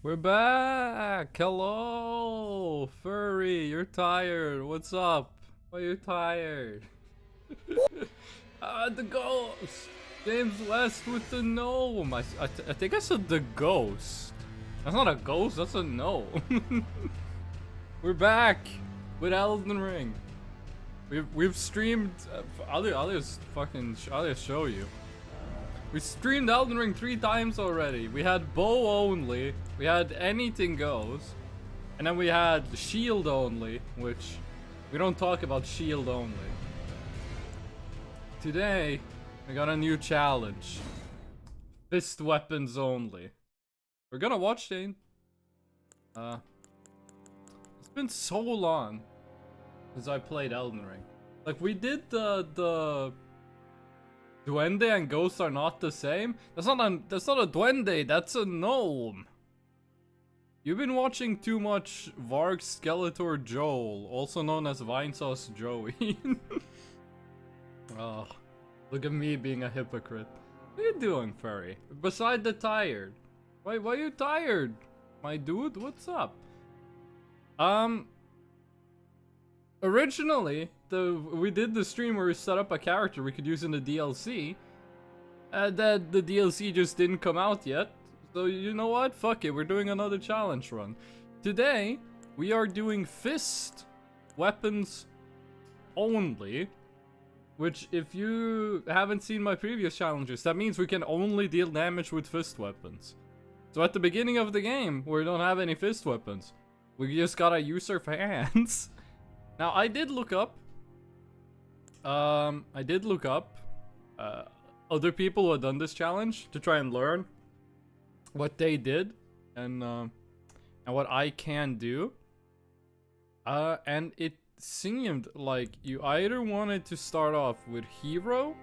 We're back! Hello! Furry, you're tired. What's up? Why are you tired? The ghost! James West with the gnome! I think I said the ghost. That's not a ghost, that's a gnome. We're back with Elden Ring. We've streamed. I'll just show you. We streamed Elden Ring 3 times already. We had bow only, we had anything goes, and then we had shield only, which we don't talk about shield only. Today, we got a new challenge. Fist weapons only. We're gonna watch Shane. It's been so long since I played Elden Ring. Like, we did the Duende and ghosts are not the same? That's not a duende, that's a gnome. You've been watching too much Varg Skeletor Joel, also known as Vinesauce Joey. Oh, look at me being a hypocrite. What are you doing, furry? Beside the tired. Why are you tired? My dude, what's up? Originally, we did the stream where we set up a character we could use in the DLC. That the DLC just didn't come out yet. So you know what? Fuck it, we're doing another challenge run. Today, we are doing fist weapons only. Which, if you haven't seen my previous challenges, that means we can only deal damage with fist weapons. So at the beginning of the game, where we don't have any fist weapons, we just gotta use our hands. Now, I did look up other people who had done this challenge to try and learn what they did and what I can do. And it seemed like you either wanted to start off with hero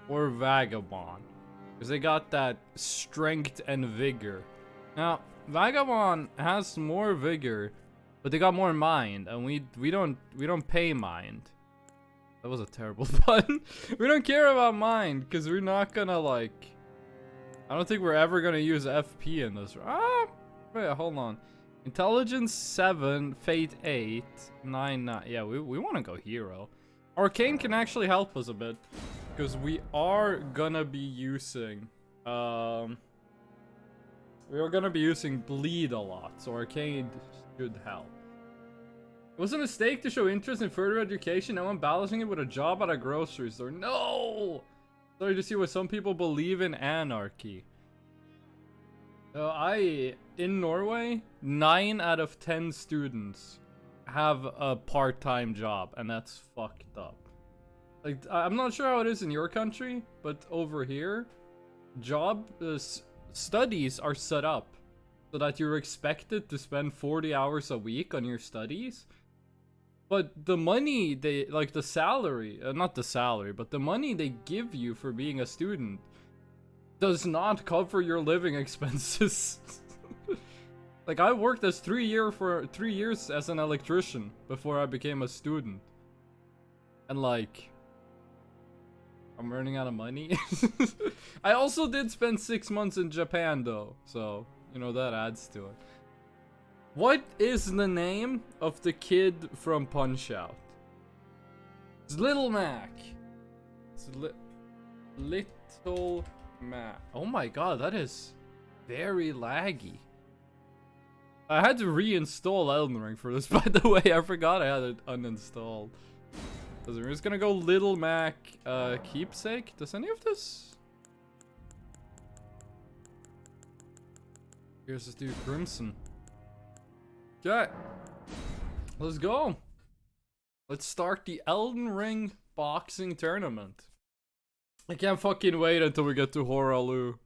or vagabond, because they got that strength and vigor. Now, vagabond has more vigor, but they got more mind, and we don't pay mind. That was a terrible pun. We don't care about mind, because we're not gonna, like, I don't think we're ever gonna use FP in this. Wait, hold on. Intelligence 7, Fate 8, 9, 9. Yeah, we want to go hero. Arcane can actually help us a bit, because we are gonna be using bleed a lot, so Arcane should help. It was a mistake to show interest in further education. Now I'm balancing it with a job at a grocery store. No! Sorry to see why some people believe in anarchy. In Norway, 9 out of 10 students have a part-time job, and that's fucked up. Like, I'm not sure how it is in your country, but over here, studies are set up so that you're expected to spend 40 hours a week on your studies. But the money not the salary, but the money they give you for being a student does not cover your living expenses. Like, I worked as 3 years as an electrician before I became a student. And like, I'm running out of money. I also did spend 6 months in Japan though, so, you know, that adds to it. What is the name of the kid from Punch-Out? It's Little Mac. It's Little Mac. Oh my god, that is very laggy. I had to reinstall Elden Ring for this, by the way. I forgot I had it uninstalled. So we're just gonna go Little Mac keepsake. Does any of this? Here's this dude, Crimson. Okay, let's go. Let's start the Elden Ring boxing tournament. I can't fucking wait until we get to Horalu.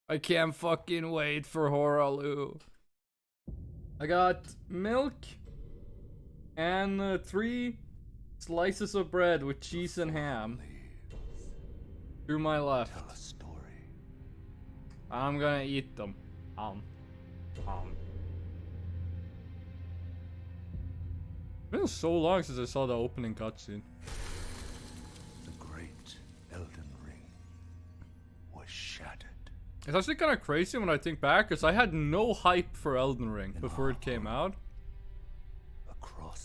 I can't fucking wait for Horalu. I got milk and 3 slices of bread with cheese and ham. To my left. Tell a story. I'm gonna eat them. It's been so long since I saw the opening cutscene. The great Elden Ring was shattered. It's actually kind of crazy when I think back, because I had no hype for Elden Ring before it came out.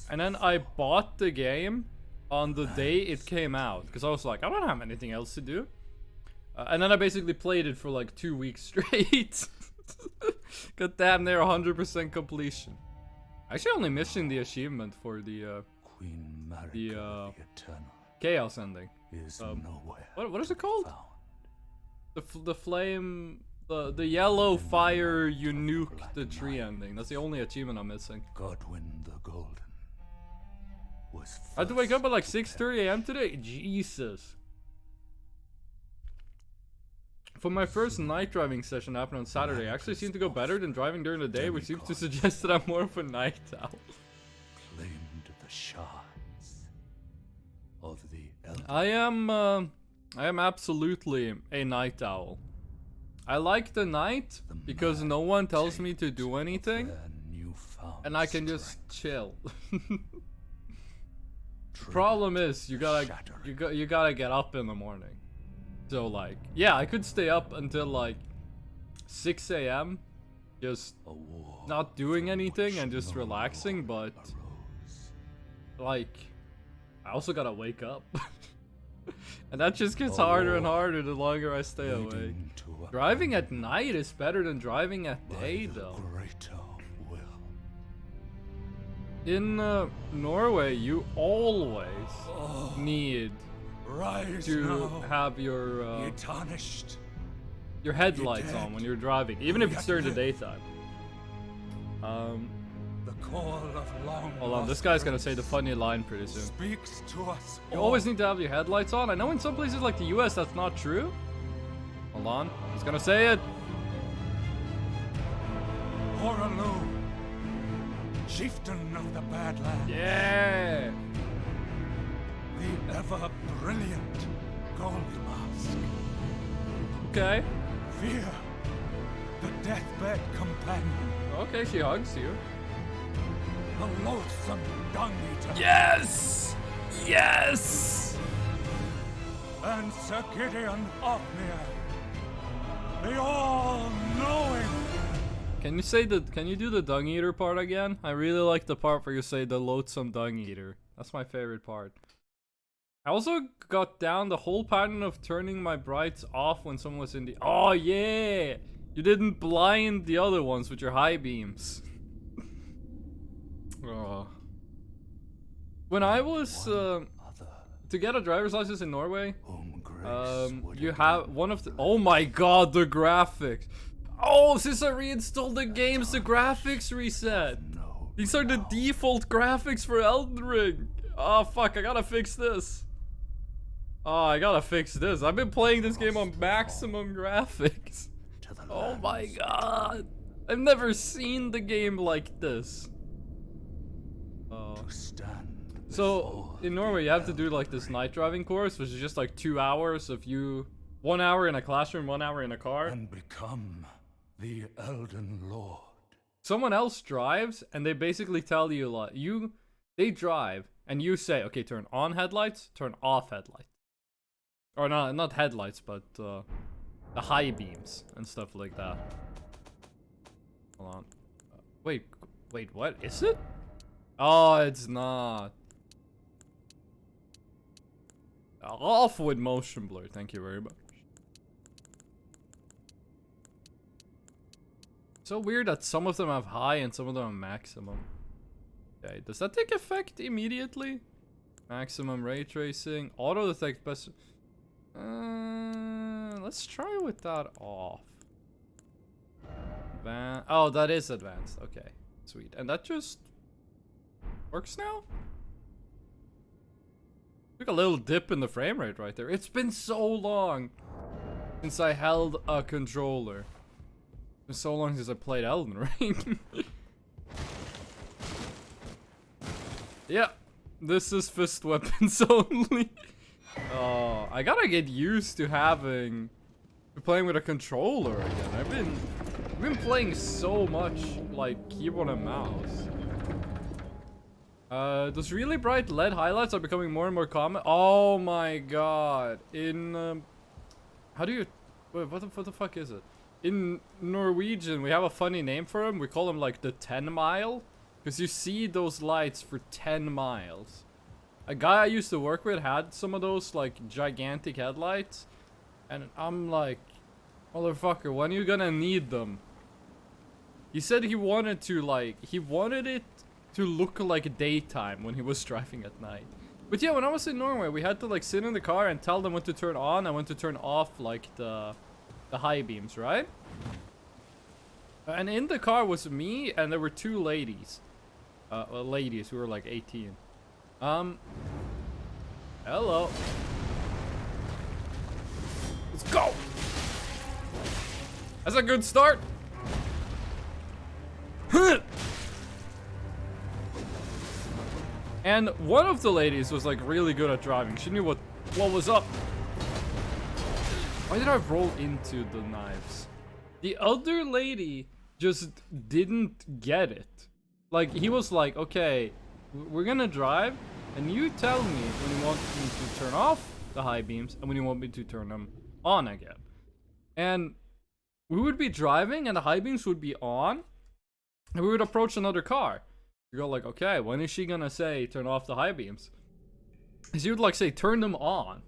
And then I bought the game on the day it came out, because I was like, I don't have anything else to do. And then I basically played it for like 2 weeks straight. Got damn near 100% completion. Actually only missing the achievement for the Chaos ending. What is it called? The flame, the yellow fire you nuke the tree ending. That's the only achievement I'm missing. Godwin the Golden was I had to wake up at like 6:30 a.m. today. Jesus. For my first night driving session happened on Saturday, I actually seemed to go better than driving during the day, which seems to suggest that I'm more of a night owl. Claimed the shards of the Elden. I am absolutely a night owl. I like the night because no one tells me to do anything, and I can just chill. Problem is, you gotta get up in the morning. So like, yeah, I could stay up until like 6 a.m. just not doing anything and just relaxing, but like, I also gotta wake up. And that just gets harder and harder the longer I stay awake. Driving at night is better than driving at day, though. In Norway, you always need to have your headlights on when you're driving, even if it's during the daytime. The call of long Hold on, this guy's gonna say the funny line pretty soon. speaks to us. You always need to have your headlights on. I know in some places like the US that's not true. Hold on, he's gonna say it. Horalu, chieftain of the Badlands. Yeah. The ever-brilliant Gold Mask. Okay. Fear, the deathbed companion. Okay, she hugs you. The loathsome dung eater. Yes! Yes! And Sir Gideon Othmere. The all-knowing. Can you do the dung eater part again? I really like the part where you say the loathsome dung eater. That's my favorite part. I also got down the whole pattern of turning my brights off when someone was in the... Oh yeah! You didn't blind the other ones with your high beams. Oh. When I was to get a driver's license in Norway, you have one of the... Oh my god, the graphics! Oh, since I reinstalled the games, the graphics reset. These are the default graphics for Elden Ring. Oh fuck, I gotta fix this. Oh, I gotta fix this. I've been playing this game on maximum graphics. Oh my god. I've never seen the game like this. So, in Norway, you have to do like this night driving course, which is just like 2 hours of you... 1 hour in a classroom, 1 hour in a car. And become the Elden Lord. Someone else drives, and they basically tell you like, they drive, and you say, okay, turn on headlights, turn off headlights. Or not headlights, but the high beams and stuff like that. Hold on. Wait, what is it? Oh, it's not. Off with motion blur, thank you very much. So weird that some of them have high and some of them have maximum. Okay, does that take effect immediately? Maximum ray tracing, auto detect best. Let's try with that off. Oh, that is advanced. Okay, sweet. And that just works now? Took a little dip in the frame rate right there. It's been so long since I held a controller. It's been so long since I played Elden Ring. Yeah, this is fist weapons only. Oh, I gotta get used to playing with a controller again. I've been playing so much like keyboard and mouse. Those really bright LED highlights are becoming more and more common. Oh my god! How do you? Wait, what the fuck is it? in Norwegian, we have a funny name for him. We call him like the 10 mile. Because you see those lights for 10 miles. A guy I used to work with had some of those like gigantic headlights. And I'm like, motherfucker, when are you gonna need them? He said he wanted to like, he wanted it to look like daytime when he was driving at night. But yeah, when I was in Norway, we had to like sit in the car and tell them when to turn on and when to turn off like the high beams, right? And in the car was me and there were two ladies. Ladies who were like 18. Hello. Let's go. That's a good start. And one of the ladies was like really good at driving. She knew what was up. Why did I roll into the knives? The other lady just didn't get it. Like, he was like, okay, we're gonna drive, and you tell me when you want me to turn off the high beams and when you want me to turn them on again. And we would be driving and the high beams would be on, and we would approach another car. You go like, okay, when is she gonna say turn off the high beams? She would like say turn them on.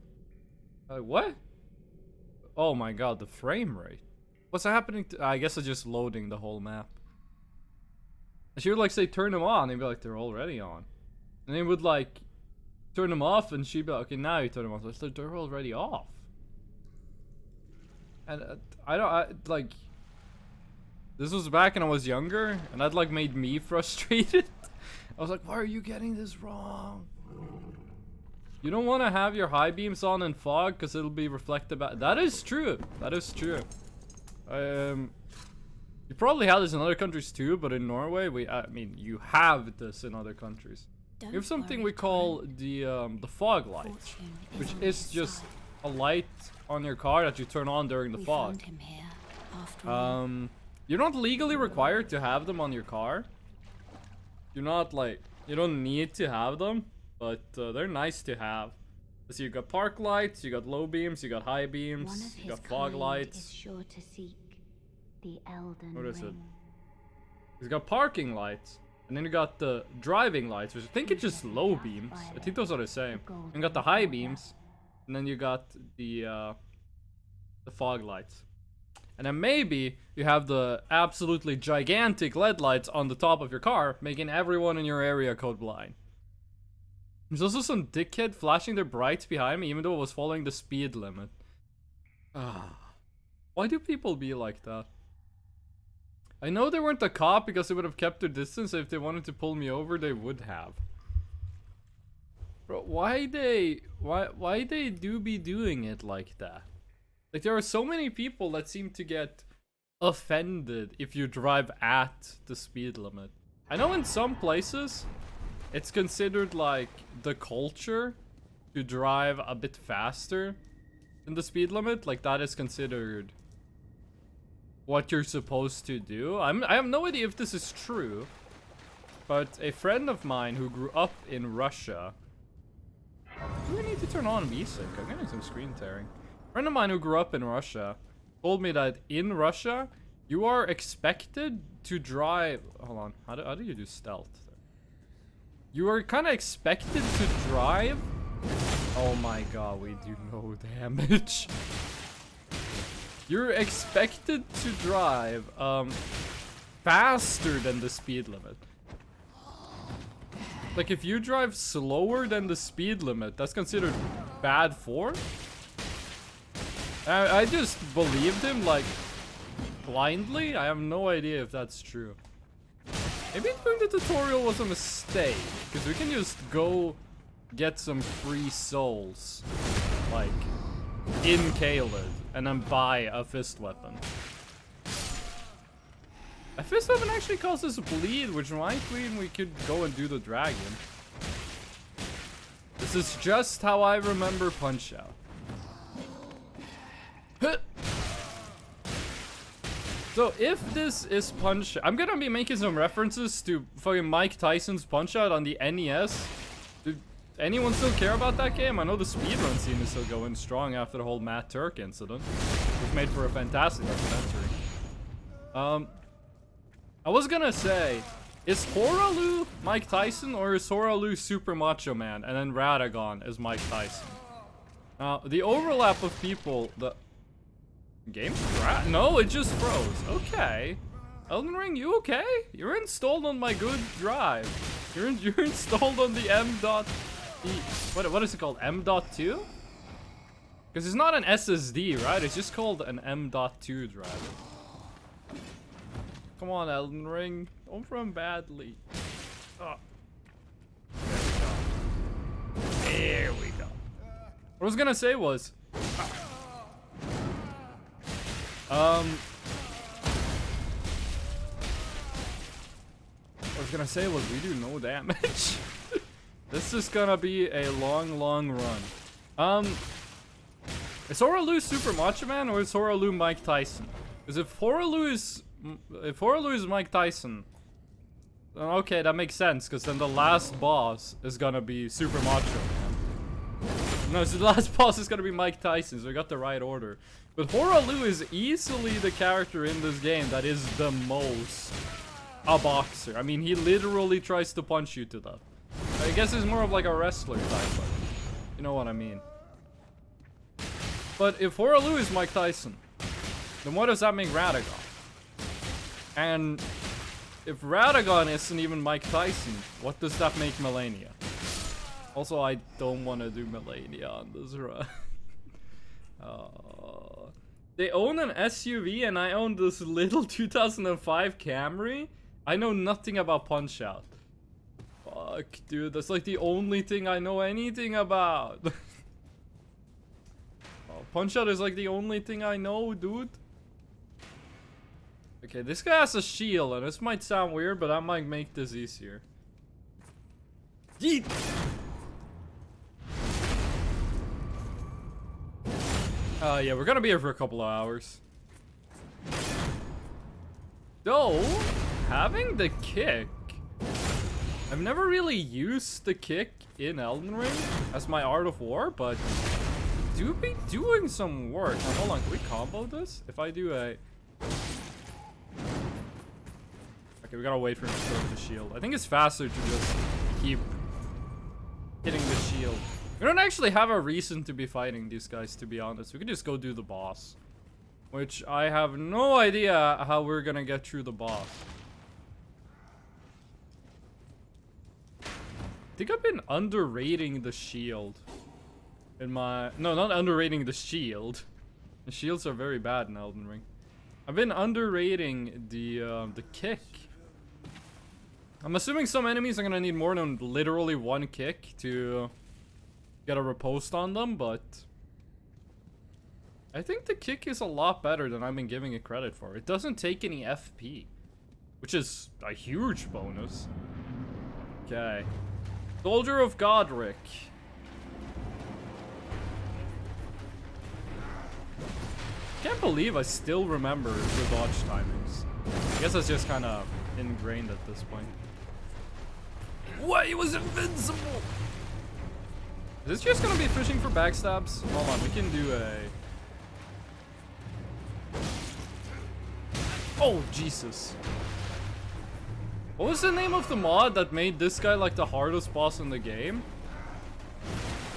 Like, what? Oh my god, the frame rate. What's happening to, I guess it's just loading the whole map. And she would like say turn them on, and be like, they're already on. And they would like turn them off, and she'd be like, okay, now you turn them off. Like, they're already off. And like, this was back when I was younger, and that like made me frustrated. I was like, why are you getting this wrong? You don't want to have your high beams on in fog because it'll be reflected back. That is true. That is true. You probably have this in other countries too, but in Norway, I mean, you have this in other countries. We have something we call the fog light, which is just a light on your car that you turn on during the fog. You're not legally required to have them on your car. You're not like, you don't need to have them, but they're nice to have. So you got park lights, you got low beams, you got high beams, you got fog lights. Is sure to seek the Elden What is it? Ring. You got parking lights, and then you got the driving lights, which I think it's just low beams. I think those are the same. And you got the high beams, and then you got the fog lights. And then maybe you have the absolutely gigantic LED lights on the top of your car, making everyone in your area code blind. There's also some dickhead flashing their brights behind me, even though I was following the speed limit. Why do people be like that? I know they weren't a cop because they would have kept their distance. If they wanted to pull me over, they would have. Bro, why they do be doing it like that? Like, there are so many people that seem to get offended if you drive at the speed limit. I know in some places, it's considered like the culture to drive a bit faster than the speed limit. Like, that is considered what you're supposed to do. I have no idea if this is true, but a friend of mine who grew up in Russia. Do I need to turn on VSync? I'm getting some screen tearing. A friend of mine who grew up in Russia told me that in Russia, you are expected to drive. Hold on, how do you do stealth? You are kind of expected to drive. Oh my god, we do no damage. You're expected to drive faster than the speed limit. Like, if you drive slower than the speed limit, that's considered bad form. I just believed him, like, blindly. I have no idea if that's true. Maybe doing the tutorial was a mistake, because we can just go get some free souls, like, in Caelid, and then buy a fist weapon. A fist weapon actually causes bleed, which might mean we could go and do the dragon. This is just how I remember Punch-Out. So if this is Punch, I'm gonna be making some references to fucking Mike Tyson's Punch-Out on the NES. Did anyone still care about that game? I know the speedrun scene is still going strong after the whole Matt Turk incident, which made for a fantastic documentary. I was gonna say, is Horalu Mike Tyson or is Horalu Super Macho Man and then Radagon is Mike Tyson? The overlap of people, the game no, it just froze. Okay, Elden Ring, you okay? You're installed on my good drive. You're installed on the what is it called? M.2? Because it's not an SSD, right? It's just called an M.2 drive. Come on, Elden Ring. Don't run badly. Oh. There we go. What I was gonna say was... What I was gonna say was we do no damage. This is gonna be a long, long run. Is Horalu Super Macho Man or is Horalu Mike Tyson? Because if Horalu is Mike Tyson, then okay, that makes sense. Because then the last boss is gonna be Super Macho Man. No, so the last boss is gonna be Mike Tyson. So we got the right order. But Horalu is easily the character in this game that is the most a boxer. I mean, he literally tries to punch you to death. I guess he's more of like a wrestler type, but you know what I mean. But if Horalu is Mike Tyson, then what does that make Radagon? And if Radagon isn't even Mike Tyson, what does that make Melania? Also, I don't want to do Melania on this run. They own an SUV and I own this little 2005 Camry. I know nothing about Punch-Out. Fuck, dude, that's like the only thing I know anything about. Punch-Out is like the only thing I know, dude. Okay, this guy has a shield, and this might sound weird, but I might make this easier. Yeet! Yeah, we're gonna be here for a couple of hours. Though, having the kick... I've never really used the kick in Elden Ring as my Art of War, but... do be doing some work. Now, hold on, can we combo this? If I do a... Okay, we gotta wait for him to throw the shield. I think it's faster to just keep hitting the shield. We don't actually have a reason to be fighting these guys, to be honest. We can just go do the boss. Which I have no idea how we're gonna get through the boss. I think I've been underrating the shield. In my... No, not underrating the shield. The shields are very bad in Elden Ring. I've been underrating the kick. I'm assuming some enemies are gonna need more than literally one kick to get a riposte on them, but I think the kick is a lot better than I've been giving it credit for. It doesn't take any FP, which is a huge bonus. Okay. Soldier of Godric. Can't believe I still remember the dodge timings. I guess that's just kind of ingrained at this point. What? He was invincible! Is this just gonna be fishing for backstabs? Hold on, we can do a... Oh, Jesus. What was the name of the mod that made this guy like the hardest boss in the game?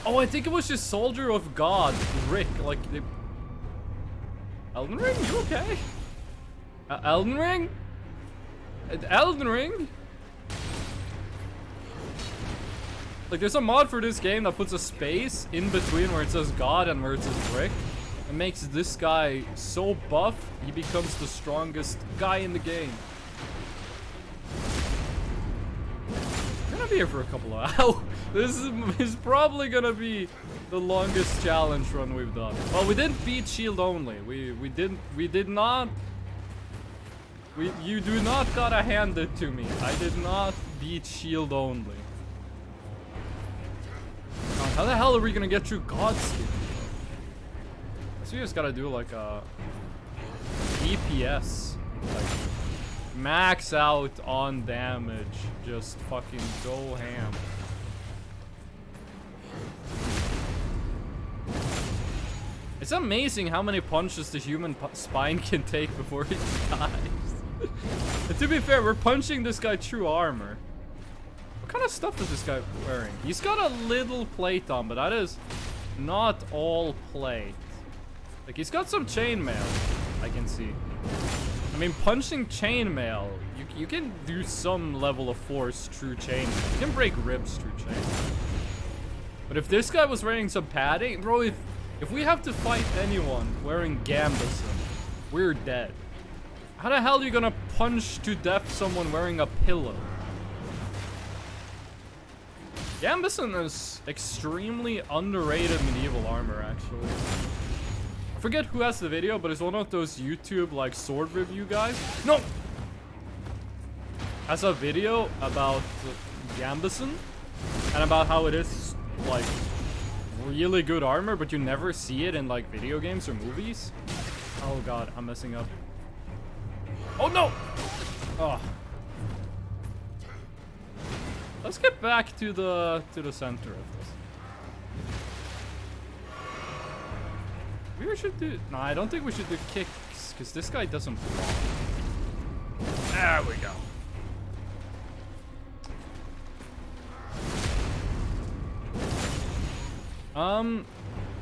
Oh, I think it was just Soldier of God, Rick. Like, they... Elden Ring, you okay? Elden Ring? Elden Ring? Like, there's a mod for this game that puts a space in between where it says God and where it says Rick. It makes this guy so buff, he becomes the strongest guy in the game. I'm gonna be here for a couple of hours. This is probably gonna be the longest challenge run we've done. Well, we didn't beat shield only. We did not. You do not gotta hand it to me. I did not beat shield only. God, how the hell are we gonna get through God's skin? So you just gotta do like a DPS, like max out on damage, just fucking go ham. It's amazing how many punches the human spine can take before he dies. And to be fair, we're punching this guy through armor. What kind of stuff is this guy wearing? He's got a little plate on, but that is not all plate. Like, he's got some chainmail, I can see. I mean, punching chainmail, you can do some level of force through chainmail. You can break ribs through chainmail. But if this guy was wearing some padding, bro, if we have to fight anyone wearing Gambison, we're dead. How the hell are you gonna punch to death someone wearing a pillow? Gambison is extremely underrated medieval armor, actually. I forget who has the video, but it's one of those YouTube, like, sword review guys. No! Has a video about Gambison and about how it is, like, really good armor, but you never see it in, like, video games or movies. Oh god, I'm messing up. Oh no! Oh. Let's get back to the center of this. We should do... No, I don't think we should do kicks, because this guy doesn't block. There we go.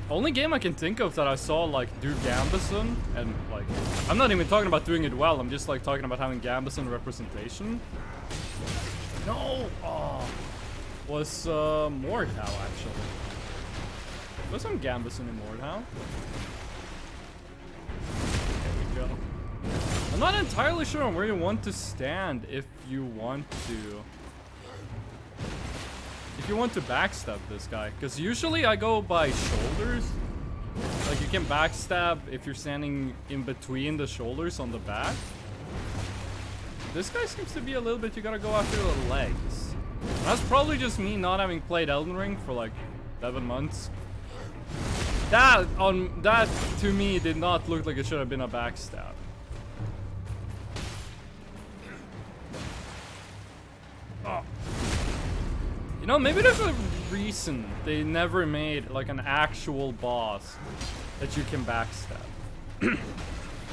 Only game I can think of that I saw, like, do Gambison, and, like, I'm not even talking about doing it well, I'm just, like, talking about having Gambison representation. No! Oh. Was, Mordhau, actually. Was some Gambison in Mordhau? There we go. I'm not entirely sure on where you want to stand if you want to... If you want to backstab this guy, because usually I go by shoulders. Like, you can backstab if you're standing in between the shoulders on the back. This guy seems to be a little bit, you gotta go after the legs. That's probably just me not having played Elden Ring for like 7 months. That to me did not look like it should have been a backstab. Oh. You know, maybe there's a reason they never made like an actual boss that you can backstab.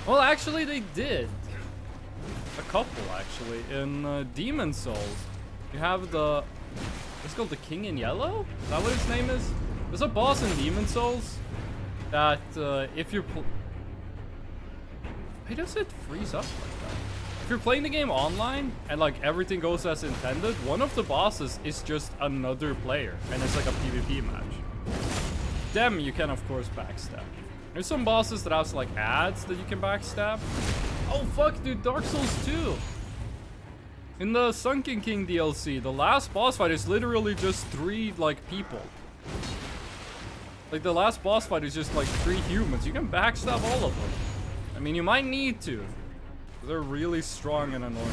Well, actually they did. A couple, actually. In Demon Souls, you have the... It's called the King in Yellow? Is that what his name is? There's a boss in Demon Souls that if you're... Why does it freeze up like that? If you're playing the game online and like everything goes as intended, one of the bosses is just another player and it's like a PvP match. Them you can of course backstab. There's some bosses that have like ads that you can backstab. Oh fuck dude, Dark Souls 2! In the Sunken King DLC, the last boss fight is literally just 3 like people. Like the last boss fight is just like 3 humans. You can backstab all of them. I mean you might need to. They're really strong and annoying.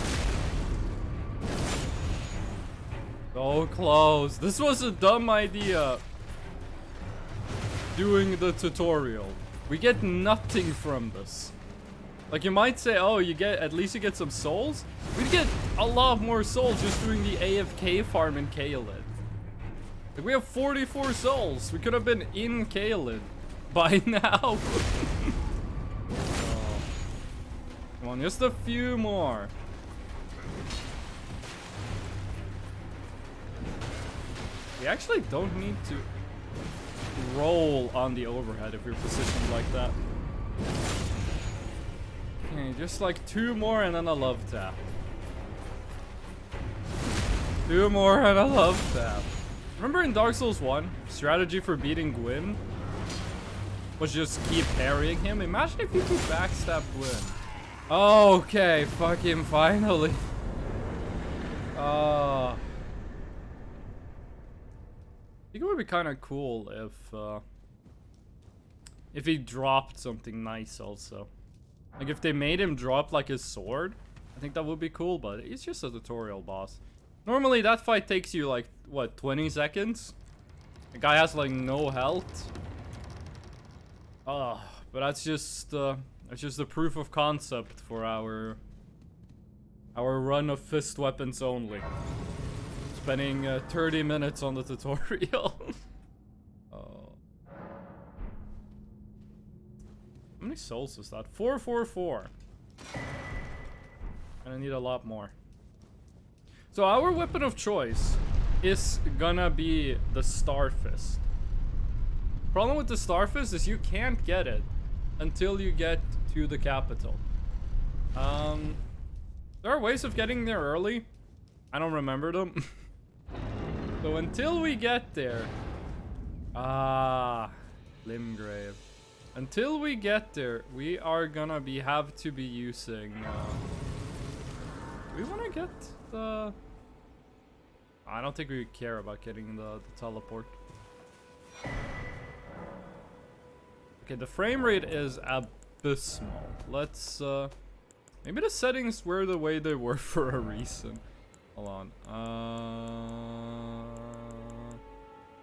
So close. This was a dumb idea. Doing the tutorial. We get nothing from this. Like you might say, oh, at least you get some souls. We'd get a lot more souls just doing the AFK farm in Caelid. Like we have 44 souls. We could have been in Caelid by now. Come on, just a few more. We actually don't need to roll on the overhead if we're positioned like that. Okay, just like 2 more and then a love tap. 2 more and a love tap. Remember in Dark Souls 1, strategy for beating Gwyn was just keep parrying him? Imagine if you could backstab Gwyn. Okay, fucking finally. I think it would be kind of cool if he dropped something nice also. Like if they made him drop like his sword, I think that would be cool, but it's just a tutorial boss. Normally that fight takes you like, what, 20 seconds? The guy has like no health. But that's just the proof of concept for our run of fist weapons only. Spending 30 minutes on the tutorial. Oh. How many souls is that? 444. And I need a lot more. So our weapon of choice is gonna be the Star Fist. Problem with the Star Fist is you can't get it until you get to the capital. There are ways of getting there early. I don't remember them. So until we get there... Limgrave. Until we get there, we are gonna have to be using... do we wanna get the... I don't think we care about getting the teleport. Okay, the frame rate is abysmal. Let's, maybe the settings were the way they were for a reason. Hold on.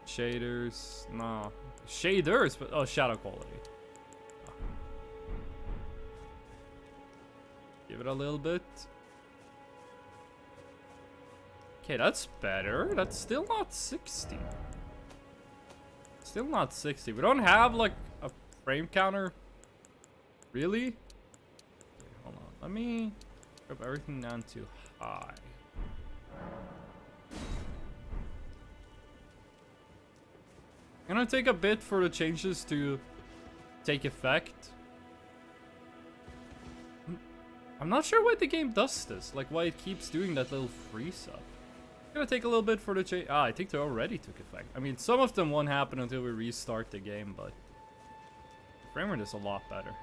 Shaders. No. Shaders, but... Oh, shadow quality. Give it a little bit. Okay, that's better. That's still not 60. Still not 60. We don't have, like, a frame counter. Really? Wait, hold on. Let me drop everything down to high. I'm gonna take a bit for the changes to take effect. I'm not sure why the game does this. Like, why it keeps doing that little freeze up. Gonna take a little bit for the change. I think they already took effect. I mean, some of them won't happen until we restart the game, but the frame rate is a lot better.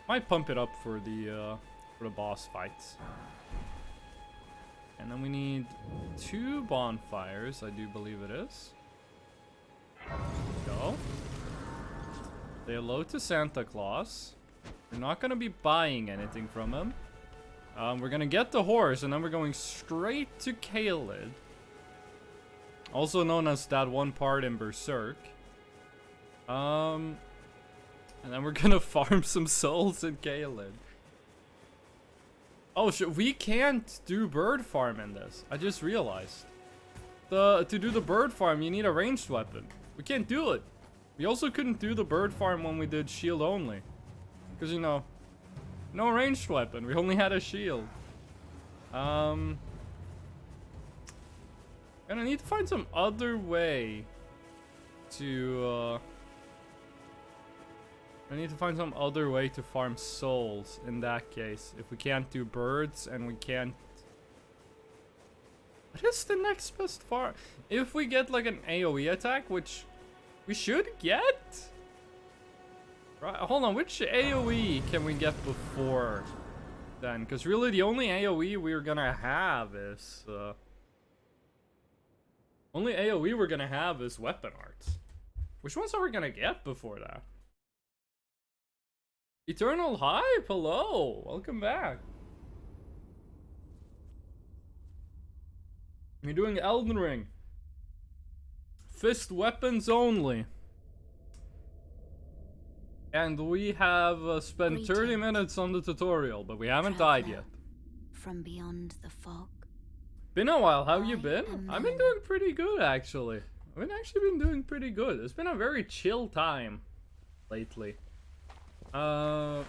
Might pump it up for the boss fights. And then we need 2 bonfires, I do believe it is. Go. Say hello to Santa Claus. We're not gonna be buying anything from him. We're gonna get the horse, and then we're going straight to Caelid. Also known as that one part in Berserk. And then we're gonna farm some souls in Caelid. Oh shit, we can't do bird farm in this. I just realized. To do the bird farm, you need a ranged weapon. We can't do it. We also couldn't do the bird farm when we did shield only. Because, you know, no ranged weapon. We only had a shield. Gonna need to find some other way to, I need to find some other way to farm souls in that case. If we can't do birds and we can't... What is the next best farm? If we get like an AoE attack, which we should get? Right, hold on, which AoE can we get before then? Because really the only AoE we're gonna have is... only AoE we're gonna have is weapon arts. Which ones are we gonna get before that? Eternal Hype, hello! Welcome back. You're doing Elden Ring. Fist weapons only. And we have spent 30 minutes on the tutorial, but we haven't died yet. From beyond the fog. Been a while, how you been? I've been doing pretty good, actually. I've actually been doing pretty good. It's been a very chill time lately. But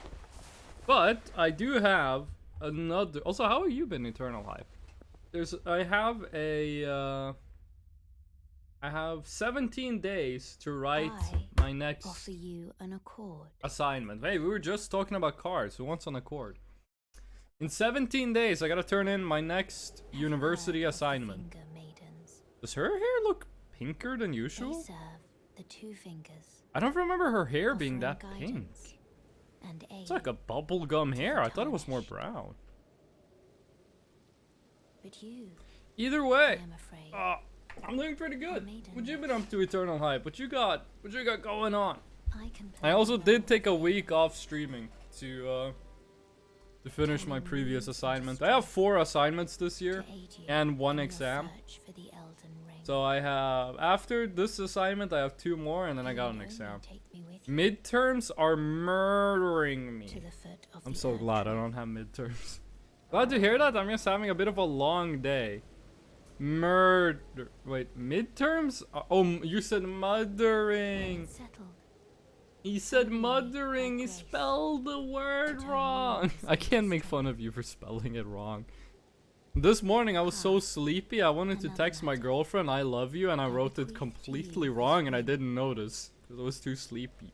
I do have another... Also, how have you been, Eternal Hype? I have 17 days to write my next offer you an accord. assignment. Hey, we were just talking about cards. Who wants an accord? In 17 days, I gotta turn in my next university assignment. Does her hair look pinker than usual? They serve the 2 fingers. I don't remember her hair being that pink. And It's like a bubblegum hair. I thought it was more brown. But you, Either way, I am afraid. I'm doing pretty good. What you been up to, Eternal Hype? What you got? What you got going on? I also did take a week off streaming to finish my previous assignment. I have 4 assignments this year and 1 exam. So I have, after this assignment, I have 2 more and then I got an exam. Midterms are murdering me. I'm so glad I don't have midterms. Glad to hear that. I'm just having a bit of a long day. Wait, midterms? Oh, you said mothering. He said mothering. He spelled the word wrong. I can't make fun of you for spelling it wrong. This morning I was so sleepy, I wanted to text my girlfriend, I love you, and I wrote it completely wrong and I didn't notice. Because I was too sleepy.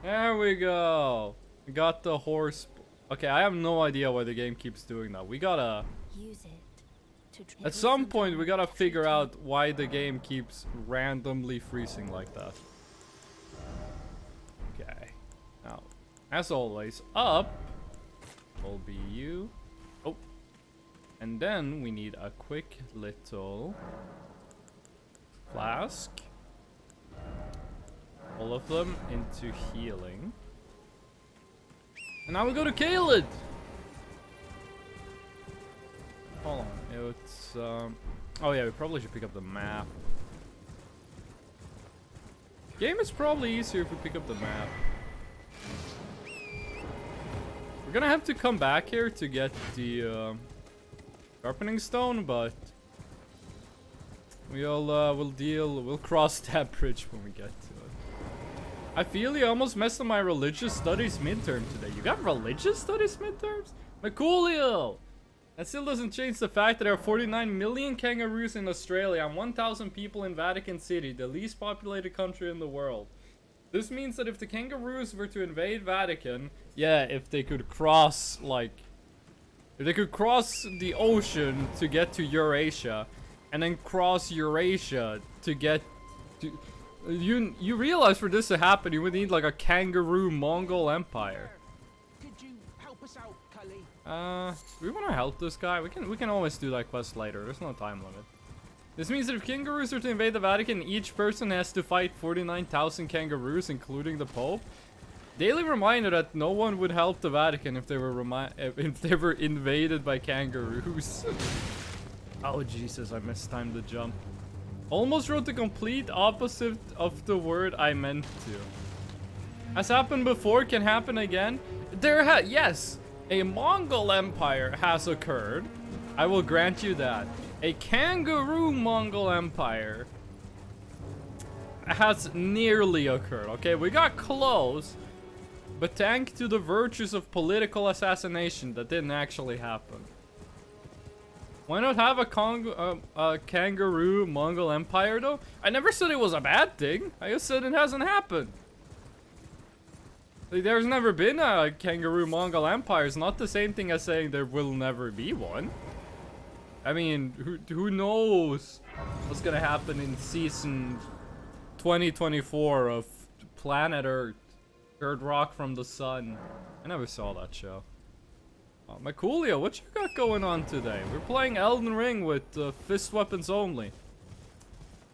There we go. We got the horse. Okay, I have no idea why the game keeps doing that. We gotta... Use it to At some point we gotta figure out why the game keeps randomly freezing like that. Okay. Now, as always, up will be you. Oh. And then we need a quick little flask. All of them into healing. And now we go to Caelid! Hold on, it's oh yeah, we probably should pick up the map. Game is probably easier if we pick up the map. We're gonna have to come back here to get the sharpening stone, but we'll cross that bridge when we get to it. I feel you almost messed up my religious studies midterm today. You got religious studies midterms? Coolio! That still doesn't change the fact that there are 49 million kangaroos in Australia and 1,000 people in Vatican City, the least populated country in the world. This means that if the kangaroos were to invade Vatican, yeah, if they could cross, like... If they could cross the ocean to get to Eurasia, and then cross Eurasia to get to... You realize for this to happen, you would need like a kangaroo Mongol empire. Could you help us out, Cully? Do we want to help this guy? We can always do that quest later. There's no time limit. This means that if kangaroos are to invade the Vatican, each person has to fight 49,000 kangaroos, including the Pope. Daily reminder that no one would help the Vatican if they were invaded by kangaroos. Oh Jesus, I mistimed the jump. Almost wrote the complete opposite of the word I meant to. Has happened before, can happen again. Yes, a Mongol empire has occurred. I will grant you that. A kangaroo Mongol empire has nearly occurred. Okay, we got close, but thanks to the virtues of political assassination, that didn't actually happen. Why not have a kangaroo Mongol empire though? I never said it was a bad thing. I just said it hasn't happened. Like, there's never been a kangaroo Mongol empire. It's not the same thing as saying there will never be one. I mean, who knows what's gonna happen in season 2024 of Planet Earth, Third Rock from the Sun. I never saw that show. Coolio, what you got going on today? We're playing Elden Ring with fist weapons only.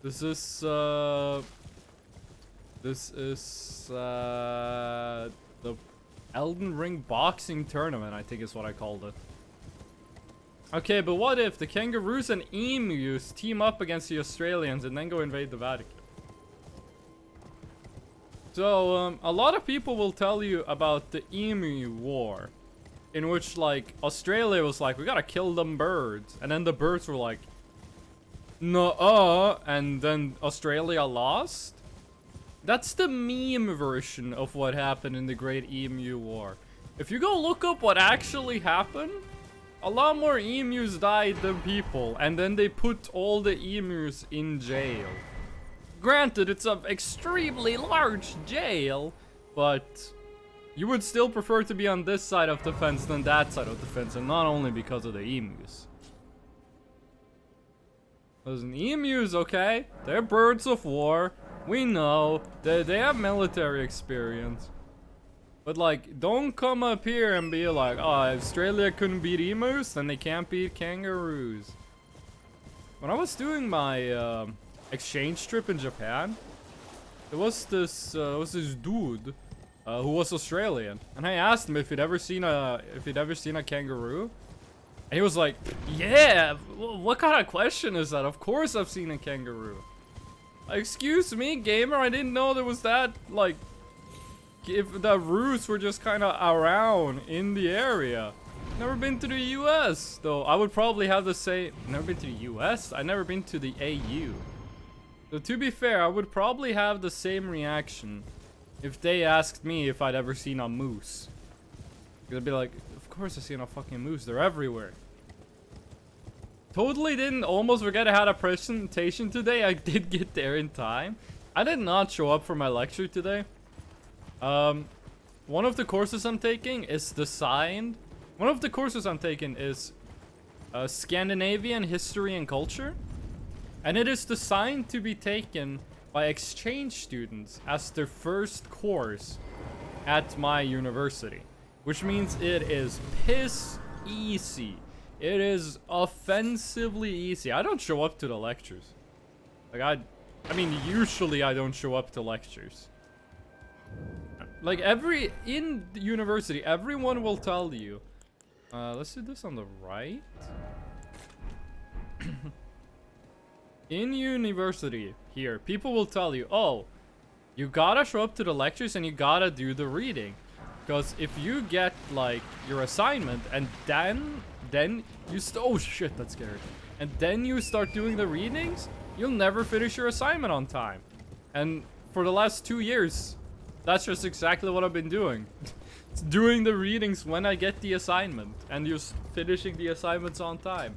This is the Elden Ring boxing tournament, I think is what I called it. Okay, but what if the kangaroos and emus team up against the Australians and then go invade the Vatican? So, a lot of people will tell you about the emu war, in which, like, Australia was like, we gotta kill them birds. And then the birds were like, nuh-uh, and then Australia lost? That's the meme version of what happened in the Great Emu War. If you go look up what actually happened, a lot more emus died than people, and then they put all the emus in jail. Granted, it's an extremely large jail, but you would still prefer to be on this side of the fence than that side of the fence, and not only because of the emus. Listen, emus, okay? They're birds of war. We know. They have military experience. But, like, don't come up here and be like, oh, Australia couldn't beat emus, then they can't beat kangaroos. When I was doing my exchange trip in Japan, there was this dude who was Australian, and I asked him if he'd ever seen a kangaroo, and he was like, "Yeah, what kind of question is that? Of course I've seen a kangaroo." Excuse me, gamer, I didn't know there was that, like, if the roos were just kind of around in the area. Never been to the US, though. I would probably have the same. Never been to the US? I've never been to the AU. So to be fair, I would probably have the same reaction if they asked me if I'd ever seen a moose. They'd be like, of course I've seen a fucking moose. They're everywhere. Totally didn't almost forget I had a presentation today. I did get there in time. I did not show up for my lecture today. One of the courses I'm taking is designed. One of the courses I'm taking is Scandinavian history and culture. And it is designed to be taken by exchange students as their first course at my university. Which means it is piss easy. It is offensively easy. I don't show up to the lectures. Like, I mean, usually I don't show up to lectures. Like, in the university, everyone will tell you. Let's do this on the right. In university, here, people will tell you, oh, you gotta show up to the lectures and you gotta do the reading. Because if you get, like, your assignment and then you oh shit, that's scary. And then you start doing the readings, you'll never finish your assignment on time. And for the last 2 years, that's just exactly what I've been doing. It's doing the readings when I get the assignment and just finishing the assignments on time.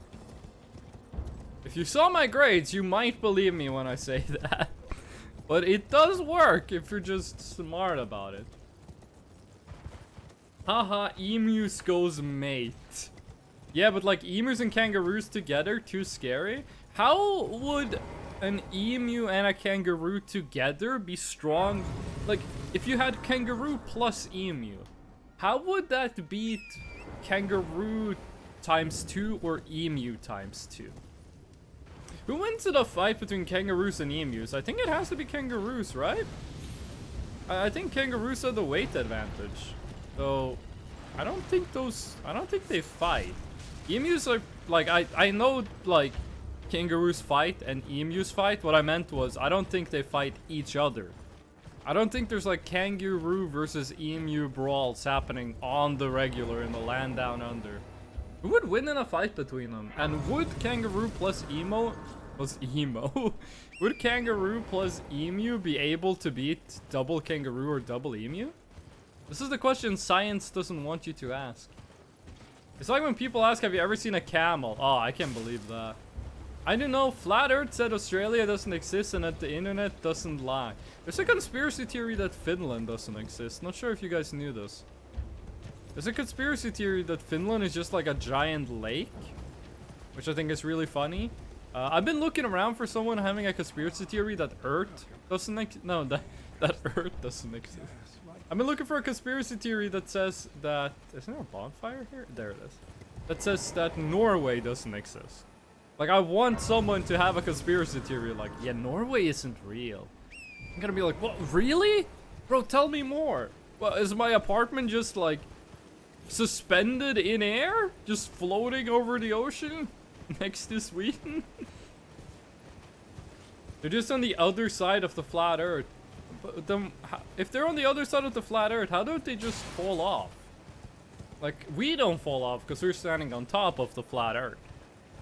If you saw my grades, you might believe me when I say that. But it does work if you're just smart about it. Haha, emus goes mate. Yeah, but like emus and kangaroos together, too scary. How would an emu and a kangaroo together be strong? Like, if you had kangaroo plus emu, how would that beat kangaroo times 2 or emu times 2? Who wins in a fight between kangaroos and emus? I think it has to be kangaroos, right? I think kangaroos have the weight advantage. So, I don't think they fight. Emus are, like, I know, like, kangaroos fight and emus fight. What I meant was, I don't think they fight each other. I don't think there's, like, kangaroo versus emu brawls happening on the regular in the land down under. Who would win in a fight between them? And would kangaroo plus would kangaroo plus emu be able to beat double kangaroo or double emu? This is the question science doesn't want you to ask. It's like when people ask, have you ever seen a camel? Oh, I can't believe that. I don't know, Flat Earth said Australia doesn't exist and that the internet doesn't lie. There's a conspiracy theory that Finland doesn't exist. Not sure if you guys knew this. There's a conspiracy theory that Finland is just like a giant lake, which I think is really funny. I've been looking around for someone having a conspiracy theory that Earth doesn't exist. No, that Earth doesn't exist. I've been looking for a conspiracy theory that says that... Isn't there a bonfire here? There it is. That says that Norway doesn't exist. Like, I want someone to have a conspiracy theory like, yeah, Norway isn't real. I'm gonna be like, what? Really? Bro, tell me more. Well, is my apartment just like suspended in air? Just floating over the ocean next to Sweden? They're just on the other side of the flat Earth. But then, if they're on the other side of the flat Earth, how don't they just fall off? Like, we don't fall off because we're standing on top of the flat Earth.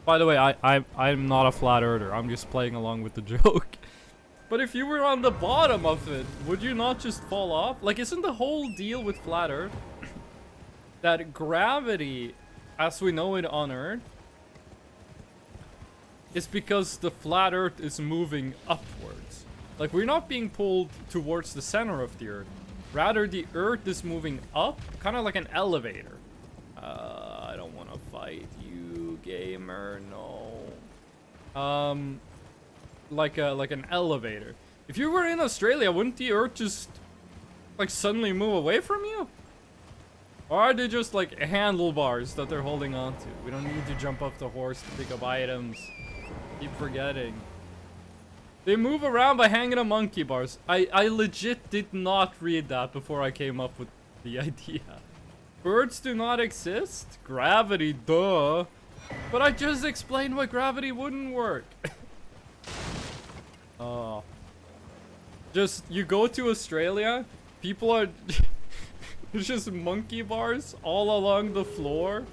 By the way, I'm not a flat earther. I'm just playing along with the joke. But if you were on the bottom of it, would you not just fall off? Like, isn't the whole deal with flat Earth that gravity, as we know it on Earth, is because the flat Earth is moving upwards? Like, we're not being pulled towards the center of the Earth. Rather, the Earth is moving up, kind of like an elevator. I don't want to fight you, gamer. No. Like an elevator. If you were in Australia, wouldn't the Earth just like suddenly move away from you? Or are they just like handlebars that they're holding on to? We don't need to jump off the horse to pick up items. Keep forgetting. They move around by hanging on monkey bars. I legit did not read that before I came up with the idea. Birds do not exist? Gravity, duh. But I just explained why gravity wouldn't work. Oh. Just, you go to Australia, people are... There's just monkey bars all along the floor.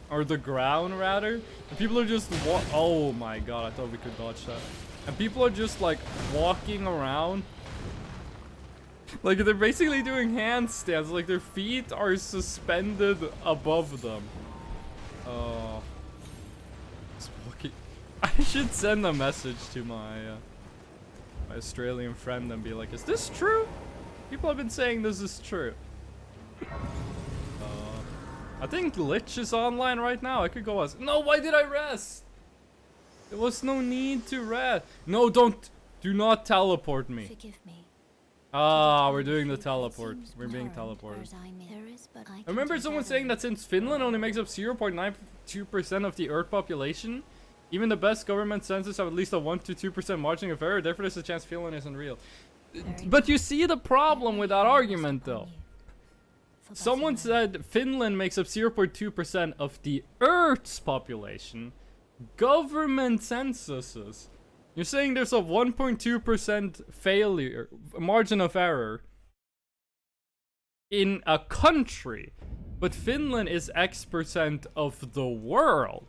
Or the ground, rather. And people are just oh my god, I thought we could dodge that. And people are just, like, walking around. Like they're basically doing handstands, like their feet are suspended above them. Oh. I should send a message to my my Australian friend and be like, is this true? People have been saying this is true. I think Lich is online right now. I could go as... No, why did I rest? There was no need to rest. No, don't. Do not teleport me. Forgive me. Ah, we're doing the teleport. We're being teleported. I remember someone saying that since Finland only makes up 0.92% of the Earth population, even the best government census have at least a 1 to 2% margin of error. Therefore, there's a chance Finland isn't real. But you see the problem with that argument, though. Someone said Finland makes up 0.2% of the Earth's population. Government censuses. You're saying there's a 1.2% failure, margin of error in a country, but Finland is X% of the world.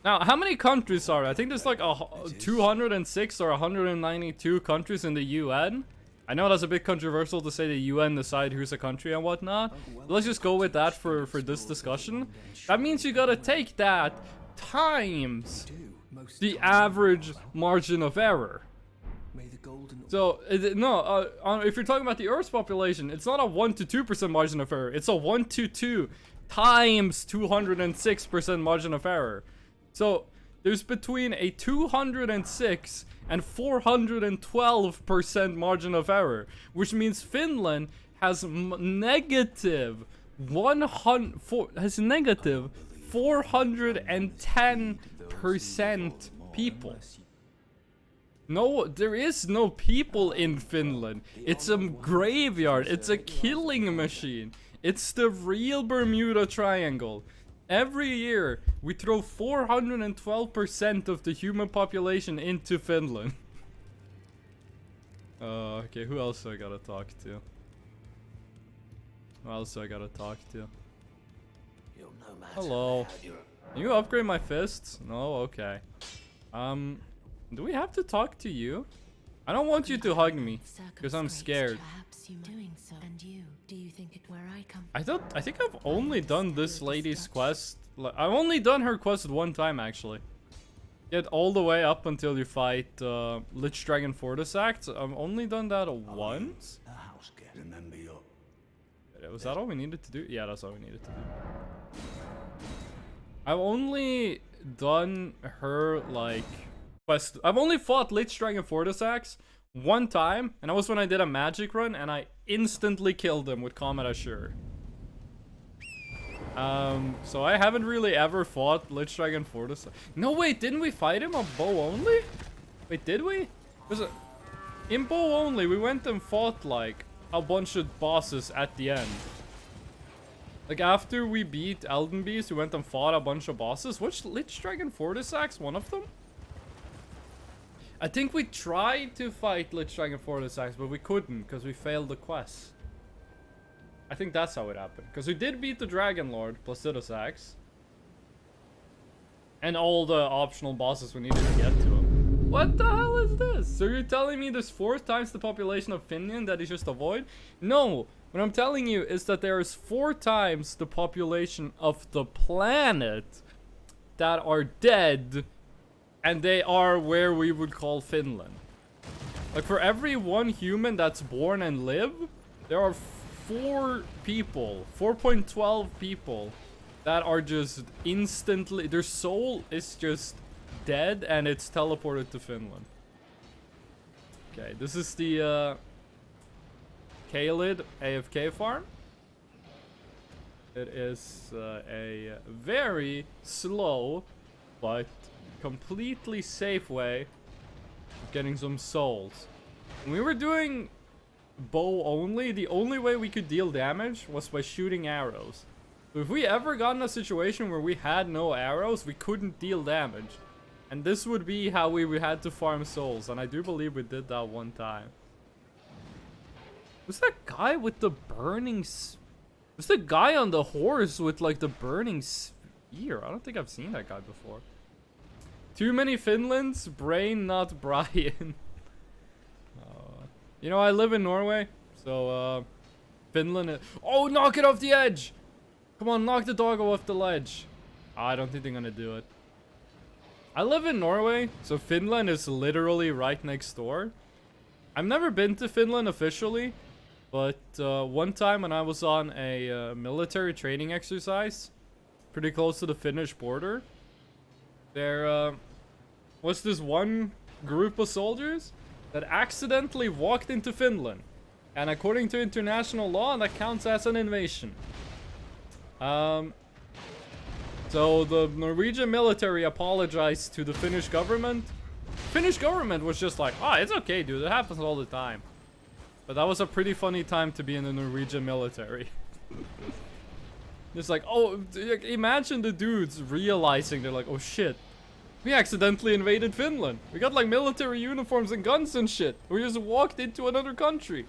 Now, how many countries are there? I think there's like 206 or 192 countries in the UN. I know that's a bit controversial to say the UN decide who's a country and whatnot. Let's just go with that for this discussion. That means you gotta take that times the average margin of error. So, if you're talking about the Earth's population, it's not a 1 to 2% margin of error. It's a 1 to 2 times 206% margin of error. So, there's between a 206 and 412% margin of error, which means Finland has negative 410% people. No, there is no people in Finland. It's a graveyard. It's a killing machine. It's the real Bermuda Triangle. Every year, we throw 412% of the human population into Finland. Okay, who else I gotta talk to? Who else I gotta talk to? Hello. Can you upgrade my fists? No? Okay. Do we have to talk to you? I don't want you to hug me, because I'm scared. I think I've only done this lady's quest. I've only done her quest one time, actually. Get all the way up until you fight Lich Dragon Fortisact. I've only done that once. Was that all we needed to do? Yeah, that's all we needed to do. I've only done her, like, quest. I've only fought Lich Dragon Fortisact one time, and that was when I did a magic run, and I instantly killed him with Combat Assure. So I haven't really ever fought Lich Dragon Fortisact. No, wait, didn't we fight him on bow only? Wait, did we? Was it in bow only? We went and fought like a bunch of bosses at the end. Like after we beat Elden Beast, we went and fought a bunch of bosses. Which Lich Dragon Fortisact? One of them? I think we tried to fight Lich Dragon Fortisact, but we couldn't because we failed the quest. I think that's how it happened. Because we did beat the Dragon Lord, Placidusax. And all the optional bosses we needed to get to him. What the hell is this? So you're telling me there's 4 times the population of Finland that is just a void? No, what I'm telling you is that there is 4 times the population of the planet that are dead. And they are where we would call Finland. Like for every 1 human that's born and live, there are 4 people, 4.12 people that are just instantly, their soul is just dead and it's teleported to Finland. Okay, this is the Kalid AFK farm. It is a very slow but completely safe way of getting some souls. When we were doing bow only, the only way we could deal damage was by shooting arrows. So if we ever got in a situation where we had no arrows, we couldn't deal damage. And this would be how we had to farm souls, and I do believe we did that one time. Who's that guy with the burning... Who's the guy on the horse with like the burning spear? I don't think I've seen that guy before. Too many Finlands, brain not Brian. You know, I live in Norway, so Finland is... Oh, knock it off the edge! Come on, knock the doggo off the ledge. I don't think they're gonna do it. I live in Norway, so Finland is literally right next door. I've never been to Finland officially, but one time when I was on a military training exercise, pretty close to the Finnish border, there was this one group of soldiers that accidentally walked into Finland. And according to international law, that counts as an invasion. So the Norwegian military apologized to the Finnish government. Finnish government was just like, oh, it's okay, dude. It happens all the time. But that was a pretty funny time to be in the Norwegian military. It's like, oh, imagine the dudes realizing they're like, oh shit. We accidentally invaded Finland. We got like military uniforms and guns and shit. We just walked into another country.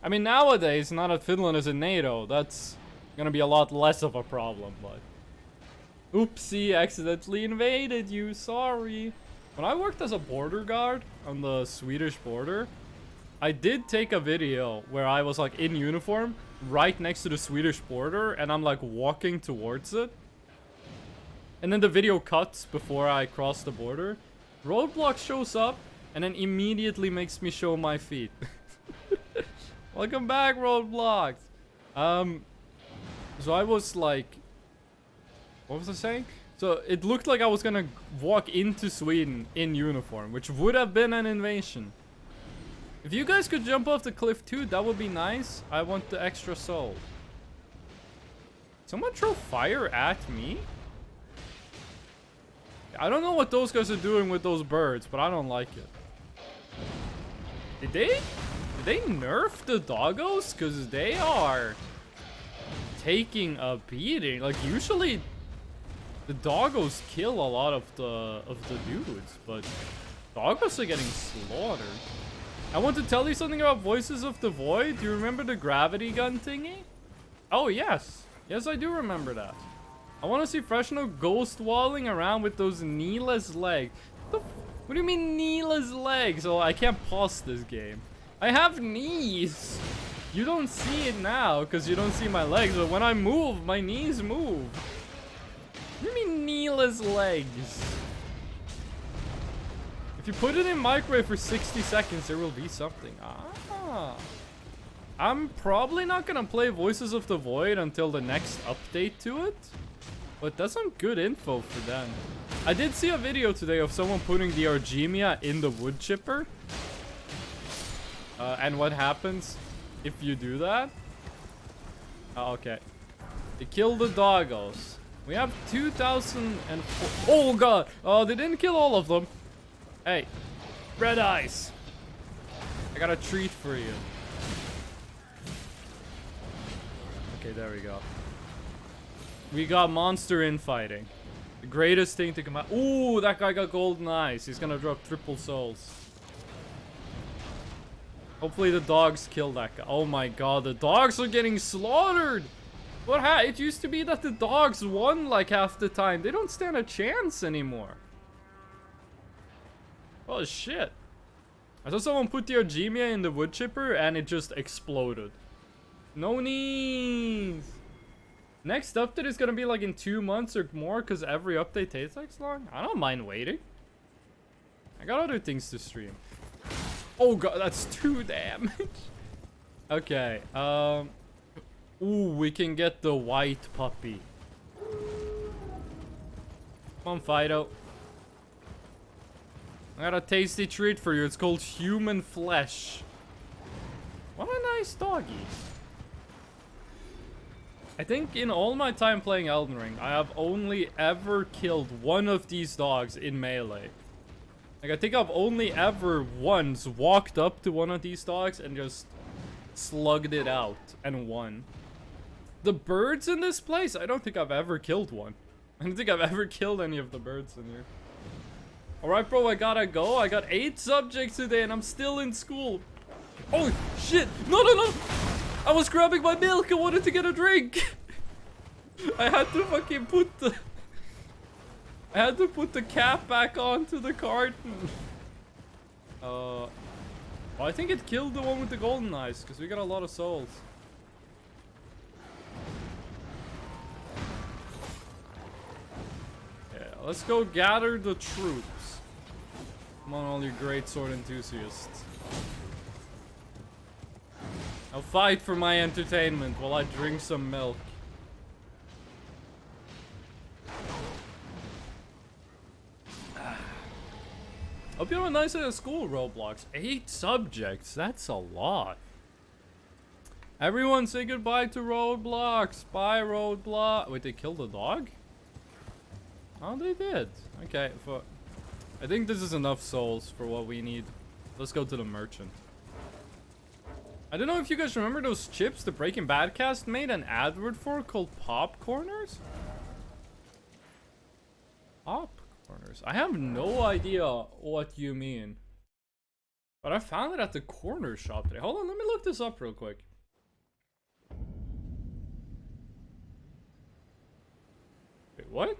I mean, nowadays, now that Finland is in NATO, that's gonna be a lot less of a problem, but... Oopsie, accidentally invaded you, sorry. When I worked as a border guard on the Swedish border, I did take a video where I was like in uniform right next to the Swedish border and I'm like walking towards it. And then the video cuts before I cross the border. Roadblock shows up and then immediately makes me show my feet. Welcome back, Roadblocks. So I was like... What was I saying? So it looked like I was gonna walk into Sweden in uniform, which would have been an invasion. If you guys could jump off the cliff too, that would be nice. I want the extra soul. Someone throw fire at me? I don't know what those guys are doing with those birds, but I don't like it. Did they nerf the doggos? Because they are taking a beating. Like usually the doggos kill a lot of the dudes, but doggos are getting slaughtered. I want to tell you something about Voices of the Void. Do you remember the gravity gun thingy? Oh yes. Yes, I do remember that. I want to see Fresno ghost walling around with those kneeless legs. What do you mean kneeless legs? Oh, I can't pause this game. I have knees. You don't see it now because you don't see my legs, but when I move, my knees move. What do you mean kneeless legs? If you put it in microwave for 60 seconds, there will be something. Ah. I'm probably not gonna play Voices of the Void until the next update to it. But that's some good info for them. I did see a video today of someone putting the Argemia in the wood chipper. And what happens if you do that? Oh, okay. They kill the doggos. We have 2004. Oh god! Oh, they didn't kill all of them. Hey, red eyes. I got a treat for you. Okay, there we go. We got monster infighting. The greatest thing to come out. Ooh, that guy got golden eyes. He's gonna drop triple souls. Hopefully the dogs kill that guy. Oh my god, the dogs are getting slaughtered. What it used to be that the dogs won like half the time. They don't stand a chance anymore. Oh shit. I saw someone put the Argemia in the wood chipper and it just exploded. No knees. Next update is gonna be like in 2 months or more because every update takes like long. I don't mind waiting. I got other things to stream. Oh god, that's 2 damage. Okay, ooh, we can get the white puppy. Come on, Fido. I got a tasty treat for you. It's called human flesh. What a nice doggy. I think in all my time playing Elden Ring, I have only ever killed one of these dogs in melee. Like, I think I've only ever once walked up to one of these dogs and just slugged it out and won. The birds in this place, I don't think I've ever killed one. I don't think I've ever killed any of the birds in here. Alright, bro, I gotta go. I got 8 subjects today and I'm still in school. Oh, shit. No, no, no. I was grabbing my milk. I wanted to get a drink. I had to fucking put the... I had to put the cap back onto the carton. Why Oh, I think it killed the one with the golden eyes, because we got a lot of souls. Yeah, let's go gather the troops. Come on, all you great sword enthusiasts. I'll fight for my entertainment while I drink some milk. Hope you have a nice day at school, Roblox. 8 subjects, that's a lot. Everyone say goodbye to Roblox. Bye, Roblox. Wait, they killed a dog? Oh, they did. Okay, I think this is enough souls for what we need. Let's go to the merchant. I don't know if you guys remember those chips the Breaking Bad cast made an advert for called Popcorners? Popcorners. I have no idea what you mean. But I found it at the corner shop today. Hold on, let me look this up real quick. Wait, what?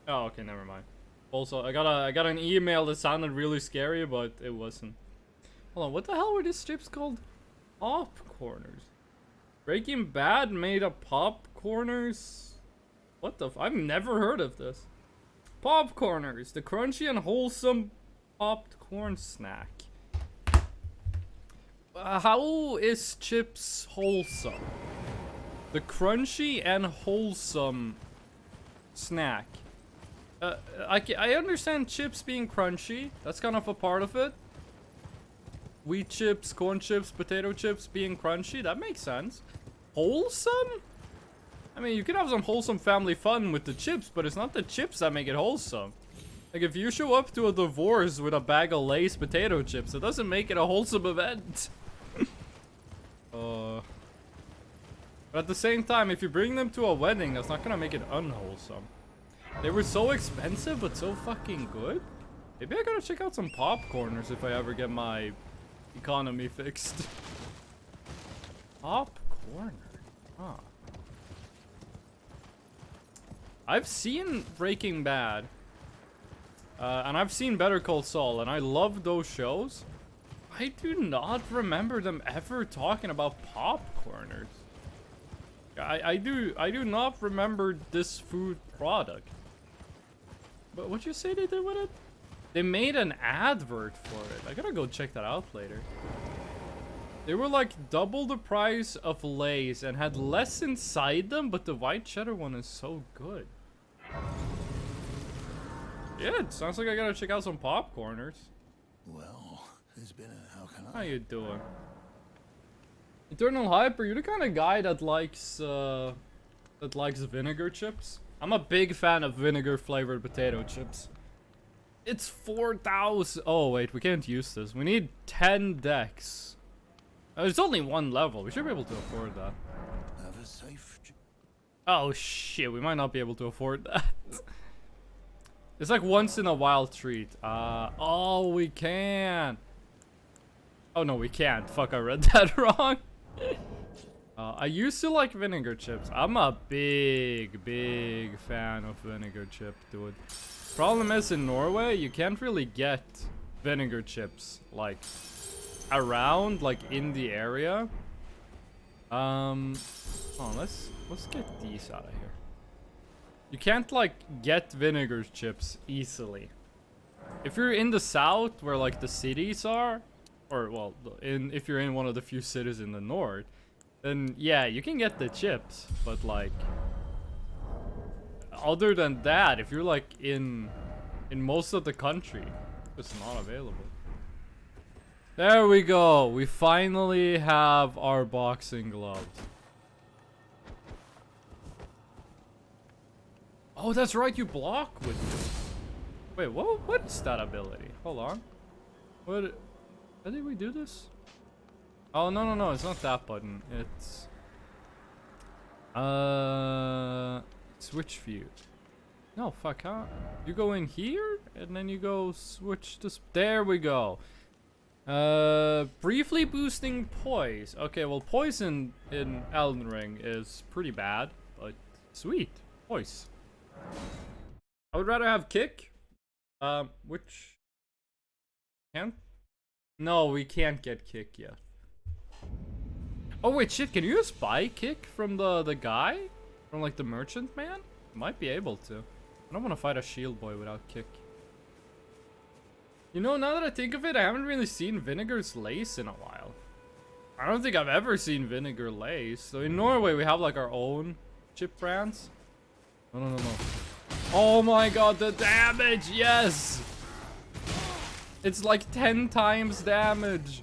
Oh, okay, never mind. Also, I got an email that sounded really scary, but it wasn't. Hold on, what the hell were these chips called? Popcorners. Breaking Bad made a Popcorners? What the I've never heard of this. Popcorners, the crunchy and wholesome popped corn snack. How is chips wholesome? The crunchy and wholesome snack. I understand chips being crunchy. That's kind of a part of it. Wheat chips, corn chips, potato chips being crunchy. That makes sense. Wholesome? I mean, you can have some wholesome family fun with the chips, but it's not the chips that make it wholesome. Like, if you show up to a divorce with a bag of Lay's potato chips, it doesn't make it a wholesome event. But at the same time, if you bring them to a wedding, that's not gonna make it unwholesome. They were so expensive, but so fucking good. Maybe I gotta check out some Popcorners if I ever get my economy fixed. Popcorner. Huh. I've seen Breaking Bad. And I've seen Better Call Saul, and I love those shows. I do not remember them ever talking about Popcorners. I do not remember this food product. But what'd you say they did with it? They made an advert for it. I gotta go check that out later. They were like double the price of Lay's and had less inside them, but the white cheddar one is so good. Yeah, it sounds like I gotta check out some Popcorners. Well, there's been a... How can I... How you doing? Eternal Hyper, you're the kind of guy that likes vinegar chips. I'm a big fan of vinegar flavored potato chips. It's 4,000. Oh wait, we can't use this. We need 10 decks. It's only one level. We should be able to afford that. Have a safe... Oh shit, we might not be able to afford that. It's like once in a while treat. Oh, we can. Oh no, we can't. Fuck, I read that wrong. I used to like vinegar chips. I'm a big fan of vinegar chip, dude. Problem is, in Norway, you can't really get vinegar chips, like, around, like, in the area. Oh, let's get these out of here. You can't, like, get vinegar chips easily. If you're in the south, where, like, the cities are, or, well, if you're in one of the few cities in the north, then, yeah, you can get the chips, but, like, other than that, if you're, like, in most of the country, it's not available. There we go. We finally have our boxing gloves. Oh, that's right, you block with it. Wait, what's that ability? Hold on. How did we do this? Oh, no, it's not that button. It's... switch view. No, fuck, huh? You go in here, and then you go switch this... There we go. Briefly boosting poise. Okay, well, poison in Elden Ring is pretty bad, but sweet. Poise. I would rather have kick. Which Can't? No, we can't get kick yet. Oh wait, shit, can you just buy kick from the guy? From like the merchant man? Might be able to. I don't want to fight a shield boy without kick. You know, now that I think of it, I haven't really seen Vinegar's Lace in a while. I don't think I've ever seen Vinegar Lace. So in Norway, we have like our own chip brands. No, no, no, no. Oh my god, the damage, yes! It's like 10 times damage.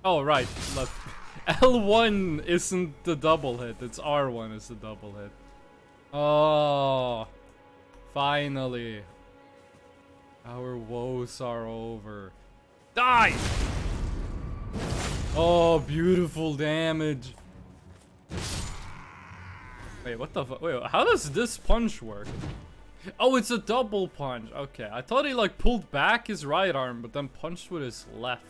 Oh, right, left. L1 isn't the double hit, it's R1 is the double hit. Oh, finally. Our woes are over. Die! Oh, beautiful damage. Wait, what the fuck? Wait, how does this punch work? Oh, it's a double punch. Okay, I thought he like pulled back his right arm, but then punched with his left.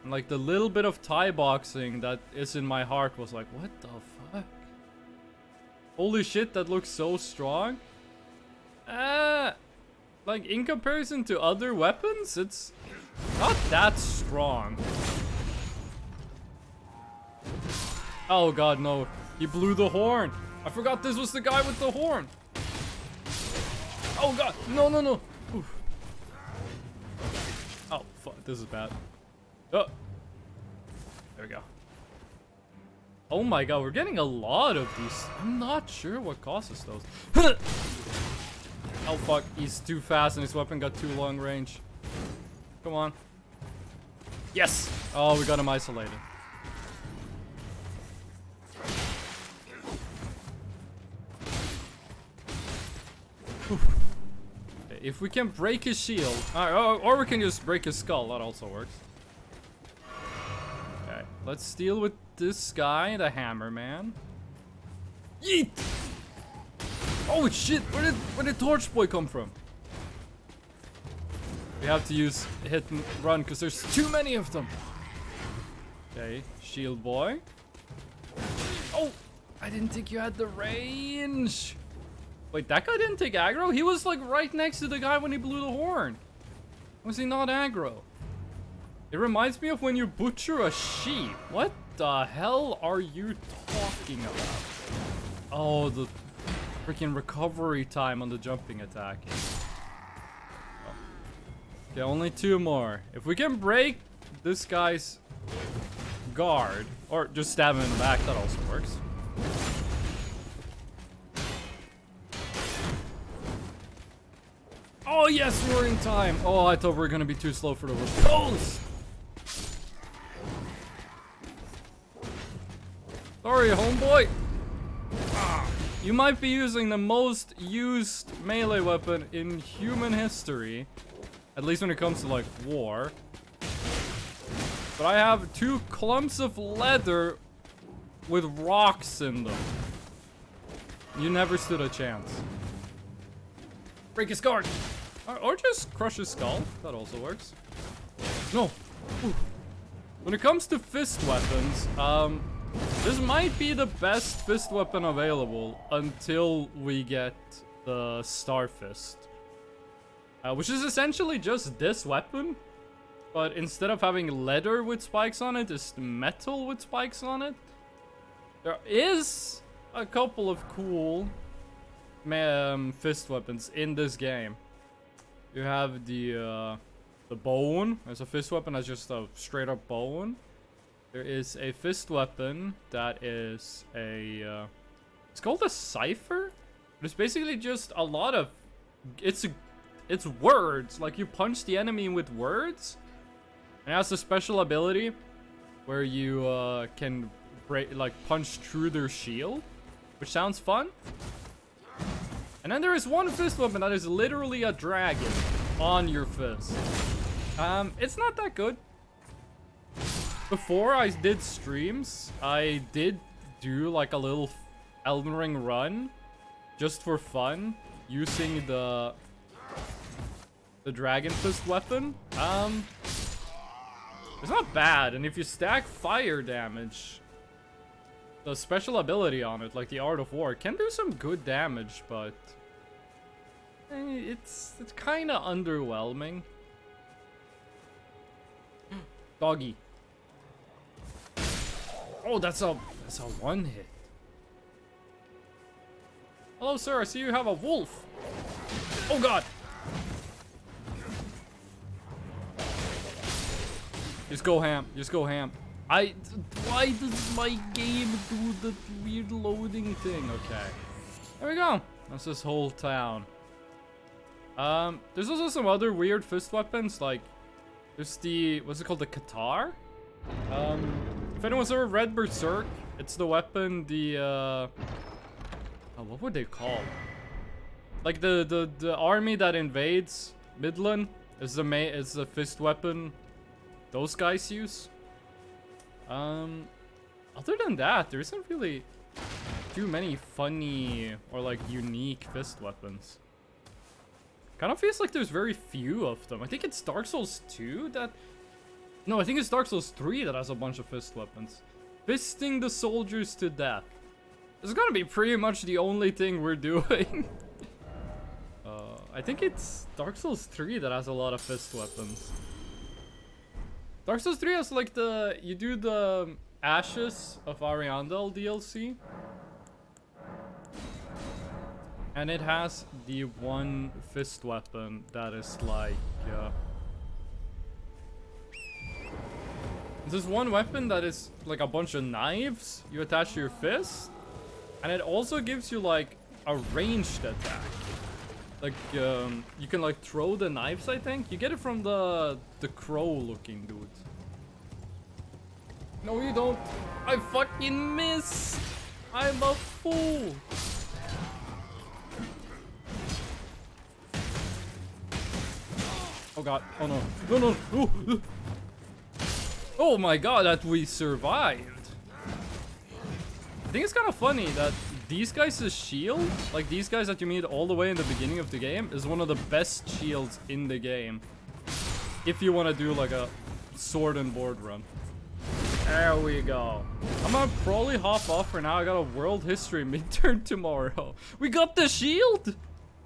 And like the little bit of Thai boxing that is in my heart was like, what the fuck? Holy shit, that looks so strong. Like in comparison to other weapons, it's not that strong. Oh god, no. He blew the horn. I forgot this was the guy with the horn. Oh god, no, no, no. Oof. Oh, fuck, this is bad. Oh. There we go. Oh my god, we're getting a lot of these. I'm not sure what causes those. Oh fuck, he's too fast and his weapon got too long range. Come on. Yes! Oh, we got him isolated. Okay, if we can break his shield, or we can just break his skull, that also works. Okay, let's deal with this guy, the hammer man. Yeet! Oh shit, where did Torch Boy come from? We have to use hit and run because there's too many of them. Okay, Shield Boy. Oh, I didn't think you had the range. Wait, that guy didn't take aggro? He was like right next to the guy when he blew the horn. Was he not aggro? It reminds me of when you butcher a sheep. What the hell are you talking about? Oh, the freaking recovery time on the jumping attack. Oh. Okay, only 2 more. If we can break this guy's guard, or just stab him in the back, that also works. Oh yes, we're in time. Oh, I thought we were gonna be too slow for the repose. Sorry, homeboy. You might be using the most used melee weapon in human history. At least when it comes to, like, war. But I have 2 clumps of leather with rocks in them. You never stood a chance. Break his guard! Or just crush his skull. That also works. No! Ooh. When it comes to fist weapons, this might be the best fist weapon available until we get the Star Fist. Which is essentially just this weapon, but instead of having leather with spikes on it, it's metal with spikes on it. There is a couple of cool fist weapons in this game. You have the bone as a fist weapon, as just a straight up bone. There is a fist weapon that is a, it's called a cipher. It's basically just a lot of, it's words. Like you punch the enemy with words. And it has a special ability where you can break, like punch through their shield, which sounds fun. And then there is one fist weapon that is literally a dragon on your fist. It's not that good. Before I did streams, I did do like a little Elden Ring run just for fun using the dragon fist weapon. It's not bad, and if you stack fire damage, the special ability on it, like the Art of War, can do some good damage, but it's kind of underwhelming. Doggy. Oh, that's a one hit. Hello, sir. I see you have a wolf. Oh God. Just go ham. Just go ham. Why does my game do the weird loading thing? Okay. There we go. That's this whole town. There's also some other weird fist weapons, like there's the, what's it called, the Qatar? If anyone's ever read Berserk, it's the weapon, the oh, what would they call? Like the army that invades Midland is the fist weapon those guys use. Other than that, there isn't really too many funny or like unique fist weapons. Kind of feels like there's very few of them. I think it's Dark Souls 2 that... No, I think it's Dark Souls 3 that has a bunch of fist weapons. Fisting the soldiers to death. It's gonna be pretty much the only thing we're doing. I think it's Dark Souls 3 that has a lot of fist weapons. Dark Souls 3 has like the... You do the Ashes of Ariandel DLC. And it has the one fist weapon that is like... There's one weapon that is like a bunch of knives you attach to your fist. And it also gives you like a ranged attack. Like, you can like throw the knives, I think. You get it from the crow looking dude. No, you don't. I fucking missed. I'm a fool. Oh God. Oh no. No, no. Ooh. Oh my God, that we survived. I think it's kind of funny that these guys' shield, like these guys that you meet all the way in the beginning of the game, is one of the best shields in the game. If you want to do like a sword and board run. There we go. I'm gonna probably hop off for now. I got a world history midterm tomorrow. We got the shield!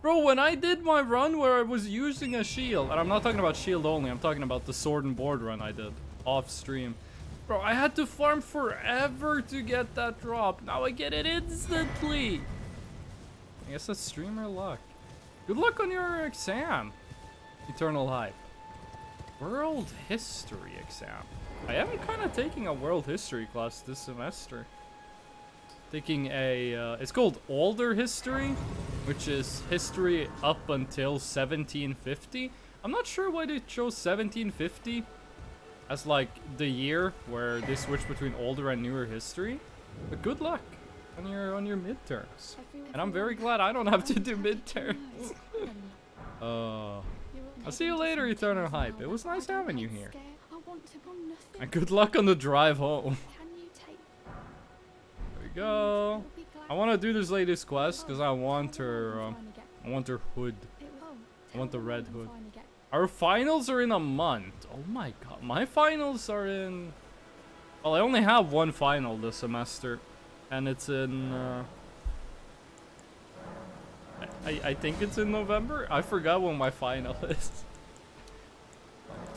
Bro, when I did my run where I was using a shield, and I'm not talking about shield only, I'm talking about the sword and board run I did off stream. Bro, I had to farm forever to get that drop. Now I get it instantly. I guess that's streamer luck. Good luck on your exam. Eternal Hype. World History exam. I am kind of taking a World History class this semester. Taking a, it's called Older History, which is history up until 1750. I'm not sure why they chose 1750 as like the year where they switch between older and newer history. But good luck on your midterms. And I'm very glad I don't have to do midterms. I'll see you later, Eternal Hype. It was nice having you here. And good luck on the drive home. There we go. I want to do this lady's quest because I want her hood. I want the red hood. Our finals are in a month. Oh my God, my finals are in... Well, I only have one final this semester, and it's in... I think it's in November. I forgot when my final is.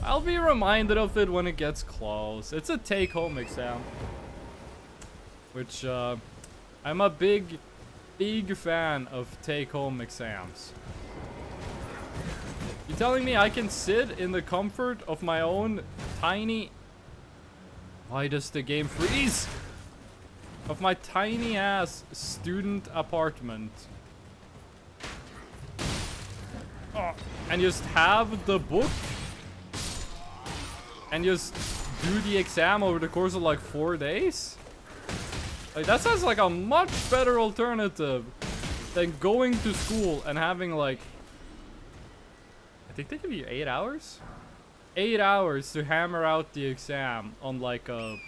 I'll be reminded of it when it gets close. It's a take-home exam, which I'm a big fan of take-home exams. You telling me I can sit in the comfort of my own tiny... Why does the game freeze? Of my tiny ass student apartment. Oh, and just have the book and just do the exam over the course of like 4 days? Like, that sounds like a much better alternative than going to school and having like... I think they give you 8 hours? 8 hours to hammer out the exam on like a...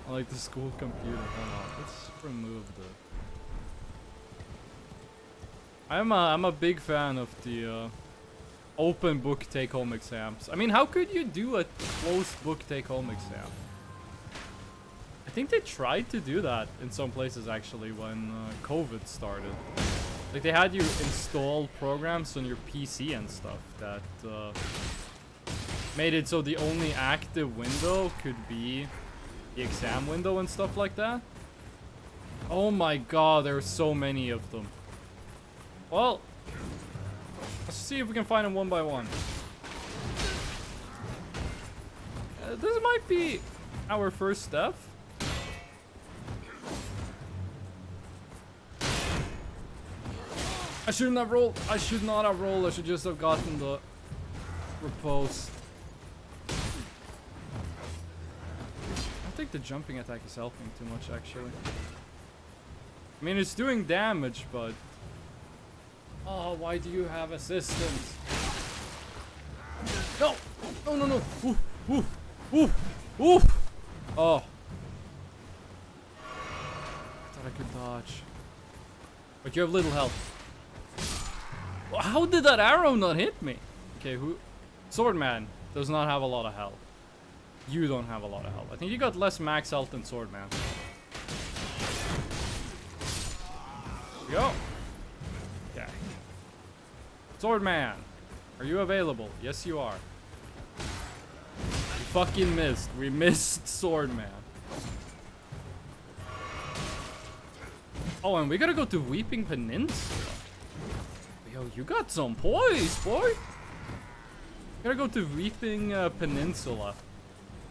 on like the school computer. Hold on, let's remove the... I'm a big fan of the open book take-home exams. I mean, how could you do a closed book take-home exam? I think they tried to do that in some places actually when COVID started. Like, they had you install programs on your PC and stuff that made it so the only active window could be the exam window and stuff like that. Oh my god, there are so many of them. Well, let's see if we can find them one by one. This might be our first step. I shouldn't have rolled. I should not have rolled. I should just have gotten the repose. I think the jumping attack is helping too much, actually. I mean, it's doing damage, but... Oh, why do you have assistance? No! No, no, no! Ooh, ooh, ooh, ooh! Oh. I thought I could dodge. But you have little health. How did that arrow not hit me? Okay, who? Swordman does not have a lot of health. You don't have a lot of health. I think you got less max health than Swordman. Here we go. Okay. Swordman, are you available? Yes, you are. We fucking missed. We missed Swordman. Oh, and we gotta go to Weeping Peninsula. Yo, you got some poise, boy. Gotta go to Weeping Peninsula.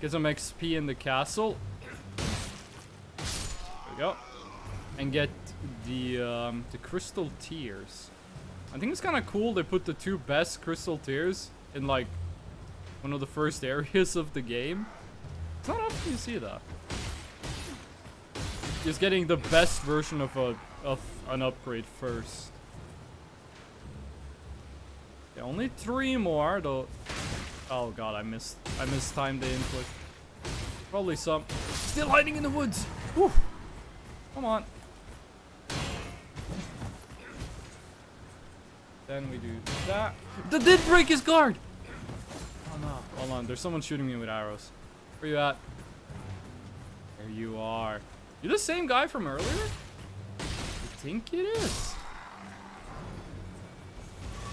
Get some XP in the castle. There we go. And get the crystal tears. I think it's kind of cool they put the 2 best crystal tears in like one of the first areas of the game. It's not often you see that. Just getting the best version of an upgrade first. Okay, only 3 more though. Oh god, I mistimed the input. Probably some still hiding in the woods. Whew. Come on. Then we do that. That did break his guard. Oh no. Hold on, there's someone shooting me with arrows. Where you at? There you are. You're the same guy from earlier? I think it is.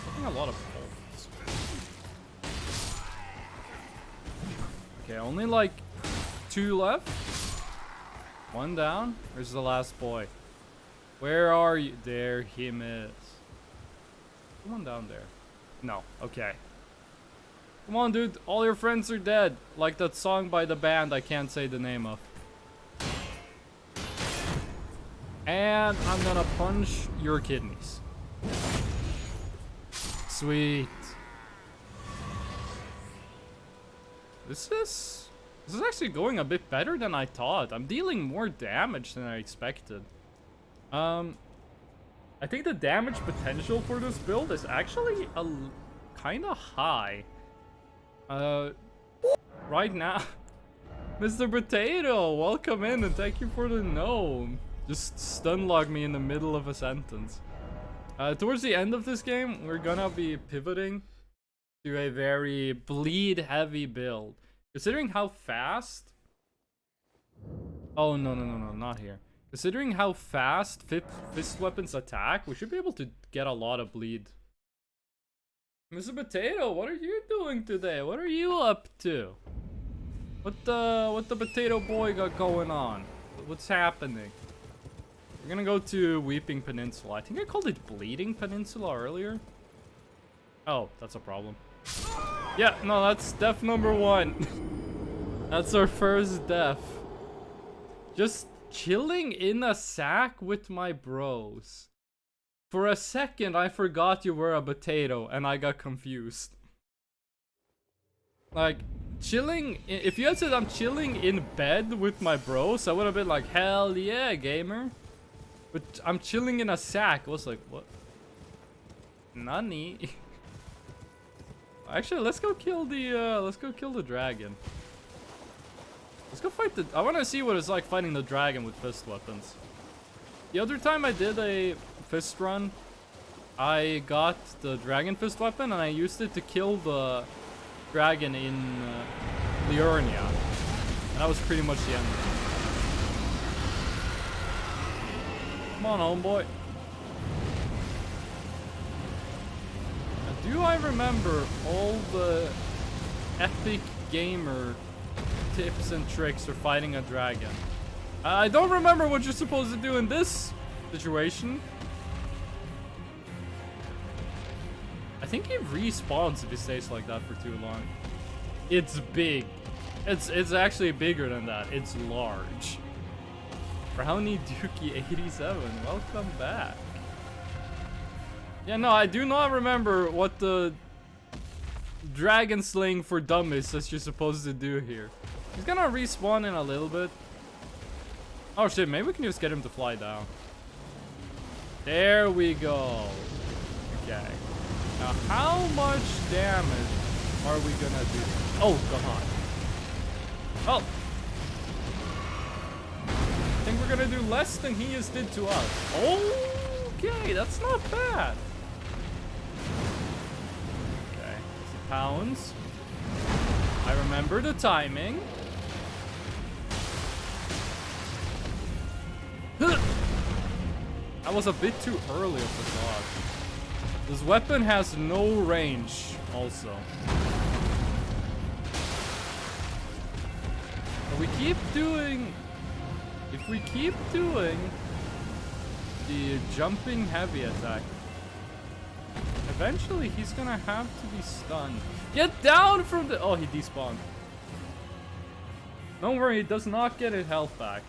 Getting a lot of bolts. Okay, only like 2 left. 1 down. Where's the last boy? Where are you? There him is. Come on down there. No. Okay. Come on, dude. All your friends are dead. Like that song by the band I can't say the name of. And I'm gonna punch your kidneys. Sweet. This is actually going a bit better than I thought. I'm dealing more damage than I expected. I think the damage potential for this build is actually kind of high. Right now, Mr. Potato, welcome in and thank you for the gnome. Just stunlock me in the middle of a sentence. Towards the end of this game, we're gonna be pivoting to a very bleed-heavy build. Considering how fast... Oh, no, not here. Considering how fast fist weapons attack, we should be able to get a lot of bleed. Mr. Potato, what are you doing today? What are you up to? What the potato boy got going on? What's happening? We're gonna go to Weeping Peninsula. I think I called it Bleeding Peninsula earlier. Oh, that's a problem. Yeah, no, that's death number 1. That's our first death. Just chilling in a sack with my bros. For a second, I forgot you were a potato and I got confused. Like, chilling, if you had said I'm chilling in bed with my bros, I would have been like, hell yeah, gamer. But I'm chilling in a sack. I was like, what? Nani? Actually, let's go kill the dragon. Let's go fight the... I want to see what it's like fighting the dragon with fist weapons. The other time I did a fist run, I got the dragon fist weapon and I used it to kill the dragon in Liurnia. And that was pretty much the end of it. Come on, homeboy. do I remember all the epic gamer tips and tricks for fighting a dragon? I don't remember what you're supposed to do in this situation. I think he respawns if he stays like that for too long. It's big. It's actually bigger than that. It's large. Brownie Dookie 87, welcome back. Yeah, no, I do not remember what the dragon slaying for dummies that you're supposed to do here. He's gonna respawn in a little bit. Oh shit, maybe we can just get him to fly down. There we go. Okay. Now, how much damage are we gonna do? Oh, god. Oh. I think we're gonna do less than he just did to us. Okay, that's not bad. Okay, pounds. I remember the timing. That was a bit too early of a dodge. This weapon has no range also. But we keep doing... If we keep doing the jumping heavy attack, eventually he's gonna have to be stunned. Get down from the... Oh, he despawned. Don't worry, he does not get his health back.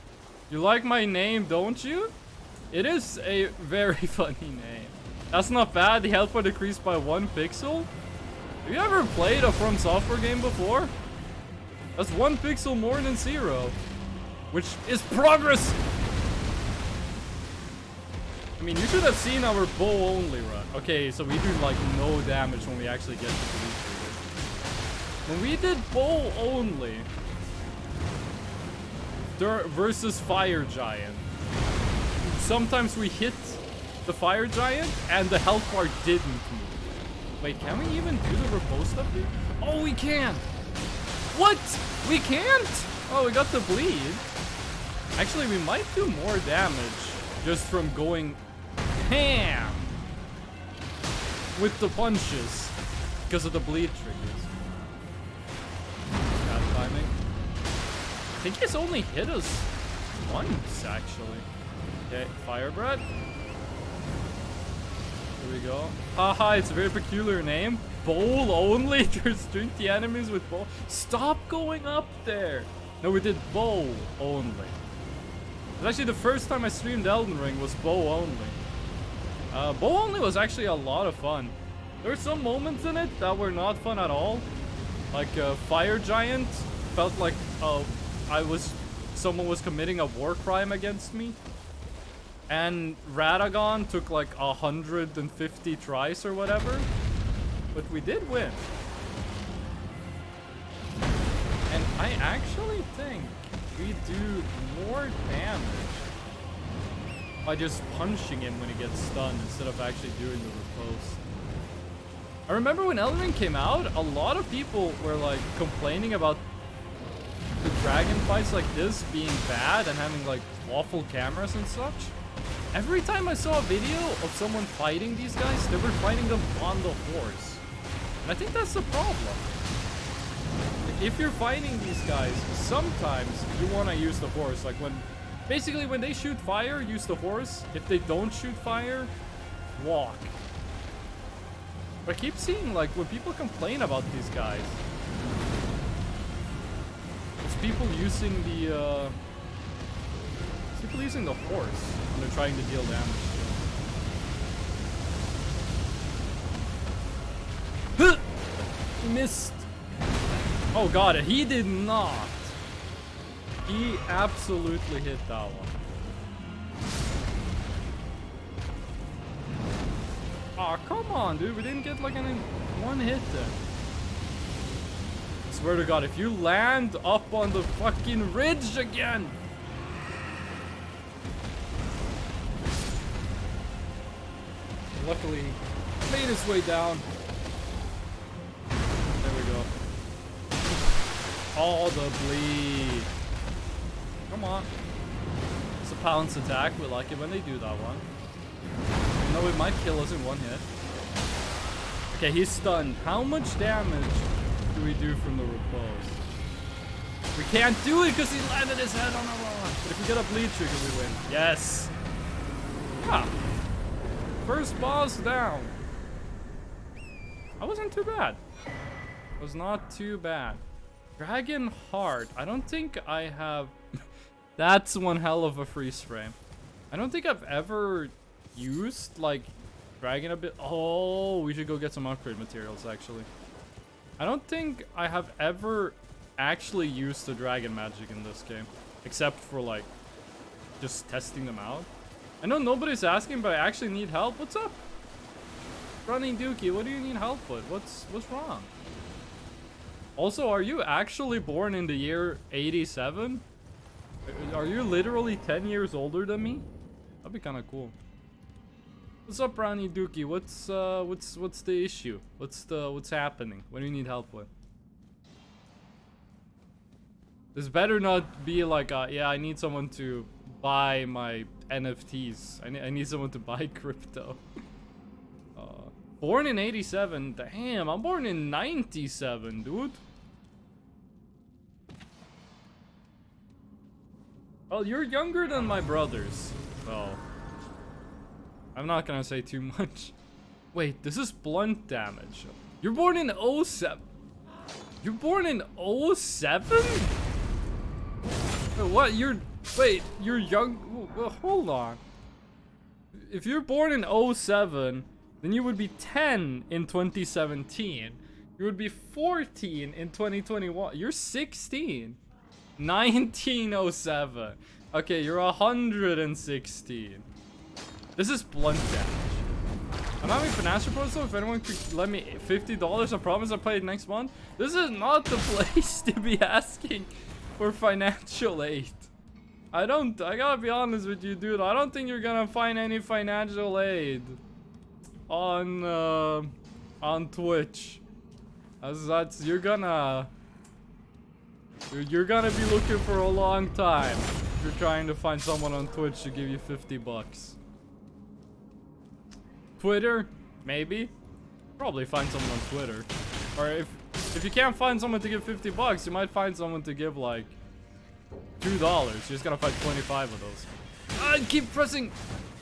You like my name, don't you? It is a very funny name. That's not bad. The health bar decreased by 1 pixel. Have you ever played a From Software game before? That's 1 pixel more than 0. Which is progress! I mean, you should have seen our bow only run. Okay, so we do like no damage when we actually get to the lead trigger. When we did bow only versus fire giant, sometimes we hit the fire giant and the health bar didn't move. Wait, can we even do the riposte up here? Oh, we can! What? We can't? Oh, we got the bleed. Actually, we might do more damage just from going ham with the punches because of the bleed triggers. Bad timing. I think he's only hit us once, actually. Okay, fire bread. Here we go. Haha, it's a very peculiar name. Bowl only? There's 20 enemies with bowl. Stop going up there. No, we did bow only. It's actually the first time I streamed Elden Ring was bow only. Bow only was actually a lot of fun. There were some moments in it that were not fun at all. Like Fire Giant felt like someone was committing a war crime against me. And Radagon took like 150 tries or whatever. But we did win. And I actually think we do more damage by just punching him when he gets stunned instead of actually doing the riposte. I remember when Elden Ring came out, a lot of people were like complaining about the dragon fights like this being bad and having like awful cameras and such. Every time I saw a video of someone fighting these guys, they were fighting them on the horse. And I think that's the problem. If you're fighting these guys, sometimes you want to use the horse. Like basically when they shoot fire, use the horse. If they don't shoot fire, walk. But I keep seeing like when people complain about these guys, it's people using the horse when they're trying to deal damage. He missed. Oh god, he did not. He absolutely hit that one. Aw, oh, come on, dude. We didn't get like one hit there. I swear to god, if you land up on the fucking ridge again. Luckily, he made his way down. There we go. Oh, the bleed. Come on. It's a pounce attack. We like it when they do that one. No, it might kill us in one hit. Okay, he's stunned. How much damage do we do from the repose? We can't do it because he landed his head on a rock. But if we get a bleed trigger, we win. Yes. Yeah. First boss down. That wasn't too bad. It was not too bad. Dragon Heart. I don't think I have... That's one hell of a freeze frame. I don't think I've ever used, like, Dragon a bit. Oh, we should go get some upgrade materials, actually. I don't think I have ever actually used the dragon magic in this game. Except for, like, just testing them out. I know nobody's asking, but I actually need help. What's up? Running Dookie, what do you need help with? What's wrong? Also, are you actually born in the year 87? Are you literally 10 years older than me? That'd be kind of cool. What's up, Brownie Dookie? What's the issue? What's happening? What do you need help with? This better not be like, yeah, I need someone to buy my NFTs. I need someone to buy crypto. Born in 87. Damn, I'm born in 97, dude. Well, you're younger than my brothers. So I'm not gonna say too much. Wait, this is blunt damage. You're born in 07. You're born in 07? Wait, what? Wait, you're young. Well, hold on. If you're born in 07, then you would be 10 in 2017. You would be 14 in 2021. You're 16. 1907. Okay, you're 116. This is blunt damage. I'm having financial problems, so if anyone could lend me $50, I promise I'll pay it next month. This is not the place to be asking for financial aid. I gotta be honest with you, dude. I don't think you're gonna find any financial aid on Twitch. You're gonna be looking for a long time if you're trying to find someone on Twitch to give you $50. Twitter, maybe. Probably find someone on Twitter. Or if you can't find someone to give $50, you might find someone to give like $2. You're just gonna find 25 of those.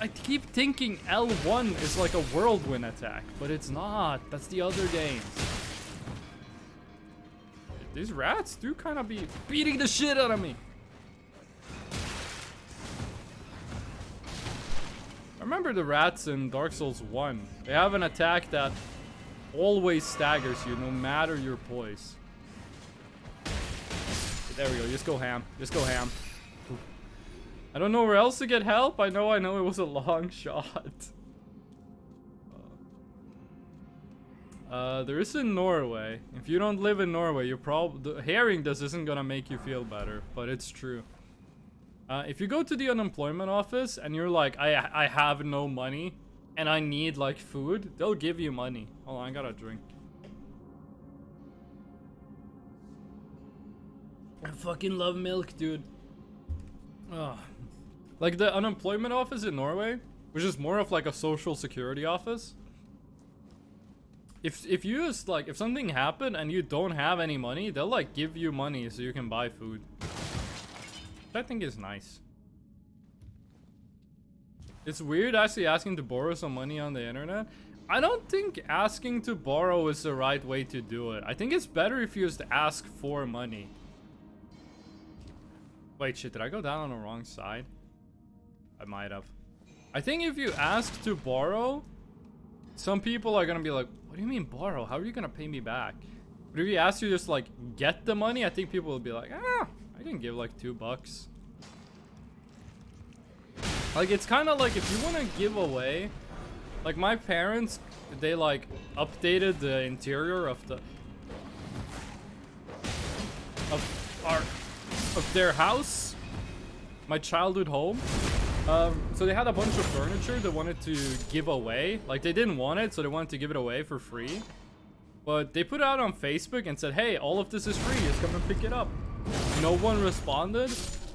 I keep thinking L1 is like a whirlwind attack, but it's not. That's the other games. These rats do kind of be beating the shit out of me. I remember the rats in Dark Souls 1. They have an attack that always staggers you no matter your poise. There we go. Just go ham. Just go ham. I don't know where else to get help. I know it was a long shot. There is in Norway. If you don't live in Norway, you're probably hearing this isn't gonna make you feel better, but it's true. If you go to the unemployment office and you're like, I have no money and I need like food, they'll give you money. Hold on, I got a drink. I fucking love milk, dude. Ugh. Like the unemployment office in Norway, which is more of like a social security office. If you just like, if something happened and you don't have any money, they'll like give you money so you can buy food. Which I think is nice. It's weird actually asking to borrow some money on the internet. I don't think asking to borrow is the right way to do it. I think it's better if you just ask for money. Wait, shit, did I go down on the wrong side? I might have. I think if you ask to borrow, some people are gonna be like, what do you mean borrow? How are you gonna pay me back? But if you ask to just like get the money, I think people will be like, I can give like $2. Like it's kind of like if you want to give away, like my parents, they like updated the interior of their house, my childhood home. So they had a bunch of furniture they wanted to give away. Like they didn't want it, so they wanted to give it away for free. But they put it out on Facebook and said, hey, all of this is free, just come and pick it up. No one responded.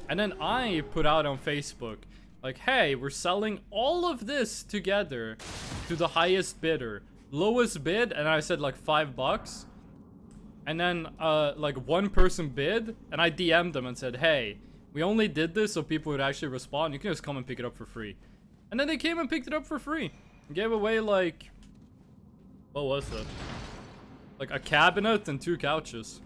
And then I put out on Facebook, like, hey, we're selling all of this together to the highest bidder. lowest bid, and I said like $5. And then like one person bid, and I DM'd them and said, hey, we only did this so people would actually respond. You can just come and pick it up for free. And then they came and picked it up for free. Gave away like, what was it? Like a cabinet and 2 couches.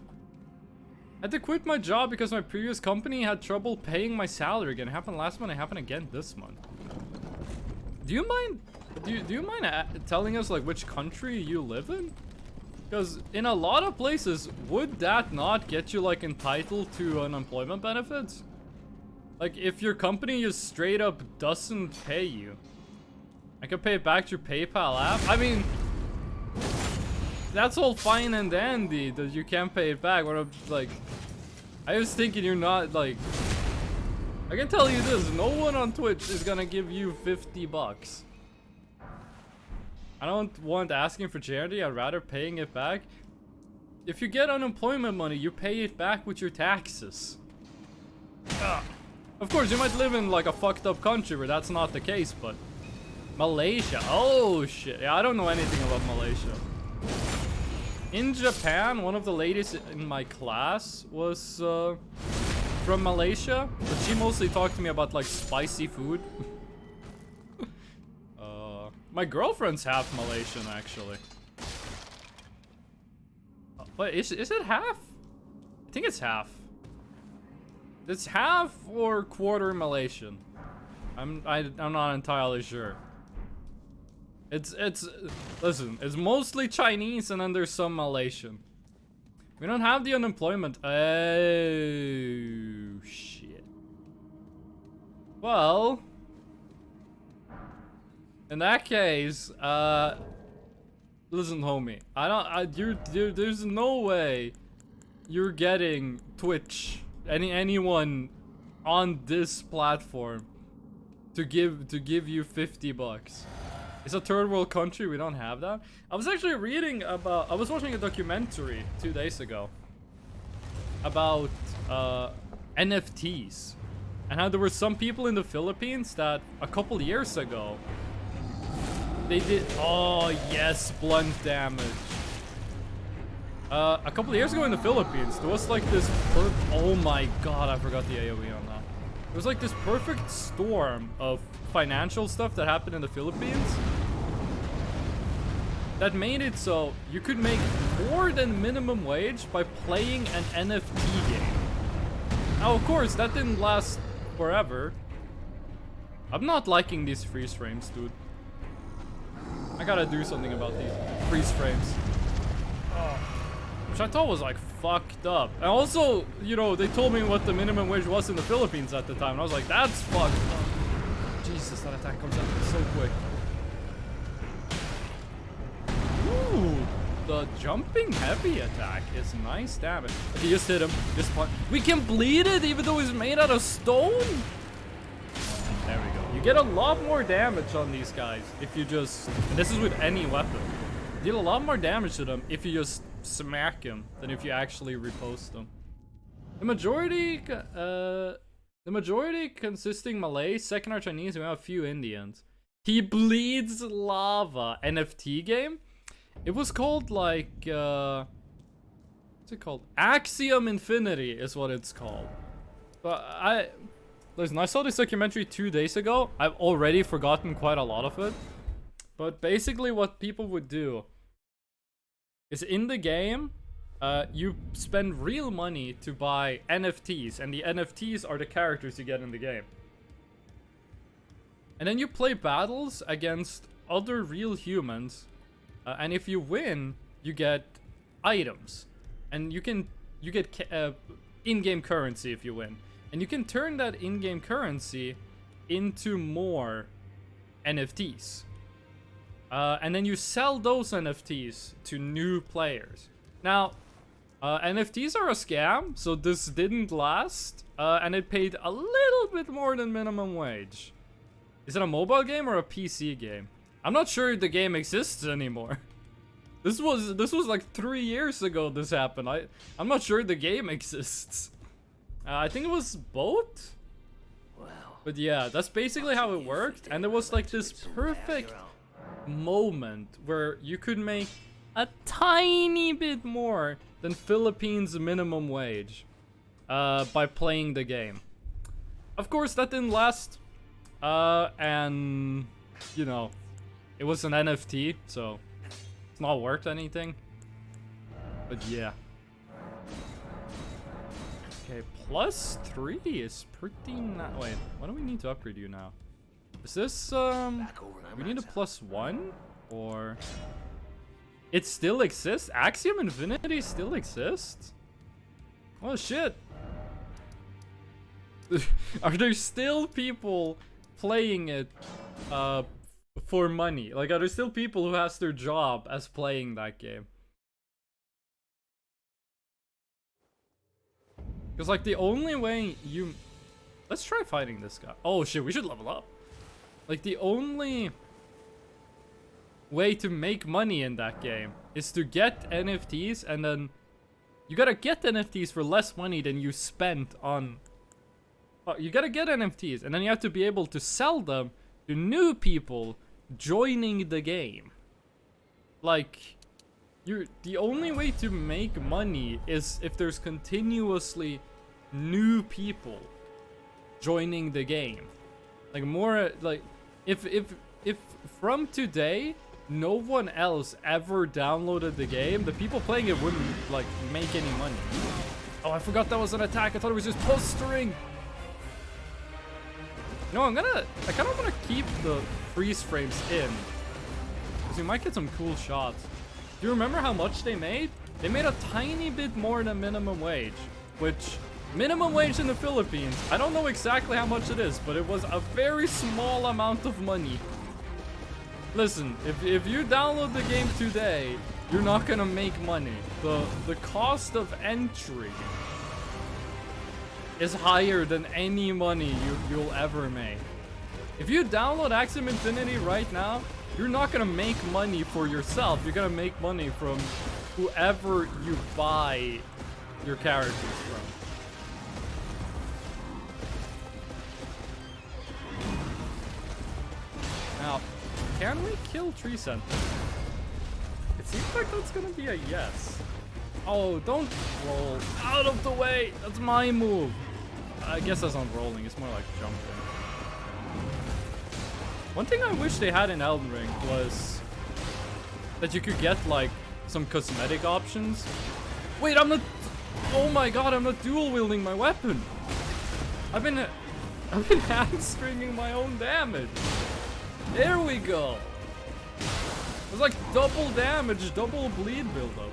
I had to quit my job because my previous company had trouble paying my salary again. It happened last month, it happened again this month. Do you mind, do you mind telling us like which country you live in? Because in a lot of places, would that not get you like entitled to unemployment benefits? Like if your company just straight up doesn't pay you. I can pay it back through PayPal app. I mean, that's all fine and dandy that you can't pay it back. What I'm like, I was thinking you're not like, I can tell you this, no one on Twitch is gonna give you $50. I don't want asking for charity, I'd rather paying it back. If you get unemployment money, you pay it back with your taxes. Of course, you might live in like a fucked up country where that's not the case, but Malaysia, oh shit, yeah, I don't know anything about Malaysia. In Japan, one of the ladies in my class was from Malaysia, but she mostly talked to me about like spicy food. My girlfriend's half Malaysian, actually. Wait, is it half? I think it's half. It's half or quarter Malaysian. I'm not entirely sure. Listen, it's mostly Chinese and then there's some Malaysian. We don't have the unemployment. Oh shit. Well, in that case, listen, homie. There's no way you're getting Twitch, anyone on this platform to give you $50. It's a third world country, we don't have that. I was actually reading about, I was watching a documentary 2 days ago about NFTs and how there were some people in the Philippines that a couple years ago they did, oh yes, blunt damage. A couple years ago in the Philippines, there was like this oh my god, I forgot the AoE on that. There was like this perfect storm of financial stuff that happened in the Philippines that made it so you could make more than minimum wage by playing an NFT game. Now, of course, that didn't last forever. I'm not liking these freeze frames, dude. I gotta do something about these freeze frames. Which I thought was like fucked up. And also, you know, they told me what the minimum wage was in the Philippines at the time. And I was like, that's fucked up. Jesus, that attack comes out so quick. Ooh, the jumping heavy attack is nice damage. Okay, just hit him. Just punch. We can bleed it even though he's made out of stone? There we go. You get a lot more damage on these guys if you just, and this is with any weapon. You deal a lot more damage to them if you just smack him than if you actually repost them. The majority consisting Malay, second are Chinese, and we have a few Indians. He bleeds lava NFT game. It was called like what's it called? Axiom Infinity is what it's called. But listen, I saw this documentary 2 days ago. I've already forgotten quite a lot of it. But basically what people would do is in the game, you spend real money to buy NFTs, and the NFTs are the characters you get in the game. And then you play battles against other real humans, and if you win, you get items, and you get in-game currency if you win, and you can turn that in-game currency into more NFTs. And then you sell those NFTs to new players. Now, NFTs are a scam, so this didn't last, and it paid a little bit more than minimum wage. Is it a mobile game or a PC game? I'm not sure the game exists anymore. This was like 3 years ago this happened. I'm not sure the game exists. I think it was both. But yeah, that's basically how it worked, and there was like this perfect moment where you could make a tiny bit more than Philippines minimum wage by playing the game. Of course, that didn't last. And, you know, it was an NFT, so it's not worth anything. But yeah. Okay, +3 is pretty wait, what do we need to upgrade you now? Is this, we need a +1? Or... It still exists? Axiom Infinity still exists? Oh shit! Are there still people playing it, for money? Like, are there still people who has their job as playing that game? Because, like, the only way you... Let's try fighting this guy. Oh shit, we should level up. Like, the only way to make money in that game is to get NFTs, and then you gotta get NFTs for less money than you spent on... you gotta get NFTs, and then you have to be able to sell them to new people joining the game. Like, the only way to make money is if there's continuously new people joining the game. Like, more, like, if from today no one else ever downloaded the game, the people playing it wouldn't, like, make any money. Oh, I forgot that was an attack. I thought it was just postering. No, I kind of want to keep the freeze frames in, because we might get some cool shots. Do you remember how much they made? They made a tiny bit more than minimum wage, which minimum wage in the Philippines, I don't know exactly how much it is, but it was a very small amount of money. Listen, if you download the game today, you're not gonna make money. The cost of entry is higher than any money you'll ever make. If you download Axiom Infinity right now, you're not gonna make money for yourself. You're gonna make money from whoever you buy your characters from. Now, can we kill Tree Center? It seems like that's gonna be a yes. Oh, don't roll. Out of the way! That's my move. I guess that's not rolling, it's more like jumping. One thing I wish they had in Elden Ring was that you could get, like, some cosmetic options. Wait, I'm not... Oh my god, I'm not dual wielding my weapon. I've been hamstringing my own damage. There we go. It's like double damage, double bleed buildup.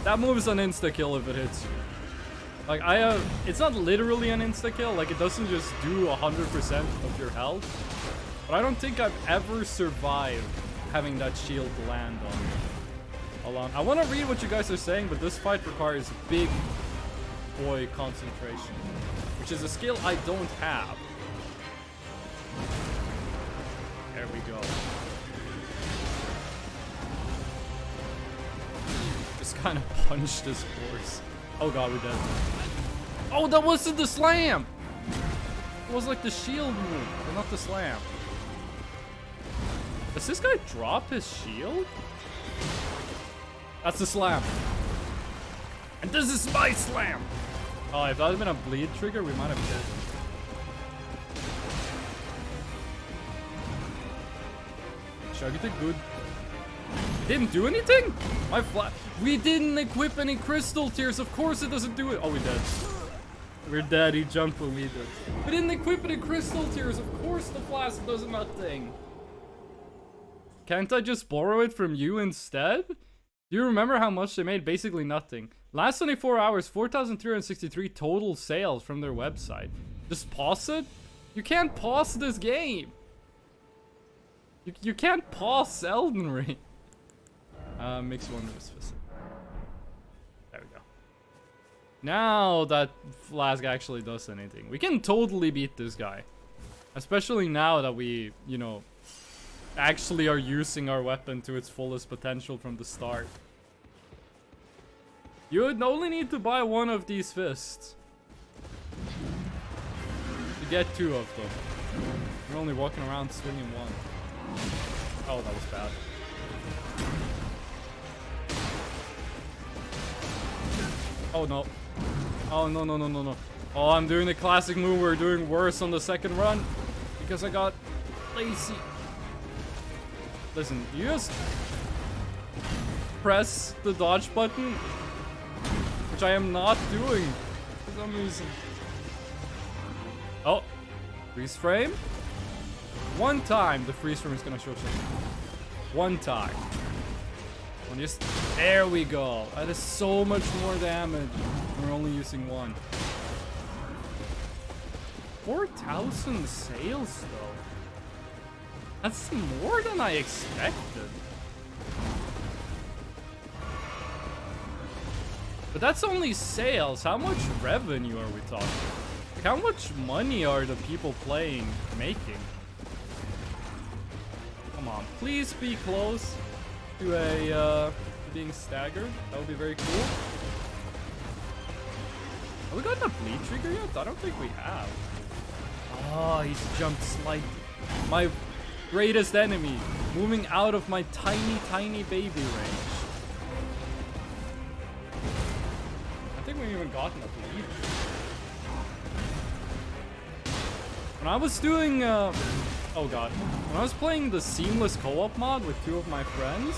That move is an insta-kill if it hits you. Like, it's not literally an insta-kill, like, it doesn't just do 100% of your health. But I don't think I've ever survived having that shield land on me. Hold on, I want to read what you guys are saying, but this fight requires big boy concentration, which is a skill I don't have. There we go. Just kind of punched this horse. Oh god, we're dead. Oh, that wasn't the slam! It was like the shield move, but not the slam. Does this guy drop his shield? That's the slam. And this is my slam! Oh, if that had been a bleed trigger, we might have been dead. Should I get a good... It didn't do anything? My flat... We didn't equip any crystal tears. Of course it doesn't do it. Oh, we're dead. We're dead. He jumped when we did. We didn't equip any crystal tears. Of course the flask does nothing. Can't I just borrow it from you instead? Do you remember how much they made? Basically nothing. Last 24 hours, 4,363 total sales from their website. Just pause it? You can't pause this game. You can't pause Elden Ring. Mix one was specific. There we go. Now that flask actually does anything, we can totally beat this guy. Especially now that we, you know, actually are using our weapon to its fullest potential from the start. You would only need to buy one of these fists to get two of them. You're only walking around swinging one. Oh, that was bad. Oh no. Oh no no no no no. Oh, I'm doing the classic move. We're doing worse on the second run because I got lazy. Listen, you just press the dodge button, which I am not doing for some reason. Oh, freeze frame. One time the freeze frame is gonna show something. One time. And just there we go. That is so much more damage. We're only using one. 4,000 sales though. That's more than I expected. But that's only sales. How much revenue are we talking? Like, how much money are the people playing making? Come on, please be close to a being staggered. That would be very cool. Have we gotten a bleed trigger yet? I don't think we have. Oh, he's jumped slightly. My greatest enemy, moving out of my tiny, tiny baby range. I think we've even gotten a bleed. When I was doing, oh god. When I was playing the seamless co-op mod with two of my friends,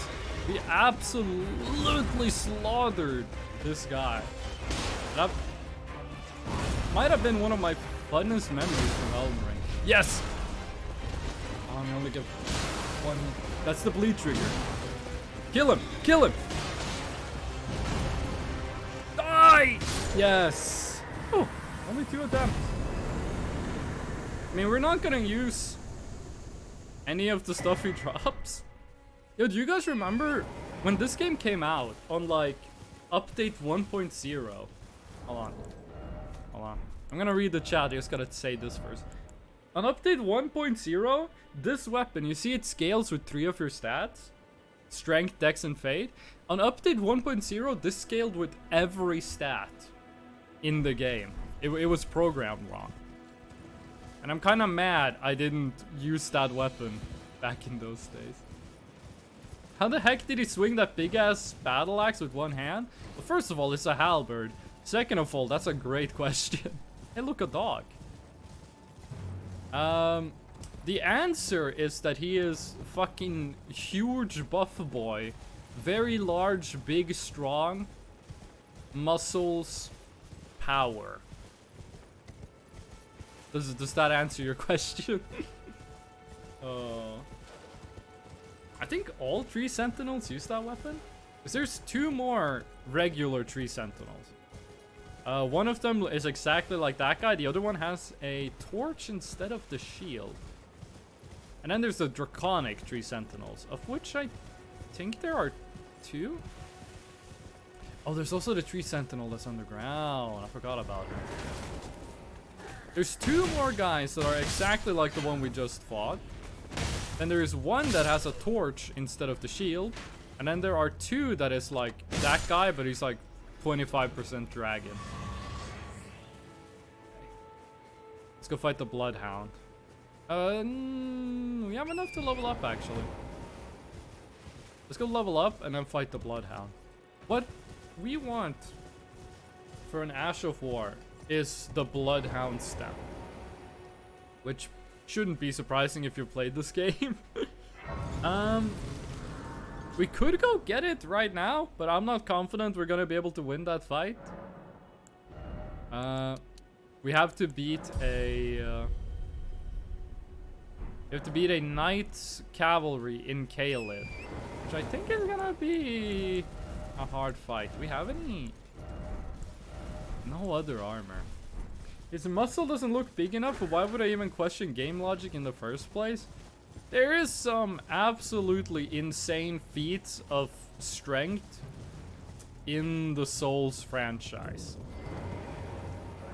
we absolutely slaughtered this guy. That might have been one of my funnest memories from Elden Ring. Yes! Oh, I'm only get one. That's the bleed trigger. Kill him! Kill him! Die! Yes! Oh, only 2 attempts. I mean, we're not gonna use any of the stuff he drops. Yo, do you guys remember when this game came out on like update 1.0? Hold on. Hold on. I'm gonna read the chat. I just gotta say this first. On update 1.0, this weapon, you see it scales with 3 of your stats. Strength, Dex, and Fate. On update 1.0, this scaled with every stat in the game. It was programmed wrong. And I'm kind of mad I didn't use that weapon back in those days. How the heck did he swing that big-ass battle axe with one hand? Well, first of all, it's a halberd. Second of all, that's a great question. Hey, look, a dog. The answer is that he is fucking huge buff boy. Very large, big, strong. Muscles. Power. Does that answer your question? I think all tree sentinels use that weapon. Because there's 2 more regular tree sentinels. One of them is exactly like that guy. The other one has a torch instead of the shield. And then there's the draconic tree sentinels, of which I think there are 2. Oh, there's also the tree sentinel that's underground. I forgot about it. There's 2 more guys that are exactly like the one we just fought. And there is one that has a torch instead of the shield. And then there are 2 that is like that guy, but he's like 25% dragon. Let's go fight the bloodhound. We have enough to level up, actually. Let's go level up and then fight the bloodhound. What we want for an Ash of War is the bloodhound stem, which shouldn't be surprising if you played this game. We could go get it right now, but I'm not confident we're gonna be able to win that fight. We have to beat a Knight's Cavalry in Kaelid, which I think is gonna be a hard fight. Do we have any? No other armor. His muscle doesn't look big enough, but why would I even question game logic in the first place? There is some absolutely insane feats of strength in the Souls franchise.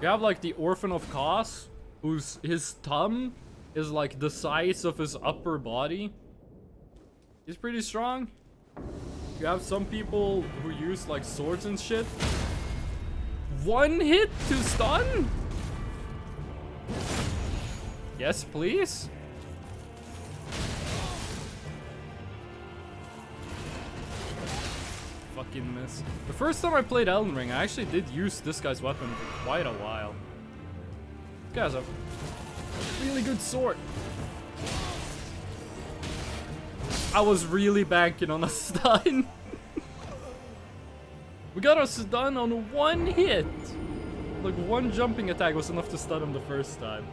You have like the Orphan of Kos, his thumb is like the size of his upper body. He's pretty strong. You have some people who use like swords and shit. 1 hit to stun? Yes, please. fucking miss. The first time I played Elden Ring, I actually did use this guy's weapon for quite a while. This guy's a really good sword. I was really banking on a stun. We got a stun on one hit. Like one jumping attack was enough to stun him the first time.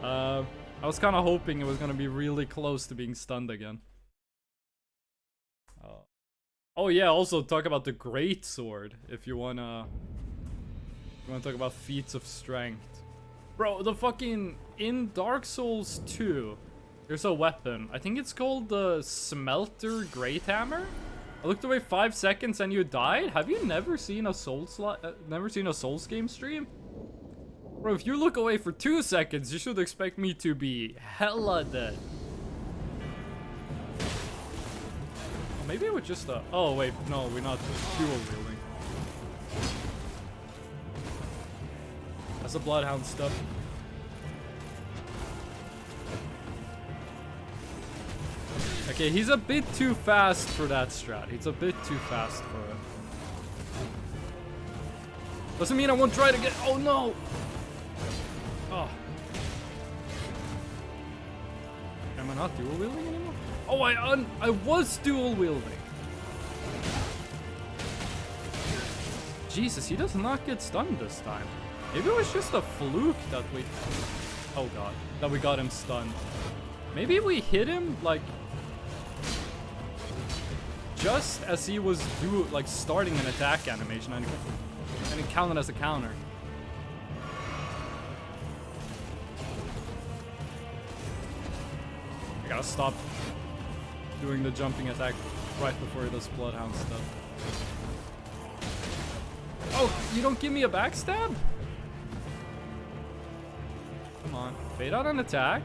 I was kind of hoping it was gonna be really close to being stunned again. Oh yeah, also talk about the great sword if you wanna talk about feats of strength. Bro, the fucking in Dark Souls 2, there's a weapon. I think it's called the Smelter Great Hammer. I looked away 5 seconds and you died? Have you never seen a Souls game stream? Bro, if you look away for 2 seconds, you should expect me to be hella dead. Maybe it was just a... Oh, wait. No, we're not dual wielding. That's the Bloodhound stuff. Okay, he's a bit too fast for that strat. He's a bit too fast for it. Doesn't mean I won't try to get... Oh, no! Oh. Am I not dual wielding anymore? Oh, I was dual wielding. Jesus, he does not get stunned this time. Maybe it was just a fluke that we... Oh god, that we got him stunned. Maybe we hit him like just as he was starting an attack animation and it counted as a counter. I gotta stop doing the jumping attack right before he does Bloodhound stuff. Oh, you don't give me a backstab? Come on. Fade out an attack.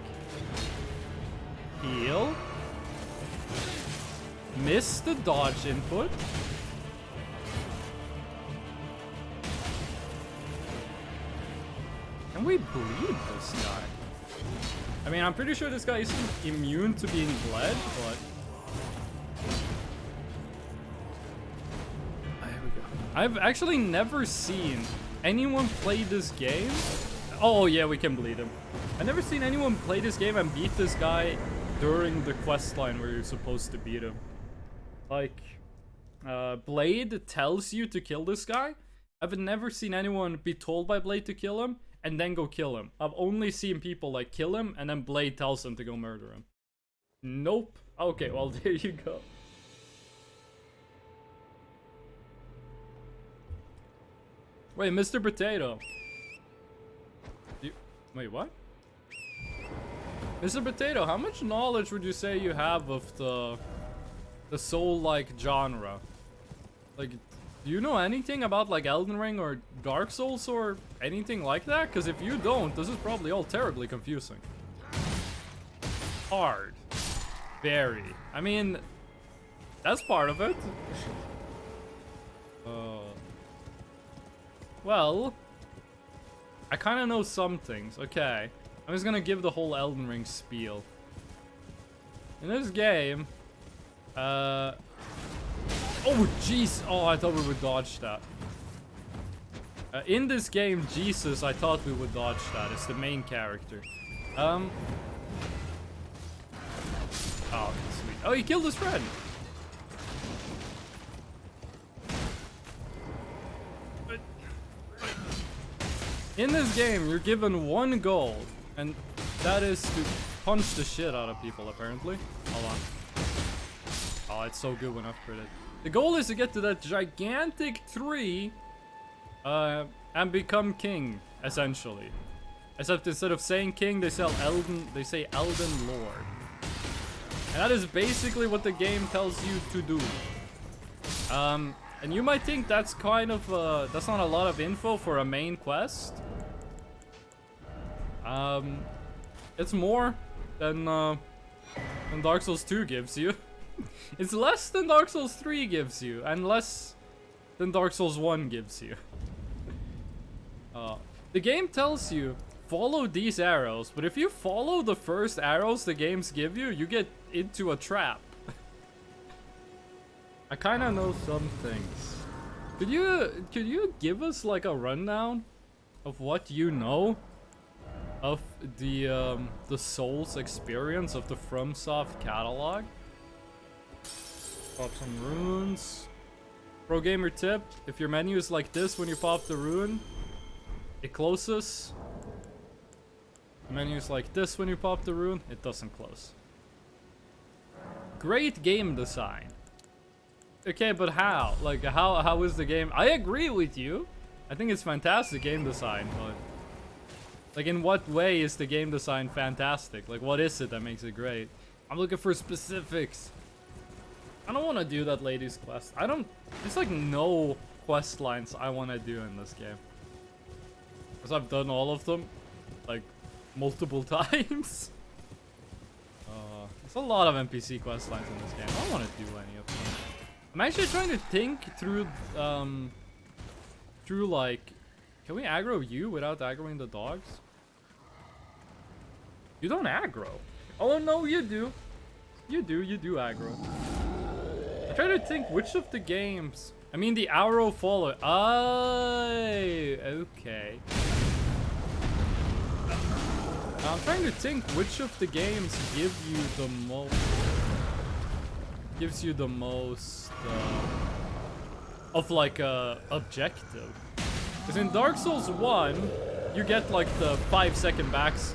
Heal. Miss the dodge input. Can we bleed this guy? I mean, I'm pretty sure this guy isn't immune to being bled, but... There we go. I've actually never seen anyone play this game. Oh, yeah, we can bleed him. I've never seen anyone play this game and beat this guy during the quest line where you're supposed to beat him. Like, Blade tells you to kill this guy. I've never seen anyone be told by Blade to kill him and then go kill him. I've only seen people like kill him and then Blade tells them to go murder him. Nope. Okay, well, there you go. Wait, Mr. Potato. Wait, what? Mr. Potato, how much knowledge would you say you have of the soul-like genre? Like, do you know anything about like Elden Ring or Dark Souls or anything like that? Because if you don't, this is probably all terribly confusing. Hard. Very. I mean, that's part of it. Well, I kind of know some things. Okay. I'm just gonna give the whole Elden Ring spiel. In this game, oh jeez, oh I thought we would dodge that. In this game, Jesus, I thought we would dodge that. It's the main character. Oh, sweet. Oh, he killed his friend. In this game, you're given one goal, and that is to punch the shit out of people, apparently. Hold on. Oh, it's so good when upgraded. The goal is to get to that gigantic tree, and become king, essentially. Except instead of saying king, they say Elden Lord. And that is basically what the game tells you to do. And you might think that's kind of, that's not a lot of info for a main quest. It's more than Dark Souls 2 gives you. It's less than Dark Souls 3 gives you, and less than Dark Souls 1 gives you. The game tells you, follow these arrows, but if you follow the first arrows the games give you, you get into a trap. I kind of know some things. Could you give us like a rundown of what you know of the Souls experience of the FromSoft catalog? Pop some runes. Pro gamer tip: if your menu is like this when you pop the rune, it closes. The menu is like this when you pop the rune, it doesn't close. Great game design. Okay, but how? Like, how is the game? I agree with you. I think it's fantastic game design, but like, in what way is the game design fantastic? Like, what is it that makes it great? I'm looking for specifics. I don't want to do that ladies quest. There's like no quest lines I want to do in this game. Because I've done all of them, like, multiple times. There's a lot of NPC quest lines in this game. I don't want to do any of them. I'm actually trying to think through like, can we aggro you without aggroing the dogs? You don't aggro. Oh no, you do. You do aggro. I'm trying to think which of the games. I mean, the arrow follow. Okay. I'm trying to think which of the games gives you the most of like a objective. Because in Dark Souls 1, you get like the 5-second backs.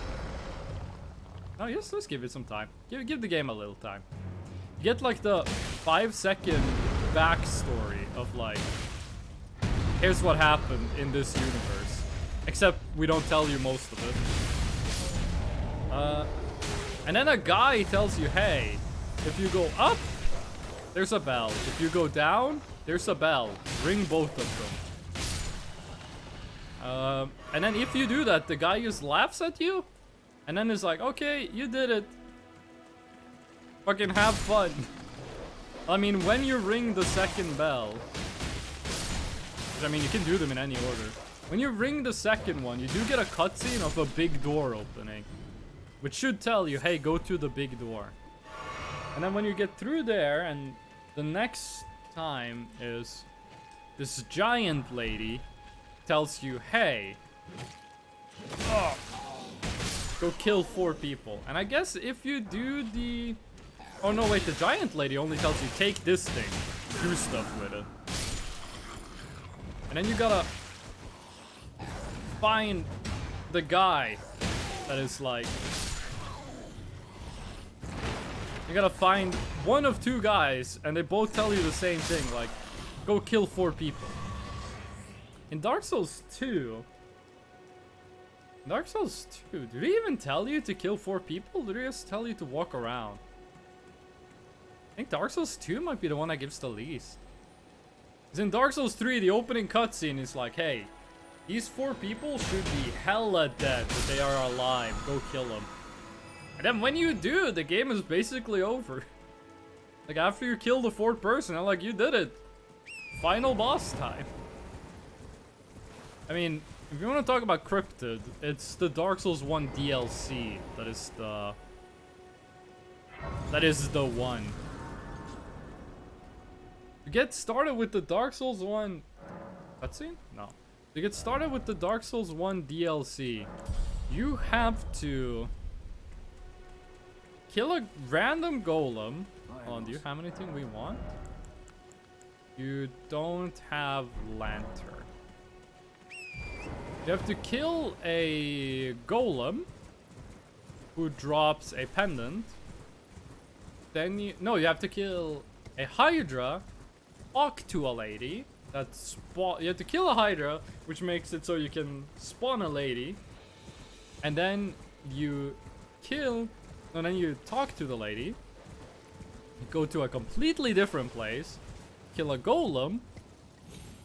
Oh yes, let's give it some time. Give the game a little time. You get like the 5-second backstory of like, here's what happened in this universe. Except we don't tell you most of it. And then a guy tells you, hey, if you go up, there's a bell. If you go down, there's a bell. Ring both of them. And then if you do that, the guy just laughs at you. And then is like, okay, you did it. Fucking have fun. I mean, when you ring the second bell, which, I mean, you can do them in any order. When you ring the second one, you do get a cutscene of a big door opening, which should tell you, hey, go to the big door. And then when you get through there, and the next time is this giant lady tells you, hey, go kill 4 people. And I guess if you do the... Oh no, wait, the giant lady only tells you, take this thing, do stuff with it. And then you gotta find the guy that is like... You gotta find one of 2 guys, and they both tell you the same thing, like, go kill 4 people. In Dark Souls 2... do they even tell you to kill 4 people? Or do they just tell you to walk around? I think Dark Souls 2 might be the one that gives the least. Because in Dark Souls 3, the opening cutscene is like, hey, these 4 people should be hella dead, but they are alive. Go kill them. And then when you do, the game is basically over. Like, after you kill the 4th person, I'm like, you did it. Final boss time. I mean, if you want to talk about Cryptid, it's the Dark Souls 1 DLC that is the one. To get started with the Dark Souls 1 cutscene? No. To get started with the Dark Souls 1 DLC, you have to kill a random golem. Hold on, do you have anything we want? You don't have lantern. You have to kill a golem who drops a pendant. Then you have to kill a hydra, talk to a lady. You have to kill a hydra, which makes it so you can spawn a lady. And then you talk to the lady. You go to a completely different place, kill a golem.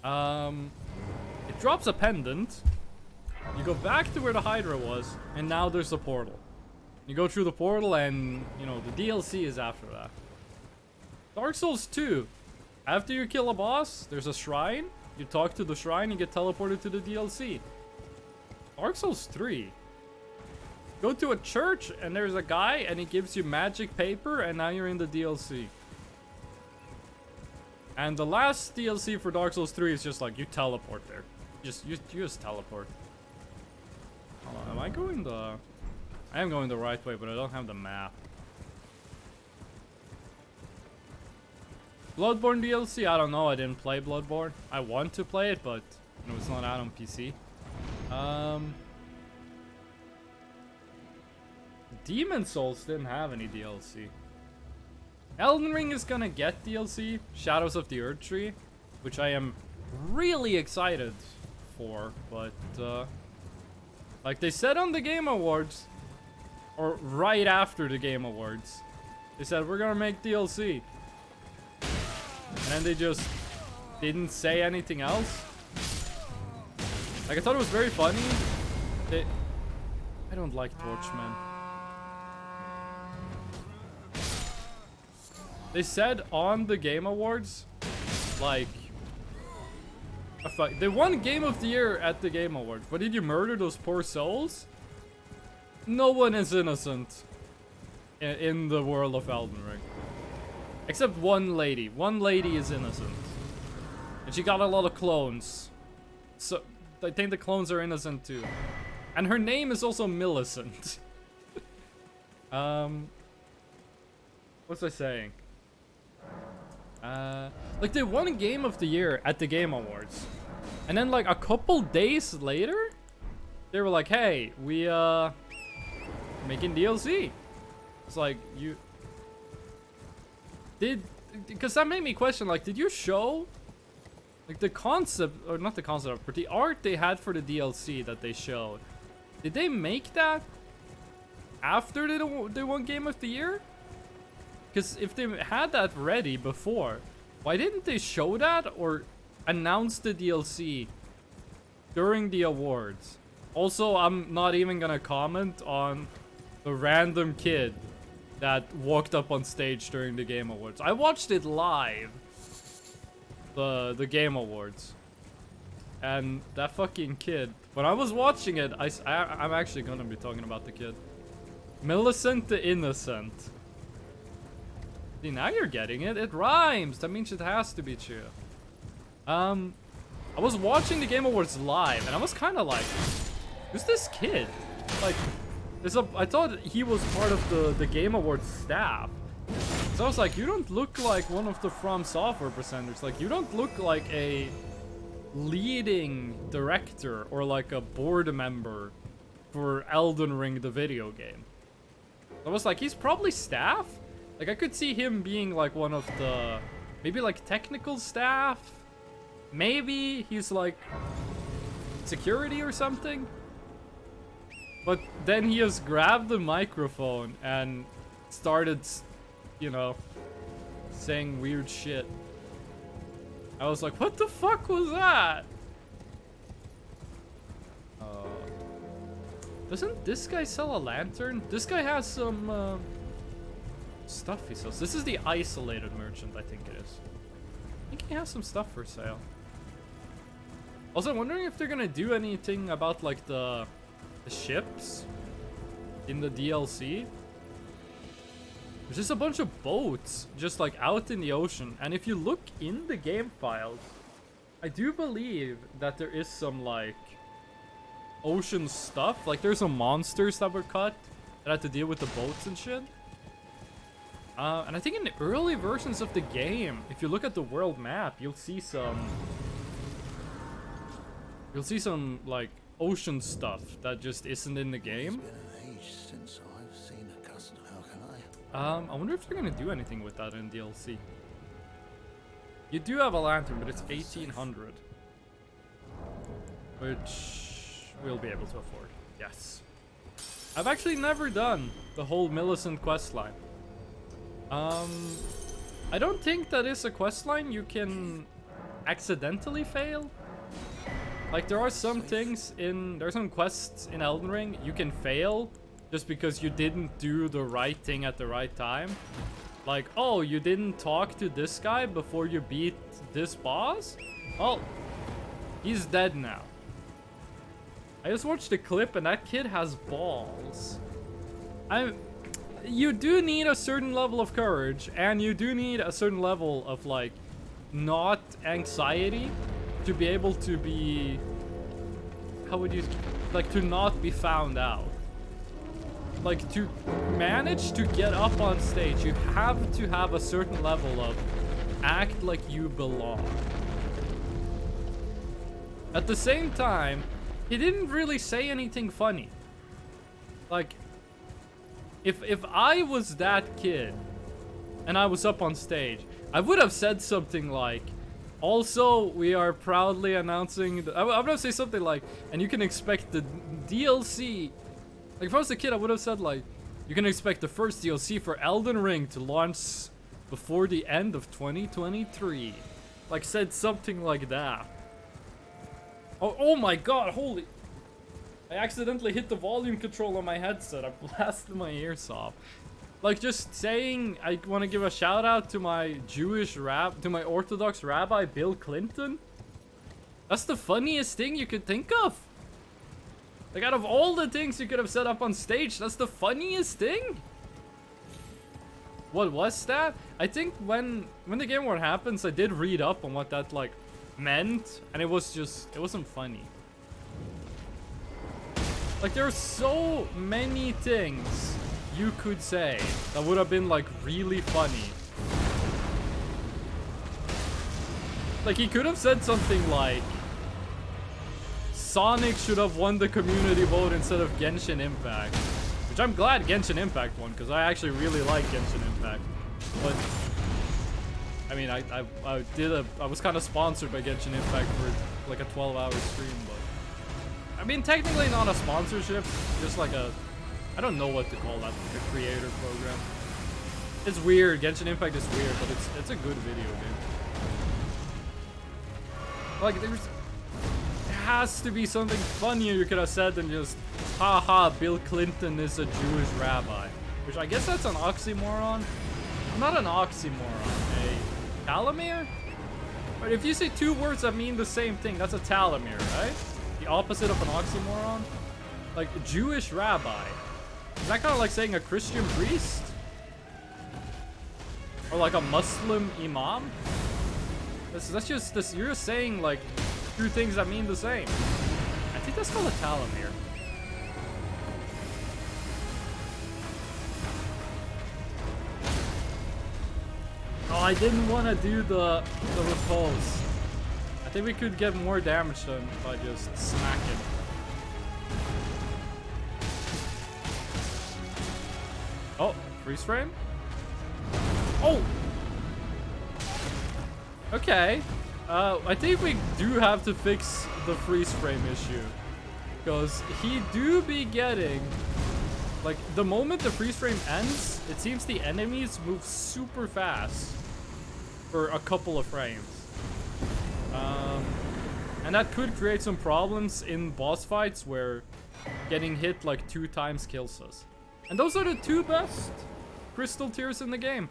It drops a pendant. You go back to where the Hydra was, and now there's a portal. You go through the portal, and, you know, the DLC is after that. Dark Souls 2. After you kill a boss, there's a shrine. You talk to the shrine, you get teleported to the DLC. Dark Souls 3. Go to a church, and there's a guy, and he gives you magic paper, and now you're in the DLC. And the last DLC for Dark Souls 3 is just like you teleport there. You just teleport. Hold on, am I going the... I am going the right way, but I don't have the map. Bloodborne DLC? I don't know, I didn't play Bloodborne. I want to play it, but you know, it's not out on PC. Demon Souls didn't have any DLC. Elden Ring is gonna get DLC, Shadows of the Earth Tree, which I am really excited for, but like they said on the Game Awards, or right after the Game Awards, they said we're gonna make DLC. And then they just didn't say anything else. Like I thought it was very funny. I don't like Torchman. They said on the Game Awards, like, they won Game of the Year at the Game Awards, but did you murder those poor souls? No one is innocent in the world of Elden Ring. Except one lady. One lady is innocent. And she got a lot of clones. So, I think the clones are innocent too. And her name is also Millicent. What's I saying? Like they won Game of the Year at the Game Awards. And then like a couple days later, they were like, hey, we making DLC. It's like, you did, because that made me question, like, did you show like the concept, or not the concept, but the art they had for the DLC that they showed? Did they make that after they won Game of the Year? Because if they had that ready before, why didn't they show that or announce the DLC during the awards? Also, I'm not even gonna comment on the random kid that walked up on stage during the Game Awards. I watched it live, the Game Awards, and that fucking kid. When I was watching it, I'm actually gonna be talking about the kid, Millicent the Innocent. See, now you're getting it. It rhymes. That means it has to be true. I was watching the Game Awards live, and I was kind of like, who's this kid? Like, I thought he was part of the Game Awards staff. So I was like, you don't look like one of the From Software presenters. Like, you don't look like a leading director or like a board member for Elden Ring, the video game. I was like, he's probably staff? Like, I could see him being like one of the, maybe like technical staff. Maybe he's like security or something. But then he just grabbed the microphone and started, you know, saying weird shit. I was like, what the fuck was that? Doesn't this guy sell a lantern? This guy has some stuff he sells. This is the isolated merchant, I think it is. I think he has some stuff for sale. Also, I'm wondering if they're gonna do anything about like the ships in the DLC. There's just a bunch of boats just like out in the ocean, and if you look in the game files, I do believe that there is some like ocean stuff. Like there's some monsters that were cut that had to deal with the boats and shit. And I think in the early versions of the game, if you look at the world map, you'll see some like ocean stuff that just isn't in the game. It's been an age since I've seen a custom. How can I? I wonder if they're gonna do anything with that in DLC. You do have a lantern, but it's 1800, which we'll be able to afford. Yes. I've actually never done the whole Millicent questline. I don't think that is a questline you can accidentally fail. Like there are some things there are some quests in Elden Ring you can fail just because you didn't do the right thing at the right time. Like, oh, you didn't talk to this guy before you beat this boss? Oh, he's dead now. I just watched the clip and that kid has balls. You do need a certain level of courage, and you do need a certain level of like not anxiety to be able to be, how would you, like, to not be found out. Like, to manage to get up on stage, you have to have a certain level of act like you belong. At the same time, he didn't really say anything funny. Like, if I was that kid and I was up on stage, I would have said something like, also, we are proudly announcing, I'm gonna say something like, and you can expect the DLC. Like, if I was a kid, I would have said, like, you can expect the first DLC for Elden Ring to launch before the end of 2023. Like, said something like that. Oh my god, holy. I accidentally hit the volume control on my headset. I blasted my ears off. Like, just saying I want to give a shout out to my to my Orthodox rabbi, Bill Clinton. That's the funniest thing you could think of. Like, out of all the things you could have set up on stage, that's the funniest thing. What was that? I think when the Game Award happens, I did read up on what that, like, meant, and it wasn't funny. Like, there are so many things you could say that would have been, like, really funny. Like, he could have said something like, Sonic should have won the community vote instead of Genshin Impact. Which I'm glad Genshin Impact won, because I actually really like Genshin Impact. But, I mean, I was kind of sponsored by Genshin Impact for like a 12-hour stream, but I mean, technically not a sponsorship, just like a, I don't know what to call that, like a creator program. It's weird, Genshin Impact is weird, but it's a good video game. Like, there has to be something funnier you could have said than just, haha, Bill Clinton is a Jewish rabbi. Which I guess that's an oxymoron. Not an oxymoron, a telomere? But if you say two words that mean the same thing, that's a telomere, right? The opposite of an oxymoron? Like, Jewish rabbi. Is that kind of like saying a Christian priest? Or like a Muslim imam? That's just this. You're just saying like two things that mean the same. I think that's called a telomere. Oh, I didn't want to do the repulse. I think we could get more damage done by just smacking. Oh, freeze frame? Oh! Okay. I think we do have to fix the freeze frame issue. Because he do be getting... Like, the moment the freeze frame ends, it seems the enemies move super fast for a couple of frames. And that could create some problems in boss fights where getting hit like 2 times kills us. And those are the 2 best crystal tears in the game.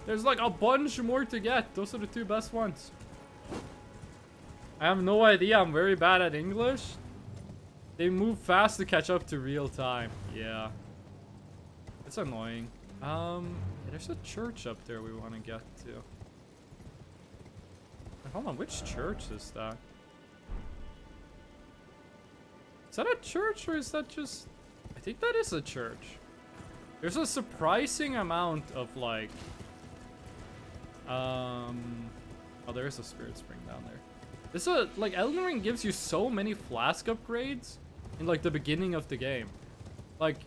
There's like a bunch more to get. Those are the 2 best ones. I have no idea. I'm very bad at English. They move fast to catch up to real time. Yeah. It's annoying. There's a church up there we want to get to. Hold on, which church is that? Is that a church or is that just... I think that is a church. There's a surprising amount of like... Oh, there is a spirit spring down there. This is like Elden Ring gives you so many flask upgrades in like the beginning of the game. Like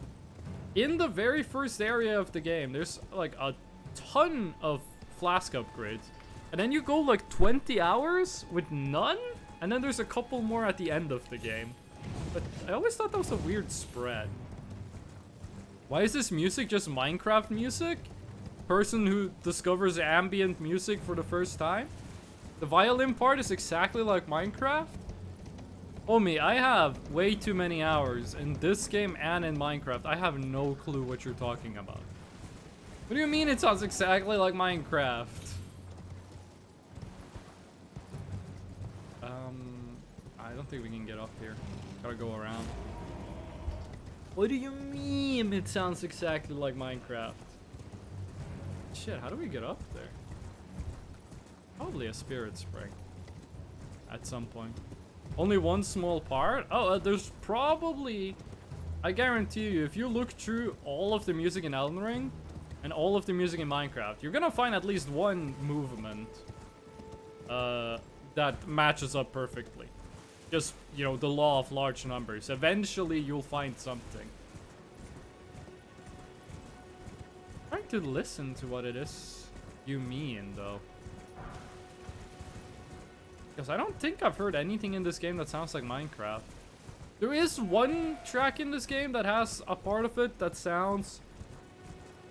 in the very first area of the game, there's like a ton of flask upgrades. And then you go like 20 hours with none, and then there's a couple more at the end of the game. But I always thought that was a weird spread. Why is this music just Minecraft music? Person who discovers ambient music for the first time? The violin part is exactly like Minecraft? Omi, I have way too many hours in this game and in Minecraft. I have no clue what you're talking about. What do you mean it sounds exactly like Minecraft? I don't think we can get up here. Gotta go around. What do you mean it sounds exactly like Minecraft? Shit, how do we get up there? Probably a spirit spring. At some point. Only one small part? Oh, there's probably... I guarantee you, if you look through all of the music in Elden Ring and all of the music in Minecraft, you're gonna find at least one movement that matches up perfectly. Just, you know, the law of large numbers. Eventually, you'll find something. I'm trying to listen to what it is you mean, though. Because I don't think I've heard anything in this game that sounds like Minecraft. There is one track in this game that has a part of it that sounds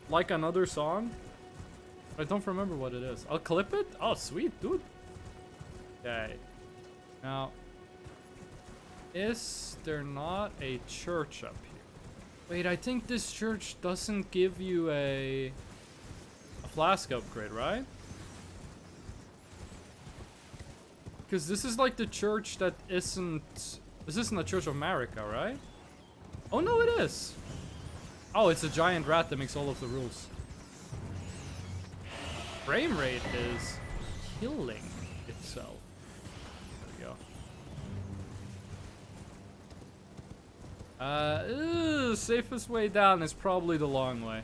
like another song. I don't remember what it is. I'll clip it? Oh, sweet, dude. Okay. Now, is there not a church up here? Wait, I think this church doesn't give you a flask upgrade, right? Because this is like the church that isn't... This isn't the Church of Marika, right? Oh, no, it is. Oh, it's a giant rat that makes all of the rules. Frame rate is killing itself. There we go. Safest way down is probably the long way.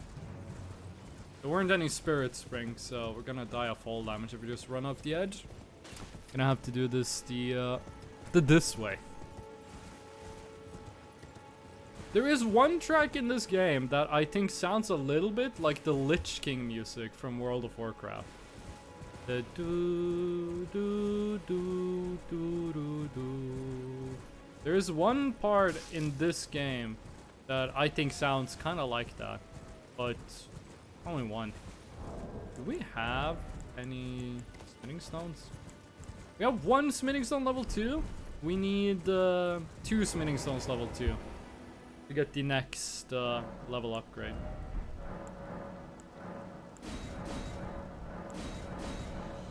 There weren't any spirit springs, so we're gonna die of fall damage if we just run off the edge. Gonna have to do this this way. There is one track in this game that I think sounds a little bit like the Lich King music from World of Warcraft. The do do do do do do. There is one part in this game that I think sounds kind of like that, but only one. Do we have any smithing stones? We have one smithing stone level 2. We need 2 smithing stones level 2 to get the next level upgrade.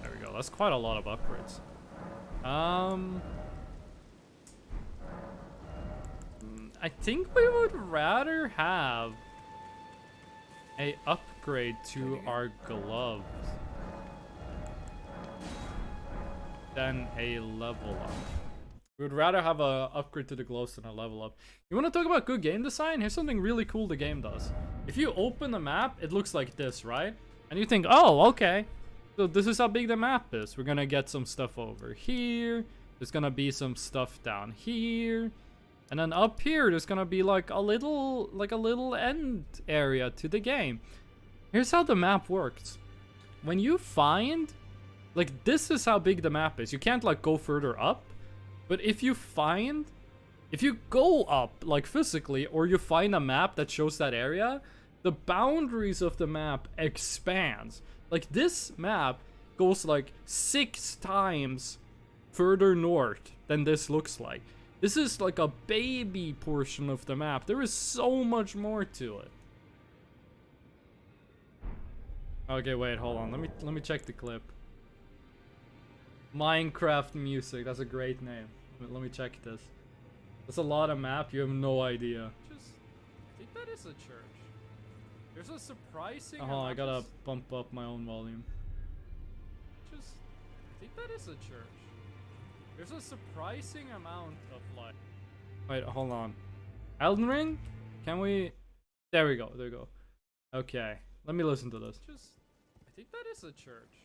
There we go. That's quite a lot of upgrades. I think we would rather have a upgrade to our gloves than a level up. We would rather have a upgrade to the gloves than a level up. You want to talk about good game design? Here's something really cool the game does. If you open the map, it looks like this, right? And you think, oh, okay. So this is how big the map is. We're gonna get some stuff over here. There's gonna be some stuff down here. And then up here, there's gonna be like a little end area to the game. Here's how the map works. When you find... Like, this is how big the map is. You can't, like, go further up. But if you go up, like, physically, or you find a map that shows that area, the boundaries of the map expands. Like, this map goes, like, 6 times further north than this looks like. This is, like, a baby portion of the map. There is so much more to it. Okay, wait, hold on. Let me check the clip. Minecraft music. That's a great name. Let me check this. That's a lot of map. You have no idea. I think that is a church. There's a surprising... Oh, I gotta bump up my own volume. I think that is a church. There's a surprising amount of like... Wait, hold on. Elden Ring? Can we... There we go. There we go. Okay. Let me listen to this. I think that is a church.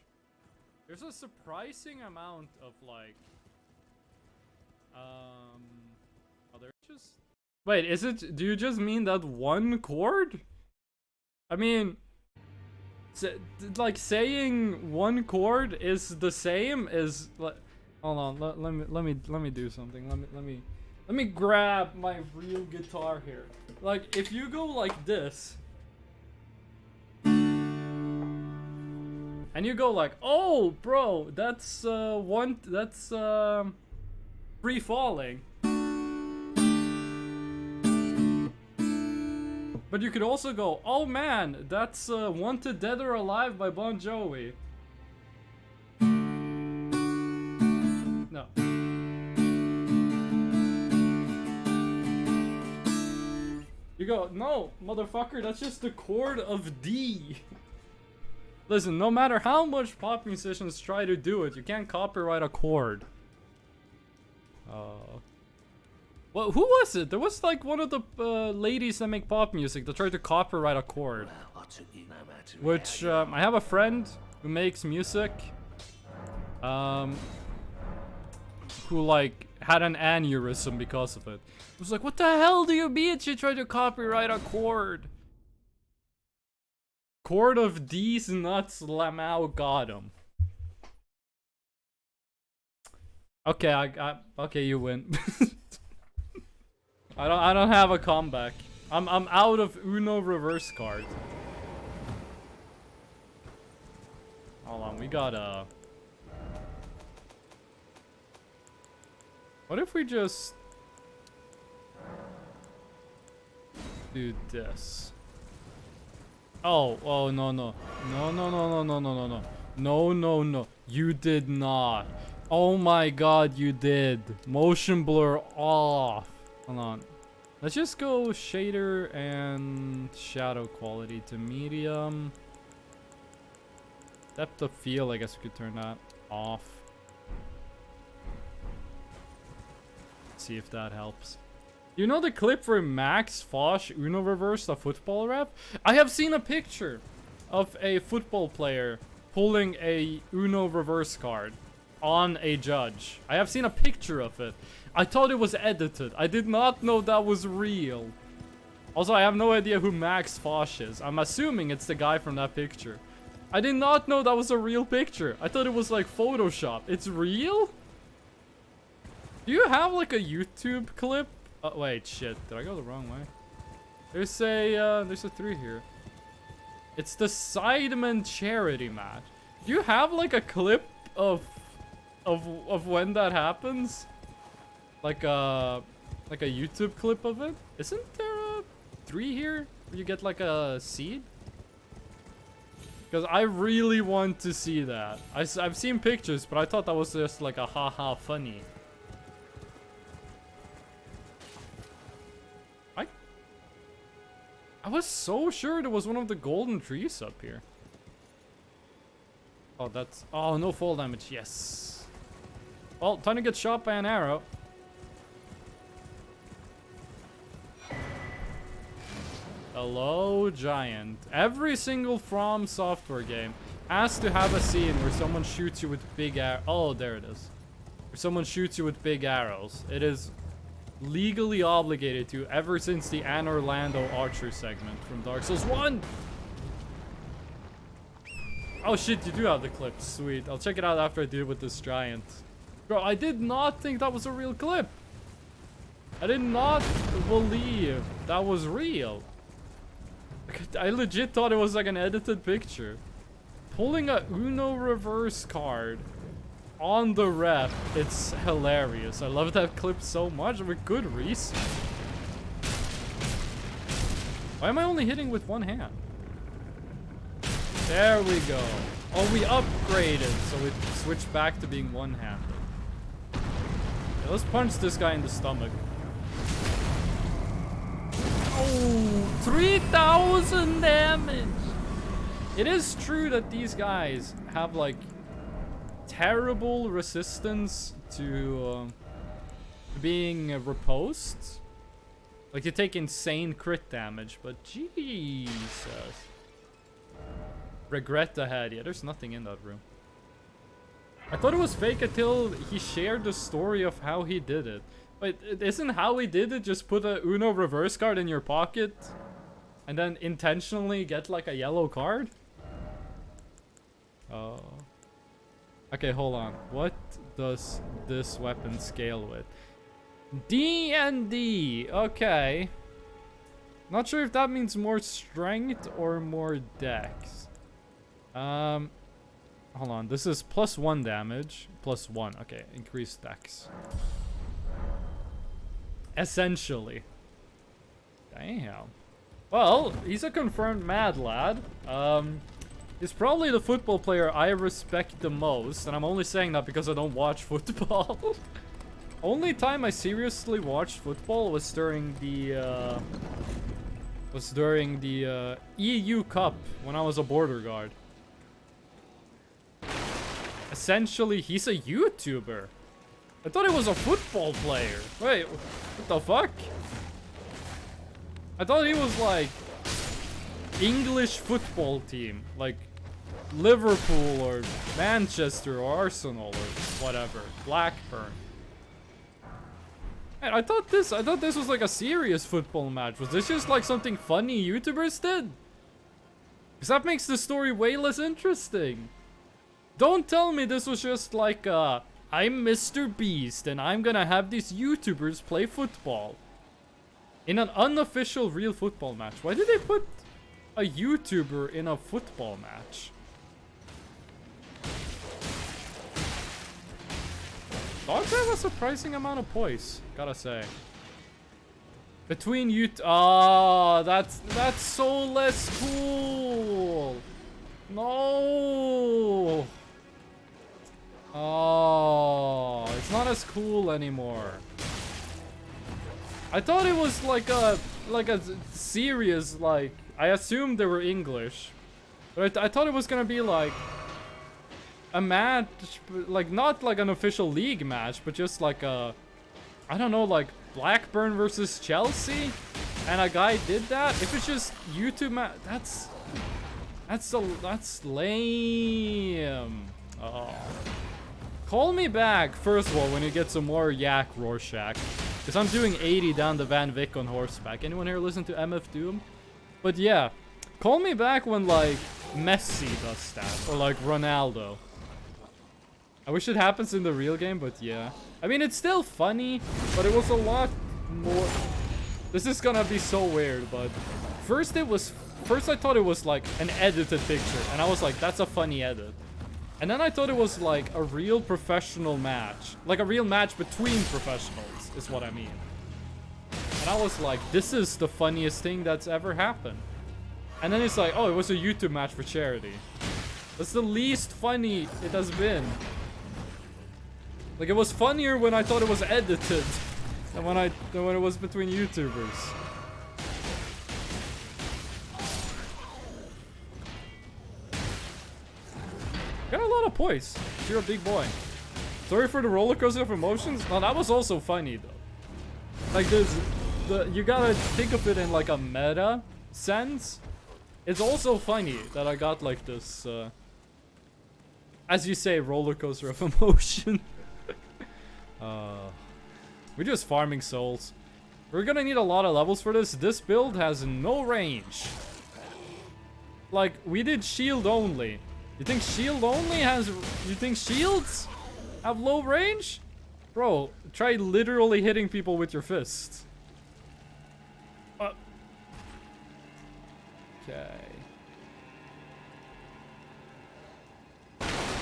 There's a surprising amount of like... Wait, is it... Do you just mean that one chord? I mean... like, saying one chord is the same as... Like, hold on, let me do something. Let me grab my real guitar here. Like, if you go like this... And you go like, oh, bro, that's, free falling. But you could also go, oh man, that's, Wanted Dead or Alive by Bon Jovi. No. You go, no, motherfucker, that's just the chord of D. Listen, no matter how much pop musicians try to do it, you can't copyright a chord. Well, who was it? There was like one of the ladies that make pop music that tried to copyright a chord. Well, I took you no matter Which, how I have a friend who makes music. Who like had an aneurysm because of it. It was like, what the hell do you mean she tried to copyright a chord? Chord of D's nuts, Lamau got him. Okay, okay, you win. I don't have a comeback. I'm out of Uno reverse card. Hold on, we got what if we just do this? Oh, no. No. You did not. Oh my god, you did. Motion blur off. Hold on. Let's just go shader and shadow quality to medium. Depth of field, I guess we could turn that off. See if that helps. You know the clip where Max Fosh Uno reversed a football ref? I have seen a picture of a football player pulling a Uno reverse card on a judge. I have seen a picture of it. I thought it was edited. I did not know that was real. Also, I have no idea who Max Fosh is. I'm assuming it's the guy from that picture. I did not know that was a real picture. I thought it was like Photoshop. It's real? Do you have like a YouTube clip? Oh, wait, shit. Did I go the wrong way? There's a 3 here. It's the Sidemen charity match. Do you have like a clip of when that happens? Like a YouTube clip of it? Isn't there a 3 here where you get like a seed? Because I really want to see that. I've seen pictures, but I thought that was just like a haha funny. I was so sure there was one of the golden trees up here. Oh, that's... Oh, no fall damage. Yes. Well, time to get shot by an arrow. Hello, Giant. Every single From Software game has to have a scene where someone shoots you with big arrows. Oh, there it is. Where someone shoots you with big arrows. It is legally obligated to ever since the Anne Orlando Archer segment from Dark Souls 1. Oh shit, you do have the clip. Sweet. I'll check it out after I deal with this giant. Bro, I did not think that was a real clip. I did not believe that was real. I legit thought it was like an edited picture. Pulling a Uno reverse card on the ref, it's hilarious. I love that clip so much with good reason. Why am I only hitting with one hand? There we go. Oh, we upgraded, so it switched back to being one-handed. Yeah, let's punch this guy in the stomach. Oh, 3,000 damage! It is true that these guys have like terrible resistance to being repulsed. Like you take insane crit damage, but Jesus. Regret ahead. Yeah, there's nothing in that room. I thought it was fake until he shared the story of how he did it. Wait, isn't how he did it just put a Uno reverse card in your pocket and then intentionally get like a yellow card? Oh. Okay, hold on. What does this weapon scale with? D and D. Okay. Not sure if that means more strength or more dex. Hold on. This is +1 damage. +1. Okay, increased dex. Essentially. Damn. Well, he's a confirmed mad lad. He's probably the football player I respect the most, and I'm only saying that because I don't watch football. Only time I seriously watched football was during the EU Cup when I was a border guard. essentially, he's a YouTuber. I thought he was a football player. Wait, what the fuck? I thought he was like English football team, like Liverpool or Manchester or Arsenal or whatever, Blackburn. Man, I thought this was like a serious football match. Was this just like something funny YouTubers did? Because that makes the story way less interesting. Don't tell me this was just like I'm Mr. Beast and I'm gonna have these YouTubers play football in an unofficial real football match. Why did they put a YouTuber in a football match? Dogs have a surprising amount of poise, gotta say. Between you, oh, that's so less cool. No. Oh, it's not as cool anymore. I thought it was like a serious, like, I assumed they were English, but I thought it was gonna be like a match, like not like an official league match, but just like a, I don't know, like Blackburn versus Chelsea, and a guy did that. If it's just YouTube match, that's lame. Oh. Call me back, first of all, when you get some more Yak Rorschach. Because I'm doing 80 down the Van Vick on horseback. Anyone here listen to MF Doom? But yeah, call me back when, like, Messi does that. Or, like, Ronaldo. I wish it happens in the real game, but yeah. I mean, it's still funny, but it was a lot more... This is gonna be so weird, but... First I thought it was, like, an edited picture. And I was like, that's a funny edit. And then I thought it was like a real professional match. Like a real match between professionals, is what I mean. And I was like, this is the funniest thing that's ever happened. And then it's like, oh, it was a YouTube match for charity. That's the least funny it has been. Like, it was funnier when I thought it was edited than when it was between YouTubers. Got a lot of poise. You're a big boy. Sorry for the roller coaster of emotions. No, that was also funny though. Like you gotta think of it in like a meta sense. It's also funny that I got like this, as you say, roller coaster of emotion. We're just farming souls. We're gonna need a lot of levels for this. This build has no range. Like, we did shield only. You think shield only has... You think shields have low range? Bro, try literally hitting people with your fists. Okay.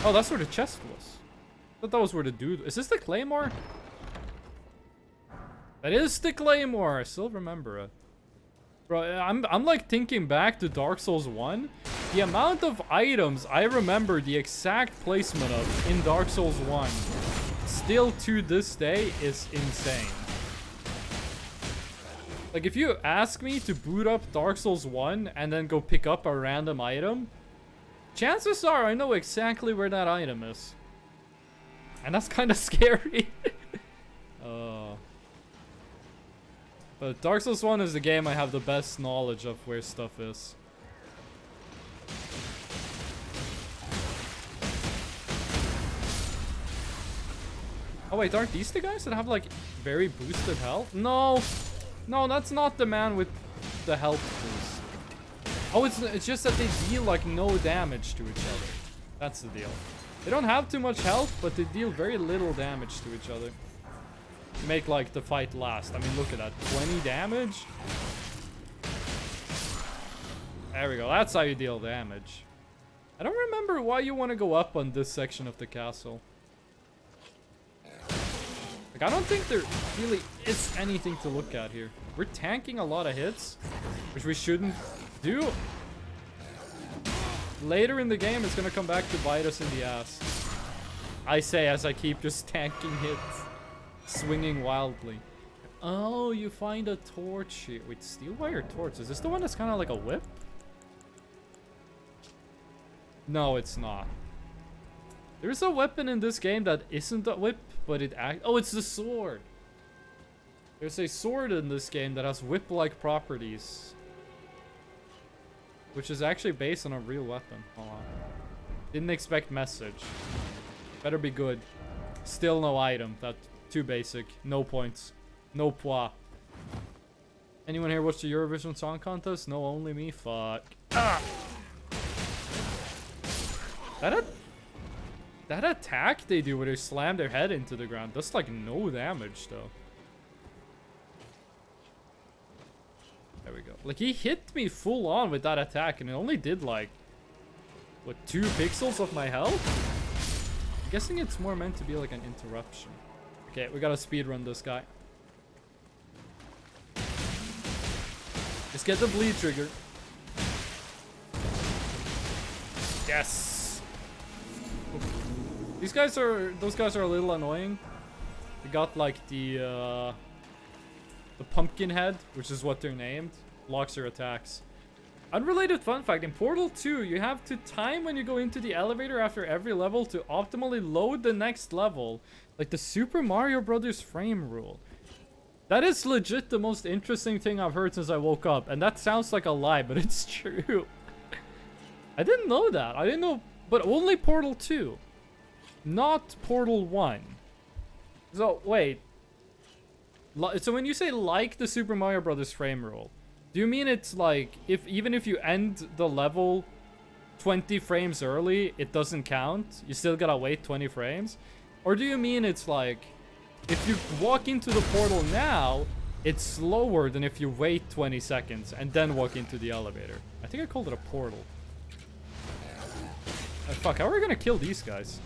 Oh, that's where the chest was. I thought that was where the dude... Is this the claymore? That is the claymore. I still remember it. Bro, I'm like thinking back to Dark Souls 1. The amount of items I remember the exact placement of in Dark Souls 1 still to this day is insane. Like, if you ask me to boot up Dark Souls 1 and then go pick up a random item, chances are I know exactly where that item is. And that's kind of scary. But Dark Souls 1 is the game I have the best knowledge of where stuff is. Oh wait, aren't these the guys that have like very boosted health? No, no, that's not the man with the health boost. Oh, it's just that they deal like no damage to each other. That's the deal. They don't have too much health, but they deal very little damage to each other. To make like the fight last. I mean, look at that, 20 damage. There we go. That's how you deal damage. I don't remember why you want to go up on this section of the castle. Like, I don't think there really is anything to look at here. We're tanking a lot of hits, which we shouldn't do. Later in the game, it's gonna come back to bite us in the ass. I say as I keep just tanking hits. Swinging wildly. Oh, you find a torch here. Wait, steel wire torch. Is this the one that's kind of like a whip? No, it's not. There's a weapon in this game that isn't a whip, but it oh, it's the sword. There's a sword in this game that has whip-like properties, which is actually based on a real weapon. Hold on. Didn't expect message. Better be good. Still no item. That's too basic. No points. No pois. Anyone here watch the Eurovision Song Contest? No, only me. Fuck. Ah! That attack they do where they slam their head into the ground does like no damage though. There we go. Like he hit me full on with that attack and it only did like, what, 2 pixels of my health? I'm guessing it's more meant to be like an interruption. Okay, we gotta speedrun this guy. Just get the bleed trigger. Yes! Those guys are a little annoying. They got like the pumpkin head, which is what they're named. Blocks your attacks. Unrelated fun fact, in Portal 2, you have to time when you go into the elevator after every level to optimally load the next level. Like the Super Mario Brothers frame rule. That is legit the most interesting thing I've heard since I woke up. And that sounds like a lie, but it's true. I didn't know that. I didn't know, but only Portal 2. Not Portal 1. So, wait. So when you say like the Super Mario Brothers frame rule, do you mean it's like, even if you end the level 20 frames early, it doesn't count? You still gotta wait 20 frames? Or do you mean it's like, if you walk into the portal now, it's slower than if you wait 20 seconds and then walk into the elevator? I think I called it a portal. Fuck, how are we gonna kill these guys?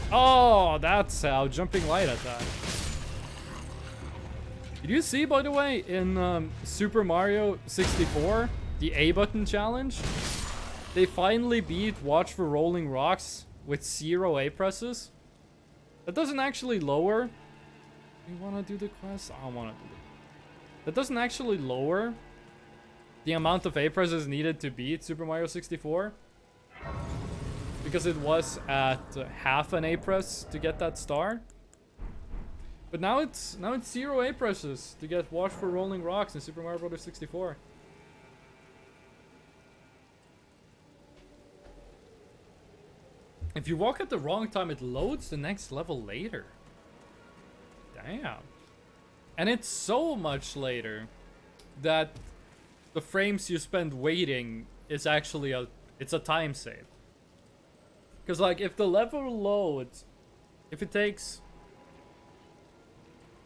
Oh, that's how. Jumping light attack. Did you see, by the way, in Super Mario 64, the A button challenge? They finally beat Watch for Rolling Rocks with 0 A presses. That doesn't actually lower. You want to do the quest? I don't want to do it. That doesn't actually lower the amount of A presses needed to beat Super Mario 64. Because it was at half an A press to get that star. But now it's 0 A presses to get Watch for Rolling Rocks in Super Mario Bros. 64. If you walk at the wrong time, it loads the next level later. Damn. And it's so much later that the frames you spend waiting is actually it's a time save. Because, like, if the level loads, if it takes...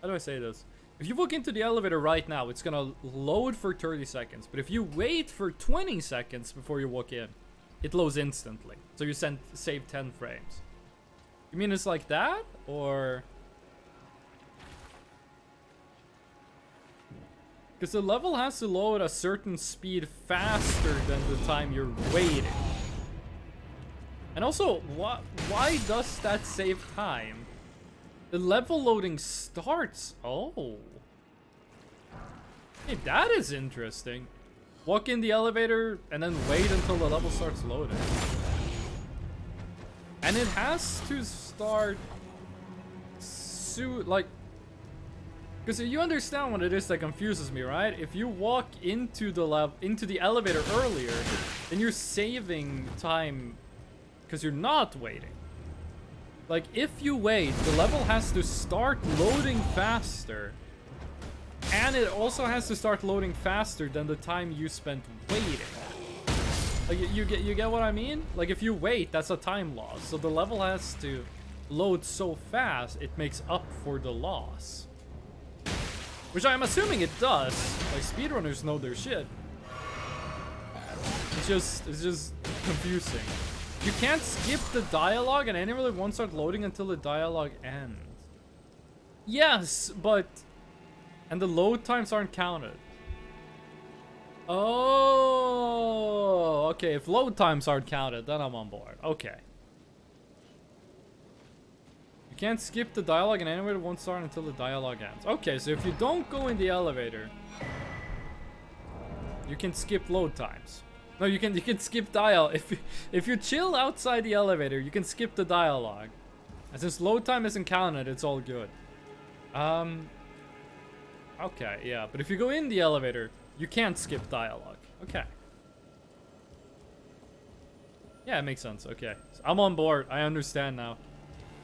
How do I say this? If you walk into the elevator right now, it's gonna load for 30 seconds. But if you wait for 20 seconds before you walk in, it loads instantly. So you save 10 frames. You mean it's like that? Or... Because the level has to load a certain speed faster than the time you're waiting. And also, why does that save time? The level loading starts. Oh. Hey, that is interesting. Walk in the elevator and then wait until the level starts loading. And it has to start soon, like... Because you understand what it is that confuses me, right? If you walk into the elevator earlier, then you're saving time because you're not waiting. Like, if you wait, the level has to start loading faster. And it also has to start loading faster than the time you spent waiting. Like, you get what I mean? Like, if you wait, that's a time loss. So the level has to load so fast, it makes up for the loss. Which I'm assuming it does. Like, speedrunners know their shit. It's just confusing. You can't skip the dialogue and any really won't start loading until the dialogue ends. Yes, but... And the load times aren't counted. Oh, okay. If load times aren't counted, then I'm on board. Okay. You can't skip the dialogue and any really won't start until the dialogue ends. Okay, so if you don't go in the elevator, you can skip load times. No, you can skip dial. If you chill outside the elevator, you can skip the dialogue. And since load time isn't counted, it's all good. Okay, yeah, but if you go in the elevator, you can't skip dialogue. Okay. Yeah, it makes sense. Okay. So I'm on board. I understand now.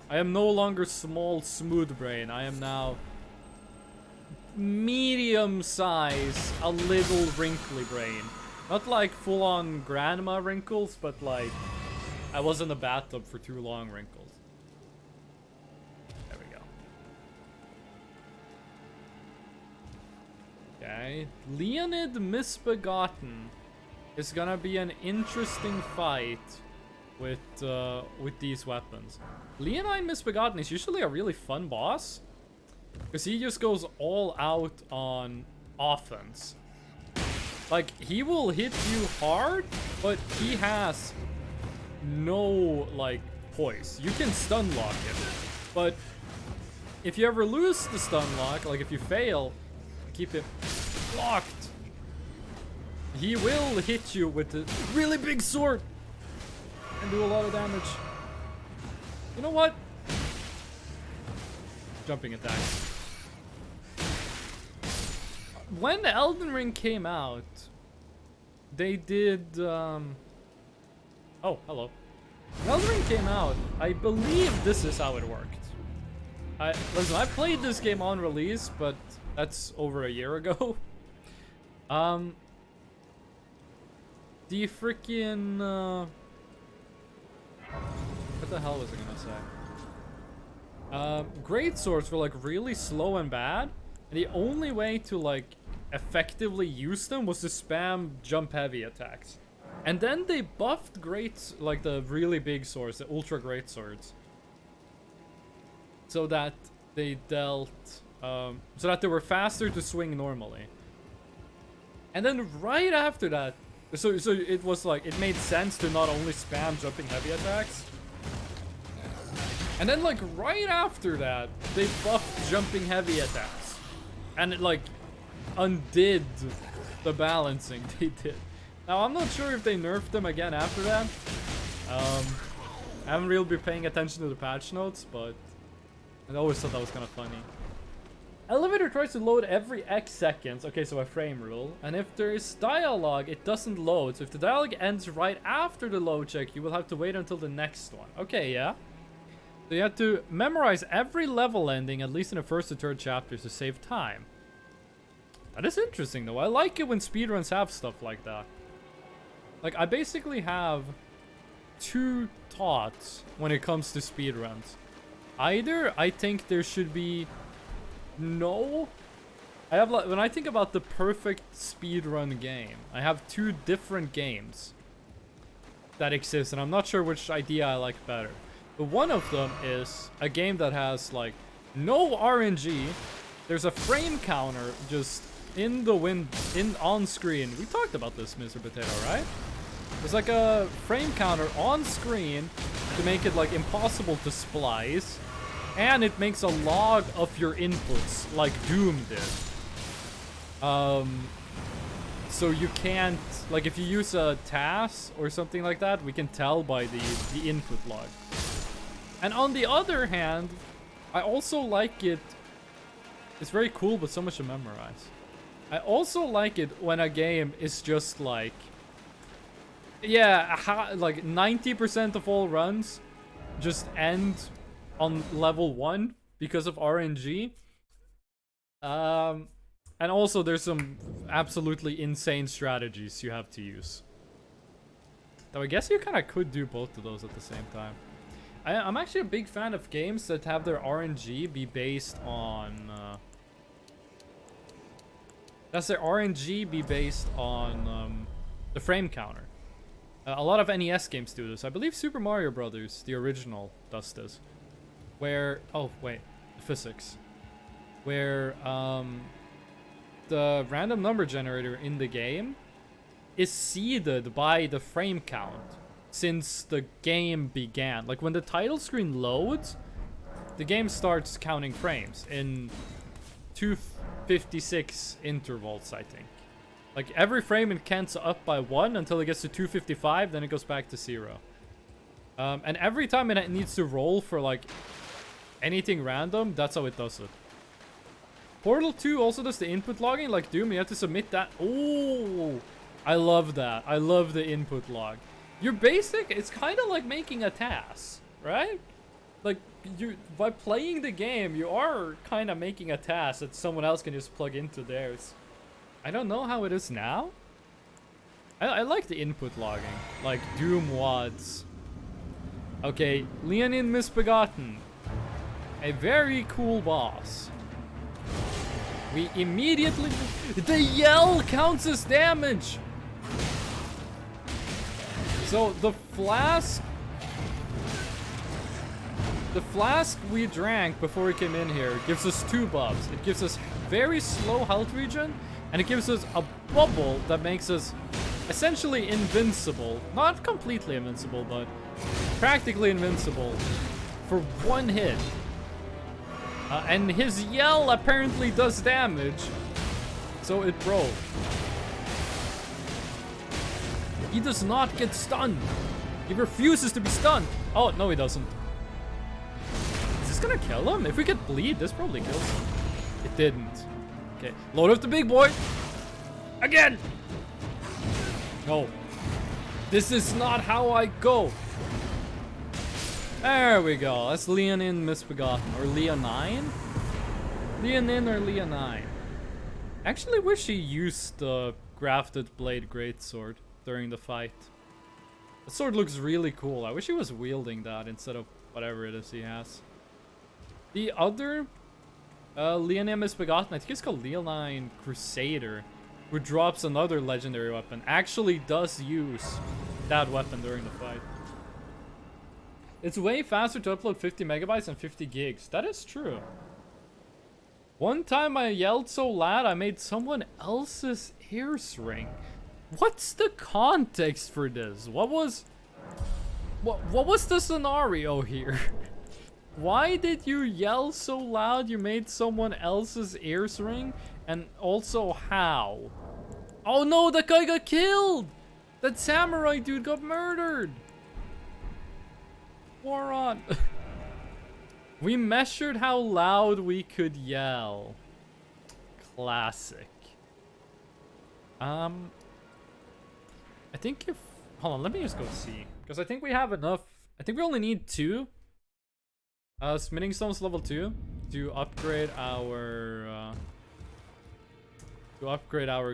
I am no longer small, smooth brain. I am now medium size, a little wrinkly brain. Not like full-on grandma wrinkles, but like I was in the bathtub for too long wrinkles. There we go. Okay. Leonid Misbegotten is gonna be an interesting fight with these weapons. Leonid Misbegotten is usually a really fun boss, because he just goes all out on offense. Like, he will hit you hard, but he has no, like, poise. You can stun lock him, but if you ever lose the stun lock, like if you fail, keep it locked, he will hit you with a really big sword and do a lot of damage. You know what? Jumping attacks. When the Elden Ring came out, they did, oh, hello. When Elden Ring came out, I believe this is how it worked. Listen, I played this game on release, but that's over a year ago. The freaking, what the hell was I gonna say? Great swords were like really slow and bad. And the only way to like effectively use them was to spam jump heavy attacks. And then they buffed like the really big swords, the ultra great swords, so that they dealt, so that they were faster to swing normally. And then right after that, so it was like, it made sense to not only spam jumping heavy attacks. And then like right after that, they buffed jumping heavy attacks. And it like undid the balancing they did. Now I'm not sure if they nerfed them again after that. I haven't really been paying attention to the patch notes, but I always thought that was kind of funny. Elevator tries to load every X seconds. Okay, so a frame rule. And if there is dialogue, it doesn't load. So if the dialogue ends right after the load check, you will have to wait until the next one. Okay, yeah. So you have to memorize every level ending, at least in the first or third chapters, to save time. That is interesting, though. I like it when speedruns have stuff like that. Like, I basically have two thoughts when it comes to speedruns. Either I think there should be no... I have, like, when I think about the perfect speedrun game, I have two different games that exist, and I'm not sure which idea I like better. But one of them is a game that has, like, no RNG. There's a frame counter just in the on screen. We talked about this, Mr. Potato, right? There's like a frame counter on screen to make it, like, impossible to splice. And it makes a log of your inputs, like Doom did. So you can't, like, if you use a TAS or something like that, we can tell by the input log. And on the other hand, I also like it. It's very cool, but so much to memorize. I also like it when a game is just like, yeah, like 90% of all runs just end on level 1 because of RNG. And also there's some absolutely insane strategies you have to use. Though I guess you kind of could do both of those at the same time. I'm actually a big fan of games that have their RNG be based on... that's their RNG be based on the frame counter. A lot of NES games do this. I believe Super Mario Brothers, the original, does this. Where... oh, wait. Physics. Where the random number generator in the game is seeded by the frame count since the game began. Like, when the title screen loads, the game starts counting frames in 256 intervals, I think. Like every frame it cants up by 1 until it gets to 255, then it goes back to 0. And every time it needs to roll for like anything random, that's how it does it. Portal 2 also does the input logging like Doom. You have to submit that. Oh, I love that. I love the input log. Your basic, it's kind of like making a task, right? Like by playing the game, you are kind of making a task that someone else can just plug into theirs. I don't know how it is now. I like the input logging, like Doom WADs. Okay, Leonin Misbegotten. A very cool boss. We immediately... The yell counts as damage! So, the flask... The flask we drank before we came in here gives us 2 buffs. It gives us very slow health regen, and it gives us a bubble that makes us essentially invincible. Not completely invincible, but practically invincible for 1 hit. And his yell apparently does damage, so it broke. He does not get stunned. He refuses to be stunned. Oh, no, he doesn't. Is this gonna kill him? If we get bleed, this probably kills him. It didn't. Okay, load up the big boy. Again! No. This is not how I go. There we go. That's Leonin Misbegotten. Or Leonine? Leonin or Leonine. Actually wish he used the grafted blade greatsword during the fight. The sword looks really cool. I wish he was wielding that instead of whatever it is he has. The other Leonin Misbegotten, I think it's called Leonine Crusader, who drops another legendary weapon, actually does use that weapon during the fight. It's way faster to upload 50 megabytes than 50 gigs. That is true. One time I yelled so loud I made someone else's ears ring. What's the context for this? What was the scenario here? Why did you yell so loud you made someone else's ears ring? And also how? Oh no, that guy got killed! That samurai dude got murdered! Moron. We measured how loud we could yell. Classic. I think if... Hold on, let me just go see. Because I think we have enough... I think we only need 2. Smithing stones level 2 to upgrade our...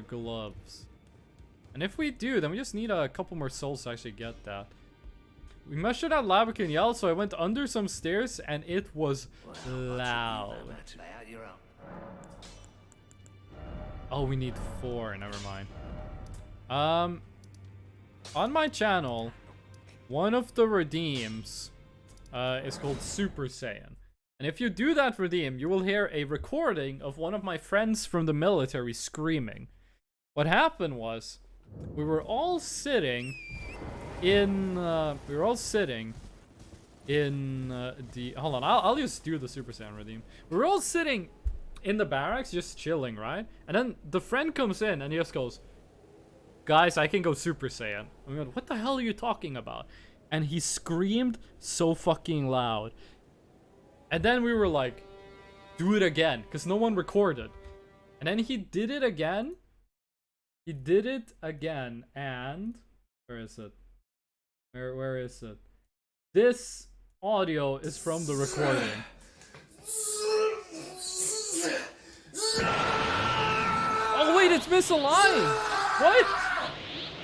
gloves. And if we do, then we just need a couple more souls to actually get that. We measured out loud we can yell, so I went under some stairs and it was loud. Oh, we need 4. Never mind. On my channel, one of the redeems is called Super Saiyan. And if you do that redeem, you will hear a recording of one of my friends from the military screaming. What happened was, we were all sitting in the hold on, I'll just do the Super Saiyan redeem. We were all sitting in the barracks just chilling, right? And then the friend comes in and he just goes, guys, I can go Super Saiyan. I'm going, what the hell are you talking about? And he screamed so fucking loud. And then we were like, do it again, because no one recorded. And then he did it again. He did it again, and where is it? Where is it? This audio is from the recording. Oh wait, it's misaligned! What?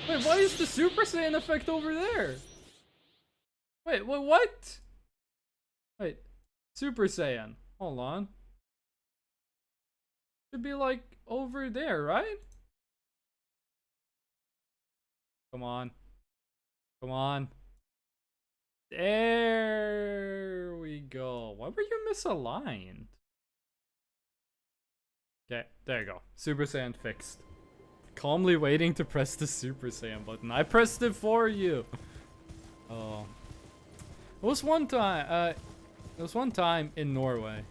Wait, why is the Super Saiyan effect over there? Wait, what? Wait, Super Saiyan. Hold on. Should be like over there, right? Come on. Come on. There we go. Why were you misaligned? Okay, there you go. Super Saiyan fixed. Calmly waiting to press the Super Saiyan button. I pressed it for you. Oh. It was one time in Norway.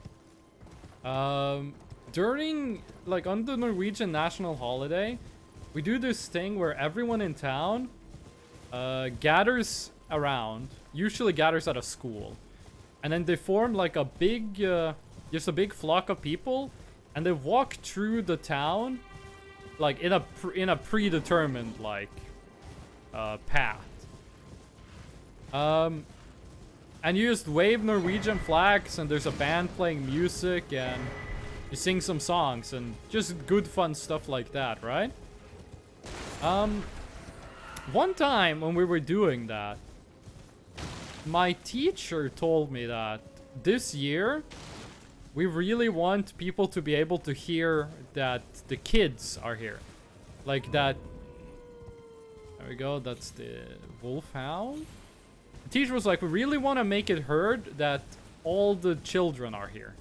During, like, on the Norwegian national holiday, we do this thing where everyone in town gathers around, usually gathers at a school, and then they form like a big, just a big flock of people, and they walk through the town, like in a predetermined like path. And you just wave Norwegian flags, and there's a band playing music, and you sing some songs, and just good fun stuff like that, right? One time when we were doing that, my teacher told me that this year we really want people to be able to hear that the kids are here. Like that. There we go, that's the wolfhound. The teacher was like, we really want to make it heard that all the children are here.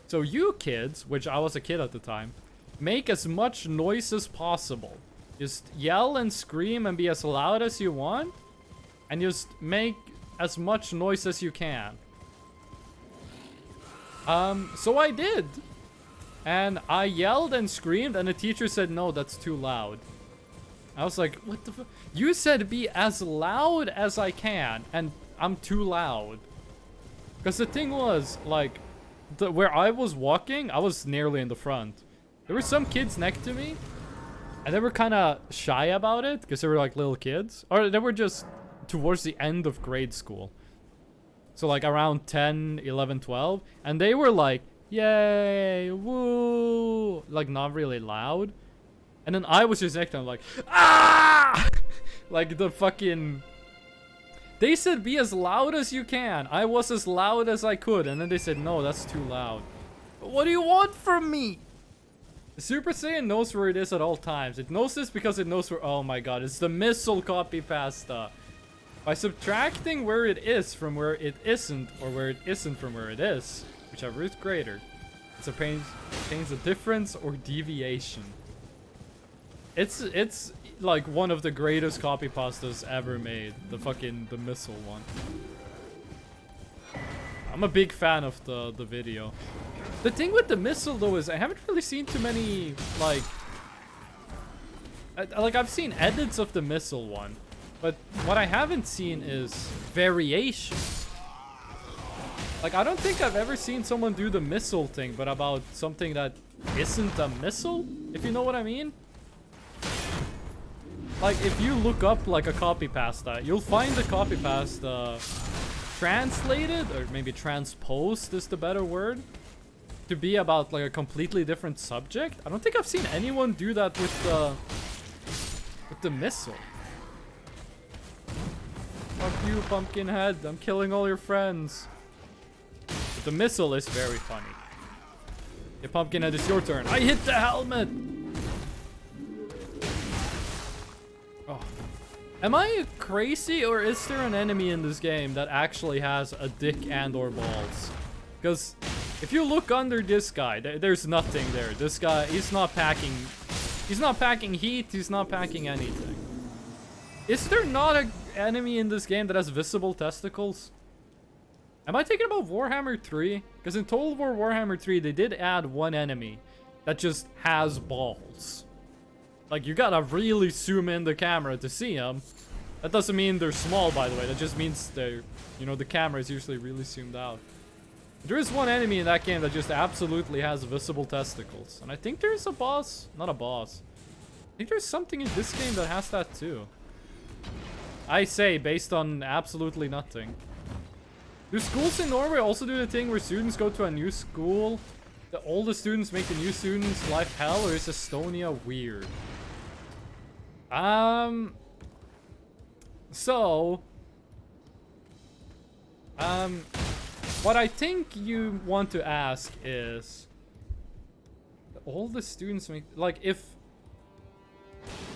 So you kids, which I was a kid at the time, make as much noise as possible. Just yell and scream and be as loud as you want. And just make as much noise as you can. So I did. And I yelled and screamed, and the teacher said, no, that's too loud. I was like, what the fuck? You said be as loud as I can, and I'm too loud. Because the thing was, like, where I was walking, I was nearly in the front. There were some kids next to me, and they were kind of shy about it, because they were like little kids. Or they were just towards the end of grade school. So like around 10, 11, 12. And they were like, yay, woo. Like not really loud. And then I was just next to them like, ah! Like the fucking... They said be as loud as you can. I was as loud as I could. And then they said, no, that's too loud. But what do you want from me? The Super Saiyan knows where it is at all times. It knows this because it knows where... Oh my god, it's the missile copy pasta. By subtracting where it is from where it isn't, or where it isn't from where it is, whichever is greater, it obtains a difference or deviation. It's like one of the greatest copy pastas ever made. The missile one. I'm a big fan of the video. The thing with the missile though is I haven't really seen too many like I've seen edits of the missile one, but what I haven't seen is variations. Like I don't think I've ever seen someone do the missile thing, but about something that isn't a missile, if you know what I mean. Like, if you look up, like, a copy pasta, you'll find the copy pasta translated, or maybe transposed is the better word, to be about, like, a completely different subject. I don't think I've seen anyone do that with the missile. Fuck you, Pumpkinhead. I'm killing all your friends. But the missile is very funny. Hey, Pumpkinhead, it's your turn. I hit the helmet! Oh. Am I crazy, or is there an enemy in this game that actually has a dick and or balls? Because if you look under this guy, there's nothing there. This guy, he's not packing heat, he's not packing anything. Is there not an enemy in this game that has visible testicles? Am I thinking about Warhammer 3? Because in Total War Warhammer 3, they did add one enemy that just has balls. Like, you gotta really zoom in the camera to see them. That doesn't mean they're small, by the way. That just means they're, you know, the camera is usually really zoomed out. There is one enemy in that game that just absolutely has visible testicles. And I think there's a boss. Not a boss. I think there's something in this game that has that too. I say, based on absolutely nothing. Do schools in Norway also do the thing where students go to a new school? All the students make the new students' life hell, or is Estonia weird? What I think you want to ask is, all the students make, like, if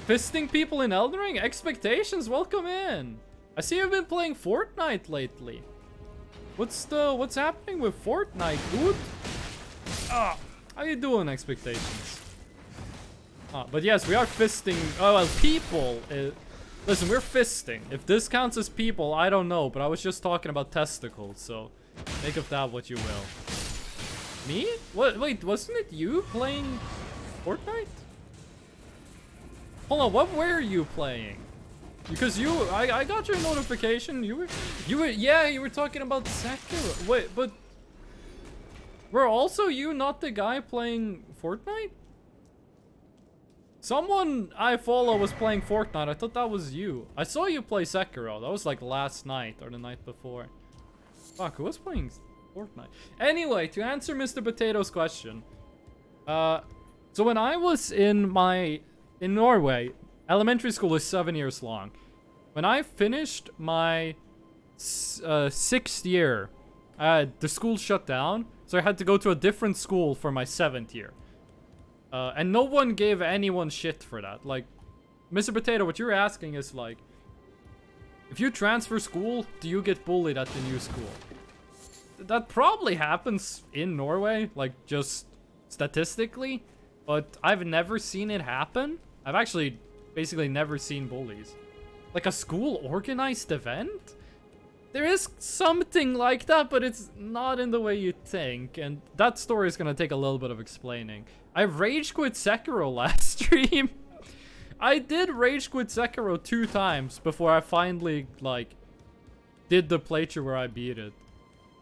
fisting people in Elden Ring, expectations, welcome in. I see you've been playing Fortnite lately. What's happening with Fortnite, dude? Ah, how you doing, expectations? But yes, we are fisting. Oh, well, people. Listen, we're fisting. If this counts as people, I don't know. But I was just talking about testicles, so make of that what you will. Me? What? Wait, wasn't it you playing Fortnite? Hold on, what were you playing? Because I got your notification. You were talking about Sekiro. Wait, but were also you not the guy playing Fortnite? Someone I follow was playing Fortnite. I thought that was you. I saw you play Sekiro. That was like last night or the night before. Fuck, who was playing Fortnite? Anyway, to answer Mr. Potato's question. So when I was in Norway, elementary school is 7 years long. When I finished my 6th year, the school shut down. So I had to go to a different school for my 7th year. And no one gave anyone shit for that. Like, Mr. Potato, what you're asking is like, if you transfer school, do you get bullied at the new school? That probably happens in Norway, like just statistically, but I've never seen it happen. I've actually basically never seen bullies. Like a school organized event? There is something like that, but it's not in the way you think, and that story is gonna take a little bit of explaining. I rage quit Sekiro last stream. I did rage quit Sekiro 2 times before I finally, like, did the playthrough where I beat it.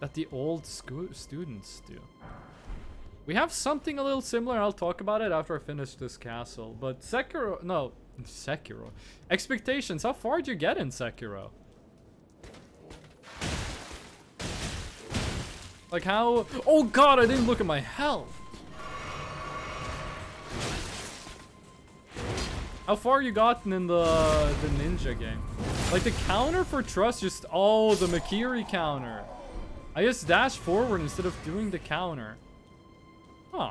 That the old students do. We have something a little similar. I'll talk about it after I finish this castle. But Sekiro, no, Sekiro. Expectations, how far did you get in Sekiro? Like how, oh god, I didn't look at my health. How far you gotten in the ninja game? Like the counter for trust just, oh, the Makiri counter. I just dashed forward instead of doing the counter. Huh.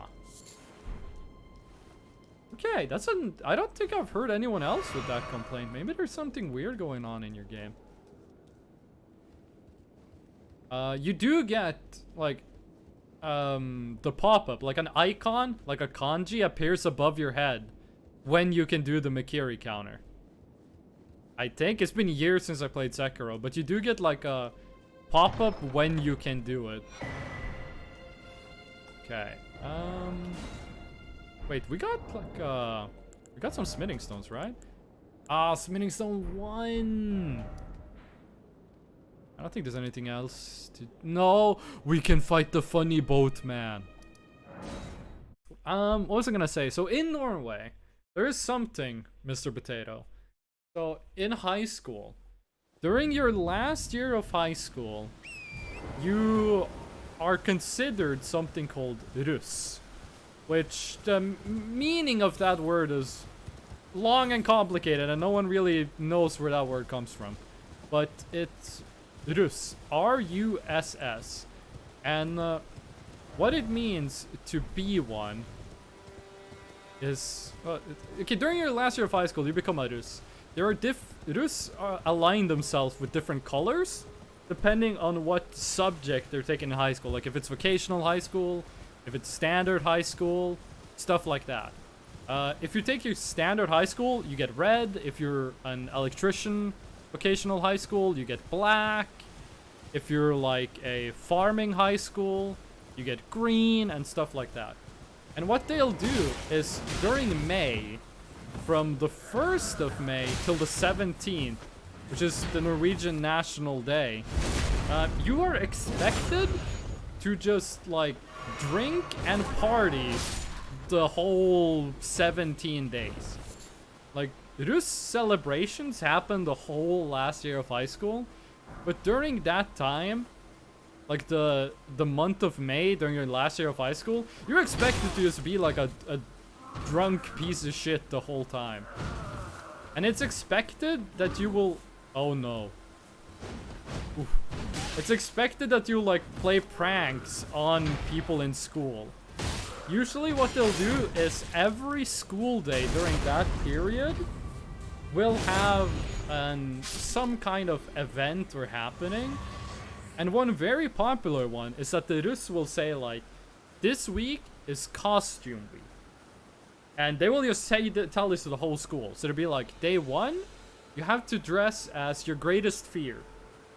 Okay, that's an, I don't think I've heard anyone else with that complaint. Maybe there's something weird going on in your game. You do get, like, the pop-up, like an icon, like a kanji appears above your head when you can do the Makiri counter. I think it's been years since I played Sekiro, but you do get like a pop-up when you can do it. Okay. Wait, we got like we got some smithing stones, right? Ah, smithing stone 1. I don't think there's anything else to... No, we can fight the funny boat man. What was I gonna say? So in Norway, there is something, Mr. Potato. So in high school, during your last year of high school, you are considered something called Russ, which the meaning of that word is long and complicated, and no one really knows where that word comes from. But it's Russ, R-U-S-S, and what it means to be one is, okay, during your last year of high school, you become a Russ. There are Russ align themselves with different colors, depending on what subject they're taking in high school. Like if it's vocational high school, if it's standard high school, stuff like that. If you take your standard high school, you get red. If you're an electrician vocational high school, you get black. If you're like a farming high school, you get green and stuff like that. And what they'll do is during May, from the 1st of May till the 17th, which is the Norwegian National Day, you are expected to just like drink and party the whole 17 days. Like, Russ celebrations happen the whole last year of high school, but during that time, like the month of May during your last year of high school, you're expected to just be like a drunk piece of shit the whole time. And it's expected that you will... Oh no. Oof. It's expected that you like play pranks on people in school. Usually what they'll do is every school day during that period will have some kind of event or happening. And one very popular one is that the Russ will say like, this week is costume week. And they will just tell this to the whole school. So it'll be like, day 1, you have to dress as your greatest fear.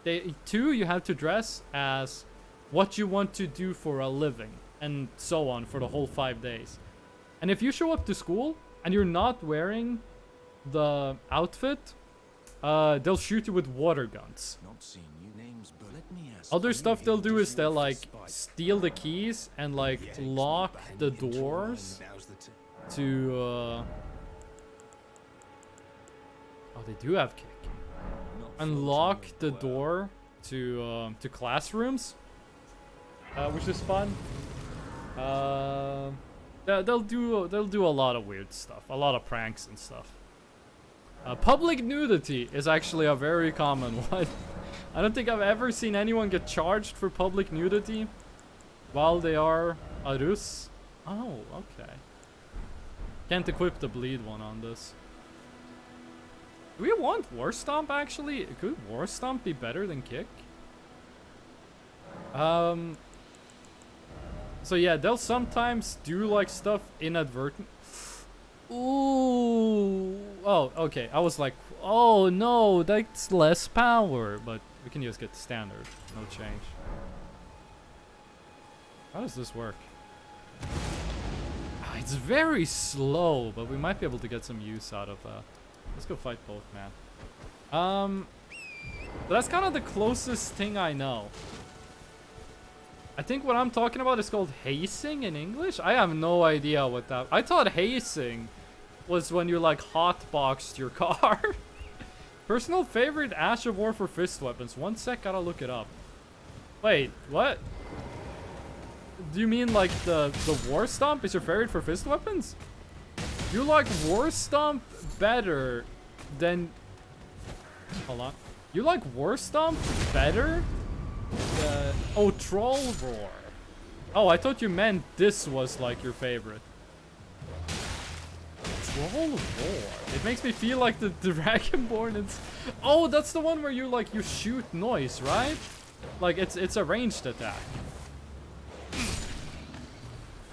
Day 2, you have to dress as what you want to do for a living. And so on for the whole 5 days. And if you show up to school and you're not wearing the outfit, they'll shoot you with water guns. Not seeing new names, but let me ask. Other stuff they'll do is they'll like steal the keys and like lock the doors to oh, they do have kick. Unlock the door to classrooms, which is fun. They'll do a lot of weird stuff, a lot of pranks and stuff. Public nudity is actually a very common one. I don't think I've ever seen anyone get charged for public nudity while they are a Rus. Oh, okay. Can't equip the bleed one on this. Do we want War Stomp actually? Could War Stomp be better than Kick? So yeah, they'll sometimes do like stuff inadvertent. Ooh. Oh, okay. I was like, oh no, that's less power, but we can just get the standard. No change. How does this work? It's very slow, but we might be able to get some use out of that. Let's go fight both, man. But that's kind of the closest thing I know. I think what I'm talking about is called hazing in English. I have no idea what that... I thought hazing was when you like hotboxed your car. Personal favorite Ash of War for fist weapons. One sec, gotta look it up. Wait, what? Do you mean like the War Stomp is your favorite for fist weapons? You like War Stomp better than... Hold on. You like War Stomp better? Oh, Troll Roar. Oh, I thought you meant this was like your favorite. Troll Roar. It makes me feel like the Dragonborn is... Oh, that's the one where you like you shoot noise, right? Like it's a ranged attack.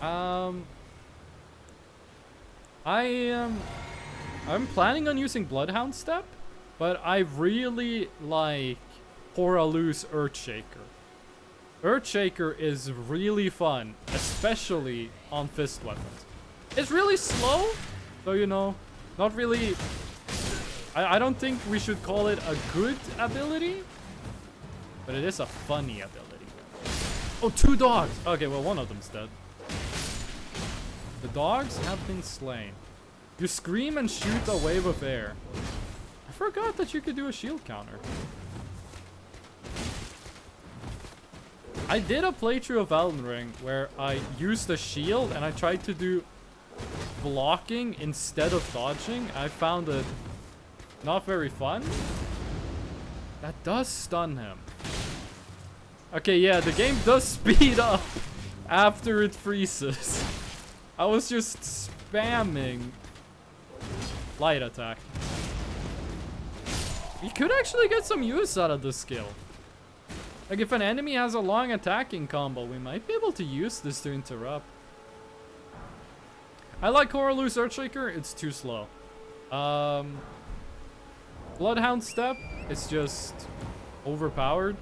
I'm planning on using Bloodhound Step, but I really like Horalu's Earthshaker. Earthshaker is really fun, especially on fist weapons. It's really slow, so you know, not really... I don't think we should call it a good ability, but it is a funny ability. Oh, 2 dogs! Okay, well, one of them's dead. The dogs have been slain. You scream and shoot a wave of air. I forgot that you could do a shield counter. I did a playthrough of Elden Ring where I used a shield and I tried to do blocking instead of dodging. I found it not very fun. That does stun him. Okay, yeah, the game does speed up after it freezes. I was just spamming light attack. You could actually get some use out of this skill. Like if an enemy has a long attacking combo, we might be able to use this to interrupt. I like Horalu's Earthshaker, it's too slow. Bloodhound Step, it's just overpowered.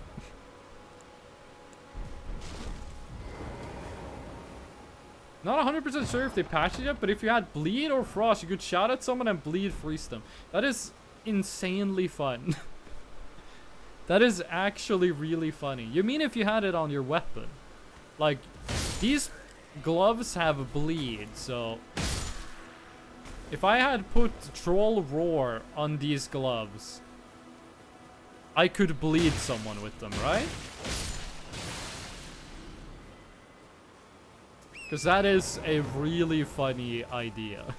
Not 100% sure if they patched it yet, but if you had Bleed or Frost, you could shout at someone and Bleed freeze them. That is insanely fun. That is actually really funny. You mean if you had it on your weapon? Like, these gloves have Bleed, so... If I had put Troll Roar on these gloves, I could bleed someone with them, right? Because that is a really funny idea.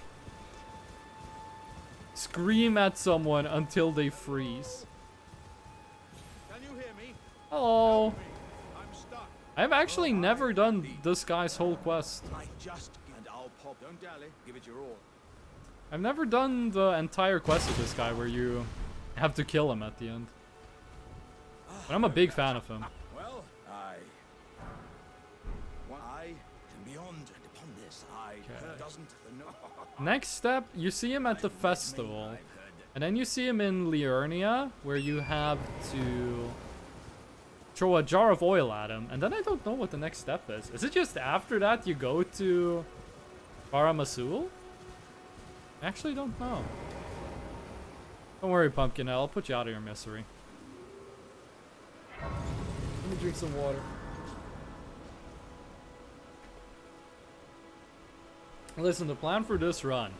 Scream at someone until they freeze. Can you hear me? Hello. I'm stuck. I've actually never done this guy's whole quest. I just and I'll pop. Don't dally. Give it your all. I've never done the entire quest of this guy where you have to kill him at the end. But I'm a big fan of him. Well, I can beyond and upon this. Doesn't know. Next step, you see him at the festival. And then you see him in Liurnia, where you have to throw a jar of oil at him. And then I don't know what the next step is. Is it just after that you go to Baramasul? I actually don't know. Don't worry, Pumpkinhead. I'll put you out of your misery. Let me drink some water. Listen, the plan for this run.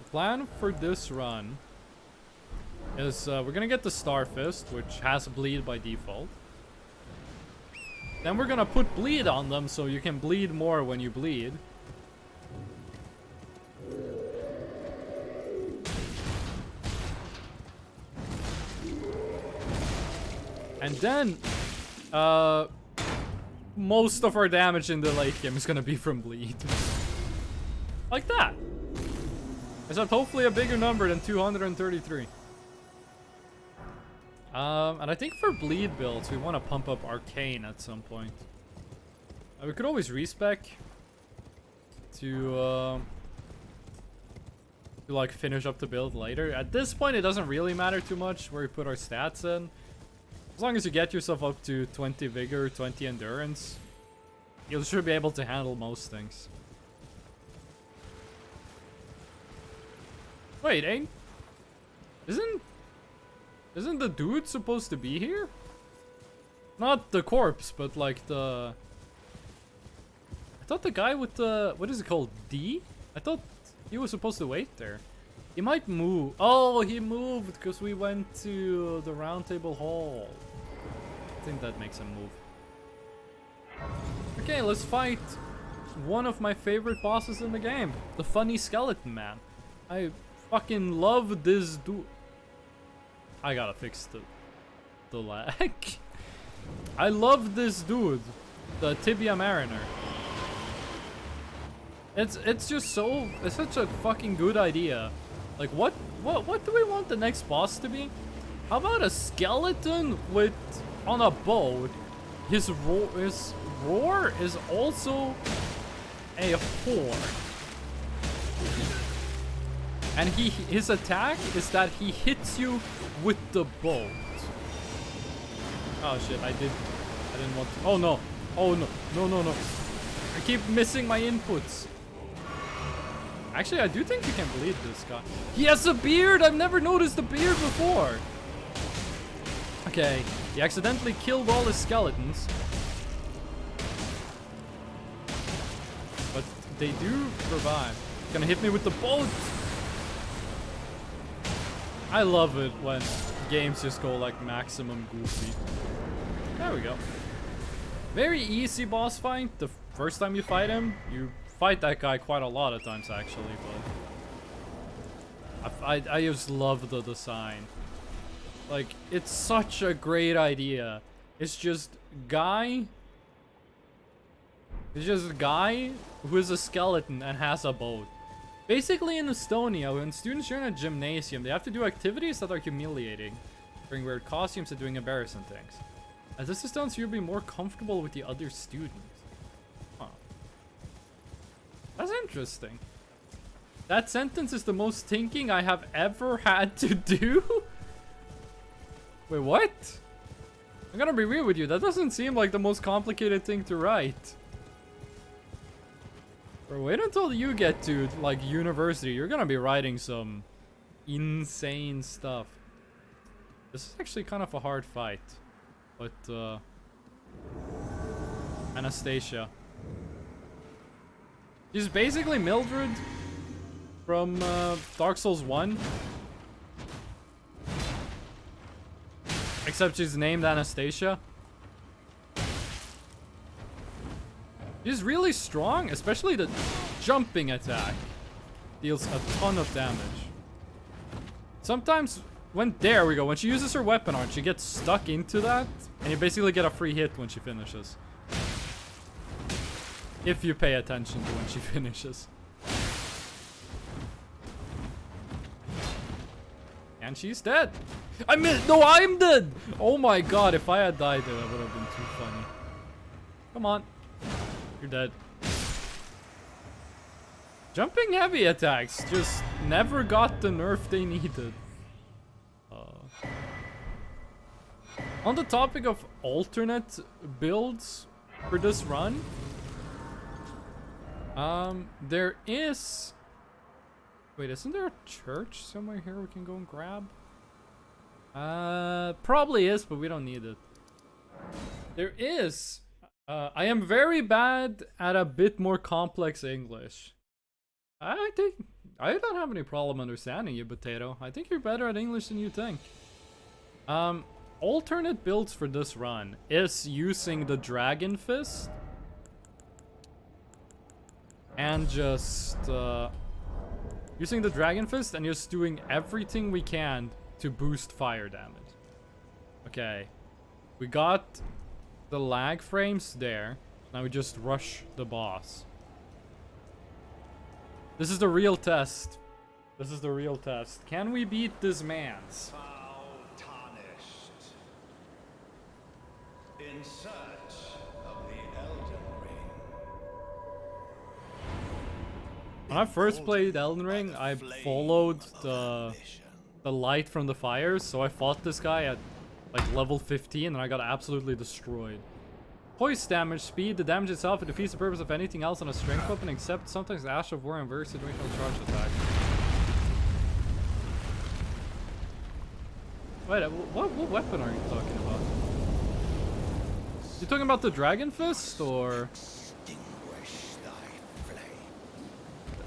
The plan for this run is we're gonna get the Starfist, which has bleed by default. Then we're gonna put bleed on them so you can bleed more when you bleed. And then, most of our damage in the late game is gonna be from bleed. Like that. Except hopefully a bigger number than 233. And I think for bleed builds, we want to pump up Arcane at some point. We could always respec to like finish up the build later. At this point, it doesn't really matter too much where we put our stats in. As long as you get yourself up to 20 vigor, 20 endurance, you should be able to handle most things. Wait, Isn't the dude supposed to be here? Not the corpse, but like the... I thought the guy with the... What is it called? D? I thought he was supposed to wait there. He might move. Oh, he moved because we went to the round table hall. I think that makes him move. Okay, let's fight one of my favorite bosses in the game. The funny skeleton man. I fucking love this dude. I gotta fix the lag. I love this dude. The Tibia Mariner. It's just so... It's such a fucking good idea. Like, what do we want the next boss to be? How about a skeleton with... on a boat? His roar is also a whore. And his attack is that he hits you with the boat. Oh shit, I didn't want to. Oh no. Oh no. No. I keep missing my inputs. Actually, I do think you can bleed this guy. He has a beard! I've never noticed the beard before. Okay, he accidentally killed all his skeletons. But they do survive. Gonna hit me with the boat! I love it when games just go like maximum goofy. There we go. Very easy boss fight. The first time you fight him, you fight that guy quite a lot of times actually, but I just love the design. Like, it's such a great idea. It's just guy who is a skeleton and has a boat. Basically, in Estonia, when students join a gymnasium, they have to do activities that are humiliating, wearing weird costumes and doing embarrassing things. As this is done, so you'll be more comfortable with the other students. Huh. That's interesting. That sentence is the most thinking I have ever had to do. Wait, what? I'm gonna be real with you. That doesn't seem like the most complicated thing to write. Bro, wait until you get to, like, university. You're gonna be writing some insane stuff. This is actually kind of a hard fight. But, Anastasia. She's basically Mildred from, Dark Souls 1. Except she's named Anastasia. She's really strong, especially the jumping attack. Deals a ton of damage. Sometimes, there we go. When she uses her weapon art, she gets stuck into that. And you basically get a free hit when she finishes. If you pay attention to when she finishes. And she's dead. No, I'm dead! Oh my god, if I had died there, that would have been too funny. Come on. You're dead. Jumping heavy attacks just never got the nerf they needed. On the topic of alternate builds for this run, there is Wait, isn't there a church somewhere here we can go and grab? Probably is, but we don't need it. There is. I am very bad at a bit more complex English. I think I don't have any problem understanding you, Potato. I think you're better at English than you think. Alternate builds for this run is using the Dragon Fist and just using the Dragon Fist and just doing everything we can to boost fire damage. Okay, we got the lag frames there. Now we just rush the boss. This is the real test. This is the real test. Can we beat this man's? Foul tarnished. In search of the Elden Ring. When I first played Elden Ring, I followed the light from the fires, so I fought this guy at like level 15 and I got absolutely destroyed. Hoist damage, speed, the damage itself, it defeats the purpose of anything else on a strength weapon except sometimes Ash of War and very situational charge attack. Wait, what weapon are you talking about? You talking about the Dragon Fist or? Extinguish thy flame.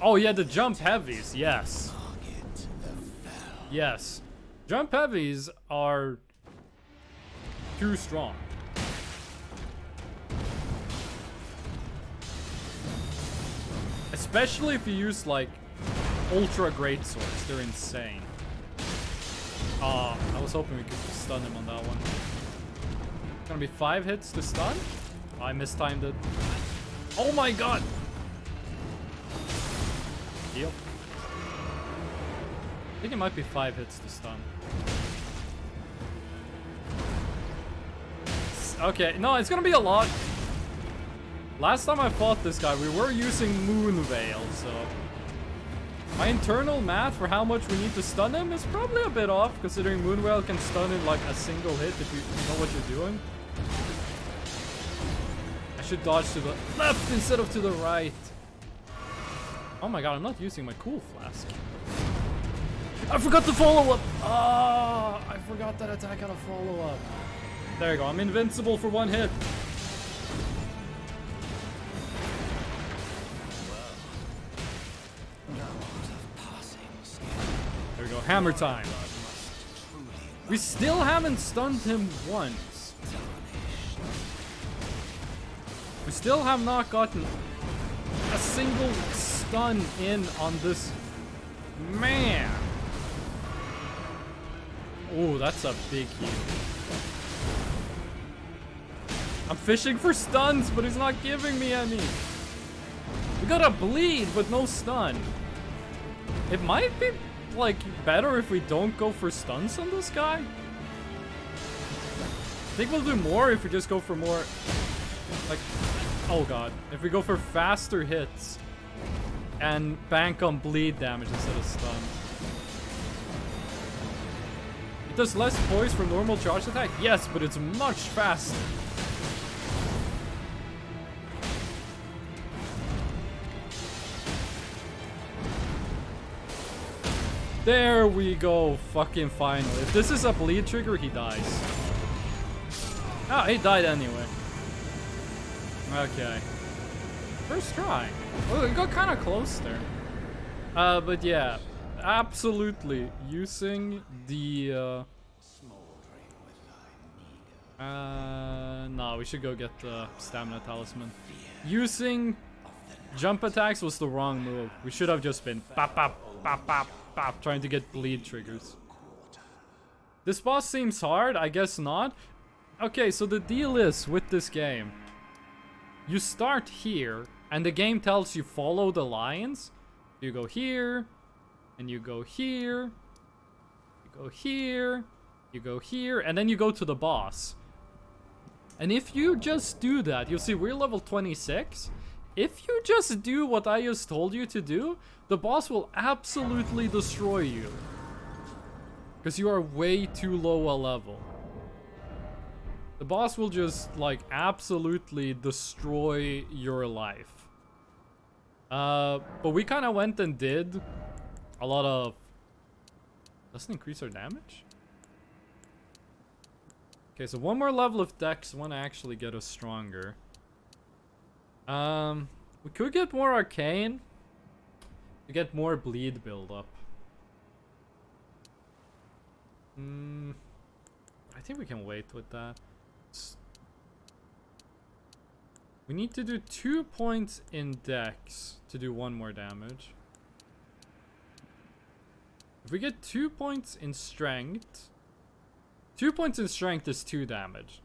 Oh yeah, the jump heavies, yes. Target the fell. Yes. Jump heavies are too strong. Especially if you use like ultra great swords, they're insane. I was hoping we could stun him on that one. It's gonna be 5 hits to stun. I mistimed it. Oh my god! Heal. I think it might be 5 hits to stun. Okay, no, it's gonna be a lot. Last time I fought this guy, we were using Moon Veil, so my internal math for how much we need to stun him is probably a bit off, considering Moon Veil can stun in like a single hit if you know what you're doing. I should dodge to the left instead of to the right. Oh my god, I'm not using my cool flask. I forgot the follow-up! Ah, I forgot that attack had a follow-up. There you go, I'm invincible for 1 hit. There we go, hammer time. We still haven't stunned him once. We still have not gotten a single stun in on this man. Oh, that's a big heal. I'm fishing for stuns, but he's not giving me any. We got a bleed, but no stun. It might be like better if we don't go for stuns on this guy. I think we'll do more if we just go for more like, oh god, if we go for faster hits and bank on bleed damage instead of stun. It does less poise for normal charge attack, yes, but it's much faster. There we go, fucking finally. If this is a bleed trigger, he dies. Oh, he died anyway. Okay. First try. Well, we got kind of close there. But yeah, absolutely using the, no, we should go get the stamina talisman. Using jump attacks was the wrong move. We should have just been bop, bop, bop, bop. Trying to get bleed triggers. This boss seems hard, I guess not. Okay, so the deal is with this game, you start here and the game tells you follow the lines. You go here and you go here, you go here, you go here, and then you go to the boss. And if you just do that, you'll see we're level 26. If you just do what I just told you to do, the boss will absolutely destroy you. Because you are way too low a level. The boss will just, like, absolutely destroy your life. But we kind of went and did a lot of... Doesn't increase our damage? Okay, so one more level of dex won't actually get us stronger. We could get more arcane to get more bleed build-up. I think we can wait with that. We need to do 2 points in dex to do 1 more damage. If we get 2 points in strength... 2 points in strength is 2 damage.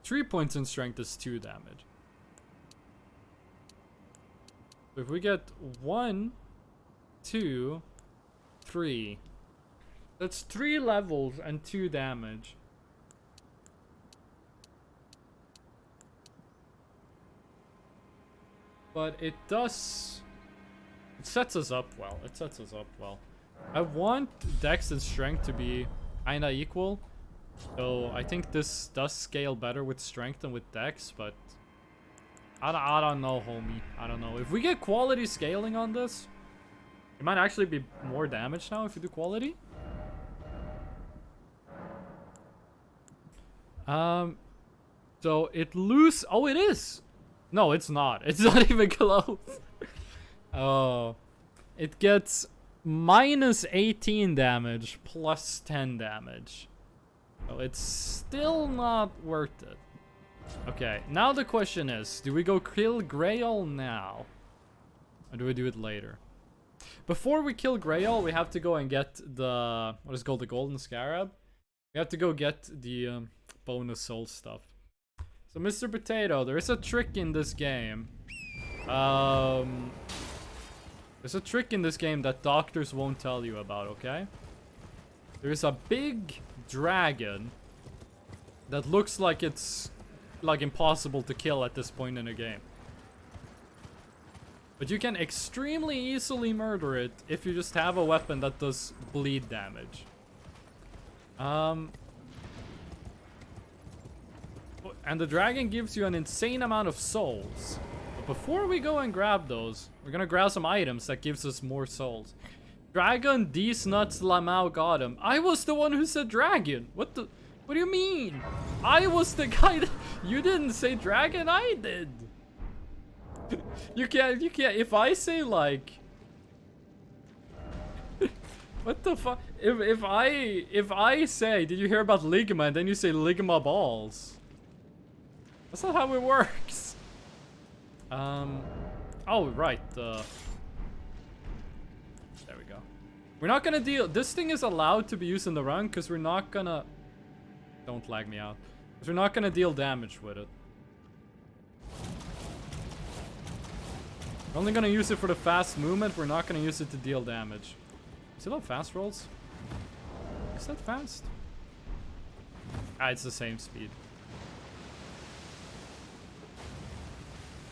3 points in strength is 2 damage. So if we get 1, 2, 3... That's 3 levels and 2 damage. But it does... It sets us up well. It sets us up well. I want dex and strength to be kinda equal. So I think this does scale better with strength than with dex, but... I don't know, homie. I don't know. If we get quality scaling on this, it might actually be more damage now if you do quality. So it lose... Oh, it is! No, it's not. It's not even close. Oh. It gets minus 18 damage plus 10 damage. So it's still not worth it. Okay, now the question is, do we go kill Grail now? Or do we do it later? Before we kill Grail, we have to go and get the... What is it called? The Golden Scarab? We have to go get the bonus soul stuff. So, Mr. Potato, there is a trick in this game. There's a trick in this game that doctors won't tell you about, okay? There's a big dragon that looks like it's like impossible to kill at this point in the game. But you can extremely easily murder it if you just have a weapon that does bleed damage. And the dragon gives you an insane amount of souls. But before we go and grab those, we're gonna grab some items that gives us more souls. Dragon, these nuts, Lamau got him. I was the one who said dragon. What do you mean? I was the guy that... You didn't say dragon, I did. You can't, if I say like... What the fuck? If I say, did you hear about Ligma, and then you say Ligma balls. That's not how it works. Oh, right. There we go. We're not gonna deal... This thing is allowed to be used in the run, because we're not gonna... Don't lag me out. Because we're not gonna deal damage with it. We're only gonna use it for the fast movement, we're not gonna use it to deal damage. Still have fast rolls? Is that fast? Ah, it's the same speed.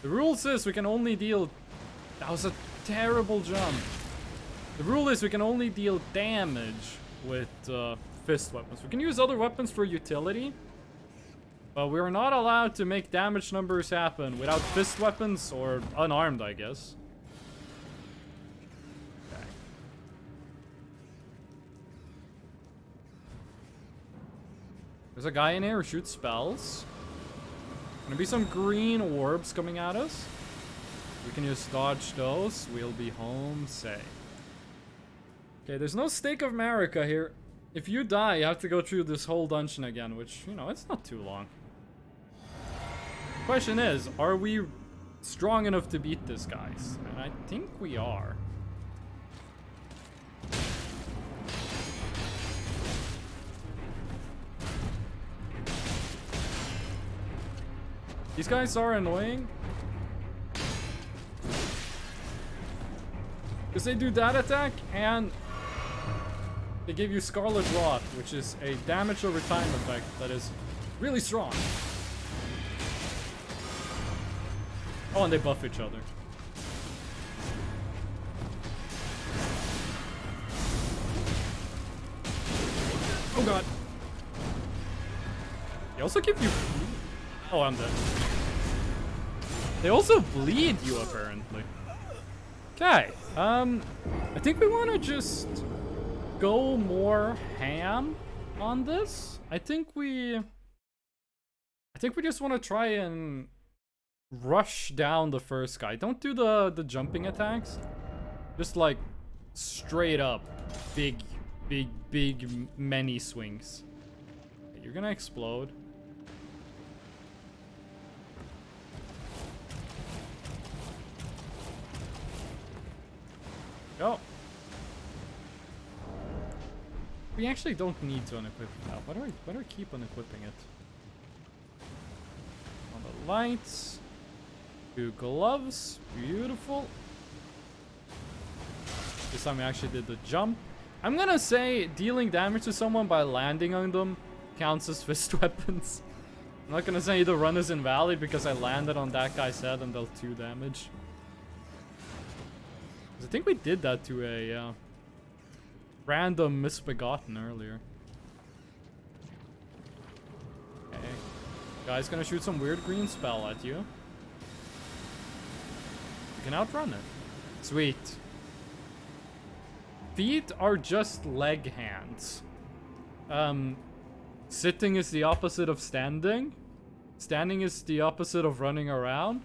The rule says we can only deal... That was a terrible jump. The rule is we can only deal damage with fist weapons. We can use other weapons for utility, but we're not allowed to make damage numbers happen without fist weapons or unarmed, I guess. Okay. There's a guy in here who shoots spells. Gonna be some green orbs coming at us. We can just dodge those. We'll be home safe. Okay, there's no Stake of America here. If you die, you have to go through this whole dungeon again, which, you know, it's not too long. The question is, are we strong enough to beat this, guys? And I think we are. These guys are annoying. Because they do that attack and they give you Scarlet Rot, which is a damage over time effect that is really strong. Oh, and they buff each other. Oh god. They also give you... Oh, I'm dead. They also bleed you, apparently. Okay, I think we want to just go more ham on this. I think we just want to try and rush down the first guy. Don't do the jumping attacks. Just like straight up big many swings. You're gonna explode. Go. We actually don't need to unequip it now. Why do I keep unequipping it? On the lights. 2 gloves. Beautiful. This time we actually did the jump. I'm gonna say dealing damage to someone by landing on them counts as fist weapons. I'm not gonna say either run is invalid because I landed on that guy's head and dealt 2 damage. I think we did that to a random misbegotten earlier. Okay. Guy's gonna shoot some weird green spell at you. You can outrun it. Sweet. Feet are just leg hands. Sitting is the opposite of standing. Standing is the opposite of running around.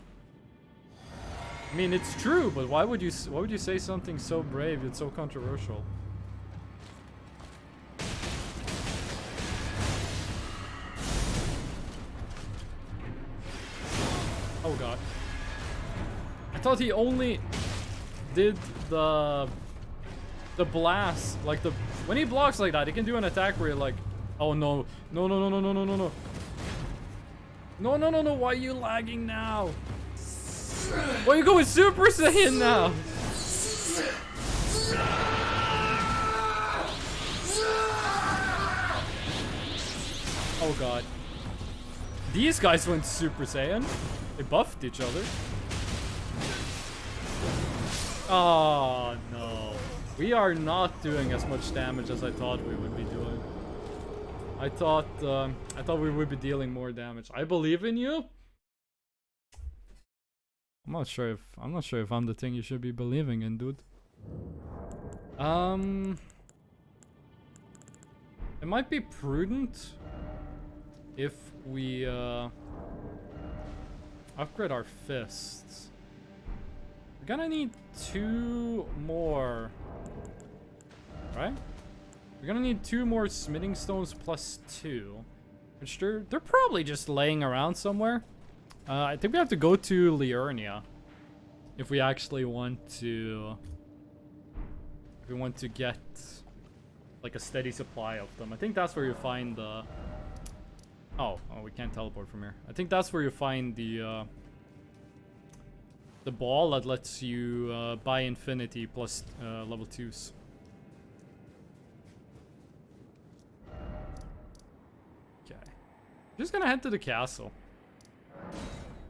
I mean, it's true, but why would you say something so brave? It's so controversial. Oh god. I thought he only did the blast, like when he blocks like that, he can do an attack where you're like, oh no, no, no, no, no, no, no, no, no. No, no, no, no, why are you lagging now? Why are you going Super Saiyan now? Oh god. These guys went Super Saiyan. They buffed each other. Oh no. We are not doing as much damage as I thought we would be doing. I thought we would be dealing more damage. I believe in you. I'm not sure if I'm the thing you should be believing in, dude. It might be prudent if we upgrade our fists. We're gonna need 2 more, right? We're gonna need 2 more smithing stones plus 2, which they're probably just laying around somewhere. I think we have to go to Liurnia if we actually want to. If we want to get like a steady supply of them. I think that's where you find the. Oh, we can't teleport from here. I think that's where you find the ball that lets you buy infinity plus level 2s. Okay, just gonna head to the castle.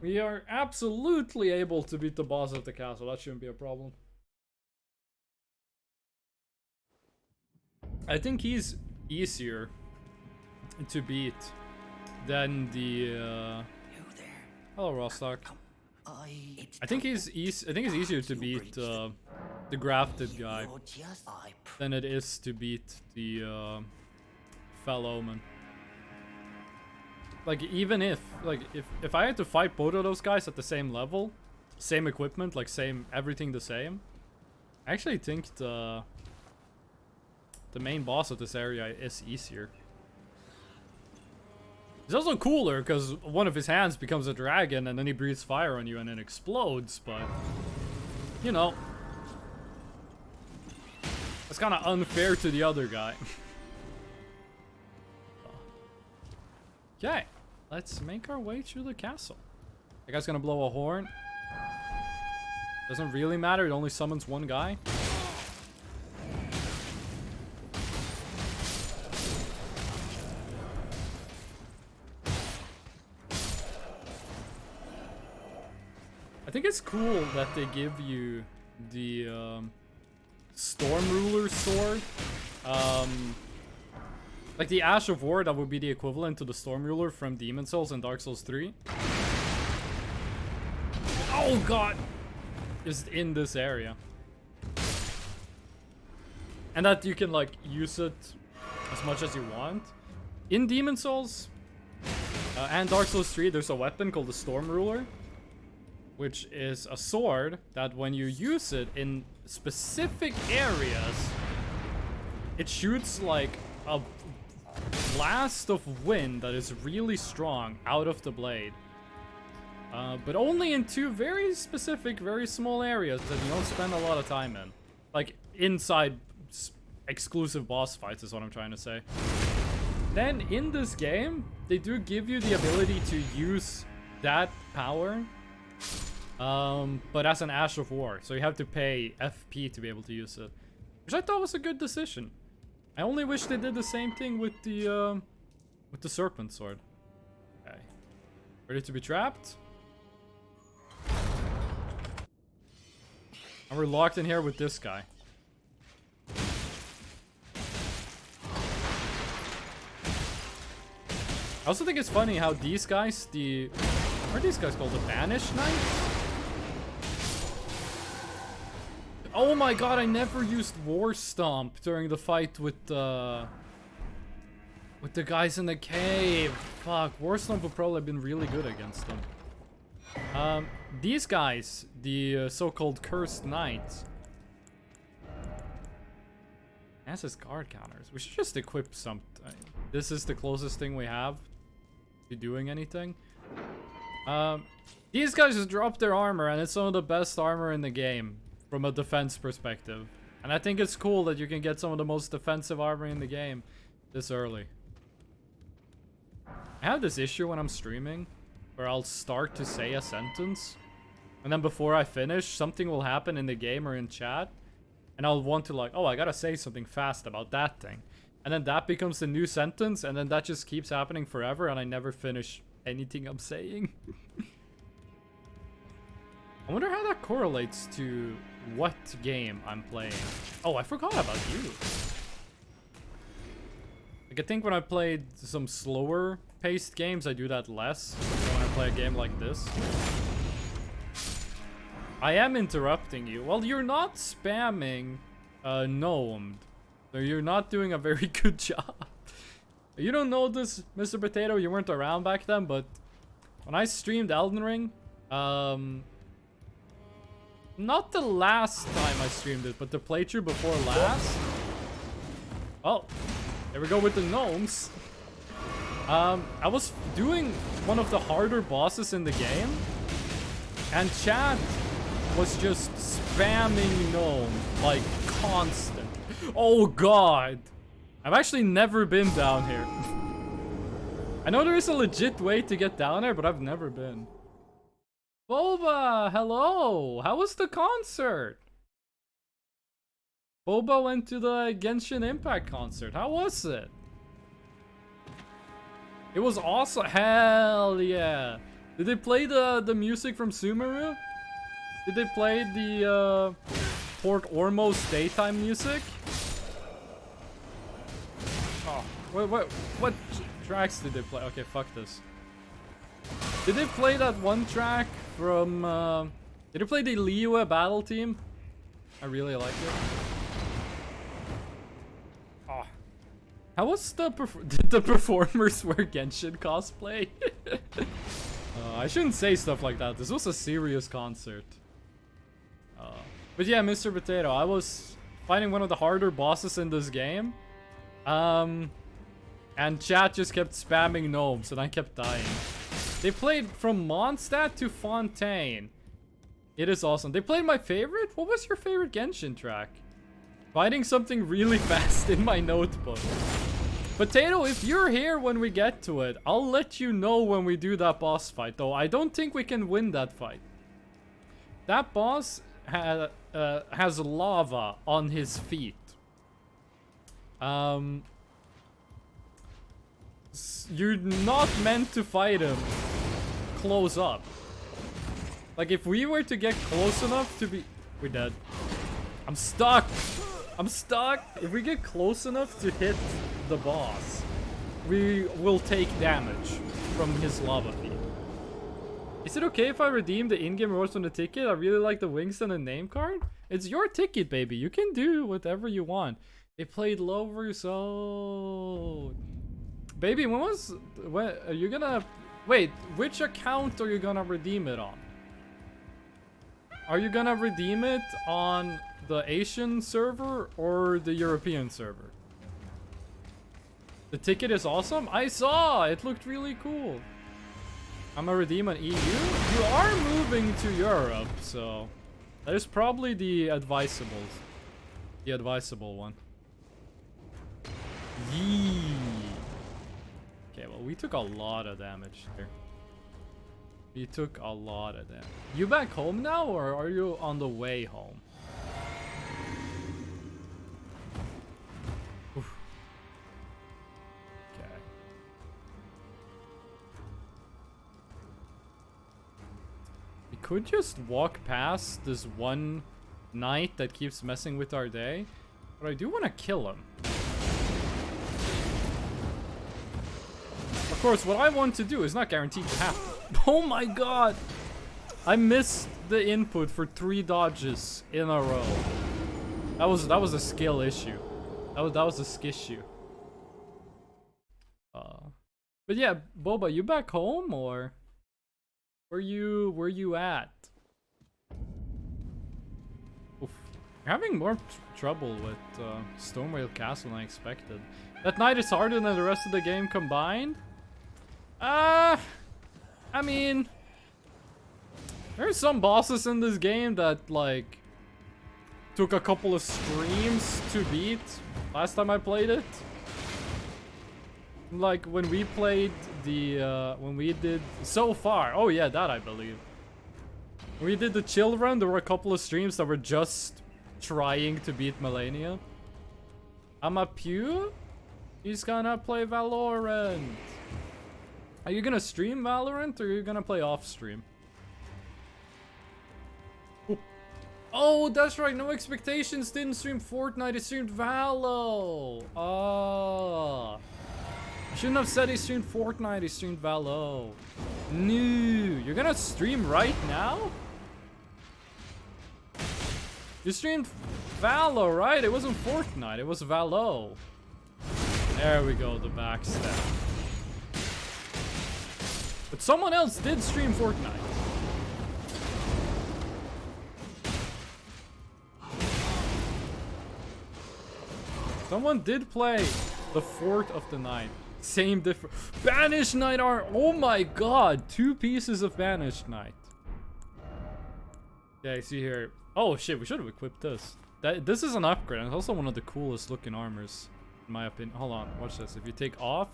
We are absolutely able to beat the boss at the castle. That shouldn't be a problem. I think he's easier to beat than the hello Rostock. I think he's easier to beat the grafted guy than it is to beat the Fellowman. Like, even if I had to fight both of those guys at the same level, same equipment, like same everything the same, I actually think the main boss of this area is easier. It's also cooler because one of his hands becomes a dragon and then he breathes fire on you and then explodes, but you know, it's kind of unfair to the other guy. Okay, let's make our way through the castle. That guy's gonna blow a horn. Doesn't really matter, it only summons one guy. I think it's cool that they give you the Storm Ruler sword. Like the Ash of War, that would be the equivalent to the Storm Ruler from Demon Souls and Dark Souls 3. Oh god! Just in this area. And that you can like use it as much as you want. In Demon Souls and Dark Souls 3, there's a weapon called the Storm Ruler, which is a sword that when you use it in specific areas, it shoots like a blast of wind that is really strong out of the blade. But only in two very specific, very small areas that you don't spend a lot of time in. Like inside exclusive boss fights is what I'm trying to say. Then in this game, they do give you the ability to use that power, but as an Ash of War. So you have to pay FP to be able to use it, which I thought was a good decision. I only wish they did the same thing with the Serpent Sword. Okay. Ready to be trapped? And we're locked in here with this guy. I also think it's funny how these guys, what are these guys called? The Banished Knights? Oh my god, I never used War Stomp during the fight with the guys in the cave. Fuck, War Stomp would probably have been really good against them. These guys, the so-called Cursed Knights, has his guard counters. We should just equip something. This is the closest thing we have to doing anything. These guys just drop their armor, and it's some of the best armor in the game from a defense perspective. And I think it's cool that you can get some of the most defensive armor in the game this early. I have this issue when I'm streaming where I'll start to say a sentence, and then before I finish, something will happen in the game or in chat, and I'll want to like, oh, I gotta say something fast about that thing. And then that becomes the new sentence, and then that just keeps happening forever, and I never finish anything I'm saying. I wonder how that correlates to what game I'm playing. Oh, I forgot about you. Like, I think when I played some slower paced games, I do that less than when I play a game like this. I am interrupting you. Well, you're not spamming gnomed. So you're not doing a very good job. You don't know this, Mr. Potato. You weren't around back then, but when I streamed Elden Ring, not the last time I streamed it, but the playthrough before last. Oh, there we go with the gnomes. I was doing one of the harder bosses in the game, and chat was just spamming gnome like constant. Oh god, I've actually never been down here. I know there is a legit way to get down there, but I've never been. Boba, hello. How was the concert? Boba went to the Genshin Impact concert. How was it? It was awesome. Hell yeah. Did they play the music from Sumeru? Did they play the Port Ormos daytime music? Oh, what tracks did they play? Okay, fuck this. Did they play that one track from did they play the Liyue battle team? I really like it. Oh. How was the did the performers wear Genshin cosplay? I shouldn't say stuff like that. This was a serious concert. But yeah, Mr. Potato, I was fighting one of the harder bosses in this game. And chat just kept spamming gnomes and I kept dying. They played from Mondstadt to Fontaine. It is awesome. They played my favorite? What was your favorite Genshin track? Finding something really fast in my notebook. Potato, if you're here when we get to it, I'll let you know when we do that boss fight. Though I don't think we can win that fight. That boss has lava on his feet. You're not meant to fight him close up. Like, if we were to get close enough to be... We're dead. I'm stuck. I'm stuck. If we get close enough to hit the boss, we will take damage from his lava feet. Is it okay if I redeem the in-game rewards from the ticket? I really like the wings and the name card. It's your ticket, baby. You can do whatever you want. They played Lover, so... Baby, when are you gonna... Wait, which account are you gonna redeem it on? Are you gonna redeem it on the Asian server or the European server? The ticket is awesome. I saw! It looked really cool. I'm gonna redeem an EU. You are moving to Europe, so that is probably the advisable one. Yee. Okay, well, we took a lot of damage here. We took a lot of damage. You back home now, or are you on the way home? Oof. Okay. We could just walk past this one knight that keeps messing with our day, but I do want to kill him. Of course, what I want to do is not guaranteed to happen. Oh my god! I missed the input for 3 dodges in a row. That was a skill issue. That was a skissue. But yeah, Boba, you back home or where you at? Oof. You're having more trouble with Stormwhale Castle than I expected. That knight is harder than the rest of the game combined. I mean, there's some bosses in this game that, like, took a couple of streams to beat last time I played it. Like, when we played the, when we did, so far, oh yeah, that I believe. When we did the chill run, there were a couple of streams that were just trying to beat Melania. I'm a Pew? He's gonna play Valorant. Are you gonna stream Valorant or are you gonna play off stream? Oh, that's right. No Expectations didn't stream Fortnite. He streamed Valo. Ah. I shouldn't have said he streamed Fortnite. He streamed Valo. No. You're gonna stream right now? You streamed Valo, right? It wasn't Fortnite. It was Valo. There we go. The backstep. But someone else did stream Fortnite. Someone did play the Fort of the Night. Same different. Banished Knight are. Oh my god. 2 pieces of Banished Knight. Okay, see here. Oh shit, we should have equipped this. This is an upgrade. And it's also one of the coolest looking armors, in my opinion. Hold on, watch this. If you take off.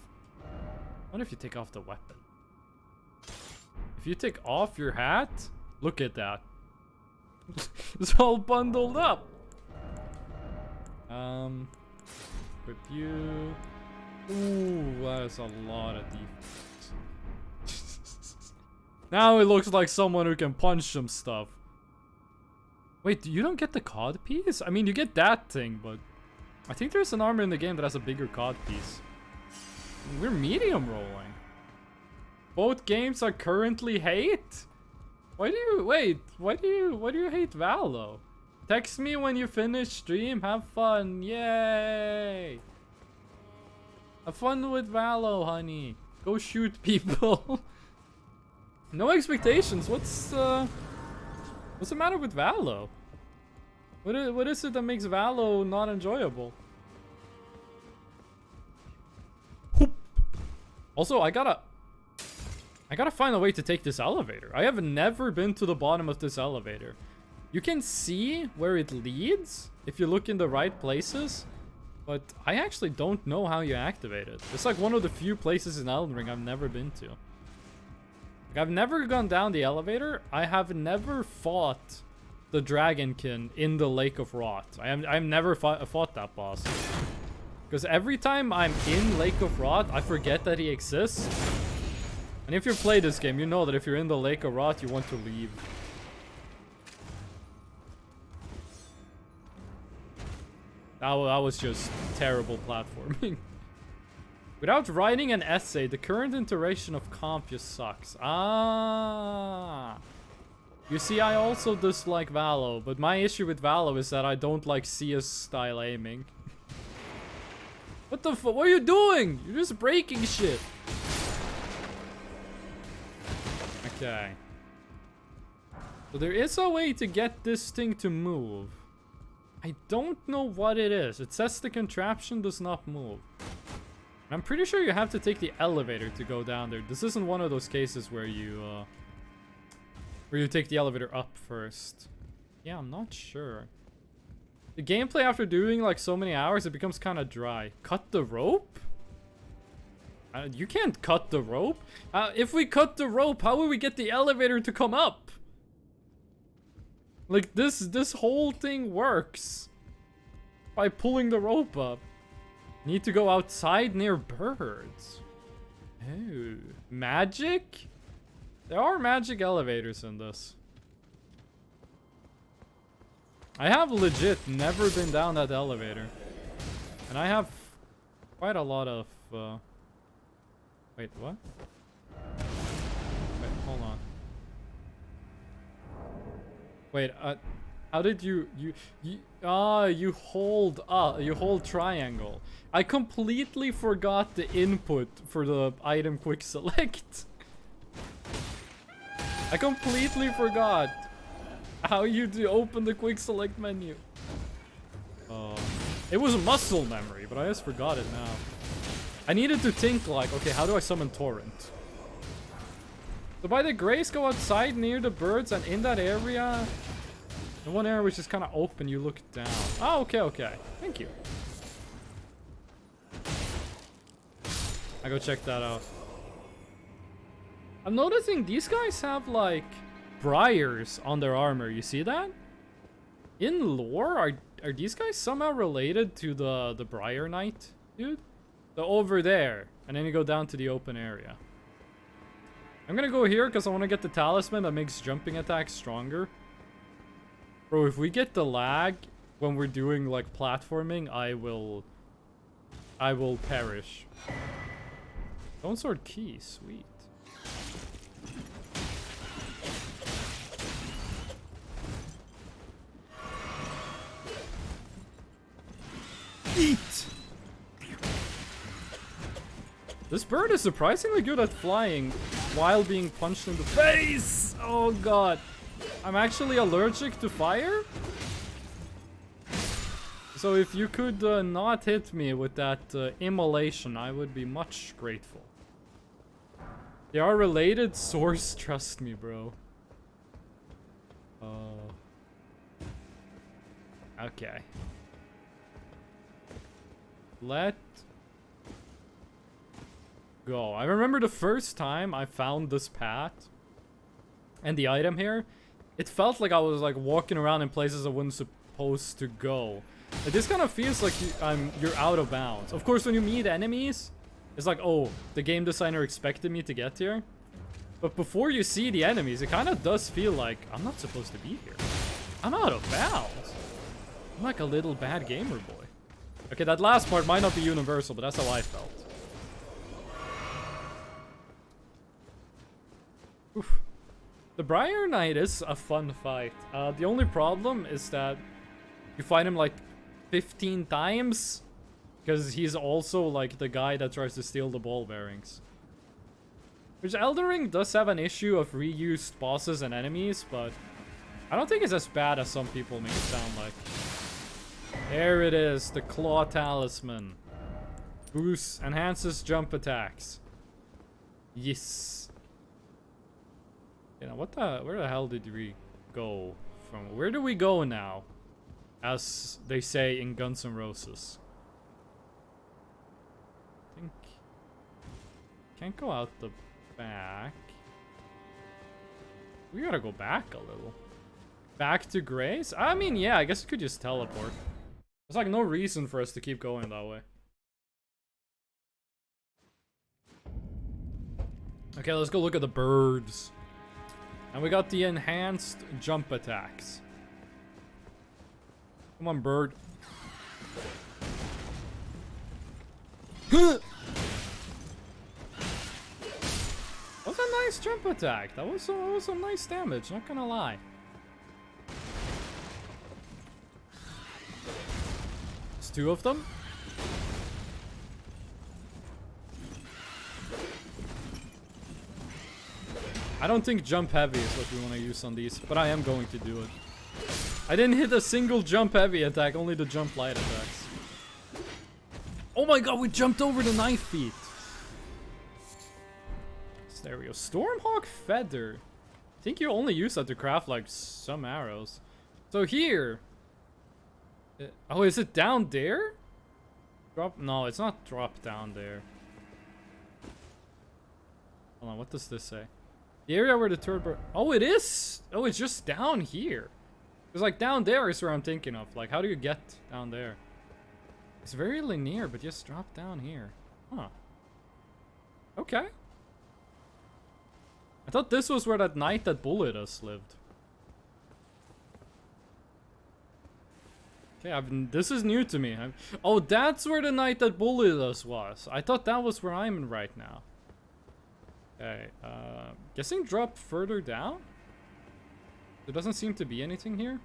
What if you take off the weapon? If you take off your hat, look at that. It's all bundled up. Equip you. Ooh, that is a lot of defense. Now it looks like someone who can punch some stuff. Wait, you don't get the cod piece? I mean, you get that thing, but I think there's an armor in the game that has a bigger cod piece. We're medium rolling. Both games are currently hate? Why do you wait? Why do you hate Valo? Text me when you finish stream. Have fun. Yay. Have fun with Valo, honey. Go shoot people. No Expectations. What's the matter with Valo? What is it that makes Valo not enjoyable? Also, I gotta find a way to take this elevator. I have never been to the bottom of this elevator. You can see where it leads if you look in the right places, but I actually don't know how you activate it. It's like one of the few places in Elden Ring I've never been to. Like, I've never gone down the elevator. I have never fought the Dragonkin in the Lake of Rot. I've never fought that boss. Because every time I'm in Lake of Rot, I forget that he exists. And if you've played this game, you know that if you're in the Lake of Rot, you want to leave. That was just terrible platforming. Without writing an essay, the current iteration of comp just sucks. Ah. You see, I also dislike Valo, but my issue with Valo is that I don't like CS style aiming. What the fuck? What are you doing? You're just breaking shit. Okay. So there is a way to get this thing to move. I don't know what it is. It says the contraption does not move. I'm pretty sure you have to take the elevator to go down there. This isn't one of those cases where you take the elevator up first. Yeah, I'm not sure. The gameplay after doing like so many hours, it becomes kind of dry. Cut the rope? You can't cut the rope. If we cut the rope, how will we get the elevator to come up? Like this whole thing works by pulling the rope up. Need to go outside near birds. Oh, magic? There are magic elevators in this. I have legit never been down that elevator. And I have quite a lot of... Wait, what? Wait, hold on. Wait, how did you hold triangle. I completely forgot the input for the item quick select. I completely forgot how you open the quick select menu. It was muscle memory, but I just forgot it now. I needed to think like, okay, how do I summon Torrent? So by the grace, go outside near the birds, and in that area, the one area which is kind of open, you look down. Oh, okay, okay. Thank you. I go check that out. I'm noticing these guys have like briars on their armor. You see that? In lore, are these guys somehow related to the Briar Knight, dude? So over there, and then you go down to the open area. I'm gonna go here because I want to get the talisman that makes jumping attacks stronger. Bro, if we get the lag when we're doing like platforming, I will perish. Stone sword key, sweet. Eat! This bird is surprisingly good at flying while being punched in the face! Oh god. I'm actually allergic to fire? So if you could not hit me with that immolation, I would be much grateful. They are related source, trust me, bro. Okay. Let go. I remember the first time I found this path and the item here, it felt like I was like walking around in places I wasn't supposed to go. Like, this kind of feels like you're out of bounds. Of course, when you meet enemies, it's like, oh, the game designer expected me to get here. But before you see the enemies, it kind of does feel like I'm not supposed to be here. I'm out of bounds. I'm like a little bad gamer boy. Okay, that last part might not be universal, but that's how I felt. Oof. The Briar Knight is a fun fight. The only problem is that you fight him like 15 times, because he's also like the guy that tries to steal the ball bearings. Which Elden Ring does have an issue of reused bosses and enemies, but I don't think it's as bad as some people make it sound like. There it is, the Claw Talisman. Boosts, enhances jump attacks. Yes. You know, where the hell did we go from? Where do we go now? As they say in Guns N' Roses. I think... Can't go out the back. We gotta go back a little. Back to Grace? I mean, yeah, I guess you could just teleport. There's like no reason for us to keep going that way. Okay, let's go look at the birds. And we got the enhanced jump attacks. Come on, bird. nice jump attack. That was some nice damage, not gonna lie. There's two of them. I don't think jump heavy is what we want to use on these, but I am going to do it. I didn't hit a single jump heavy attack, only the jump light attacks. Oh my god, we jumped over the knife feet. So there we go. Stormhawk feather. I think you only use that to craft like some arrows. So here. Oh, is it down there? Drop? No, it's not drop down there. Hold on, what does this say? The area where the turret... Oh, it is! Oh, it's just down here. Because, like, down there is where I'm thinking of. Like, how do you get down there? It's very linear, but just drop down here. Huh. Okay. I thought this was where that knight that bullied us lived. Okay, this is new to me. Oh, that's where the knight that bullied us was. I thought that was where I'm right now. Okay, guessing drop further down? There doesn't seem to be anything here.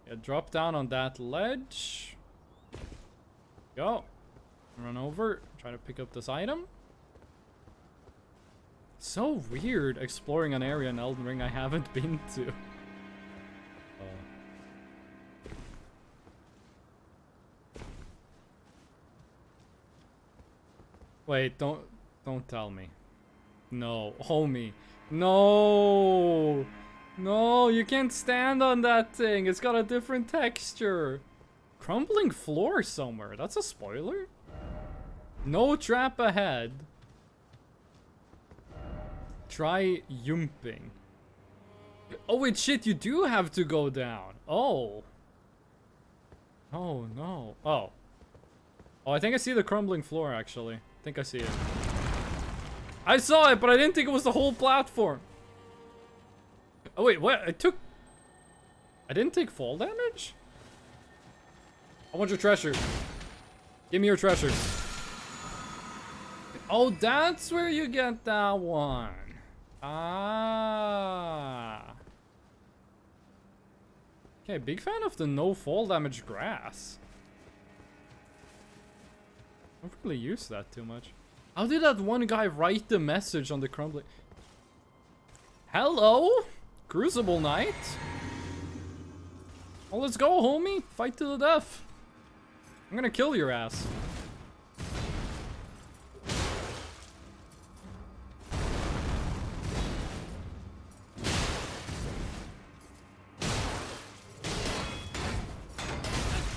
Yeah, drop down on that ledge. Go. Run over. Try to pick up this item. So weird exploring an area in Elden Ring I haven't been to. Wait, don't tell me. No, homie. No! No, you can't stand on that thing. It's got a different texture. Crumbling floor somewhere. That's a spoiler? No trap ahead. Try yumping. Oh wait, shit, you do have to go down. Oh. Oh no. Oh. Oh, I think I see the crumbling floor actually. I think I see it. I saw it, but I didn't think it was the whole platform. Oh wait, what? I didn't take fall damage? I want your treasure. Give me your treasure. Oh, that's where you get that one. Ah. Okay, big fan of the no fall damage grass. I don't really use that too much. How did that one guy write the message on the crumbling? Hello? Crucible Knight? Well, let's go, homie. Fight to the death. I'm gonna kill your ass.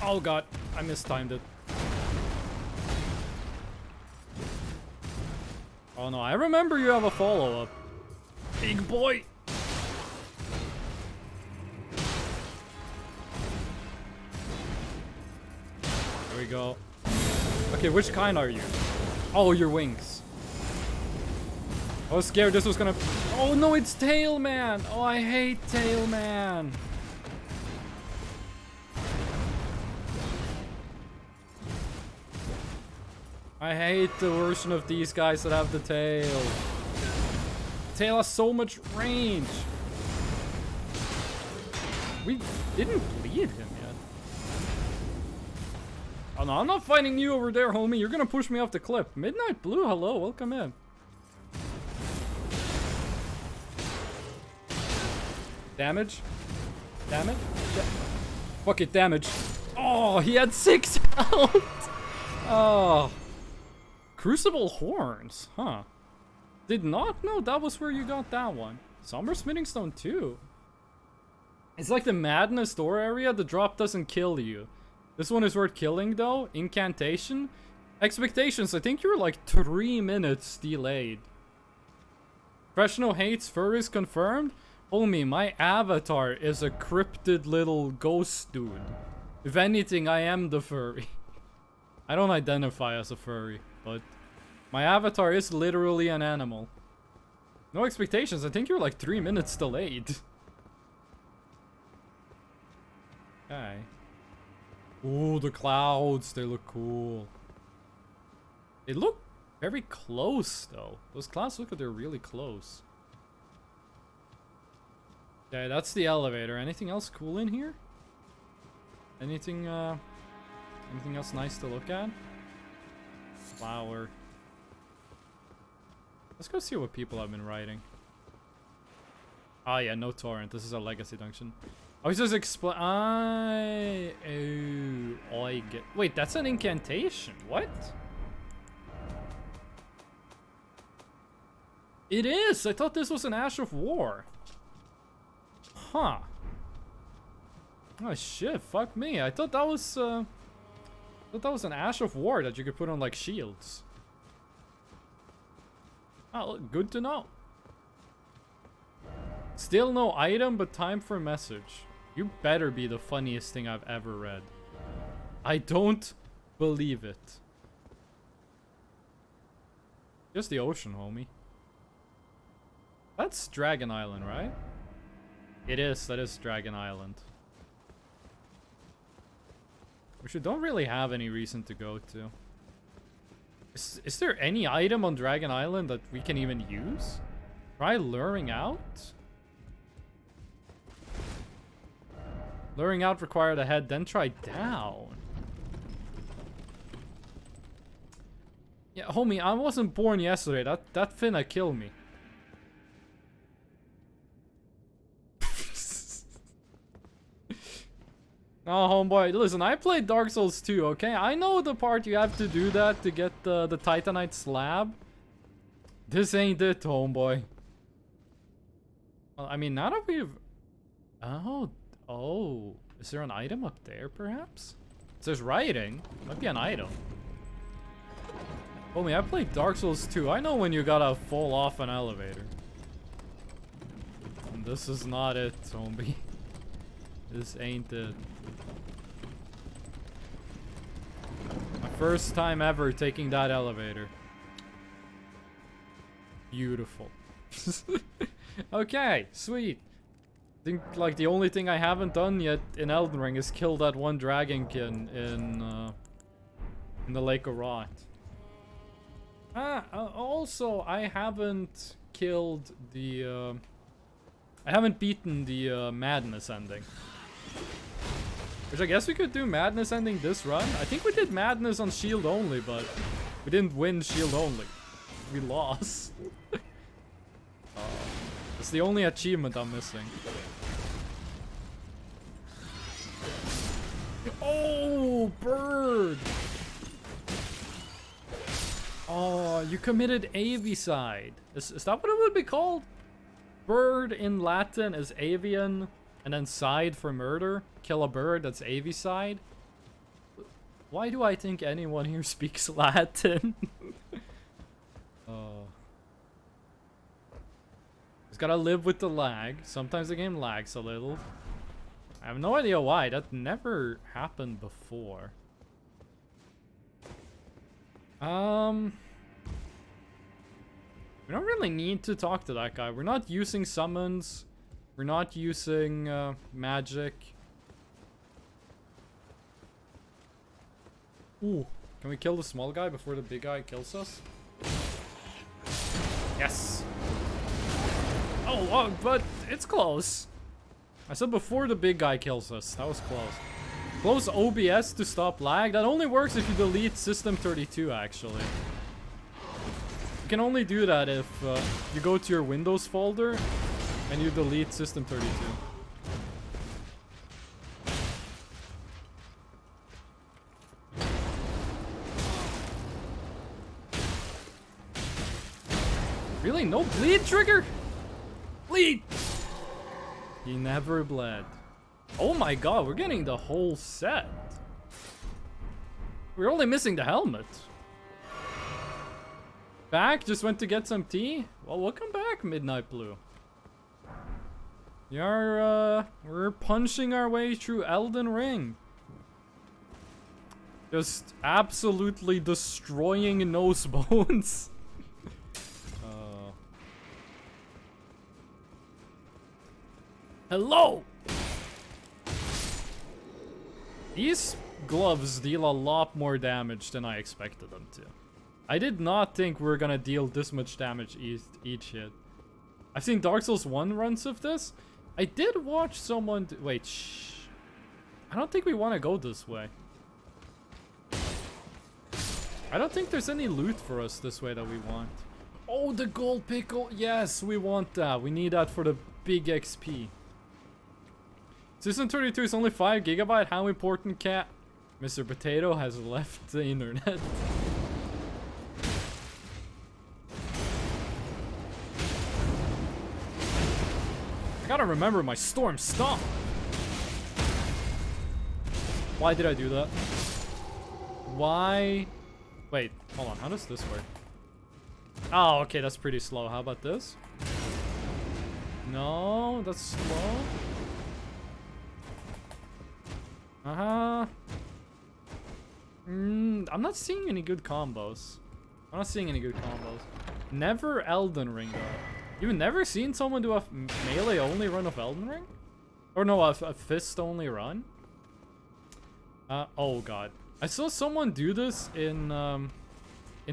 Oh god, I mistimed it. Oh no, I remember you have a follow-up. Big boy! There we go. Okay, which kind are you? Oh, your wings. I was scared this was gonna... Oh no, it's Tailman! Oh, I hate Tailman! I hate the version of these guys that have the tail. Tail has so much range. We didn't bleed him yet. Oh no, I'm not fighting you over there, homie. You're gonna push me off the cliff. Midnight Blue, hello, welcome in. Damage? Damage? Fuck it, damage. Oh, he had 6 health. Oh. Crucible horns, huh? Did not know that was where you got that one. Somber Smithing Stone too. It's like the Madness Door area, the drop doesn't kill you. This one is worth killing though. Incantation. Expectations, I think you're like 3 minutes delayed. Professional hates furries confirmed. Homie, my avatar is a cryptid little ghost dude. If anything, I am the furry. I don't identify as a furry, but my avatar is literally an animal. No expectations, I think you're like 3 minutes delayed. Okay. Ooh, the clouds, they look cool. They look Very close, though. Those clouds look like they're really close. Okay, that's the elevator. Anything else cool in here? Anything else nice to look at? Flower. Let's go see what people have been writing. Ah, yeah, no torrent. This is a legacy dungeon. I was just explain. I get. Wait, that's an incantation. What? It is. I thought this was an Ash of War. Huh. Oh shit! Fuck me. I thought that was. I thought that was an Ash of War that you could put on like shields. Oh, good to know. Still no item, but time for a message. You better be the funniest thing I've ever read. I don't believe it. Just the ocean, homie. That's Dragon Island, right? It is. That is Dragon Island. Which we don't really have any reason to go to. Is there any item on Dragon Island that we can even use? Try luring out? Luring out required a head, then try down. Yeah, homie, I wasn't born yesterday. That finna kill me. Oh, homeboy, listen, I played Dark Souls 2, okay? I know the part you have to do that to get the Titanite slab. This ain't it, homeboy. Well, I mean, now that we've... Oh, is there an item up there, perhaps? It says writing. Might be an item. Homie, I played Dark Souls 2. I know when you gotta fall off an elevator. And this is not it, homie. This ain't it. My first time ever taking that elevator. Beautiful. Okay, sweet. I think like the only thing I haven't done yet in Elden Ring is kill that one dragonkin in the Lake of Rot. Also, I haven't killed the I haven't beaten the Madness ending. Which I guess we could do Madness ending this run. I think we did Madness on Shield only, but we didn't win Shield only. We lost. It's the only achievement I'm missing. Oh, bird! Oh, you committed avicide. Is that what it would be called? Bird in Latin is avian, and then side for murder. Kill a bird, that's avicide. Why do I think anyone here speaks Latin? Oh. Just gotta live with the lag. Sometimes the game lags a little. I have no idea why. That never happened before. We don't really need to talk to that guy. We're not using summons. We're not using magic. Ooh, can we kill the small guy before the big guy kills us? Yes. Oh, but it's close. I said before the big guy kills us. That was close. Close OBS to stop lag. That only works if you delete System 32, actually. You can only do that if you go to your Windows folder and you delete System 32. Really? No bleed trigger? Bleed! He never bled. Oh my god, we're getting the whole set. We're only missing the helmet. Back? Just went to get some tea? Well, welcome back, Midnight Blue. We're punching our way through Elden Ring. Just absolutely destroying nose bones. Hello! These gloves deal a lot more damage than I expected them to. I did not think we were gonna deal this much damage each hit. I've seen Dark Souls 1 runs of this. I did watch someone wait, shh. I don't think we want to go this way. I don't think there's any loot for us this way that we want. Oh, the gold pickle. Yes, we want that. We need that for the big XP. System 32 is only 5 GB. How important, cat? Mr. Potato has left the internet. I gotta remember my storm stop. Why did I do that? Why? Wait, hold on. How does this work? Oh, okay, that's pretty slow. How about this? No, that's slow. I'm not seeing any good combos. I'm not seeing any good combos. Never Elden Ring, though. You've never seen someone do a melee-only run of Elden Ring? Or no, a fist-only run? Oh god. I saw someone do this in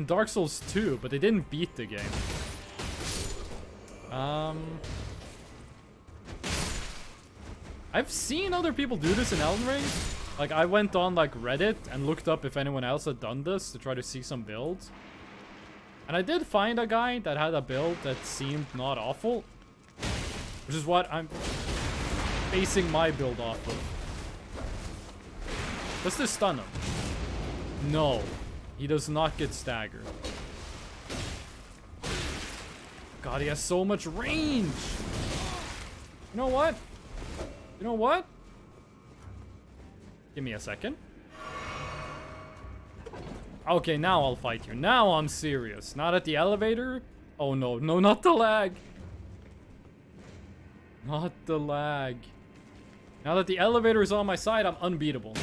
Dark Souls 2, but they didn't beat the game. I've seen other people do this in Elden Ring. Like, I went on, like, Reddit and looked up if anyone else had done this to try to see some builds. And I did find a guy that had a build that seemed not awful. Which is what I'm basing my build off of. Does this stun him? No. He does not get staggered. God, he has so much range! You know what? You know what? Give me a second. Okay, now I'll fight you. Now I'm serious. Not at the elevator? Oh no, no, not the lag. Not the lag. Now that the elevator is on my side, I'm unbeatable.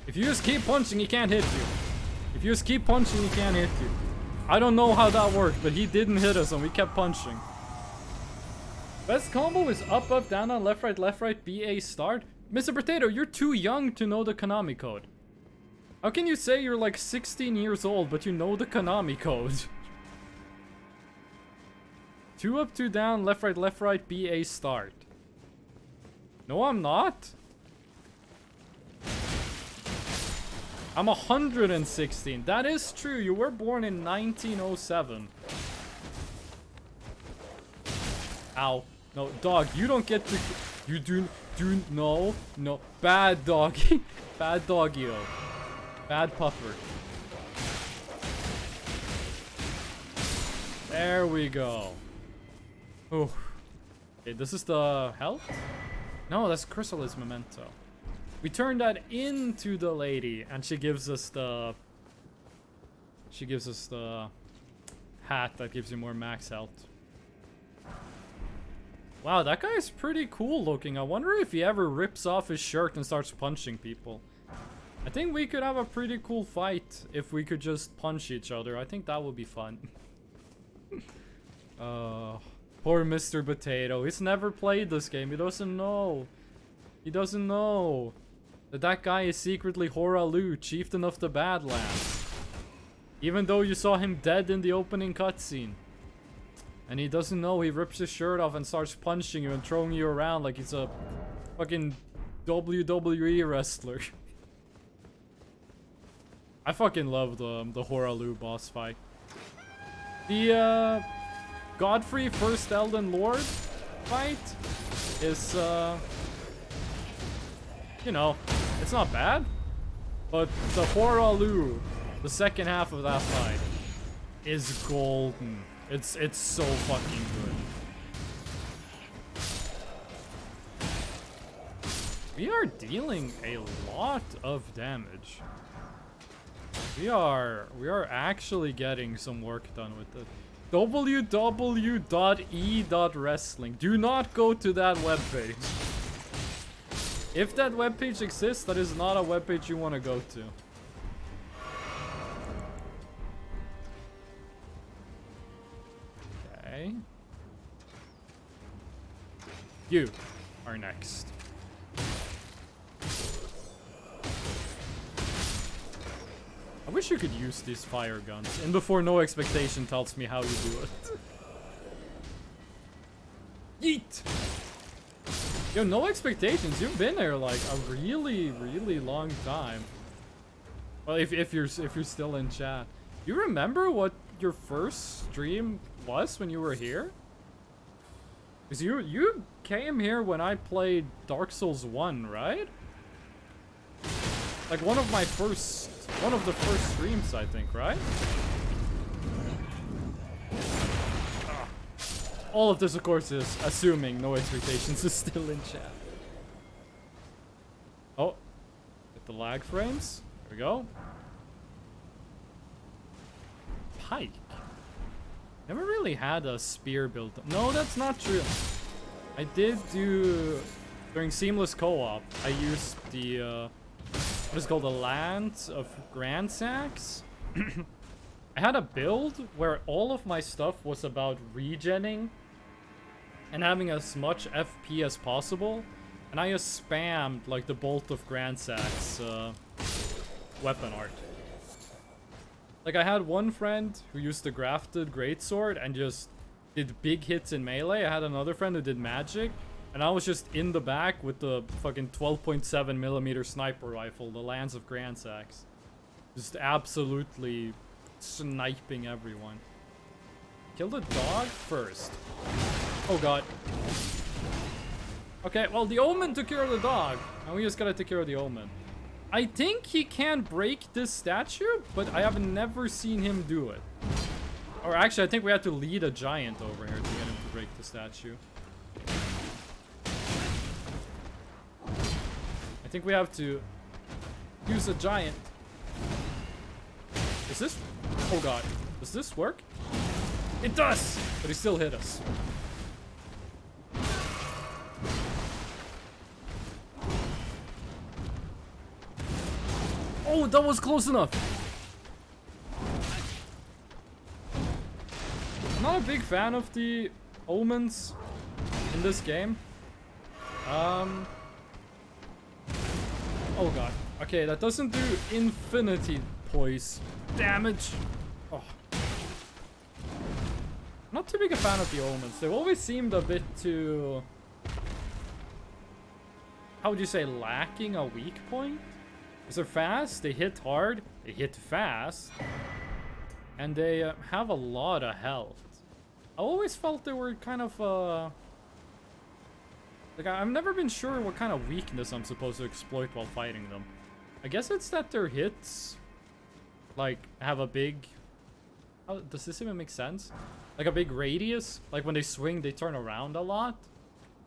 If you just keep punching, he can't hit you. If you just keep punching, he can't hit you. I don't know how that worked, but he didn't hit us and we kept punching. Best combo is up, up, down, down, left, right, BA, start. Mr. Potato, you're too young to know the Konami code. How can you say you're like 16 years old, but you know the Konami code? 2 up, 2 down, left, right, BA, start. No, I'm not. I'm 116. That is true. You were born in 1907. Ow. No, dog, you don't get to... You do... No. No. Bad doggy. Bad doggy-o. Bad pupper. There we go. Ooh. Okay, this is the health? No, that's Chrysalis Memento. We turn that into the lady, and she gives us the... She gives us the hat that gives you more max health. Wow, that guy's pretty cool looking. I wonder if he ever rips off his shirt and starts punching people. I think we could have a pretty cool fight if we could just punch each other. I think that would be fun. Poor Mr. Potato. He's never played this game. He doesn't know. He doesn't know that guy is secretly Horalu, chieftain of the Badlands. Even though you saw him dead in the opening cutscene. And he doesn't know, he rips his shirt off and starts punching you and throwing you around like he's a fucking WWE wrestler. I fucking love the Horalu boss fight. The Godfrey First Elden Lord fight is you know, it's not bad, but the Horalu, the second half of that fight, is golden. It's so fucking good. We are dealing a lot of damage. We are actually getting some work done with it. www.e.wrestling. Do not go to that webpage. If that webpage exists, that is not a webpage you want to go to. Okay. You are are next. I wish you could use these fire guns. And before No Expectation tells me how you do it. Yeet! Yo, No Expectations, you've been there like a really, really long time. Well, if you're still in chat. You remember what your first stream was when you were here? Because you came here when I played Dark Souls 1, right? Like one of the first streams, I think, right? All of this, of course, is assuming No Expectations is still in chat. Oh, get the lag frames. There we go. Pike. Never really had a spear built up. No, that's not true. I did do during seamless co-op. I used the what is called the Lance of Grand Sacks. I had a build where all of my stuff was about regenning and having as much FP as possible, and I just spammed like the Bolt of Grand Sacks weapon art. Like I had one friend who used the grafted greatsword and just did big hits in melee. I had another friend who did magic, and I was just in the back with the fucking 12.7mm sniper rifle, the Lance of Grand Sacks. Just absolutely sniping everyone. Kill the dog first. Oh god. Okay, well the Omen took care of the dog, and we just gotta take care of the Omen. I think he can break this statue, but I have never seen him do it. Or actually, I think we have to lead a giant over here to get him to break the statue. I think we have to use a giant. Is this? Oh god. Does this work? It does! But he still hit us. Oh, that was close enough. I'm not a big fan of the omens in this game. Oh god. Okay, that doesn't do infinity poise damage. Oh. Not too big a fan of the omens. They've always seemed a bit too... How would you say, lacking a weak point? Because they're fast, they hit hard, they hit fast, and they have a lot of health. I always felt they were kind of, like, I've never been sure what kind of weakness I'm supposed to exploit while fighting them. I guess it's that their hits, like, have a big... How, does this even make sense? Like a big radius? Like when they swing, they turn around a lot?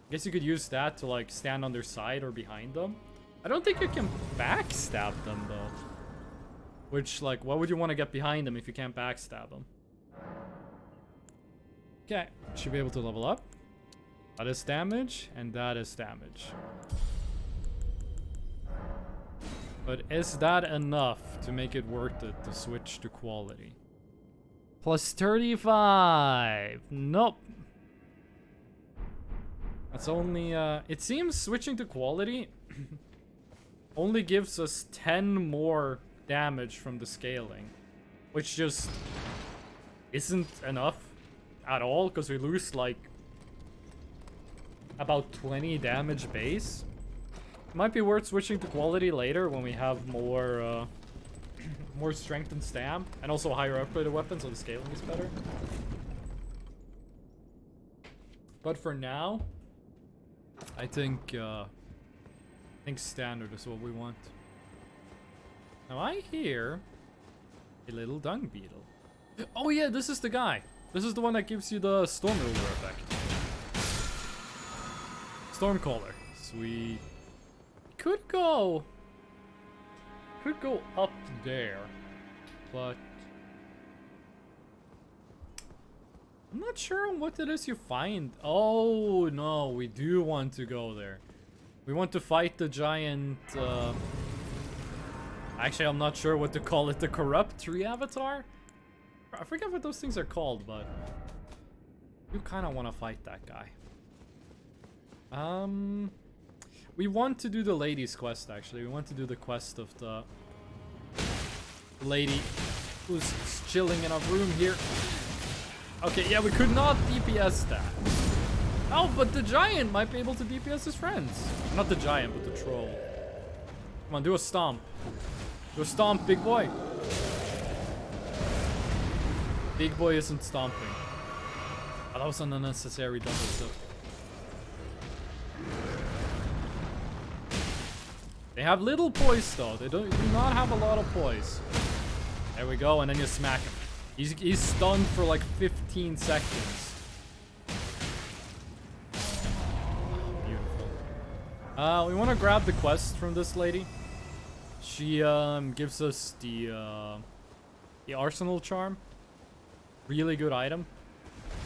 I guess you could use that to, like, stand on their side or behind them. I don't think you can backstab them, though. Which, like, why would you want to get behind them if you can't backstab them? Okay, should be able to level up. That is damage, and that is damage. But is that enough to make it worth it to switch to quality? Plus 35! Nope. That's only, it seems switching to quality only gives us 10 more damage from the scaling, which just isn't enough at all, because we lose like about 20 damage base. It might be worth switching to quality later when we have more more strength and stamp, and also higher upgraded weapons, so the scaling is better. But for now, I think standard is what we want. Now I hear a little dung beetle. Oh yeah, this is the guy. This is the one that gives you the Storm Ruler effect. Stormcaller. Sweet. Could go up there, but I'm not sure what it is you find. Oh no, we do want to go there. We want to fight the giant, actually I'm not sure what to call it, the corrupt tree avatar? I forget what those things are called, but you kind of want to fight that guy. We want to do the ladies quest, actually. We want to do the quest of the lady who's chilling in a room here. Okay, yeah, we could not DPS that. Oh, but the giant might be able to DPS his friends. Not the giant, but the troll. Come on, do a stomp. Do a stomp, big boy. Big boy isn't stomping. Oh, that was an unnecessary double step. They have little poise though. They do not have a lot of poise. There we go, and then you smack him. He's stunned for like 15 seconds. Beautiful. We want to grab the quest from this lady. She gives us the arsenal charm. Really good item.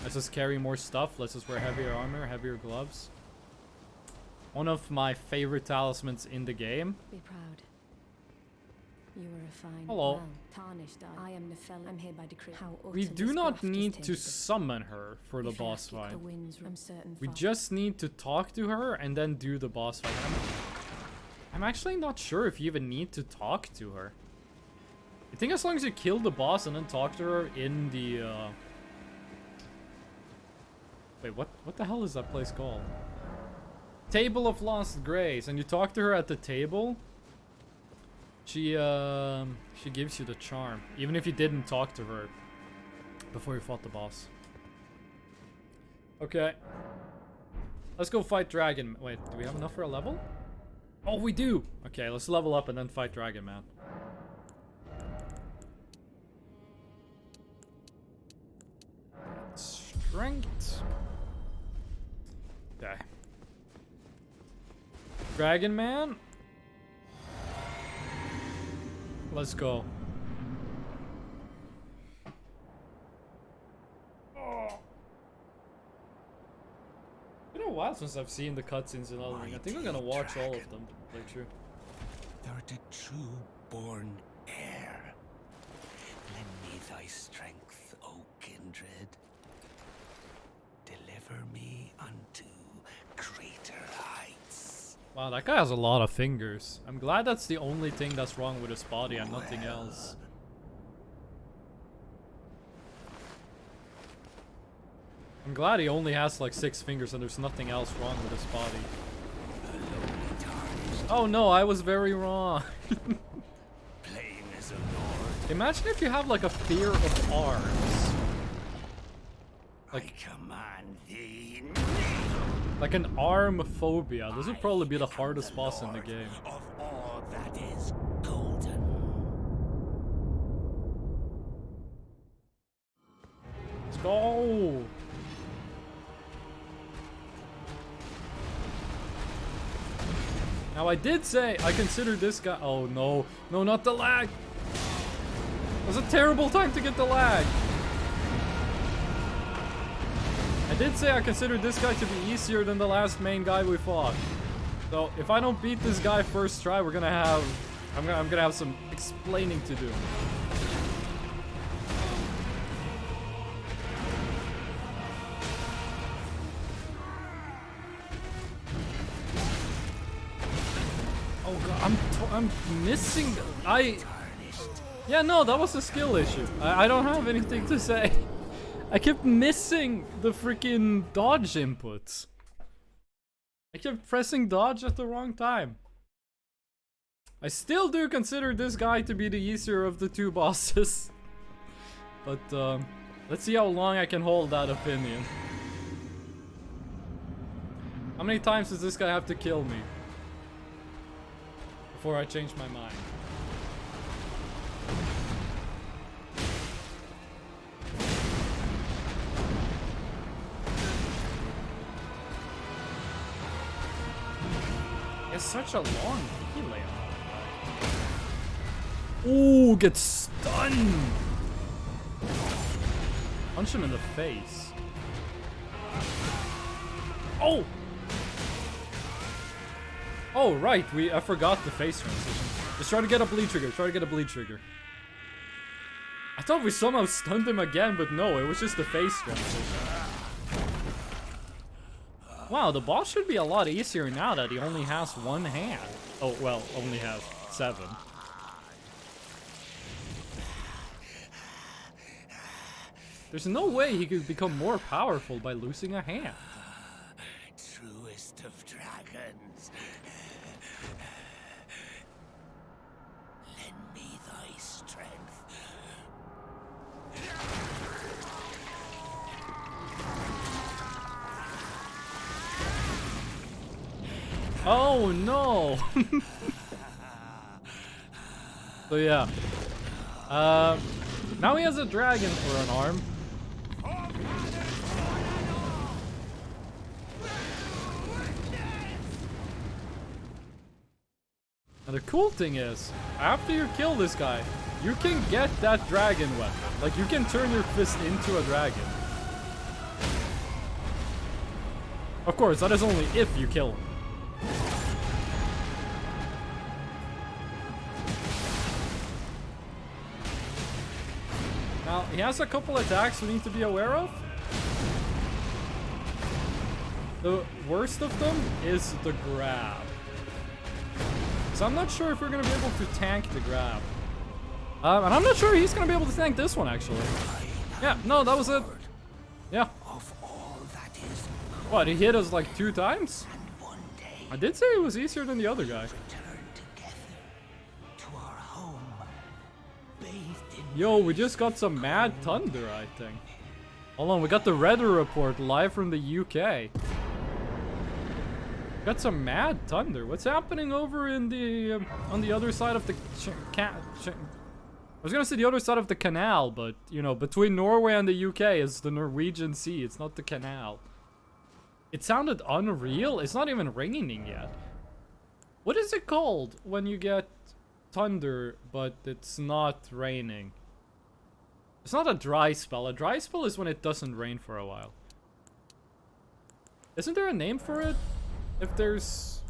Lets us carry more stuff. Lets us wear heavier armor, heavier gloves. One of my favorite talismans in the game. Be proud. You were a fine. Hello. Well, tarnished. I am Nefel. I'm here by decree. How We utterly do not scoffed is need to tainted. summon her for the If boss I kick fight. the winds, I'm certain We far. just need to talk to her and then do the boss fight. I'm actually not sure if you even need to talk to her. I think as long as you kill the boss and then talk to her in the wait, what the hell is that place called? Table of Lost Grace, and you talk to her at the table. She gives you the charm, even if you didn't talk to her before you fought the boss. Okay. Let's go fight Dragon. Wait, do we have enough for a level? Oh, we do! Okay, let's level up and then fight Dragon Man. Strength. Okay. Dragon Man. Let's go. Oh. Been a while since I've seen the cutscenes in Elden Ring. I think I'm gonna watch all of them to play through. Thou art a true born heir. Lend me thy strength, O kindred. Deliver me unto greater heights. Wow, that guy has a lot of fingers. I'm glad that's the only thing that's wrong with his body and nothing else. I'm glad he only has like 6 fingers and there's nothing else wrong with his body. Oh no, I was very wrong. Plain as a lord. Imagine if you have like a fear of arms. I command thee. Like an arm phobia. This would probably be the hardest boss in the game. Of all that is golden. Let's go! Now I did say I consider this guy. Oh no, no, not the lag. It was a terrible time to get the lag. I did say I considered this guy to be easier than the last main guy we fought. So if I don't beat this guy first try, we're gonna have, I'm gonna have some explaining to do. Oh god, I'm missing. Yeah, no, that was a skill issue. I don't have anything to say. I kept missing the freaking dodge inputs. I kept pressing dodge at the wrong time. I still do consider this guy to be the easier of the 2 bosses. But let's see how long I can hold that opinion. How many times does this guy have to kill me before I change my mind? It's such a long delay on. Ooh, get stunned! Punch him in the face. Oh! Oh, right, I forgot the face transition. Let's try to get a bleed trigger, try to get a bleed trigger. I thought we somehow stunned him again, but no, it was just the face transition. Wow, the boss should be a lot easier now that he only has one hand. Oh, well, only has 7. There's no way he could become more powerful by losing a hand. Truest of dragons. Lend me thy strength. Oh no! So yeah. Now he has a dragon for an arm. And the cool thing is, after you kill this guy, you can get that dragon weapon. Like, you can turn your fist into a dragon. Of course, that is only if you kill him. Now, he has a couple attacks we need to be aware of. The worst of them is the grab. So I'm not sure if we're going to be able to tank the grab. And I'm not sure he's going to be able to tank this one, actually. Yeah, no, that was it. Yeah. Of all that is What, he hit us like 2 times? and one day I did say it was easier than the other guy. return together to our home, bathed in Yo, we just got some mad thunder, I think. Hold on, we got the weather report live from the UK. Got some mad thunder. What's happening over in the on the other side of the I was gonna say the other side of the canal, but you know, between Norway and the UK is the Norwegian Sea. It's not the canal. It sounded unreal. It's not even raining yet. What is it called when you get thunder but it's not raining? It's not a dry spell. A dry spell is when it doesn't rain for a while. Isn't there a name for it? If there's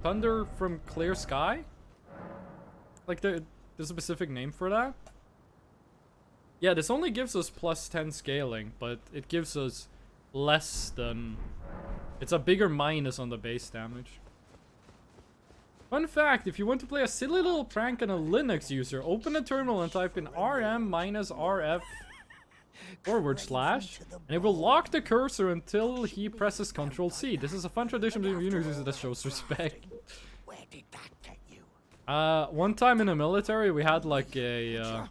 thunder from clear sky? Like there's a specific name for that? Yeah, this only gives us plus 10 scaling, but it gives us less than... It's a bigger minus on the base damage. Fun fact, if you want to play a silly little prank on a Linux user, open a terminal and type in rm-rf /, and it will lock the cursor until he presses Ctrl C. This is a fun tradition between users that shows respect. where did that get you? One time in the military, we had like a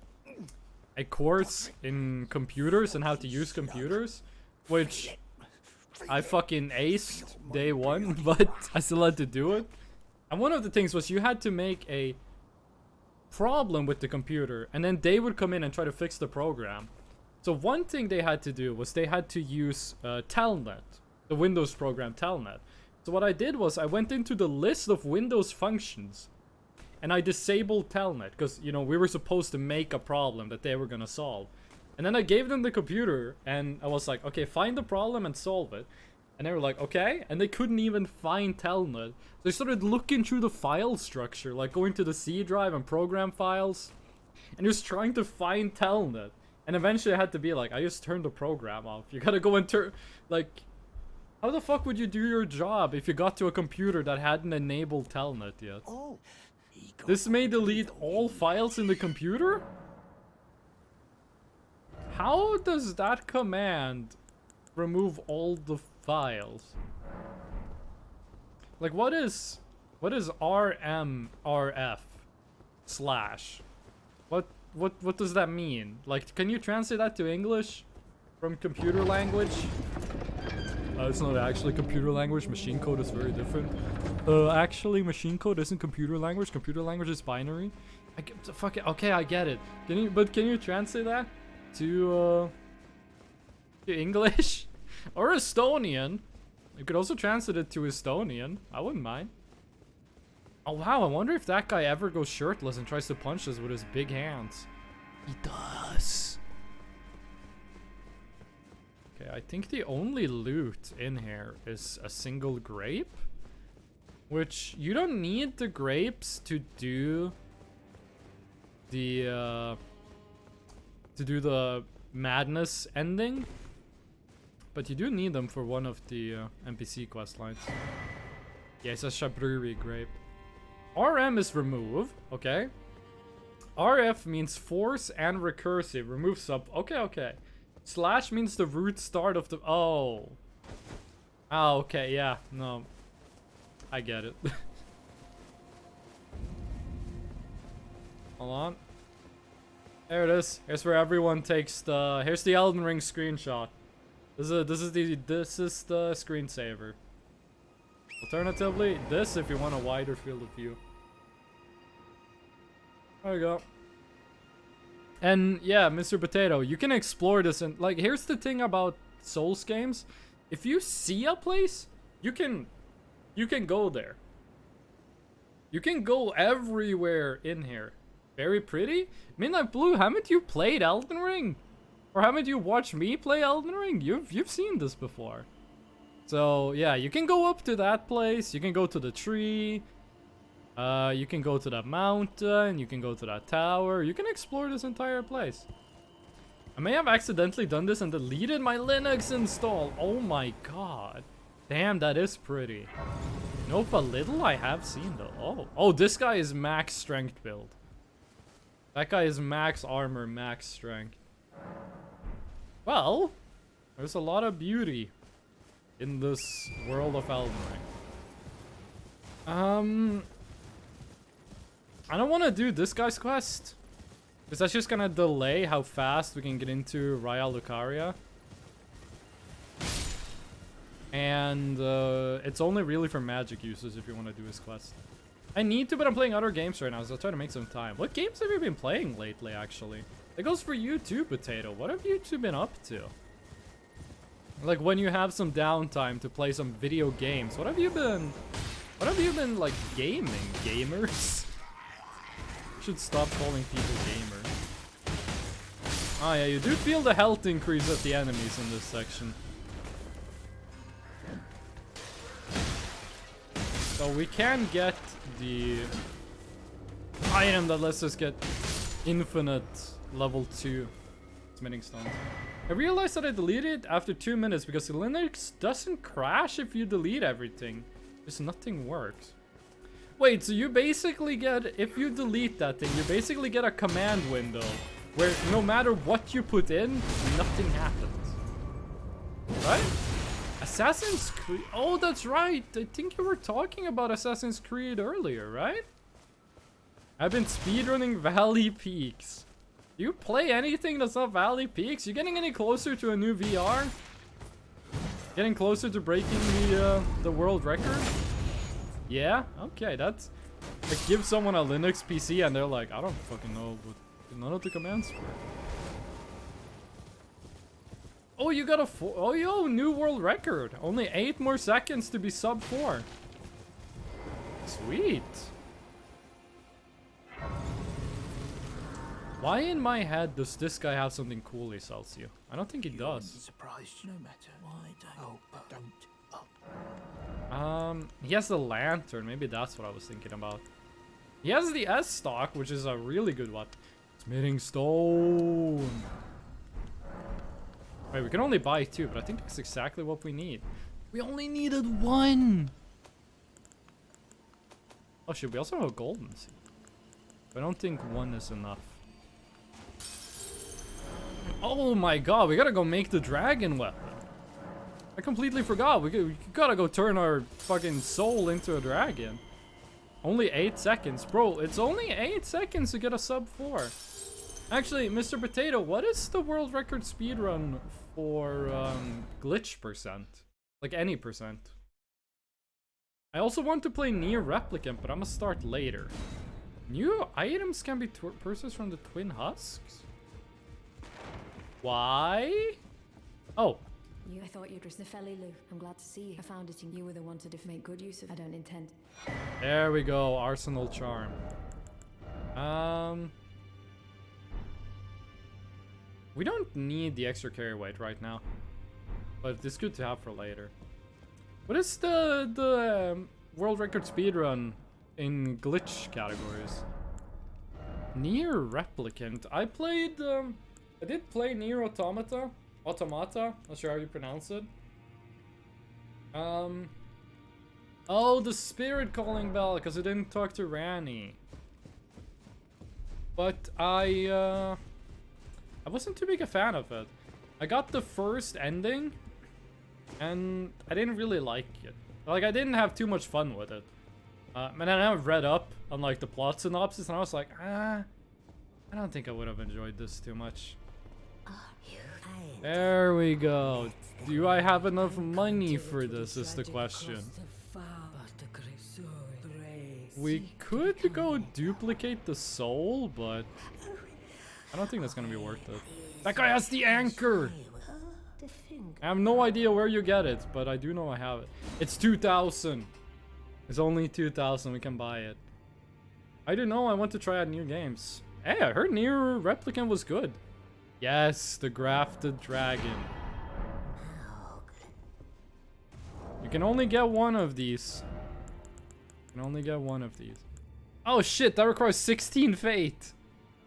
course in computers and how to use computers, which I fucking aced day 1, but I still had to do it. And one of the things was you had to make a problem with the computer, and then they would come in and try to fix the program. So one thing they had to do was they had to use Telnet, the Windows program Telnet. So what I did was I went into the list of Windows functions and I disabled Telnet because, you know, we were supposed to make a problem that they were going to solve. And then I gave them the computer and I was like, okay, find the problem and solve it. And they were like, okay. And they couldn't even find Telnet. They started looking through the file structure, like going to the C drive and program files, and just trying to find Telnet. And eventually I had to be like, I just turned the program off. You gotta go and turn, like, how the fuck would you do your job if you got to a computer that hadn't enabled Telnet yet? Oh, This may delete all files in the computer? How does that command remove all the files? Like, what is rmrf /? What does that mean? Like, can you translate that to English from computer language? It's not actually computer language. Machine code is very different. Actually, machine code isn't computer language. Computer language is binary. Fuck it. Okay, I get it. Can you translate that to English or Estonian? You could also translate it to Estonian. I wouldn't mind. Oh wow, I wonder if that guy ever goes shirtless and tries to punch us with his big hands. He does. Okay, I think the only loot in here is a single grape. Which, you don't need the grapes to do the madness ending. but you do need them for one of the NPC quest lines. Yeah, it says Shabruri Grape. RM is remove, okay. RF means force and recursive. Remove sub. Okay, okay. Slash means the root start of the... Oh. Oh, okay, yeah. No. I get it. Hold on. There it is. Here's where everyone takes the... Here's the Elden Ring screenshot. This is the screensaver. Alternatively, this if you want a wider field of view. There we go. And yeah, Mr. Potato, you can explore this and like here's the thing about Souls games. If you see a place, you can go there. You can go everywhere in here. Very pretty. Midnight Blue, haven't you played Elden Ring? Or haven't you watched me play Elden Ring? You've seen this before. So yeah, you can go up to that place, you can go to the tree. You can go to that mountain, you can go to that tower, you can explore this entire place. I may have accidentally done this and deleted my Linux install. Oh my god. Damn, that is pretty. Nope, a little I have seen though. Oh, oh, this guy is max strength build. That guy is max armor, max strength. Well, there's a lot of beauty in this world of Elden Ring. I don't want to do this guy's quest. Because that's just going to delay how fast we can get into Raya Lucaria. And it's only really for magic users if you want to do his quest. I need to, but I'm playing other games right now, so I'll try to make some time. What games have you been playing lately, actually? That goes for you too, Potato. What have you two been up to? Like, when you have some downtime to play some video games, what have you been, like, gaming, gamers? Should stop calling people gamers. Oh yeah, you do feel the health increase of the enemies in this section. So we can get the item that lets us get infinite level 2 smithing stones. I realized that I deleted it after 2 minutes because Linux doesn't crash if you delete everything. Just nothing works. Wait, so you basically get, if you delete that thing, you basically get a command window where no matter what you put in, nothing happens. Right? Assassin's Creed. Oh, that's right. I think you were talking about Assassin's Creed earlier, right? I've been speedrunning Valley Peaks. Do you play anything that's not Valley Peaks? You getting any closer to a new VR? Getting closer to breaking the world record? Yeah? Okay, that's... Like, give someone a Linux PC and they're like, I don't fucking know what none of the commands for. Oh, you got a oh, yo, new world record. Only 8 more seconds to be sub 4. Sweet. Why in my head does this guy have something cool he sells you? I don't think he does. Surprised no matter. Why don't up. He has the lantern. Maybe that's what I was thinking about. He has the S stock, which is a really good one. Smithing stone. Wait, we can only buy 2, but I think that's exactly what we need. We only needed 1. Oh shit, we also have a golden seed. I don't think 1 is enough. Oh my god, we gotta go make the dragon weapon. I completely forgot. We gotta go turn our fucking soul into a dragon. Only 8 seconds. Bro, it's only 8 seconds to get a sub 4. Actually, Mr. Potato, what is the world record speedrun for glitch percent? Like any percent. I also want to play Nier Replicant, but I'm gonna start later. New items can be purchased from the Twin Husks? Why? Oh. I thought you'd risk the felly, Lou. I'm glad to see you. I found it and you were the one to make good use of. I don't intend. There we go, Arsenal Charm. We don't need the extra carry weight right now, but it's good to have for later. What is the world record speedrun in glitch categories? Nier Replicant. I did play Nier Automata Automata? Not sure how you pronounce it. Oh, the spirit calling bell, because I didn't talk to Ranny. But I wasn't too big a fan of it. I got the first ending, and I didn't really like it. Like, I didn't have too much fun with it. And then I read up on, like, the plot synopsis, and I was like, I don't think I would have enjoyed this too much. There we go. Do I have enough money for this is the question. We could go duplicate the soul, but I don't think that's gonna be worth it. That guy has the anchor! I have no idea where you get it, but I do know I have it. It's 2,000. It's only 2,000, we can buy it. I don't know, I want to try out new games. Hey, I heard Nier Replicant was good. Yes, the grafted dragon. You can only get one of these. You can only get one of these. Oh shit, that requires 16 fate.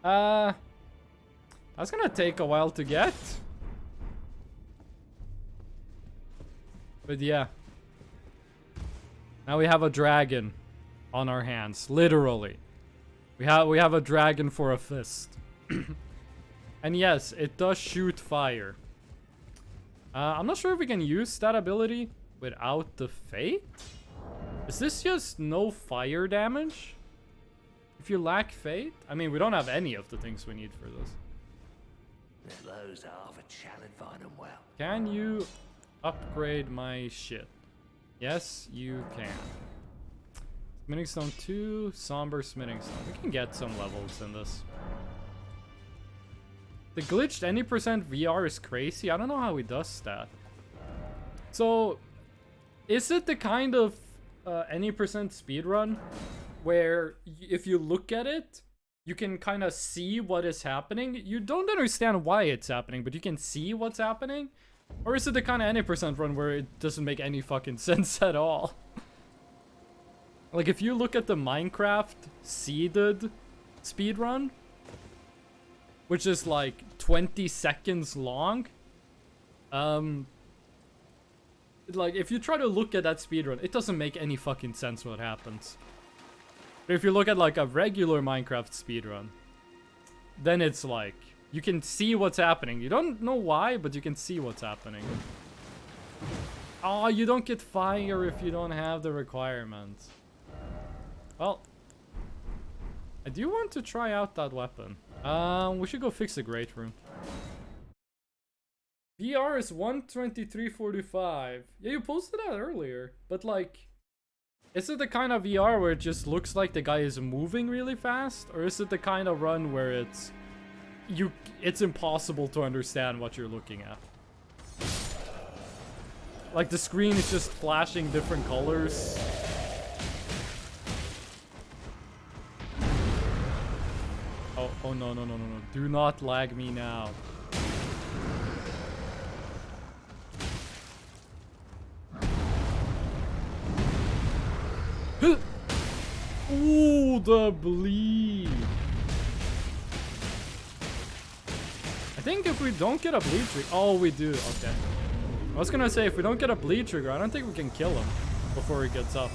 That's gonna take a while to get. But yeah. Now we have a dragon on our hands, literally. We have a dragon for a fist. And yes, it does shoot fire. I'm not sure if we can use that ability without the fate. Is this just no fire damage? If you lack fate? I mean, we don't have any of the things we need for this. Those half a challenge find them well. Can you upgrade my shit? Yes, you can. Smithing Stone 2, Somber Smithing Stone. We can get some levels in this. The glitched any percent VR is crazy. I don't know how he does that. So, is it the kind of any percent speedrun where if you look at it, you can kind of see what is happening? You don't understand why it's happening, but you can see what's happening? Or is it the kind of any percent run where it doesn't make any fucking sense at all? Like, if you look at the Minecraft seeded speedrun, which is like 20 seconds long. Like, if you try to look at that speedrun, it doesn't make any fucking sense what happens. But if you look at like a regular Minecraft speedrun, then it's like, you can see what's happening. You don't know why, but you can see what's happening. Oh, you don't get fire if you don't have the requirements. Well, I do want to try out that weapon. We should go fix the Great Rune. VR is 123.45. Yeah, you posted that earlier. But like, is it the kind of VR where it just looks like the guy is moving really fast? Or is it the kind of run where it's impossible to understand what you're looking at? Like the screen is just flashing different colors. Oh no. Do not lag me now. Ooh, the bleed. I think if we don't get a bleed trigger... Oh, we do. Okay. I was gonna say, if we don't get a bleed trigger, I don't think we can kill him before he gets up.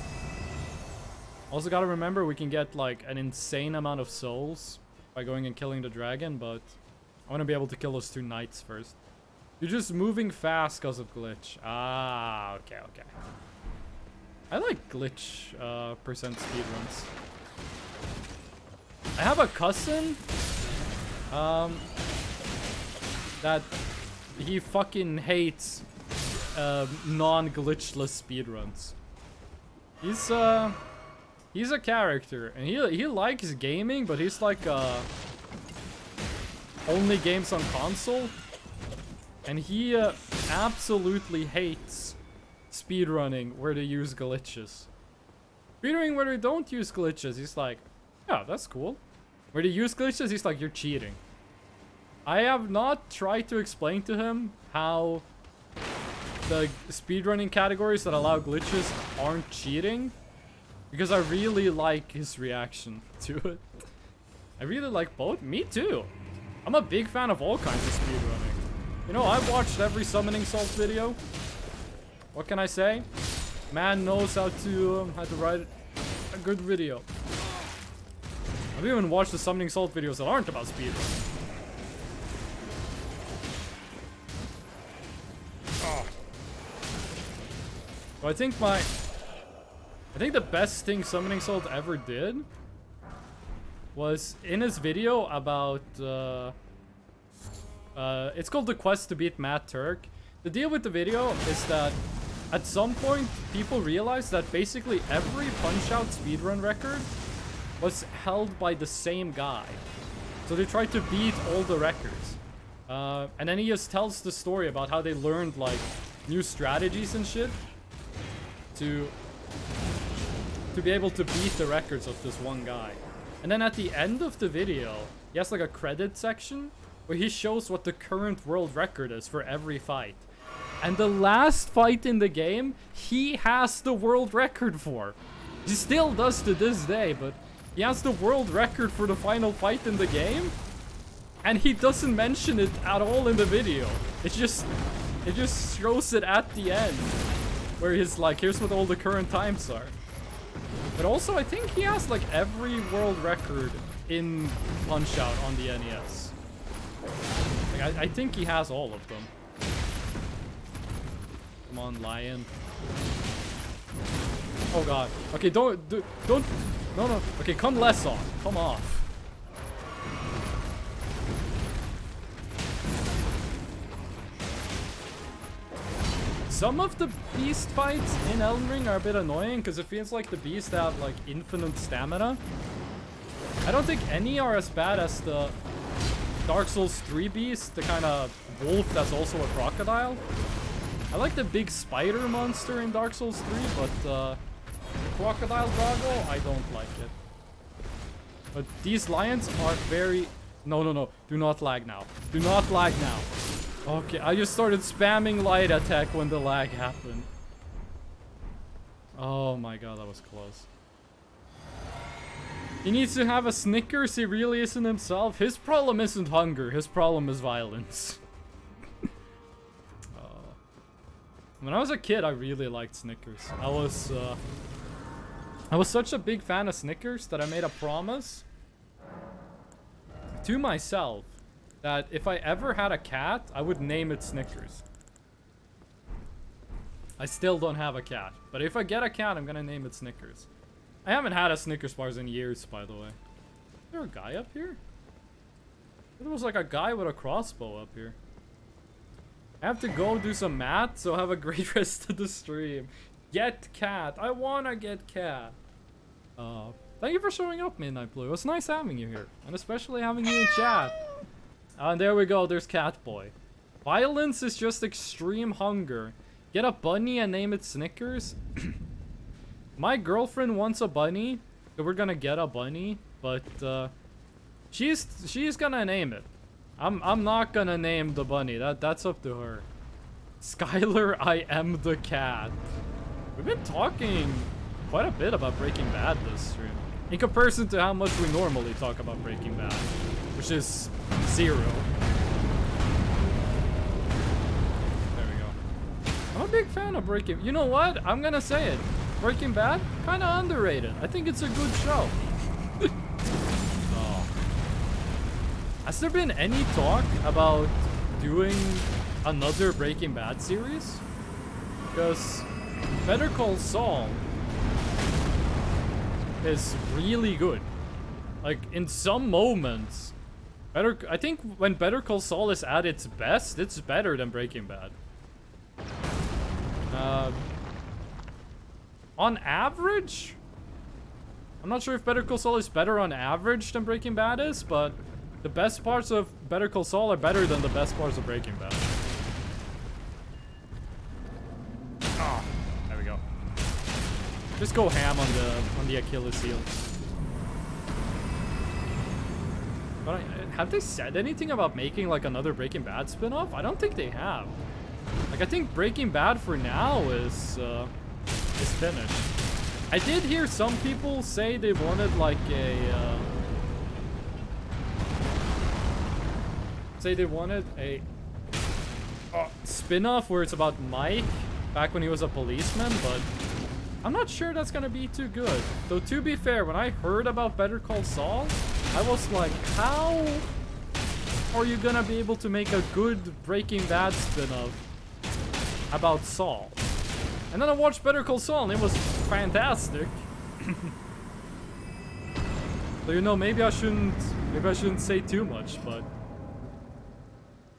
Also gotta remember, we can get like an insane amount of souls by going and killing the dragon, but I want to be able to kill those two knights first. You're just moving fast because of glitch. Ah, okay. I like glitch percent speedruns. I have a cousin that he fucking hates non-glitchless speedruns. He's a character, and he likes gaming, but he's like only games on console, and he absolutely hates speedrunning where they use glitches. Speedrunning where they don't use glitches, he's like, yeah, that's cool. Where they use glitches, he's like, you're cheating. I have not tried to explain to him how the speedrunning categories that allow glitches aren't cheating, because I really like his reaction to it. I really like both. Me too. I'm a big fan of all kinds of speedrunning. You know, I've watched every Summoning Salt video. What can I say? Man knows how to write a good video. I've even watched the Summoning Salt videos that aren't about speedrun. Oh. So I think the best thing Summoning Salt ever did was in his video about it's called The Quest to Beat Matt Turk. The deal with the video is that at some point people realized that basically every Punch-Out speedrun record was held by the same guy. So they tried to beat all the records. And then he just tells the story about how they learned like new strategies and shit to be able to beat the records of this one guy. And then at the end of the video, he has like a credit section where he shows what the current world record is for every fight. And the last fight in the game, he has the world record for. He still does to this day, but he has the world record for the final fight in the game. And he doesn't mention it at all in the video. It just shows it at the end. Where he's like, here's what all the current times are. But also, I think he has like every world record in Punch-Out on the NES. Like, I think he has all of them. Come on, lion. Oh god. Okay, don't. No. Okay, come less on. Come off. Some of the beast fights in Elden Ring are a bit annoying because it feels like the beasts have like infinite stamina. I don't think any are as bad as the Dark Souls 3 beast, the kind of wolf that's also a crocodile. I like the big spider monster in Dark Souls 3, but the crocodile Drago, I don't like it. But these lions are very... No. Do not lag now. Do not lag now. Okay, I just started spamming light attack when the lag happened. Oh my god, that was close. He needs to have a Snickers, he really isn't himself. His problem isn't hunger, his problem is violence. When I was a kid, I really liked Snickers. I was such a big fan of Snickers that I made a promise to myself that if I ever had a cat, I would name it Snickers. I still don't have a cat, but if I get a cat, I'm gonna name it Snickers. I haven't had a Snickers bars in years, by the way. Is there a guy up here? There was like a guy with a crossbow up here. I have to go do some math, so have a great rest of the stream. Get cat. I wanna get cat. Thank you for showing up, Midnight Blue. It was nice having you here, and especially having you in chat. And there we go, there's Cat Boy. Violence is just extreme hunger. Get a bunny and name it Snickers? My girlfriend wants a bunny, so we're gonna get a bunny, but she's gonna name it. I'm not gonna name the bunny. That's up to her. Skylar, I am the cat. We've been talking quite a bit about Breaking Bad this stream, in comparison to how much we normally talk about Breaking Bad, which is 0. There we go. I'm a big fan of Breaking... You know what? I'm gonna say it. Breaking Bad, kind of underrated. I think it's a good show. Oh. Has there been any talk about doing another Breaking Bad series? Because Better Call Saul is really good. Like, in some moments, I think when Better Call Saul is at its best, it's better than Breaking Bad. On average, I'm not sure if Better Call Saul is better on average than Breaking Bad is, but the best parts of Better Call Saul are better than the best parts of Breaking Bad. Ah, there we go. Just go ham on the Achilles heel. But have they said anything about making like another Breaking Bad spin-off? I don't think they have. Like, I think Breaking Bad for now is finished. I did hear some people say they wanted like a spin-off where it's about Mike back when he was a policeman, but I'm not sure that's gonna be too good. Though to be fair, when I heard about Better Call Saul, I was like, how are you gonna be able to make a good Breaking Bad spin-off about Saul? And then I watched Better Call Saul and it was fantastic. So you know, maybe I shouldn't say too much, but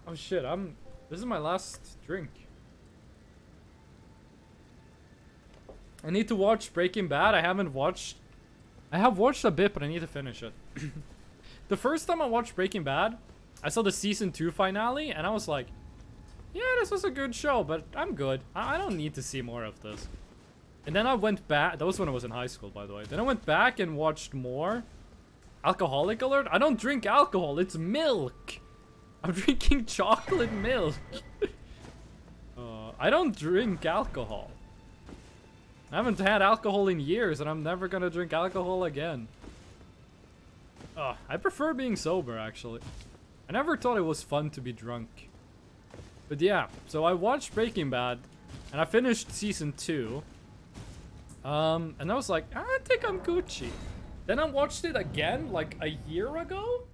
oh shit, this is my last drink. I need to watch Breaking Bad. I have watched a bit, but I need to finish it. The first time I watched Breaking Bad, I saw the season 2 finale, and I was like, yeah, this was a good show, but I'm good. I don't need to see more of this. And then I went back. That was when I was in high school, by the way. Then I went back and watched more. Alcoholic alert? I don't drink alcohol. It's milk. I'm drinking chocolate milk. I don't drink alcohol. I haven't had alcohol in years, and I'm never gonna drink alcohol again. I prefer being sober, actually. I never thought it was fun to be drunk. But yeah, so I watched Breaking Bad, and I finished season 2. And I was like, I think I'm Gucci. Then I watched it again, like a year ago?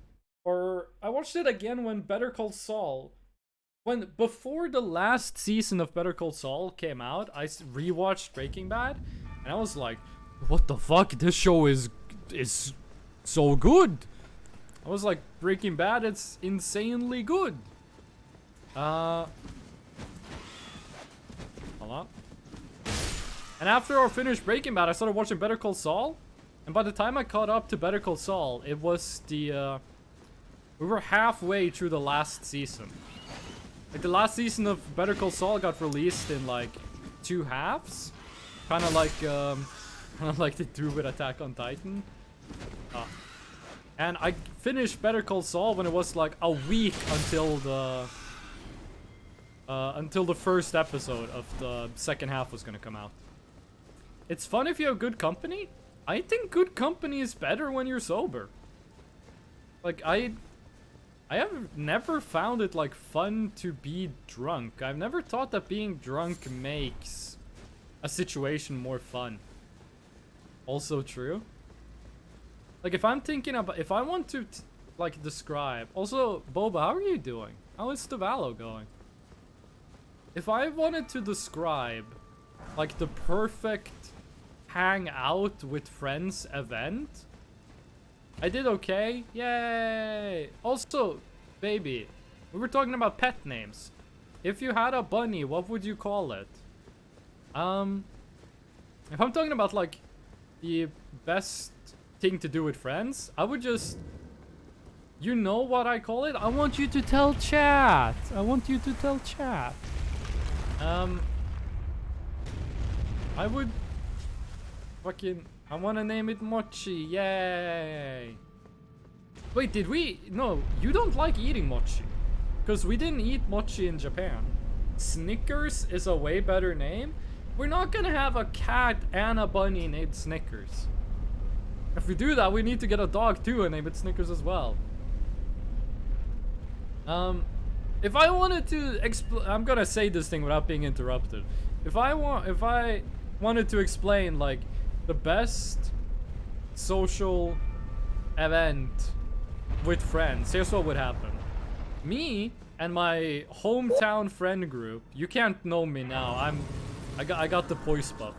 Or I watched it again when Better Call Saul... Before the last season of Better Call Saul came out, I rewatched Breaking Bad, and I was like, what the fuck? This show is so good. I was like, Breaking Bad, it's insanely good. Hold on. And after I finished Breaking Bad, I started watching Better Call Saul. And by the time I caught up to Better Call Saul, it was the, we were halfway through the last season. Like, the last season of Better Call Saul got released in, like, 2 halves. Kind of like they do with Attack on Titan. And I finished Better Call Saul when it was, like, a week until the first episode of the second half was gonna come out. It's fun if you have good company. I think good company is better when you're sober. Like, I have never found it, like, fun to be drunk. I've never thought that being drunk makes a situation more fun. Also true. Like, if I'm thinking about... If I want to, like, describe... Also, Boba, how are you doing? How is Stavalo going? If I wanted to describe, like, the perfect hang out with friends event... I did okay. Yay! Also, baby, we were talking about pet names. If you had a bunny, what would you call it? If I'm talking about, like, the best thing to do with friends, I would just... You know what I call it? I want you to tell chat. I want you to tell chat. I would... Fucking... I want to name it Mochi. Yay. Wait, did we... No, you don't like eating mochi. Because we didn't eat mochi in Japan. Snickers is a way better name. We're not going to have a cat and a bunny named Snickers. If we do that, we need to get a dog too and name it Snickers as well. If I wanted to I'm going to say this thing without being interrupted. If I wanted to explain, like, the best social event with friends, here's what would happen. Me and my hometown friend group, you can't know me now, I got the voice buff.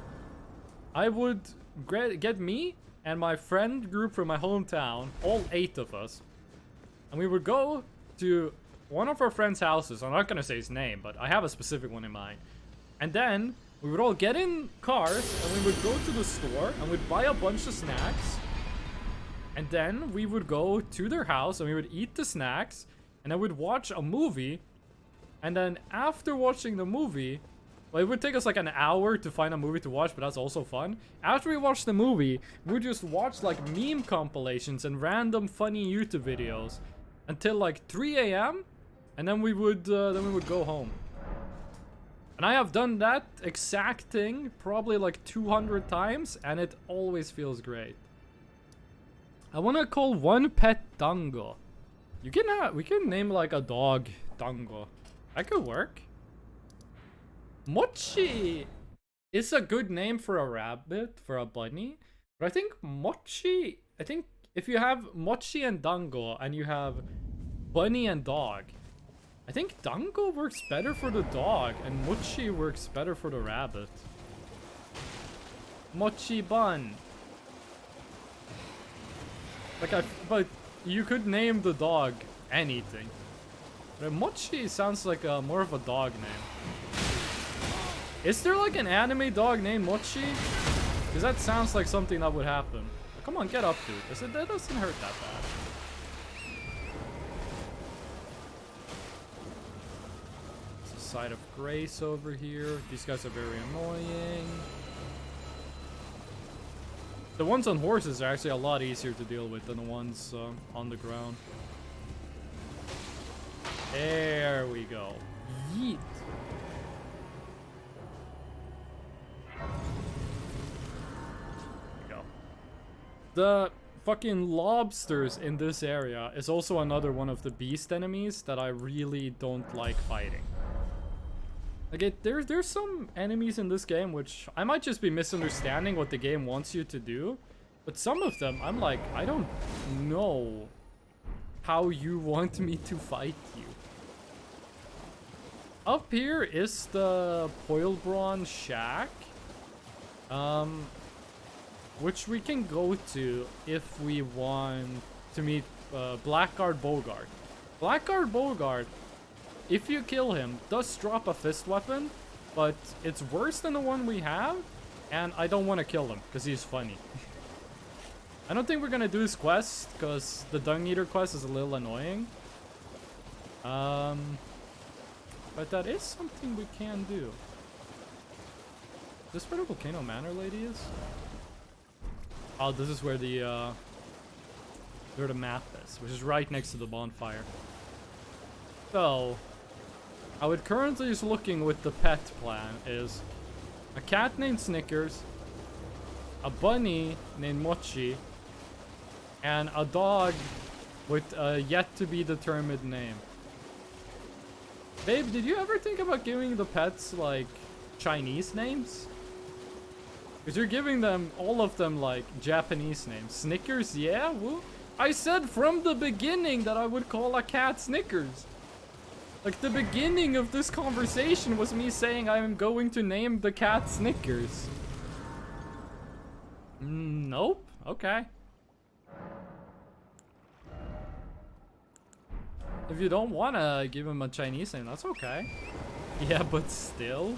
I would get me and my friend group from my hometown, all 8 of us, and we would go to one of our friends' houses. I'm not gonna say his name, but I have a specific one in mind. And then we would all get in cars, and we would go to the store, and we'd buy a bunch of snacks. And then we would go to their house, and we would eat the snacks, and then we'd watch a movie. And then after watching the movie, well, it would take us like an hour to find a movie to watch, but that's also fun. After we watched the movie, we would just watch like meme compilations and random funny YouTube videos until like 3 a.m. And then we would go home. And I have done that exact thing probably like 200 times, and it always feels great. I want to call one pet Dango. We can name like a dog Dango. That could work. Mochi is a good name for a rabbit, for a bunny. But I think Mochi, I think if you have Mochi and Dango and you have bunny and dog, I think Dango works better for the dog and Mochi works better for the rabbit. Mochi bun. Like but you could name the dog anything. But Mochi sounds like more of a dog name. Is there like an anime dog named Mochi? Because that sounds like something that would happen. Come on, get up, dude. That doesn't hurt that bad. There's a side of grace over here. These guys are very annoying. The ones on horses are actually a lot easier to deal with than the ones on the ground. There we go. Yeet. The fucking lobsters in this area is also another one of the beast enemies that I really don't like fighting. Like, there's some enemies in this game which I might just be misunderstanding what the game wants you to do. But some of them, I'm like, I don't know how you want me to fight you. Up here is the Poilbron shack. Which we can go to if we want to meet Blackguard Bogart. Blackguard Bogart, if you kill him, does drop a fist weapon, but it's worse than the one we have, and I don't want to kill him because he's funny. I don't think we're gonna do this quest because the Dung Eater quest is a little annoying. But that is something we can do. Is this where the Volcano Manor lady is? Oh, this is where the map is, which is right next to the bonfire. So, I would currently is looking with the pet plan is a cat named Snickers, a bunny named Mochi, and a dog with a yet to be determined name. Babe, did you ever think about giving the pets like Chinese names? Because you're giving them, all of them, like, Japanese names. Snickers, yeah? Well, I said from the beginning that I would call a cat Snickers. Like, the beginning of this conversation was me saying I am going to name the cat Snickers. Nope. Okay. If you don't want to give him a Chinese name, that's okay. Yeah, but still.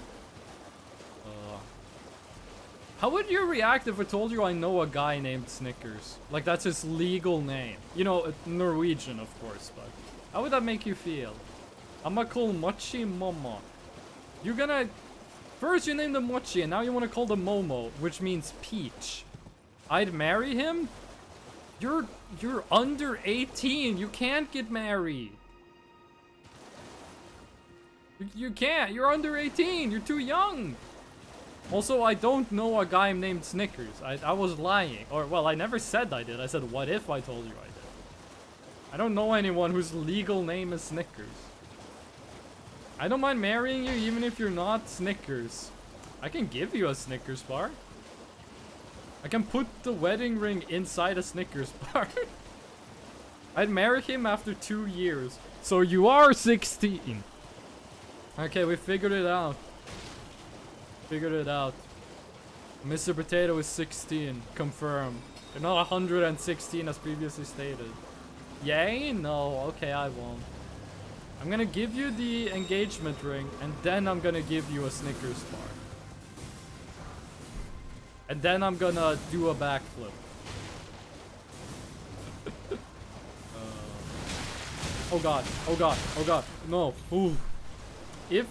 How would you react if I told you I know a guy named Snickers? Like, that's his legal name. You know, Norwegian, of course, but how would that make you feel? I'ma call Mochi Momo. You're gonna... First you named him Mochi, and now you want to call him Momo, which means peach. I'd marry him? You're under 18. You can't get married. You can't. You're under 18. You're too young. Also, I don't know a guy named Snickers. I was lying. Or, well, I never said I did. I said, what if I told you I did? I don't know anyone whose legal name is Snickers. I don't mind marrying you even if you're not Snickers. I can give you a Snickers bar. I can put the wedding ring inside a Snickers bar. I'd marry him after 2 years. So you are 16. Okay, we figured it out. Figured it out. Mr. Potato is 16. Confirmed. You're not 116 as previously stated. Yay? No. Okay, I won't. I'm gonna give you the engagement ring, and then I'm gonna give you a Snickers bar. And then I'm gonna do a backflip. Oh god. Oh god. Oh god. No. Ooh. If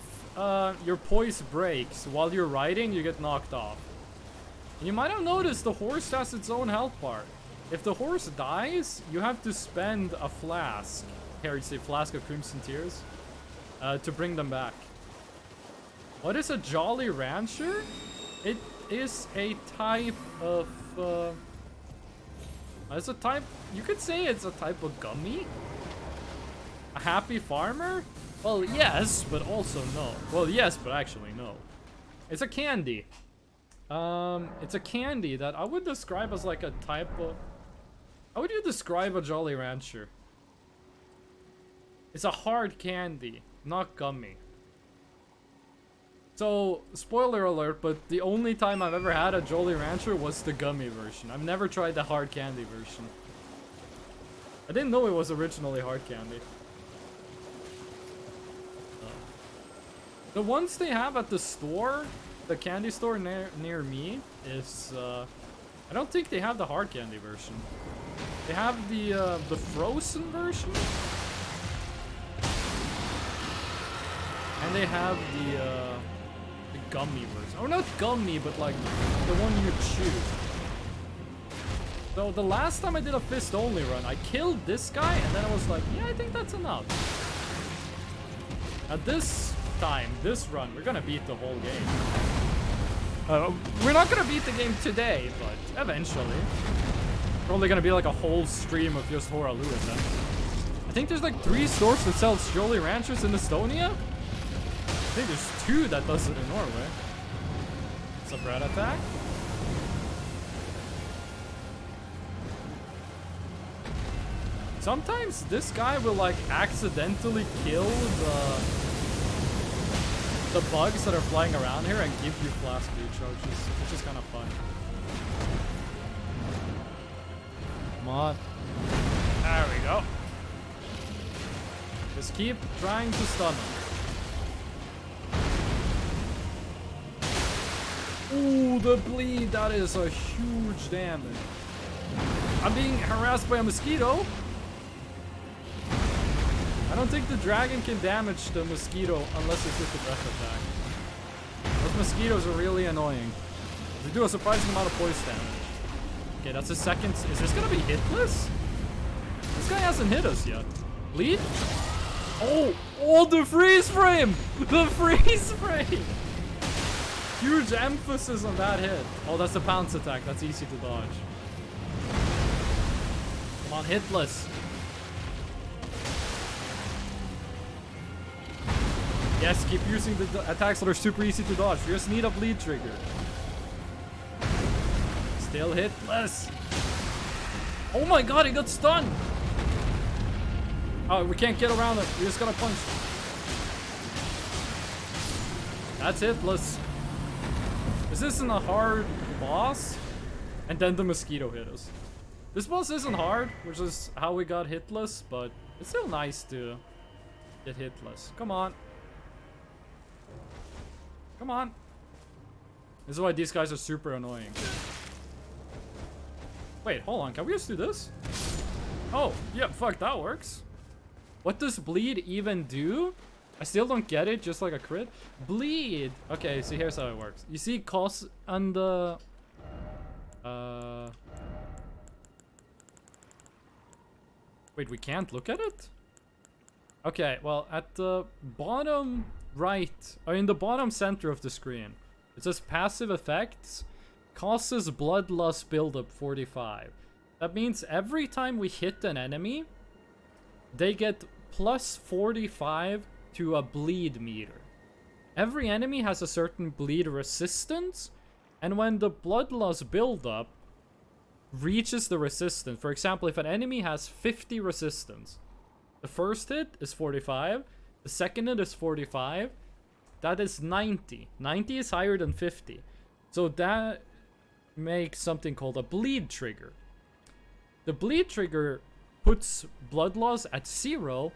your poise breaks while you're riding, you get knocked off. And you might have noticed the horse has its own health bar. If the horse dies, you have to spend a flask. Here, it's a flask of Crimson Tears. To bring them back. What is a Jolly Rancher? It is a type of... it's a type... You could say it's a type of gummy? A Happy Farmer? Well, yes, but also no. Well, yes, but actually no. It's a candy. It's a candy that I would describe as like a type of... How would you describe a Jolly Rancher? It's a hard candy, not gummy. So, spoiler alert, but the only time I've ever had a Jolly Rancher was the gummy version. I've never tried the hard candy version. I didn't know it was originally hard candy. The ones they have at the store, the candy store near me, is I don't think they have the hard candy version. They have the frozen version, and they have the gummy version. Or not gummy, but like the one you chew. So the last time I did a fist only run, I killed this guy, and then I was like, yeah, I think that's enough. At this time, this run, we're gonna beat the whole game. We're not gonna beat the game today, but eventually. Probably gonna be like a whole stream of just Horalu attempts. I think there's like 3 stores that sell Jolly Ranchers in Estonia. I think there's 2 that does it in Norway. It's a bread attack. Sometimes this guy will like accidentally kill the bugs that are flying around here and give you flask recharges, which is kind of fun. Come on. There we go. Just keep trying to stun him. Ooh, the bleed. That is a huge damage. I'm being harassed by a mosquito. I don't think the dragon can damage the mosquito unless it's with the breath attack. Those mosquitoes are really annoying. They do a surprising amount of poise damage. Okay, that's a second. Is this gonna be hitless? This guy hasn't hit us yet. Bleed? Oh, the freeze frame! The freeze frame! Huge emphasis on that hit. Oh, that's a pounce attack. That's easy to dodge. Come on, hitless. Yes, keep using the attacks that are super easy to dodge. We just need a bleed trigger. Still hitless. Oh my god, he got stunned. Oh, we can't get around it. We just gotta punch. That's hitless. This isn't a hard boss. And then the mosquito hit us. This boss isn't hard, which is how we got hitless, but it's still nice to get hitless. Come on. Come on. This is why these guys are super annoying. Wait, hold on. Can we just do this? Oh, yeah, fuck, that works. What does bleed even do? I still don't get it, just like a crit. Bleed. Okay, so here's how it works. You see cost on the... Wait, we can't look at it? Okay, well, at the bottom right, or in the bottom center of the screen, it says passive effects, causes blood loss buildup 45. That means every time we hit an enemy, they get plus 45 to a bleed meter. Every enemy has a certain bleed resistance, and when the blood loss buildup reaches the resistance, for example, if an enemy has 50 resistance, the first hit is 45, the second hit is 45, that is 90. 90 is higher than 50. So that makes something called a bleed trigger. The bleed trigger puts blood loss at 0,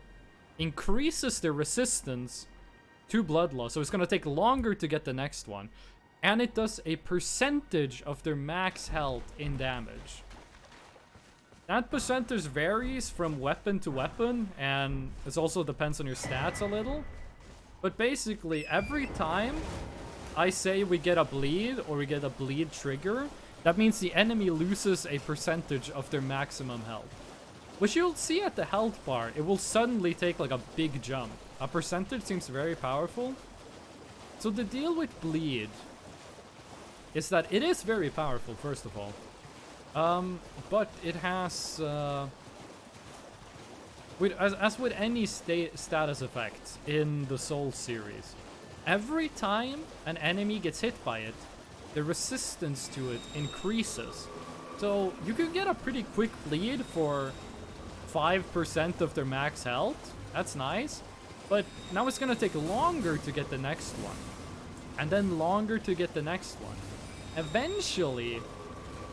increases the resistance to blood loss. So it's going to take longer to get the next one. And it does a percentage of their max health in damage. That percentage varies from weapon to weapon, and it also depends on your stats a little. But basically, every time I say we get a bleed or we get a bleed trigger, that means the enemy loses a percentage of their maximum health. Which you'll see at the health bar, it will suddenly take like a big jump. A percentage seems very powerful. So the deal with bleed is that it is very powerful, first of all. But it has As with any status effect in the Souls series, every time an enemy gets hit by it, the resistance to it increases. So you could get a pretty quick bleed for 5% of their max health. That's nice. But now it's gonna take longer to get the next one. And then longer to get the next one. Eventually,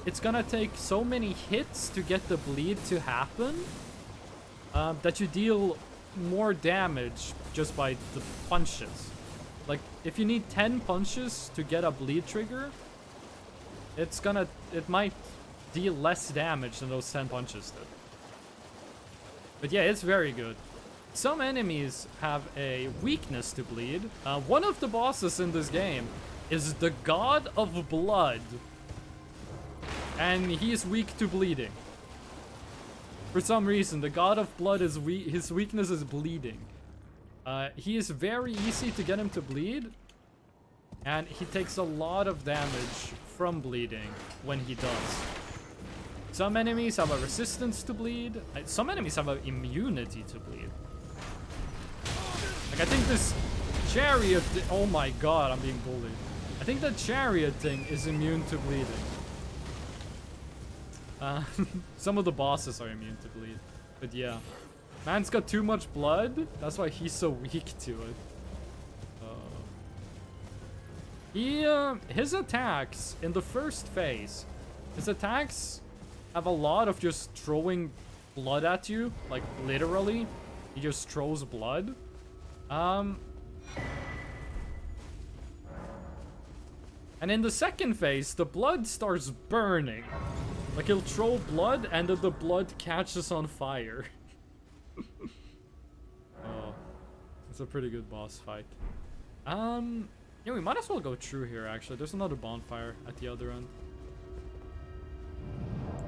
it's gonna take so many hits to get the bleed to happen that you deal more damage just by the punches. Like, if you need 10 punches to get a bleed trigger, it might deal less damage than those 10 punches did. But yeah, it's very good. Some enemies have a weakness to bleed. One of the bosses in this game is the God of Blood. And he is weak to bleeding. For some reason, the God of Blood is his weakness is bleeding. He is very easy to get him to bleed. And he takes a lot of damage from bleeding when he does. Some enemies have a resistance to bleed. Some enemies have an immunity to bleed. Like, I think this chariot... Oh my god, I'm being bullied. I think that chariot thing is immune to bleeding. Some of the bosses are immune to bleed. But yeah. Man's got too much blood. That's why he's so weak to it. His attacks in the first phase, his attacks have a lot of just throwing blood at you. Like, literally. He just throws blood. And in the second phase, the blood starts burning. Like, he'll throw blood and then the blood catches on fire. Oh, it's a pretty good boss fight. Yeah, we might as well go through here, actually. There's another bonfire at the other end.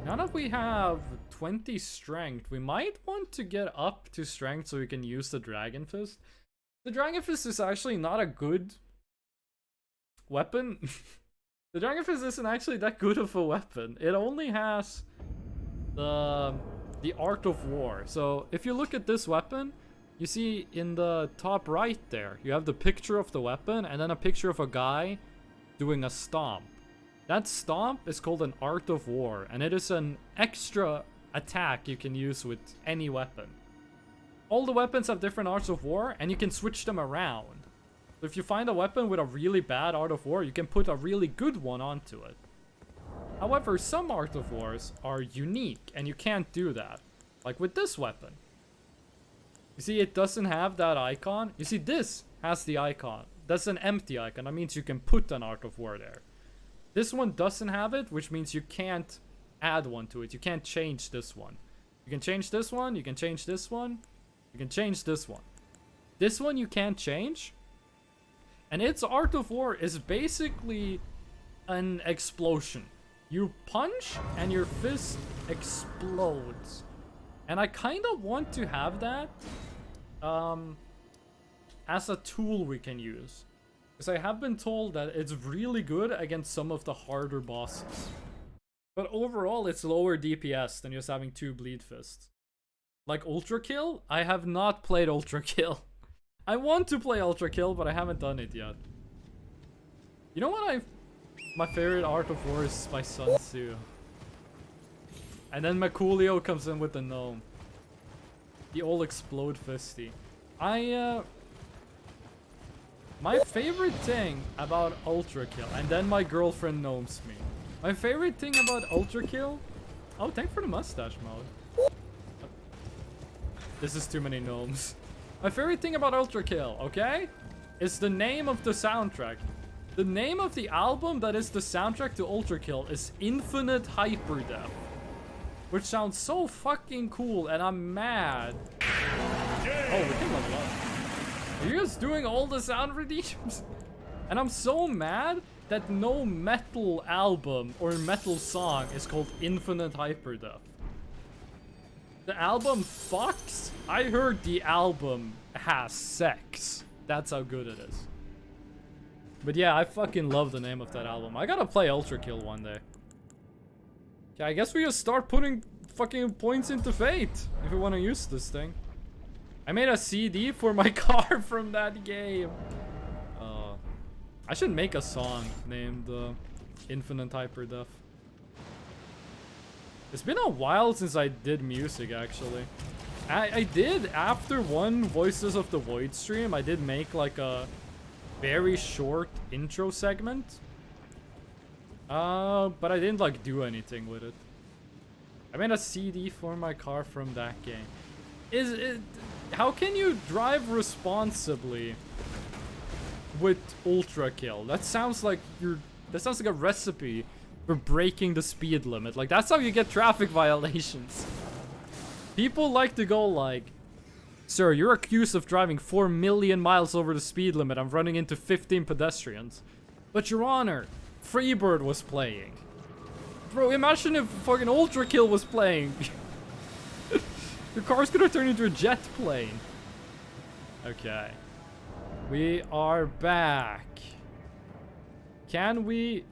Now that we have 20 strength, we might want to get up to strength so we can use the Dragon Fist. The Dragon Fist is actually not a good weapon. The Dragon Fist isn't actually that good of a weapon. It only has the Art of War. So if you look at this weapon, you see in the top right there, you have the picture of the weapon and then a picture of a guy doing a stomp. That stomp is called an Art of War, and it is an extra attack you can use with any weapon. All the weapons have different Arts of War, and you can switch them around. So if you find a weapon with a really bad Art of War, you can put a really good one onto it. However, some Art of Wars are unique, and you can't do that. Like with this weapon. You see, it doesn't have that icon. You see, this has the icon. That's an empty icon. That means you can put an Art of War there. This one doesn't have it, which means you can't add one to it. You can't change this one. You can change this one. You can change this one. You can change this one. This one you can't change. And its Art of War is basically an explosion. You punch and your fist explodes. And I kind of want to have that as a tool we can use. Because I have been told that it's really good against some of the harder bosses. But overall, it's lower DPS than just having 2 bleed fists. Like Ultra Kill? I have not played Ultra Kill. I want to play Ultra Kill, but I haven't done it yet. You know what my favorite Art of War is by Sun Tzu. And then Merculio comes in with the gnome. The old explode fisty. My favorite thing about Ultra Kill, and then my girlfriend gnomes me. My favorite thing about Ultra Kill... Oh, thanks for the mustache mode. This is too many gnomes. My favorite thing about Ultra Kill, okay? Is the name of the soundtrack. The name of the album that is the soundtrack to Ultra Kill is Infinite Hyperdeath. Which sounds so fucking cool, and I'm mad. Oh, we can level up. Are you guys doing all the sound redeems? And I'm so mad that no metal album or metal song is called Infinite Hyperdeath. The album fucks? I heard the album has sex. That's how good it is. But yeah, I fucking love the name of that album. I gotta play Ultra Kill one day. Okay, I guess we just start putting fucking points into Fate if we want to use this thing. I made a CD for my car from that game. I should make a song named Infinite Hyperdeath. It's been a while since I did music, actually. I did, after one Voices of the Void stream, I did make like a very short intro segment. But I didn't like do anything with it. I made a CD for my car from that game. How can you drive responsibly with Ultra Kill? That sounds like a recipe for breaking the speed limit. Like, that's how you get traffic violations. People like to go like, sir, you're accused of driving 4 million miles over the speed limit. I'm running into 15 pedestrians. But your honor, Freebird was playing. Bro, imagine if fucking Ultra Kill was playing. Your car's gonna turn into a jet plane. Okay. We are back. Can we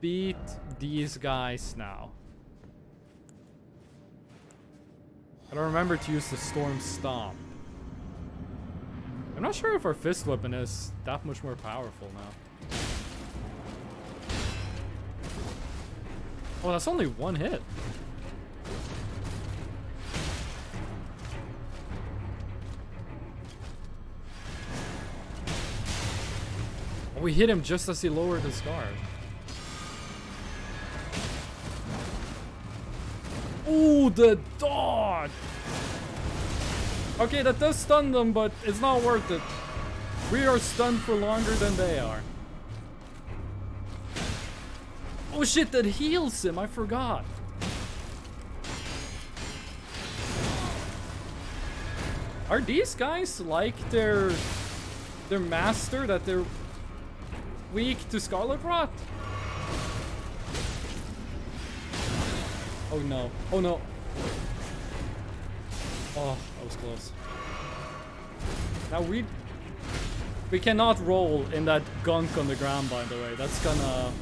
beat these guys now? I don't remember to use the Storm Stomp. I'm not sure if our fist weapon is that much more powerful now. Oh, that's only one hit. Oh, we hit him just as he lowered his guard. Ooh, the dodge! Okay, that does stun them, but it's not worth it. We are stunned for longer than they are. Oh shit, that heals him, I forgot. Are these guys like their master, that they're weak to Scarlet Rot? Oh no. Oh no. Oh, that was close. Now we cannot roll in that gunk on the ground, by the way. That's gonna...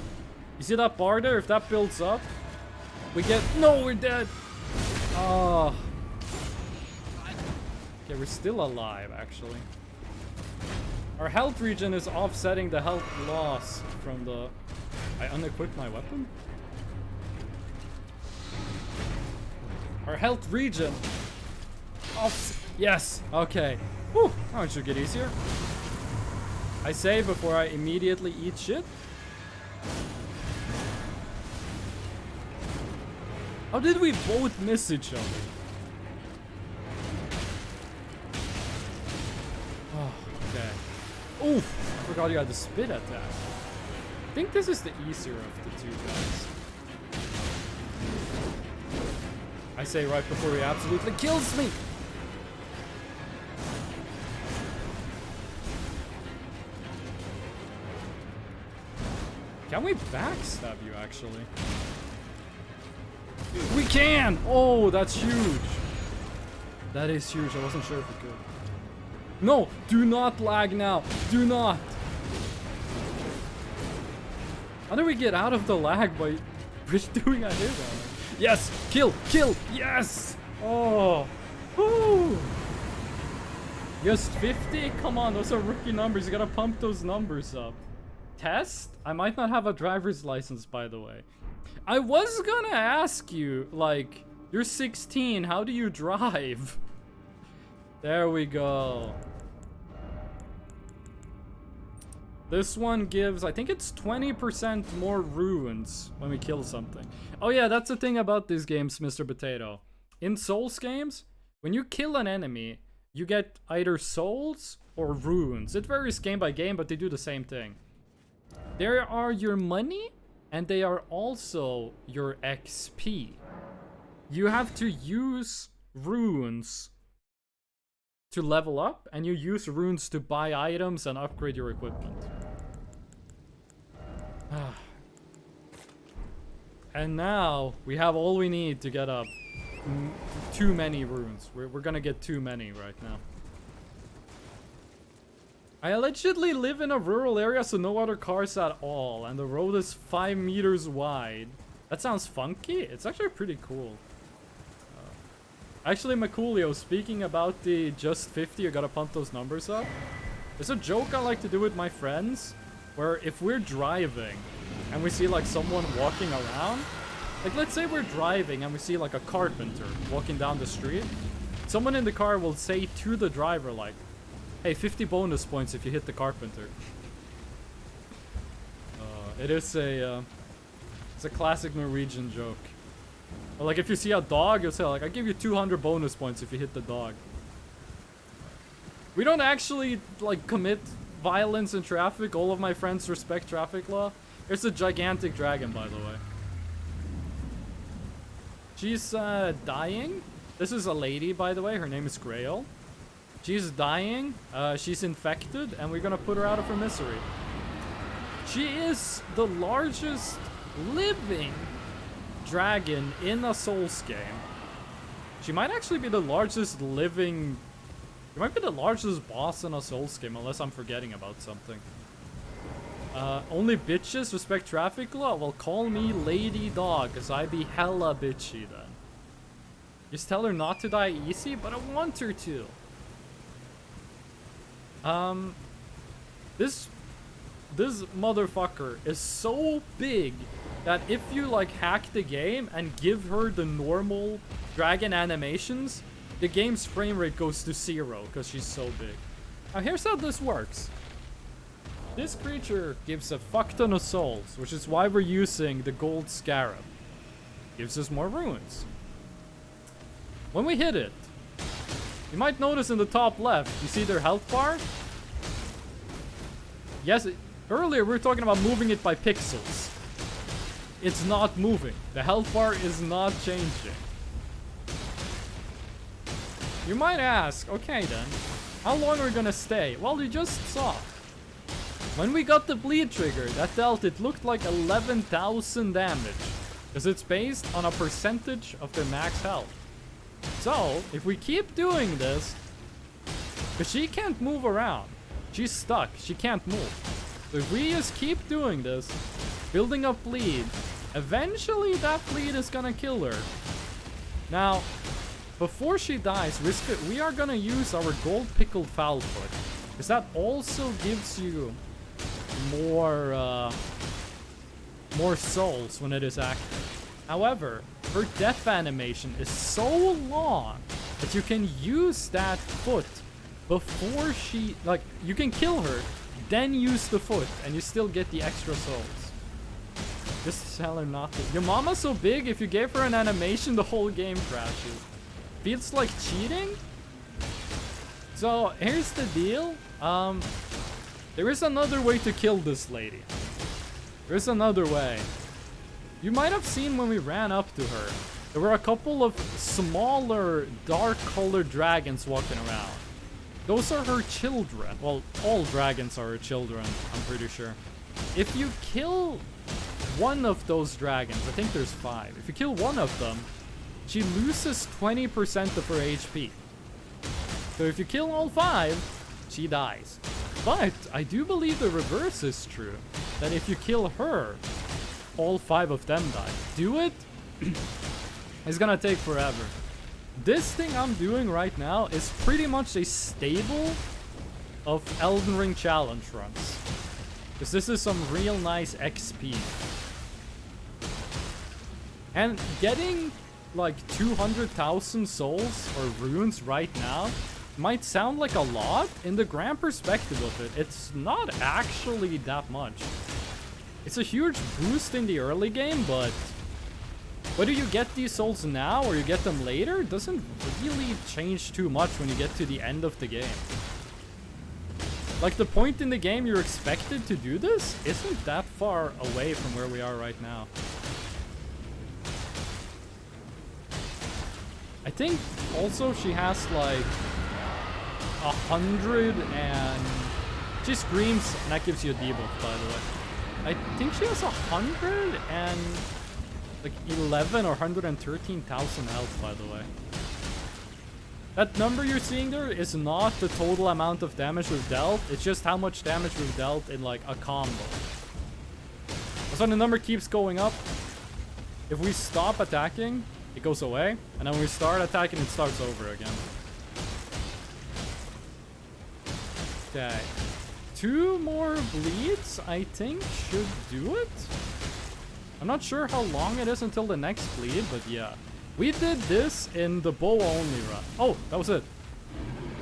You see that bar there? If that builds up, we get... No, we're dead! Oh. Okay, we're still alive, actually. Our health regen is offsetting the health loss from the... I unequipped my weapon? Our health regen. Yes. Okay. Whew. That one should get easier. I save before I immediately eat shit. How did we both miss each other? Oh, okay. Oof. I forgot you had the spit attack. I think this is the easier of the two guys. I say right before he absolutely kills me. Can we backstab you, actually? We can! Oh, that's huge. That is huge. I wasn't sure if we could. No! Do not lag now. Do not. How do we get out of the lag by just doing a hit on it? Yes! Kill! Kill! Yes! Oh! Woo! Just 50? Come on, those are rookie numbers. You gotta pump those numbers up. Test? I might not have a driver's license, by the way. I was gonna ask you, like, you're 16, how do you drive? There we go. This one gives, I think it's 20% more runes when we kill something. Oh yeah, that's the thing about these games, Mr. Potato. In Souls games, when you kill an enemy, you get either souls or runes. It varies game by game, but they do the same thing. There are your money, and they are also your XP. You have to use runes to level up, and you use runes to buy items and upgrade your equipment. And now we have all we need to get up too many runes. We're gonna get too many right now. I allegedly live in a rural area, so no other cars at all, and the road is 5 meters wide. That sounds funky. It's actually pretty cool. Actually, Maculio, speaking about the just 50, you gotta pump those numbers up. There's a joke I like to do with my friends, where if we're driving and we see like someone walking around, like let's say we're driving and we see like a carpenter walking down the street, someone in the car will say to the driver like, hey, 50 bonus points if you hit the carpenter. It's a classic Norwegian joke. Or like if you see a dog, you'll say like, I give you 200 bonus points if you hit the dog. We don't actually like commit violence in traffic. All of my friends respect traffic law. There's a gigantic dragon, by the way. She's dying. This is a lady, by the way. Her name is Grail. She's dying. She's infected, and we're gonna put her out of her misery. She is the largest living dragon in a Souls game. She might actually be the largest living... She might be the largest boss in a Souls game, unless I'm forgetting about something. Only bitches respect traffic law? Well, call me Lady Dog, because I be hella bitchy then. Just tell her not to die easy, but I want her to. This motherfucker is so big that if you like hack the game and give her the normal dragon animations, the game's frame rate goes to 0 because she's so big. Now here's how this works. This creature gives a fuck ton of souls, which is why we're using the gold scarab. Gives us more runes. When we hit it, you might notice in the top left, you see their health bar? Yes, earlier we were talking about moving it by pixels. It's not moving. The health bar is not changing. You might ask, okay then, how long are we gonna stay? Well, you just saw. When we got the bleed trigger, that dealt, it looked like 11,000 damage. Because it's based on a percentage of their max health. So, if we keep doing this, because she can't move around. She's stuck. She can't move. So if we just keep doing this, building up bleed, eventually that bleed is gonna kill her. Now, before she dies, we are gonna use our gold pickled foul foot. Because that also gives you more souls when it is active. However, her death animation is so long that you can use that foot before she, like, you can kill her, then use the foot, and you still get the extra souls. Just tell her not to. Your mama's so big, if you gave her an animation, the whole game crashes. Feels like cheating? So, here's the deal. There is another way to kill this lady. There's another way. You might have seen when we ran up to her, there were a couple of smaller, dark-colored dragons walking around. Those are her children. Well, all dragons are her children, I'm pretty sure. If you kill one of those dragons, I think there's 5. If you kill one of them, she loses 20% of her HP. So if you kill all 5, she dies. But I do believe the reverse is true. That if you kill her, all 5 of them die. Do it? It's gonna take forever. This thing I'm doing right now is pretty much a staple of Elden Ring challenge runs. Because this is some real nice XP. And getting like 200,000 souls or runes right now might sound like a lot. In the grand perspective of it, it's not actually that much. It's a huge boost in the early game, but whether you get these souls now or you get them later doesn't really change too much when you get to the end of the game. Like, the point in the game you're expected to do this isn't that far away from where we are right now. I think also she has like 100 and... She screams and that gives you a debuff, by the way. I think she has 100 and like 11 or 113,000 health, by the way. That number you're seeing there is not the total amount of damage we've dealt. It's just how much damage we've dealt in like a combo. So the number keeps going up. If we stop attacking, it goes away. And then when we start attacking, it starts over again. Okay. 2 more bleeds, I think, should do it. I'm not sure how long it is until the next bleed, but yeah. We did this in the bow only run. Oh, that was it.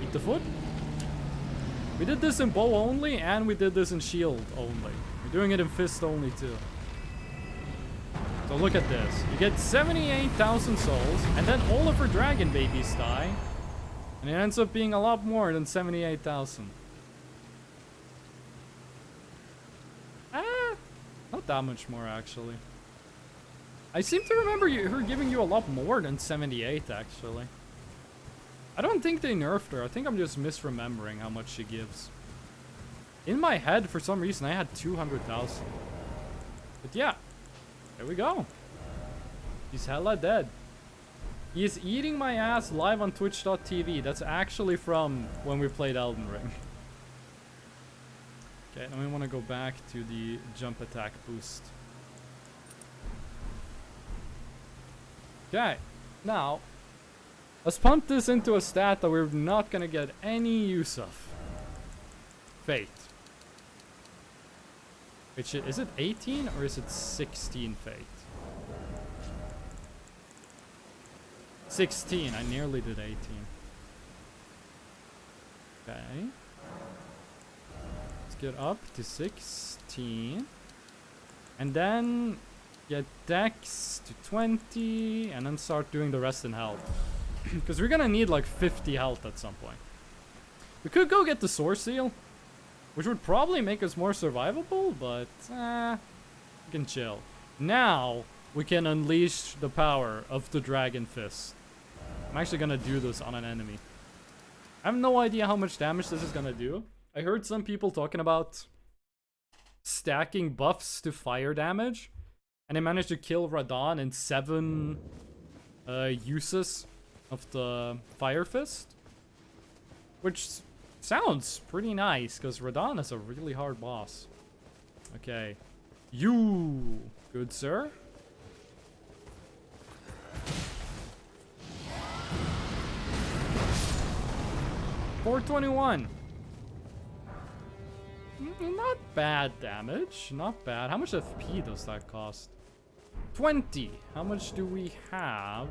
Eat the foot. We did this in bow only, and we did this in shield only. We're doing it in fist only too. So look at this. You get 78,000 souls, and then all of her dragon babies die. And it ends up being a lot more than 78,000. Not that much more, actually. I seem to remember her giving you a lot more than 78, actually. I don't think they nerfed her. I think I'm just misremembering how much she gives. In my head, for some reason, I had 200,000. But yeah, there we go. He's hella dead. He is eating my ass live on twitch.tv. That's actually from when we played Elden Ring. Okay, then we want to go back to the jump attack boost. Okay, now let's pump this into a stat that we're not gonna get any use of. Fate. Which is it 18 or is it 16 fate? 16, I nearly did 18. Okay. Let's get up to 16. And then get dex to 20 and then start doing the rest in health. Because we're gonna need like 50 health at some point. We could go get the source seal, which would probably make us more survivable, but we can chill. Now we can unleash the power of the dragon fist. I'm actually gonna do this on an enemy. I have no idea how much damage this is gonna do. I heard some people talking about stacking buffs to fire damage, and they managed to kill Radahn in 7 uses of the fire fist, which sounds pretty nice because Radahn is a really hard boss. Okay, you good sir. $421. Not bad damage. Not bad. How much FP does that cost? 20. How much do we have?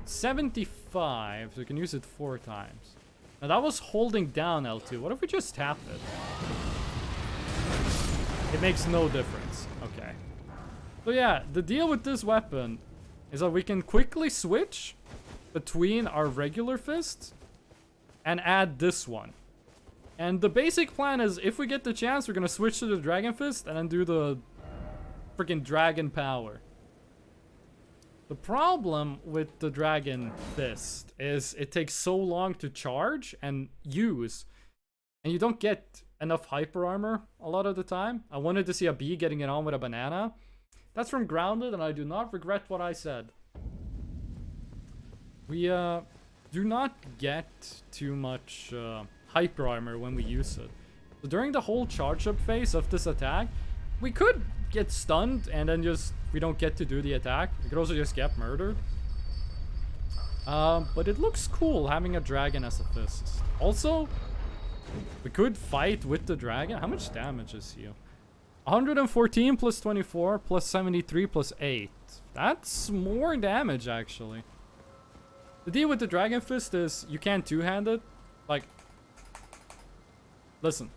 75. So we can use it 4 times. Now that was holding down L2. What if we just tap it? It makes no difference. Okay. So yeah, the deal with this weapon is that we can quickly switch between our regular fists and add this one. And the basic plan is, if we get the chance, we're gonna switch to the Dragon Fist and then do the freaking Dragon Power. The problem with the Dragon Fist is it takes so long to charge and use, and you don't get enough hyper armor a lot of the time. I wanted to see a bee getting it on with a banana. That's from Grounded, and I do not regret what I said. We do not get too much hyper armor when we use it. So during the whole charge up phase of this attack, we could get stunned and then just we don't get to do the attack. We could also just get murdered. But it looks cool having a dragon as a fist. Also, we could fight with the dragon. How much damage is he? 114 plus 24 plus 73 plus 8. That's more damage actually. The deal with the Dragon Fist is you can't two-hand it. Like, listen.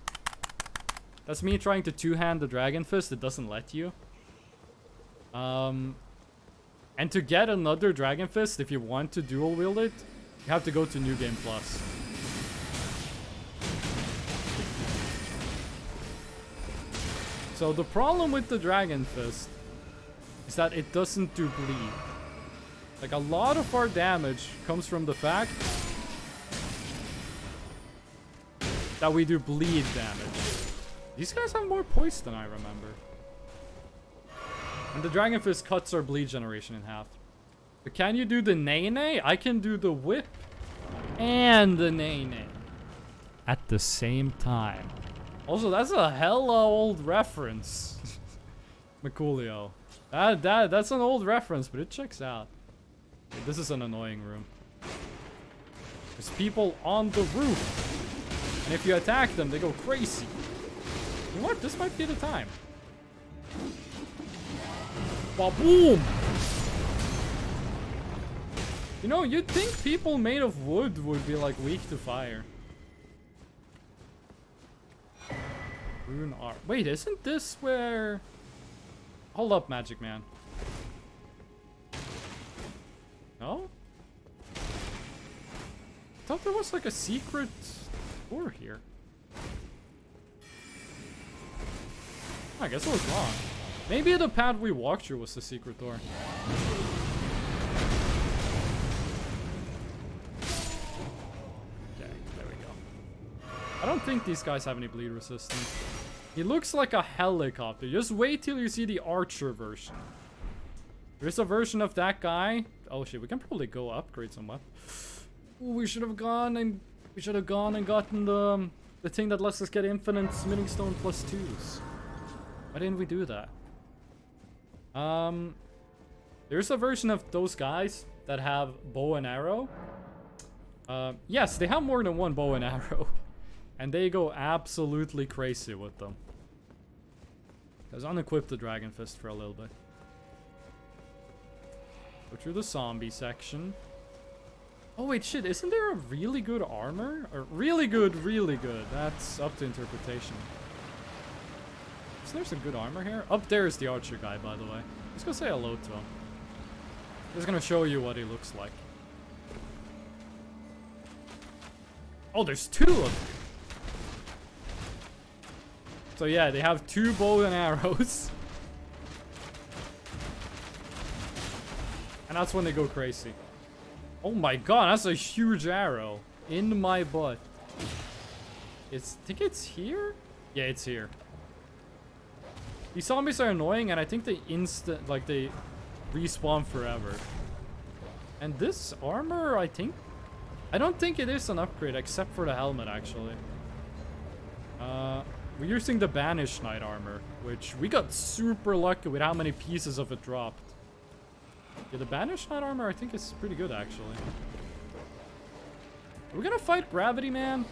That's me trying to two-hand the Dragon Fist. It doesn't let you. And to get another Dragon Fist, if you want to dual wield it, you have to go to New Game Plus. So the problem with the Dragon Fist is that it doesn't do bleed. Like, a lot of our damage comes from the fact that we do bleed damage. These guys have more poise than I remember. And the Dragon Fist cuts our bleed generation in half. But can you do the Nene? I can do the whip and the Nene at the same time. Also, that's a hella old reference. Mikulio. That's an old reference, but it checks out. This is an annoying room. There's people on the roof. And if you attack them, they go crazy. You know what? This might be the time. Ba-boom! You know, you'd think people made of wood would be like weak to fire. Rune art. Wait, isn't this where... Hold up, Magic Man. No? I thought there was like a secret door here. I guess I was wrong. Maybe the path we walked through was the secret door. Okay, there we go. I don't think these guys have any bleed resistance. He looks like a helicopter. Just wait till you see the archer version. There's a version of that guy. Oh shit, we can probably go upgrade some weapons. We should have gone and gotten the thing that lets us get infinite smithing stone +2s. Why didn't we do that? There's a version of those guys that have bow and arrow. Yes, they have more than one bow and arrow. And they go absolutely crazy with them. Let's unequip the Dragon Fist for a little bit. Go through the zombie section. Oh wait, shit, isn't there a really good armor? Or really good, really good. That's up to interpretation. Isn't there some good armor here? Up there is the archer guy, by the way. Let's go say hello to him. He's gonna show you what he looks like. Oh, there's two of them. So yeah, they have two bow and arrows. And that's when they go crazy. Oh my god, that's a huge arrow. In my butt. I think it's here? Yeah, it's here. These zombies are annoying, and I think they they respawn forever. And this armor, I don't think it is an upgrade, except for the helmet, actually. We're using the Banished Knight armor, which we got super lucky with how many pieces of it dropped. Yeah, the Banished Knight armor, I think, is pretty good, actually. Are we gonna fight Gravity Man?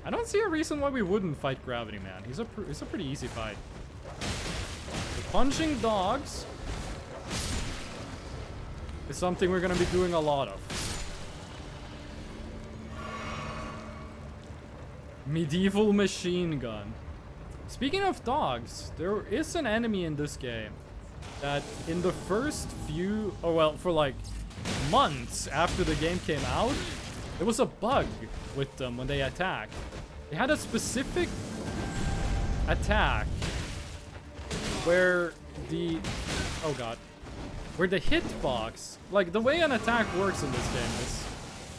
I don't see a reason why we wouldn't fight Gravity Man. He's a pretty easy fight. The punching dogs is something we're gonna be doing a lot of. Medieval machine gun. Speaking of dogs, there is an enemy in this game that in the first few, oh well, for like months after the game came out, there was a bug with them when they attacked. They had a specific attack where the, oh god, where the hitbox, like the way an attack works in this game is,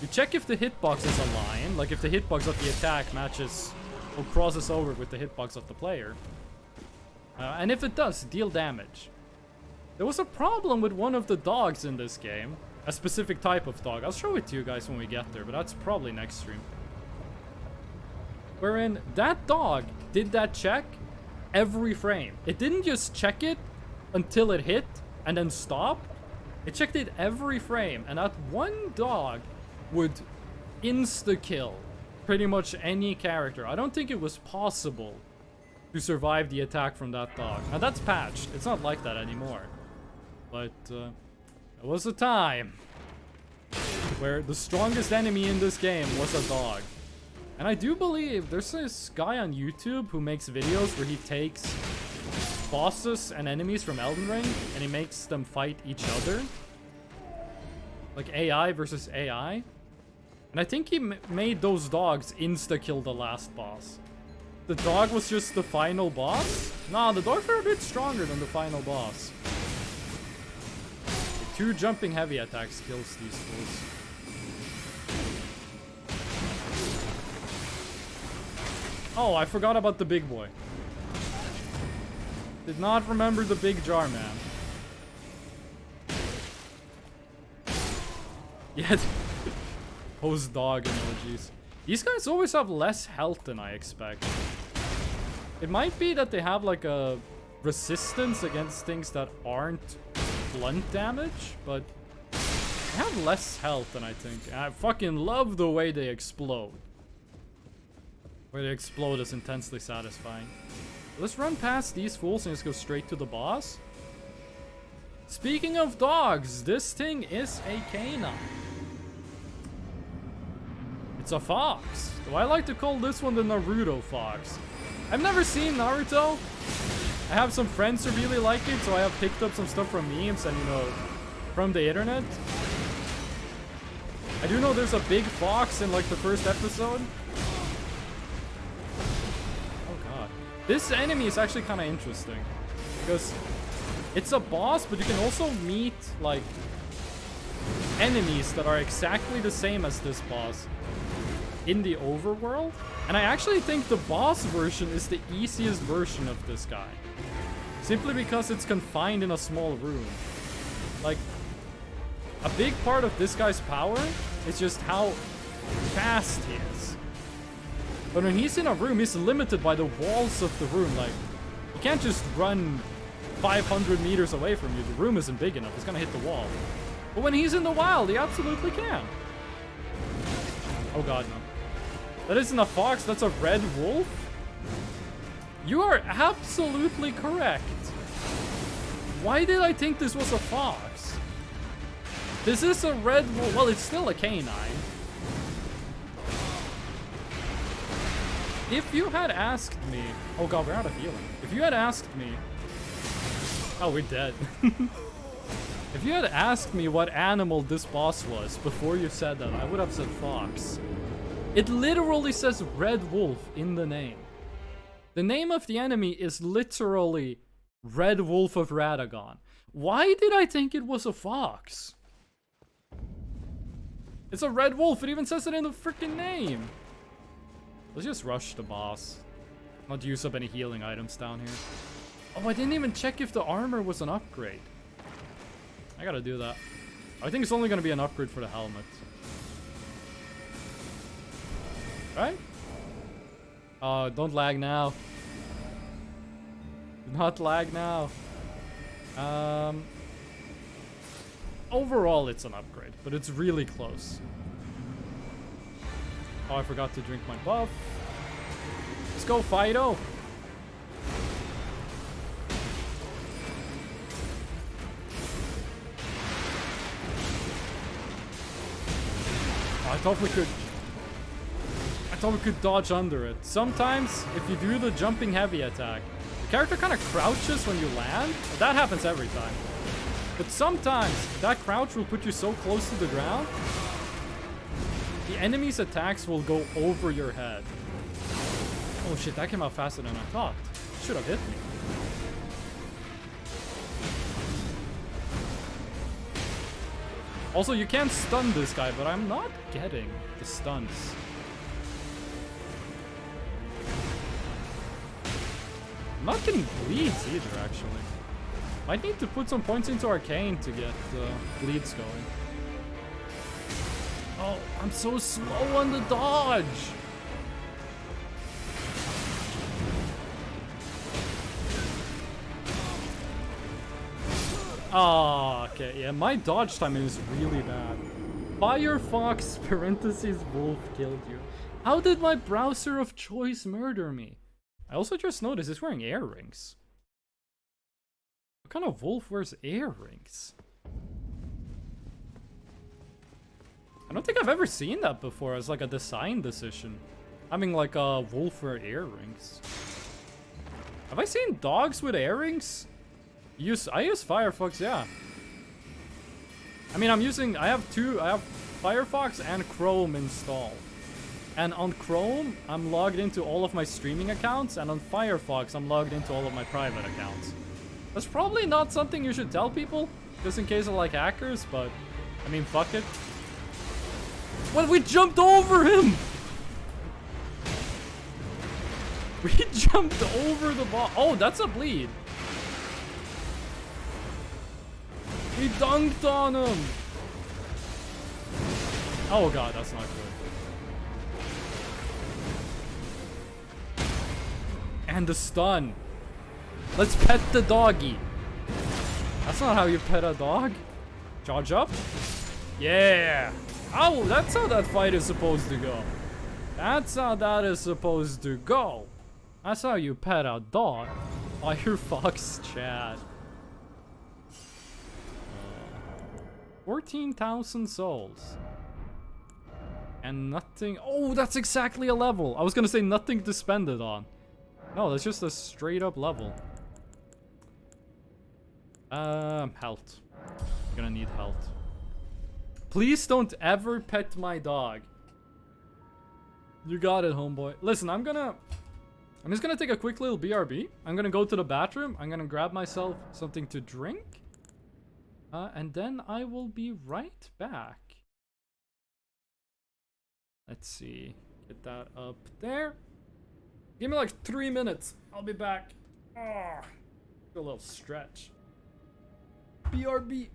you check if the hitbox is a line, like if the hitbox of the attack matches or crosses over with the hitbox of the player. And if it does, deal damage. There was a problem with one of the dogs in this game, a specific type of dog. I'll show it to you guys when we get there, but that's probably next stream. Wherein that dog did that check every frame. It didn't just check it until it hit and then stop. It checked it every frame, and that one dog would insta-kill pretty much any character. I don't think it was possible to survive the attack from that dog. Now that's patched. It's not like that anymore. But there was a time where the strongest enemy in this game was a dog. And I do believe there's this guy on YouTube who makes videos where he takes bosses and enemies from Elden Ring and he makes them fight each other. Like AI versus AI. And I think he made those dogs insta-kill the last boss. The dog was just the final boss? Nah, the dogs are a bit stronger than the final boss. The 2 jumping heavy attacks kills these fools. Oh, I forgot about the big boy. Did not remember the big jar man. Yeah. Post dog emojis. These guys always have less health than I expect. It might be that they have like a resistance against things that aren't blunt damage, but I have less health than I think. And I fucking love the way they explode. Where they explode is intensely satisfying. Let's run past these fools and just go straight to the boss. Speaking of dogs, this thing is a canine. It's a fox. Do I like to call this one the Naruto fox? I've never seen Naruto. I have some friends who really like it, so I have picked up some stuff from memes and, you know, from the internet. I do know there's a big fox in, like, the first episode. Oh, God. This enemy is actually kind of interesting. Because it's a boss, but you can also meet, like, enemies that are exactly the same as this boss in the overworld. And I actually think the boss version is the easiest version of this guy. Simply because it's confined in a small room. Like, a big part of this guy's power is just how fast he is. But when he's in a room, he's limited by the walls of the room. Like, you can't just run 500 meters away from you. The room isn't big enough. He's gonna hit the wall. But when he's in the wild, he absolutely can. Oh god, no. That isn't a fox, that's a red wolf? You are absolutely correct. Why did I think this was a fox? This is a red wolf. Well, it's still a canine. If you had asked me... Oh god, we're out of healing. If you had asked me... Oh, we're dead. If you had asked me what animal this boss was before you said that, I would have said fox. It literally says red wolf in the name. The name of the enemy is literally Red Wolf of Radagon. Why did I think it was a fox? It's a red wolf. It even says it in the freaking name. Let's just rush the boss. Not use up any healing items down here. Oh, I didn't even check if the armor was an upgrade. I gotta do that. I think it's only gonna be an upgrade for the helmet. Right? Don't lag now. Do not lag now. Overall, it's an upgrade, but it's really close. Oh, I forgot to drink my buff. Let's go, Fido. Oh, I thought we could dodge under it. Sometimes, if you do the jumping heavy attack, the character kind of crouches when you land. That happens every time. But sometimes, that crouch will put you so close to the ground, the enemy's attacks will go over your head. Oh shit, that came out faster than I thought. Should have hit me. Also, you can stun this guy, but I'm not getting the stuns. I'm not getting bleeds either, actually. Might need to put some points into Arcane to get bleeds going. Oh, I'm so slow on the dodge! Ah, okay, yeah, my dodge timing is really bad. Firefox parentheses wolf killed you. How did my browser of choice murder me? I also just noticed he's wearing earrings. What kind of wolf wears earrings? I don't think I've ever seen that before as like a design decision. Having like a wolf wear earrings. Have I seen dogs with earrings? I use Firefox, yeah. I mean, I have Firefox and Chrome installed. And on Chrome, I'm logged into all of my streaming accounts, and on Firefox, I'm logged into all of my private accounts. That's probably not something you should tell people, just in case of like hackers, but I mean, fuck it. What? We jumped over him! We jumped over the ball. Oh, that's a bleed. We dunked on him. Oh god, that's not good. And the stun. Let's pet the doggy. That's not how you pet a dog. Charge up. Yeah! Oh, that's how that fight is supposed to go. That's how that is supposed to go. That's how you pet a dog. Firefox chat. 14,000 souls. And nothing. Oh, that's exactly a level. I was gonna say nothing to spend it on. No, that's just a straight up level. Health. Gonna need health. Please don't ever pet my dog. You got it, homeboy. Listen, I'm just gonna take a quick little BRB. I'm gonna go to the bathroom. I'm gonna grab myself something to drink. And then I will be right back. Let's see. Get that up there. Give me like 3 minutes. I'll be back. Ah, do a little stretch. BRB.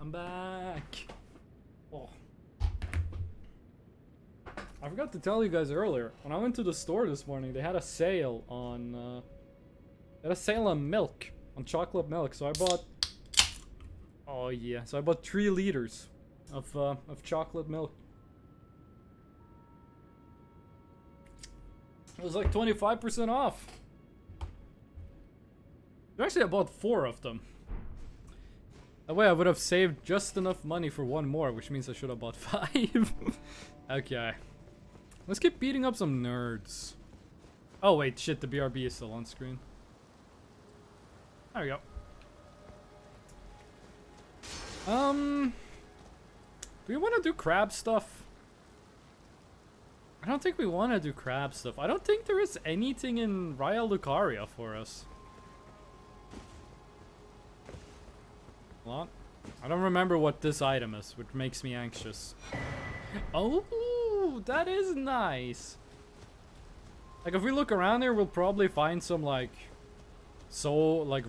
I'm back. Oh. I forgot to tell you guys earlier. When I went to the store this morning, they had a sale on milk, on chocolate milk. So I bought. Oh yeah. So I bought 3 liters of chocolate milk. It was like 25% off. Actually, I bought 4 of them. That way I would have saved just enough money for 1 more, which means I should have bought 5. Okay. Let's keep beating up some nerds. Oh wait, shit, the BRB is still on screen. There we go. Do we want to do crab stuff? I don't think we want to do crab stuff. I don't think there is anything in Raya Lucaria for us. Hold on. I don't remember what this item is, which makes me anxious. Oh, that is nice. Like, if we look around here, we'll probably find some, like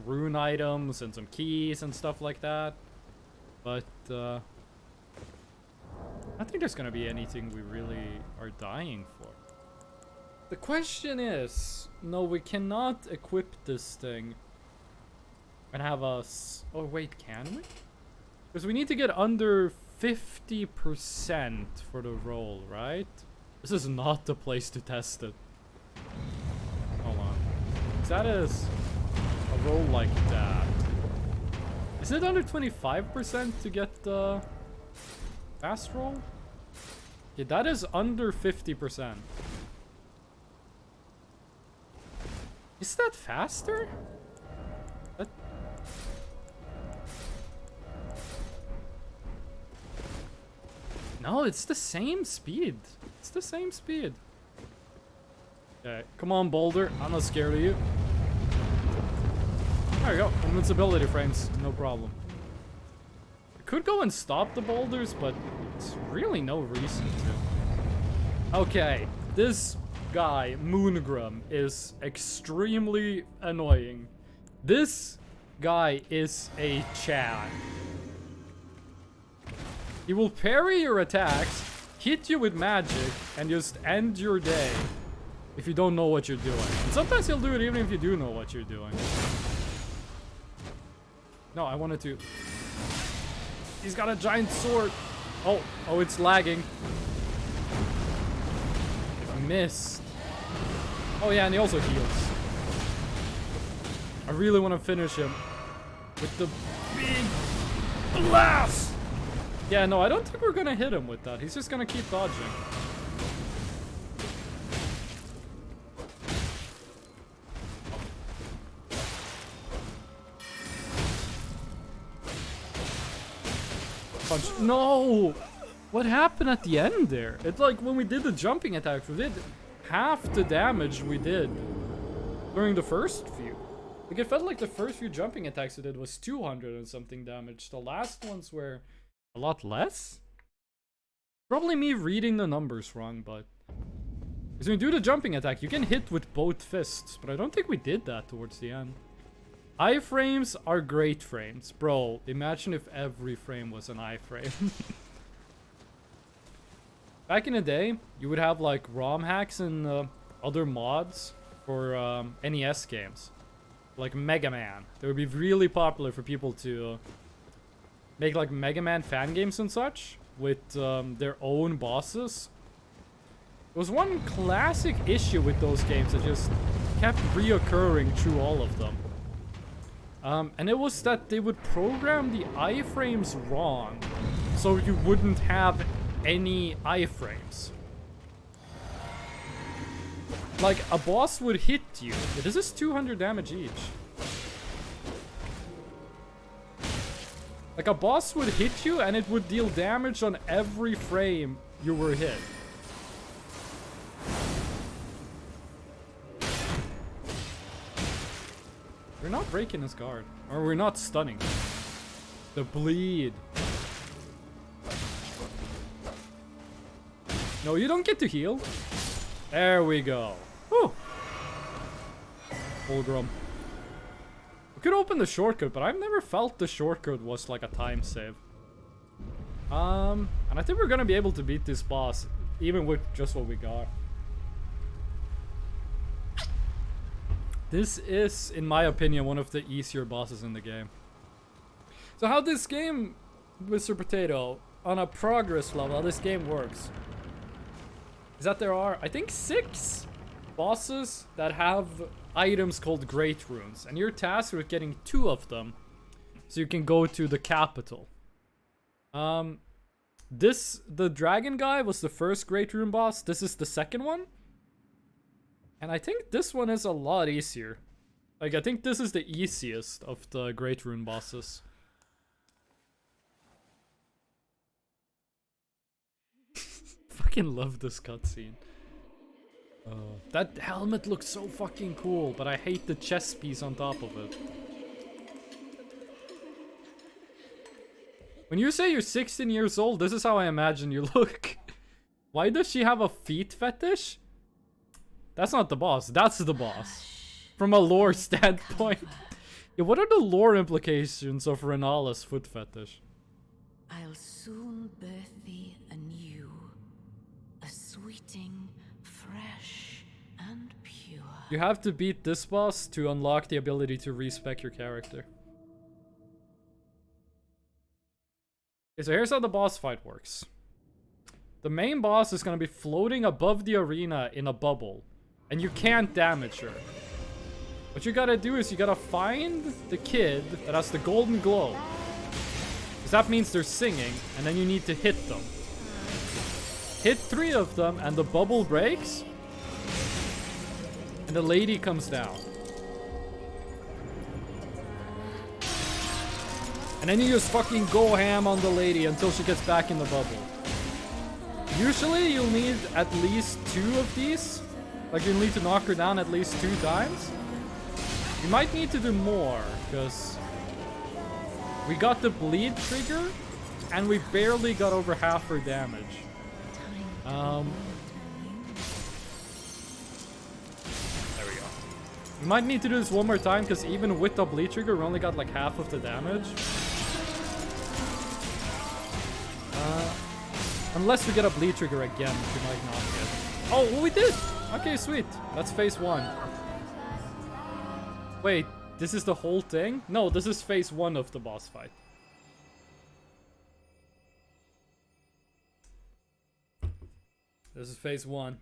rune items and some keys and stuff like that. But, I don't think there's gonna be anything we really are dying for. The question is, no, we cannot equip this thing and have us. Oh wait, can we? Because we need to get under 50% for the roll, right? This is not the place to test it. Hold on. That is a roll like that. Isn't it under 25% to get the fast roll? Yeah, that is under 50%. Is that faster? That... No, it's the same speed. It's the same speed. Okay, come on, Boulder. I'm not scared of you. There we go. Invincibility frames, no problem. I could go and stop the boulders, but it's really no reason to. Okay, this guy, Moongrum, is extremely annoying. This guy is a Chad. He will parry your attacks, hit you with magic, and just end your day if you don't know what you're doing. And sometimes he'll do it even if you do know what you're doing. No, I wanted to. He's got a giant sword. Oh, it's lagging. Missed. Oh yeah, and he also heals. I really want to finish him with the big blast. Yeah, no, I don't think we're gonna hit him with that. He's just gonna keep dodging. Punch. No! What happened at the end there? It's like when we did the jumping attacks, we did half the damage we did during the first few. Like, it felt like the first few jumping attacks we did was 200 and something damage. The last ones were a lot less? Probably me reading the numbers wrong, but... Because when you do the jumping attack, you can hit with both fists, but I don't think we did that towards the end. Iframes are great frames. Bro, imagine if every frame was an iframe. Back in the day, you would have like ROM hacks and other mods for NES games. Like Mega Man. They would be really popular for people to make like Mega Man fan games and such with their own bosses. There was one classic issue with those games that just kept reoccurring through all of them. And it was that they would program the iframes wrong, so you wouldn't have any iframes. Like, a boss would hit you. This is 200 damage each. Like, a boss would hit you and it would deal damage on every frame you were hit. We're not breaking his guard. Or we're not stunning. The bleed. No, you don't get to heal. There we go. Whew. Fulgrim. We could open the shortcut, but I've never felt the shortcut was like a time save. And I think we're gonna be able to beat this boss, even with just what we got. This is, in my opinion, one of the easier bosses in the game. So how this game, Mr. Potato, on a progress level, how this game works, is that there are, I think, 6 bosses that have items called Great Runes. And you're tasked with getting 2 of them, so you can go to the capital. The dragon guy was the first Great Rune boss. This is the second one. And I think this one is a lot easier. Like, I think this is the easiest of the Great Rune bosses. Fucking love this cutscene. That helmet looks so fucking cool, but I hate the chest piece on top of it. When you say you're 16 years old, this is how I imagine you look. Why does she have a feet fetish? That's not the boss. That's the boss. From a lore standpoint. Yeah, what are the lore implications of Renala's foot fetish? I'll soon birth thee anew, a sweeting, fresh and pure. You have to beat this boss to unlock the ability to respec your character. Okay, so here's how the boss fight works. The main boss is going to be floating above the arena in a bubble. And you can't damage her. What you gotta do is you gotta find the kid that has the golden glow. Because that means they're singing, and then you need to hit them. Hit 3 of them, and the bubble breaks. And the lady comes down. And then you just fucking go ham on the lady until she gets back in the bubble. Usually you'll need at least 2 of these. Like, you'll need to knock her down at least 2 times. You might need to do more, because we got the bleed trigger, and we barely got over half her damage. There we go. We might need to do this one more time, because even with the bleed trigger, we only got like half of the damage. Unless we get a bleed trigger again, which we might not get. Oh, well, we did! Okay, sweet. That's phase 1. Wait, this is the whole thing? No, this is phase 1 of the boss fight. This is phase 1.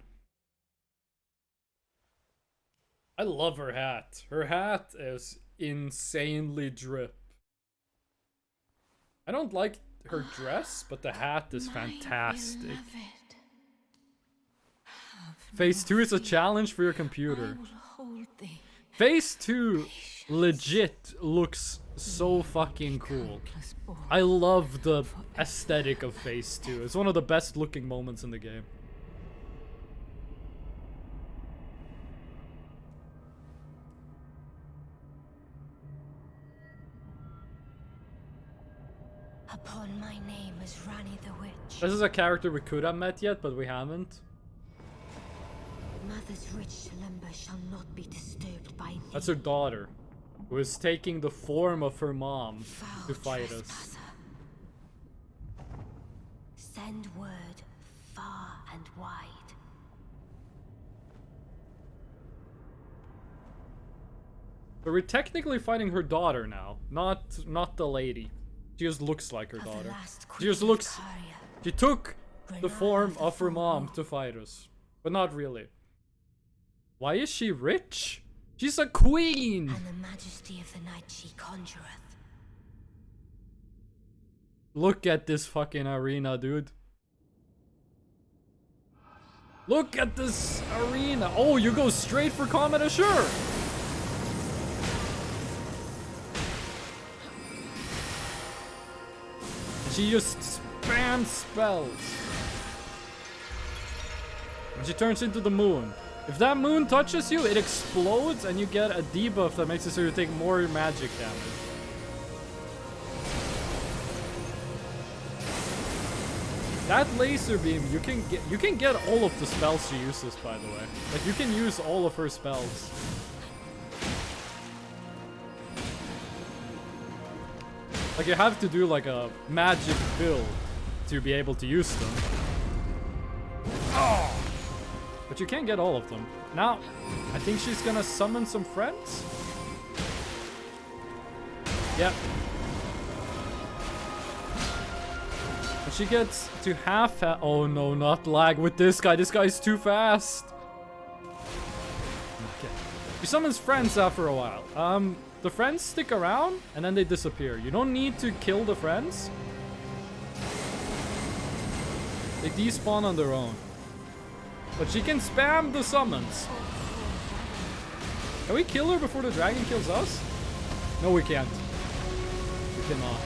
I love her hat. Her hat is insanely drip. I don't like her dress, but the hat is fantastic. Beloved, have Phase no 2 is a fear. challenge for your I computer. will hold thee. Phase 2 legit looks so fucking cool. Countless born. I love the aesthetic of Phase 2. It's one of the best looking moments in the game. Upon my name as Rani the Witch. This is a character we could have met yet, but we haven't. Mother's rich lumber shall not be disturbed by thee. That's her daughter, who is taking the form of her mom Foul to fight us. trespasser. Send word far and wide. So we're technically fighting her daughter now, not the lady. She just looks like her Of the daughter. last She just queen of looks. Caria, She took the Granada form of the of her mom Fall. to fight us, but not really. Why is she rich? She's a queen! and the majesty of the night she conjureth. Look at this fucking arena, dude. Look at this arena. Oh, you go straight for combat, sure. She just spams spells. And she turns into the moon. If that moon touches you, it explodes and you get a debuff that makes it so you take more magic damage. That laser beam, you can get all of the spells she uses, by the way. Like, you can use all of her spells. Like, you have to do like a magic build to be able to use them. Oh! But you can't get all of them. Now, I think she's gonna summon some friends. Yep. When she gets to half oh no, not lag with this guy. This guy's too fast. Okay. She summons friends after a while. The friends stick around and then they disappear. You don't need to kill the friends. They despawn on their own. But she can spam the summons. Can we kill her before the dragon kills us? No, we can't. We cannot.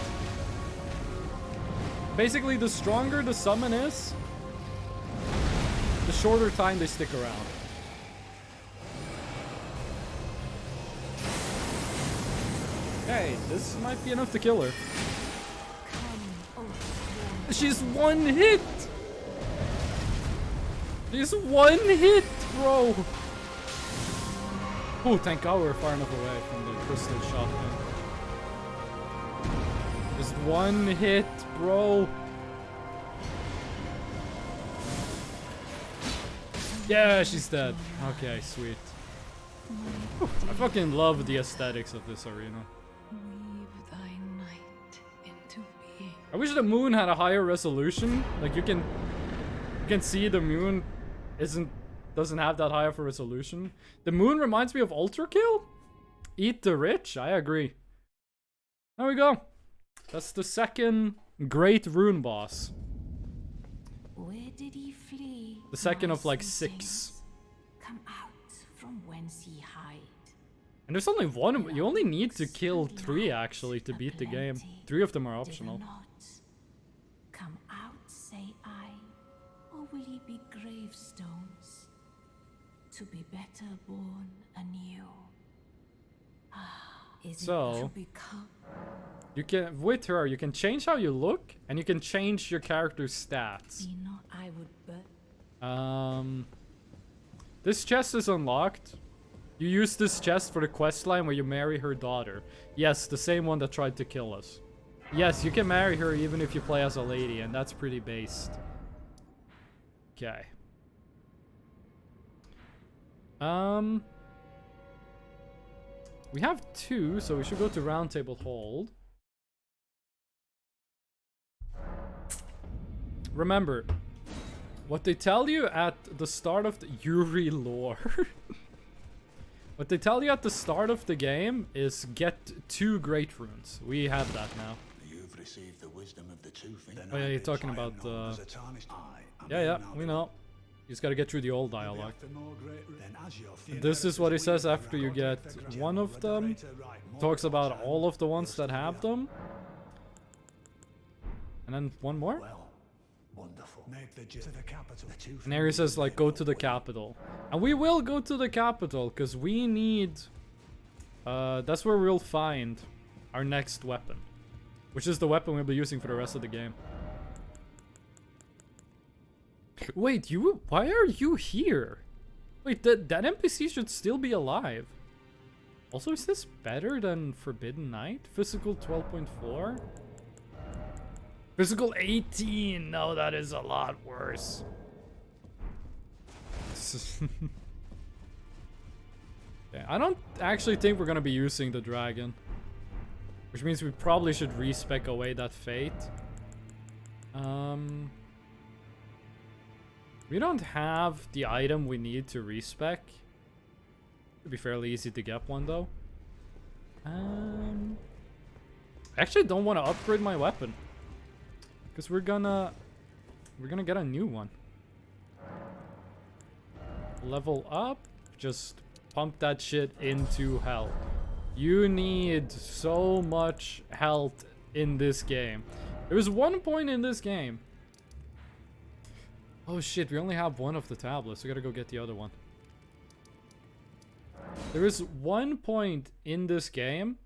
Basically, the stronger the summon is, the shorter time they stick around. Okay, this might be enough to kill her. She's one hit! She's one hit, bro! Oh, thank God we're far enough away from the crystal shotgun. Just one hit, bro. Yeah, she's dead. Okay, sweet. Whew, I fucking love the aesthetics of this arena. Weave thy night into being. I wish the moon had a higher resolution. Like you can see the moon doesn't have that high of a resolution. The moon reminds me of Ultra Kill. Eat the rich. I agree. There we go. That's the second great rune boss. Where did he flee? The second of like Noisome 6. things? Come out from whence ye hide. And there's only one. You only need to kill 3 actually to beat the game. 3 of them are optional. Did not come out, say I, or will ye be gravestones to be better born anew? Is So- it to become? You can, with her, you can change how you look, and you can change your character's stats. Be not I would but This chest is unlocked. You use this chest for the questline where you marry her daughter. Yes, the same one that tried to kill us. Yes, you can marry her even if you play as a lady, and that's pretty based. Okay. We have 2, so we should go to Round Table Hold. Remember, what they tell you at the start of the Yuri lore. What they tell you at the start of the game is get 2 great runes. We have that now. You've received the wisdom of the two things. Oh yeah, you're talking about yeah, we know. You just gotta get through the old dialogue. And this is what he says after you get one of them. Talks about all of the ones that have them. And then one more. Wonderful. And there he says, like, go to the capital. And we will go to the capital, because we need... that's where we'll find our next weapon. Which is the weapon we'll be using for the rest of the game. Wait, why are you here? Wait, that NPC should still be alive. Also, is this better than Forbidden Night? Physical 12.4? Physical 18! No, that is a lot worse. Yeah, I don't actually think we're gonna be using the dragon. Which means we probably should respec away that fate. We don't have the item we need to respec. It'd be fairly easy to get one though. I actually don't want to upgrade my weapon. Because we're gonna get a new one. Level up, just pump that shit into hell. You need so much health in this game. There was one point in this game. Oh shit, we only have one of the tablets. We gotta go get the other one. There is one point in this game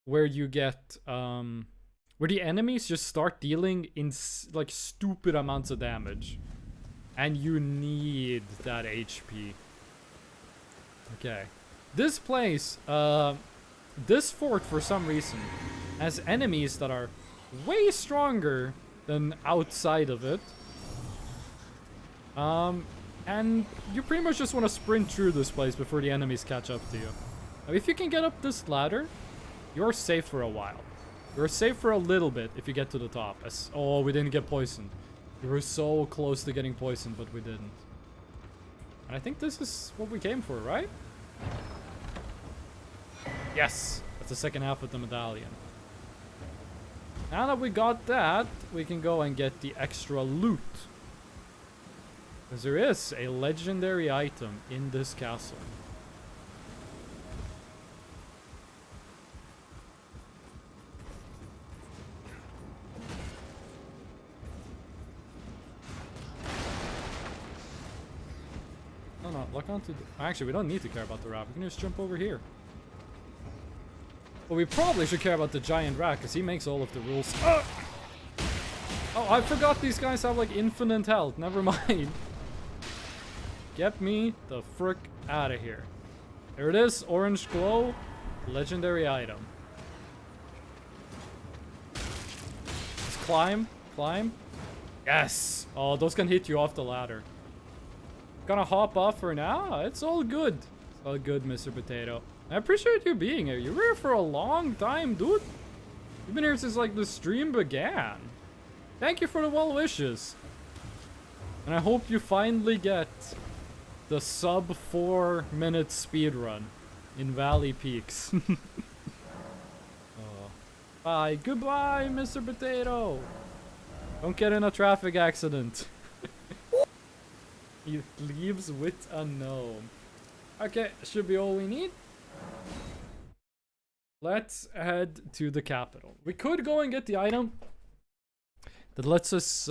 where you get, where the enemies just start dealing in like stupid amounts of damage. And you need that HP. Okay. This place, this fort for some reason has enemies that are way stronger than outside of it. And you pretty much just want to sprint through this place before the enemies catch up to you. Now, if you can get up this ladder, you're safe for a while. You're safe for a little bit if you get to the top. Oh, we didn't get poisoned. We were so close to getting poisoned, but we didn't. And I think this is what we came for, right? Yes! That's the second half of the medallion. Now that we got that, we can go and get the extra loot. Because there is a legendary item in this castle. No, lock onto the... Actually, we don't need to care about the rat. We can just jump over here. But we probably should care about the giant rat, because he makes all of the rules. Oh, I forgot these guys have, like, infinite health. Never mind. Get me the frick out of here. There it is. Orange glow. Legendary item. Just climb. Climb. Yes. Oh, those can hit you off the ladder. Gonna hop off for now? It's all good. It's all good, Mr. Potato. I appreciate you being here. You were here for a long time, dude. You've been here since, like, the stream began. Thank you for the well wishes. And I hope you finally get the sub 4-minute speedrun in Valley Peaks. Oh. Bye. Goodbye, Mr. Potato. Don't get in a traffic accident. He leaves with a gnome. Okay, should be all we need. Let's head to the capital. We could go and get the item that lets us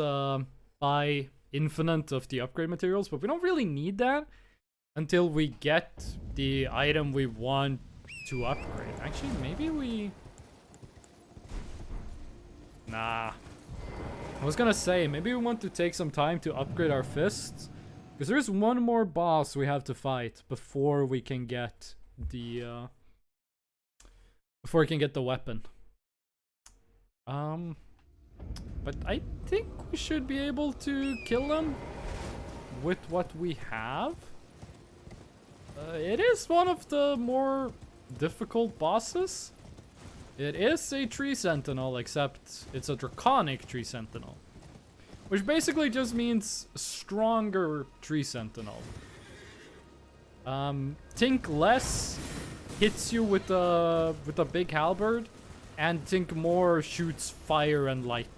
buy infinite of the upgrade materials, but we don't really need that until we get the item we want to upgrade. Actually, maybe we... Nah. I was gonna say, maybe we want to take some time to upgrade our fists, because there's one more boss we have to fight before we can get the weapon. But I think we should be able to kill him with what we have. It is one of the more difficult bosses. It is a tree sentinel, except it's a draconic tree sentinel. Which basically just means stronger tree sentinel. Think less hits you with a big halberd, and think more shoots fire and lightning.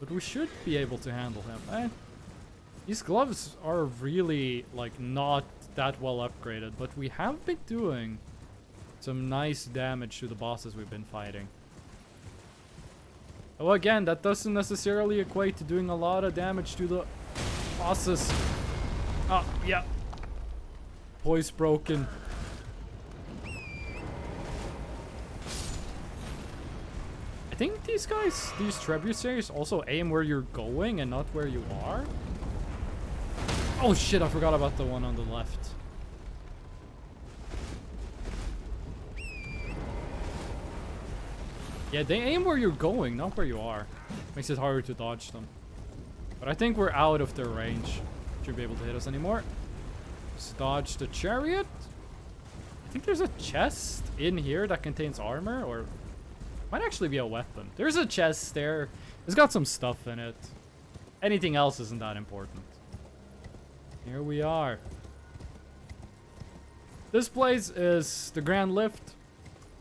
But we should be able to handle him. These gloves are really like not that well upgraded, but we have been doing some nice damage to the bosses we've been fighting. Oh, again, that doesn't necessarily equate to doing a lot of damage to the bosses. Oh, yeah. Poise broken. I think these guys, these trebuchets, also aim where you're going and not where you are. Oh shit, I forgot about the one on the left. Yeah, they aim where you're going, not where you are. Makes it harder to dodge them. But I think we're out of their range. Shouldn't be able to hit us anymore. Let's dodge the chariot. I think there's a chest in here that contains armor, or might actually be a weapon. There's a chest there. It's got some stuff in it. Anything else isn't that important. Here we are. This place is the Grand Lift.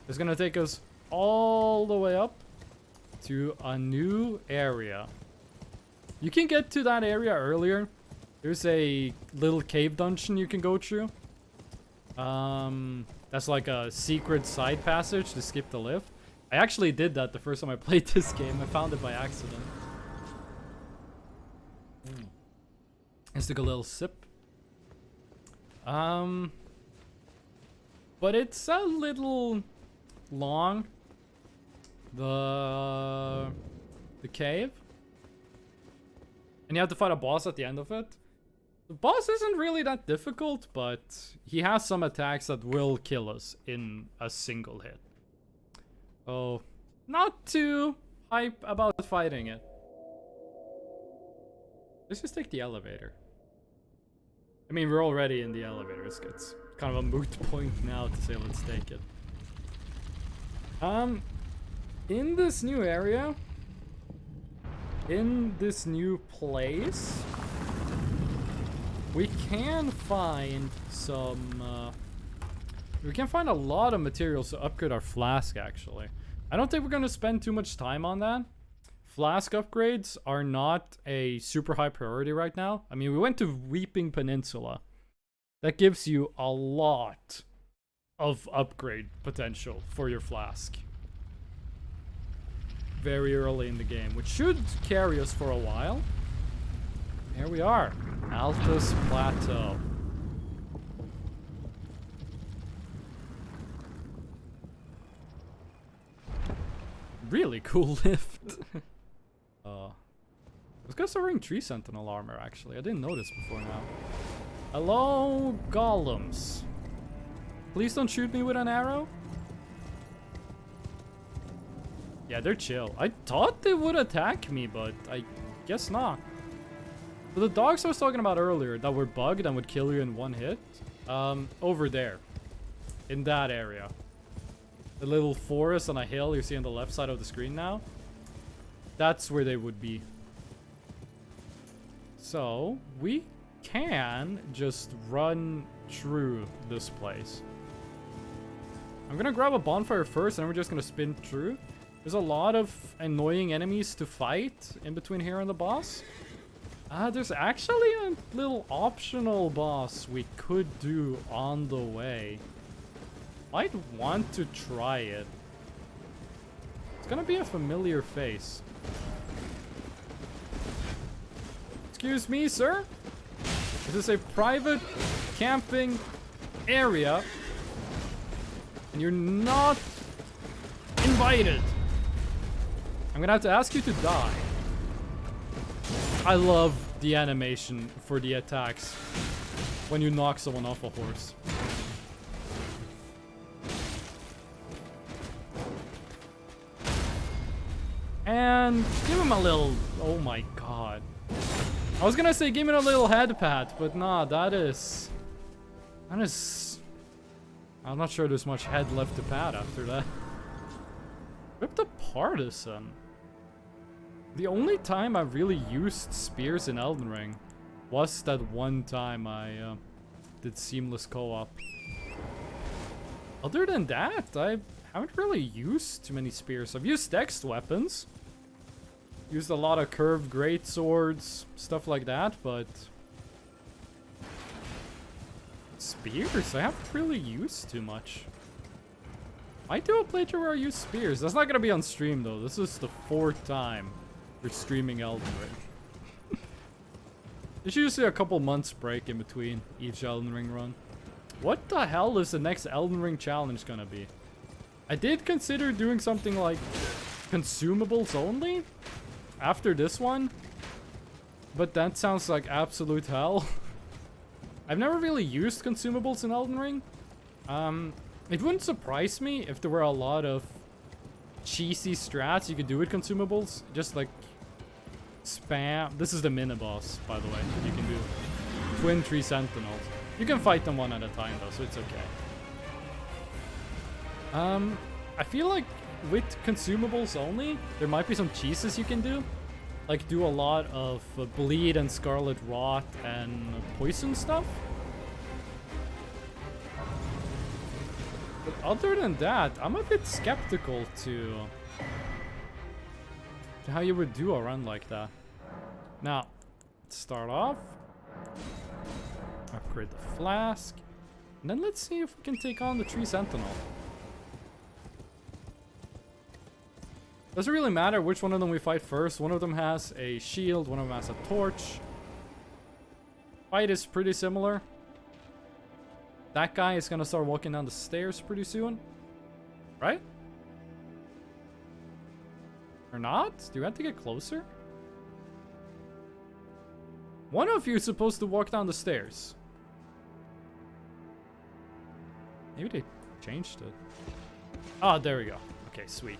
It's gonna take us all the way up to a new area. You can get to that area earlier. There's a little cave dungeon you can go through. That's like a secret side passage to skip the lift. I actually did that the first time I played this game. I found it by accident. Let's take a little sip. But it's a little long. The cave. And you have to fight a boss at the end of it. The boss isn't really that difficult, but he has some attacks that will kill us in a single hit. So, not too hype about fighting it. Let's just take the elevator. I mean, we're already in the elevator. It's kind of a moot point now to say let's take it. In this new area, in this new place, we can find some, we can find a lot of materials to upgrade our flask, actually. I don't think we're going to spend too much time on that. Flask upgrades are not a super high priority right now. I mean, we went to Weeping Peninsula. That gives you a lot of upgrade potential for your flask. Very early in the game, which should carry us for a while. Here we are, Altus Plateau. Really cool lift. Let's get some Ring Tree Sentinel armor, actually. I didn't notice before now. Hello, golems. Please don't shoot me with an arrow. Yeah, they're chill. I thought they would attack me, but I guess not. So the dogs I was talking about earlier that were bugged and would kill you in one hit, over there, in that area. The little forest on a hill you see on the left side of the screen now. That's where they would be. So, we can just run through this place. I'm gonna grab a bonfire first, and then we're just gonna spin through. There's a lot of annoying enemies to fight in between here and the boss. There's actually a little optional boss we could do on the way. Might want to try it. It's gonna be a familiar face. Excuse me, sir? This is a private camping area, and you're not invited. I'm gonna have to ask you to die. I love the animation for the attacks when you knock someone off a horse. And give him a little... Oh my god. I was gonna say give him a little head pat, but nah, that is... I'm not sure there's much head left to pat after that. Whip the Partisan. The only time I really used spears in Elden Ring was that one time I did seamless co-op. Other than that, I haven't really used too many spears. I've used dexed weapons. Used a lot of curved great swords, stuff like that, but spears I haven't really used too much. Might do a playthrough where I use spears. That's not gonna be on stream though. This is the 4th time we're streaming Elden Ring. There's usually a couple months break in between each Elden Ring run. What the hell is the next Elden Ring challenge gonna be? I did consider doing something like consumables only after this one, but that sounds like absolute hell. I've never really used consumables in Elden Ring. It wouldn't surprise me if there were a lot of cheesy strats you could do with consumables. Just like spam. This is the mini-boss, by the way, that you can do. Twin Tree Sentinels. You can fight them one at a time though, so it's okay. I feel like with consumables only, there might be some cheeses you can do. Like do a lot of bleed and scarlet rot and poison stuff. But other than that, I'm a bit skeptical to how you would do a run like that. Now, let's start off. Upgrade the flask. And then let's see if we can take on the Tree Sentinel. Doesn't really matter which one of them we fight first. One of them has a shield, one of them has a torch. Fight is pretty similar. That guy is gonna start walking down the stairs pretty soon. Right? Or not? Do we have to get closer? One of you is supposed to walk down the stairs. Maybe they changed it. Oh, there we go. Okay, sweet.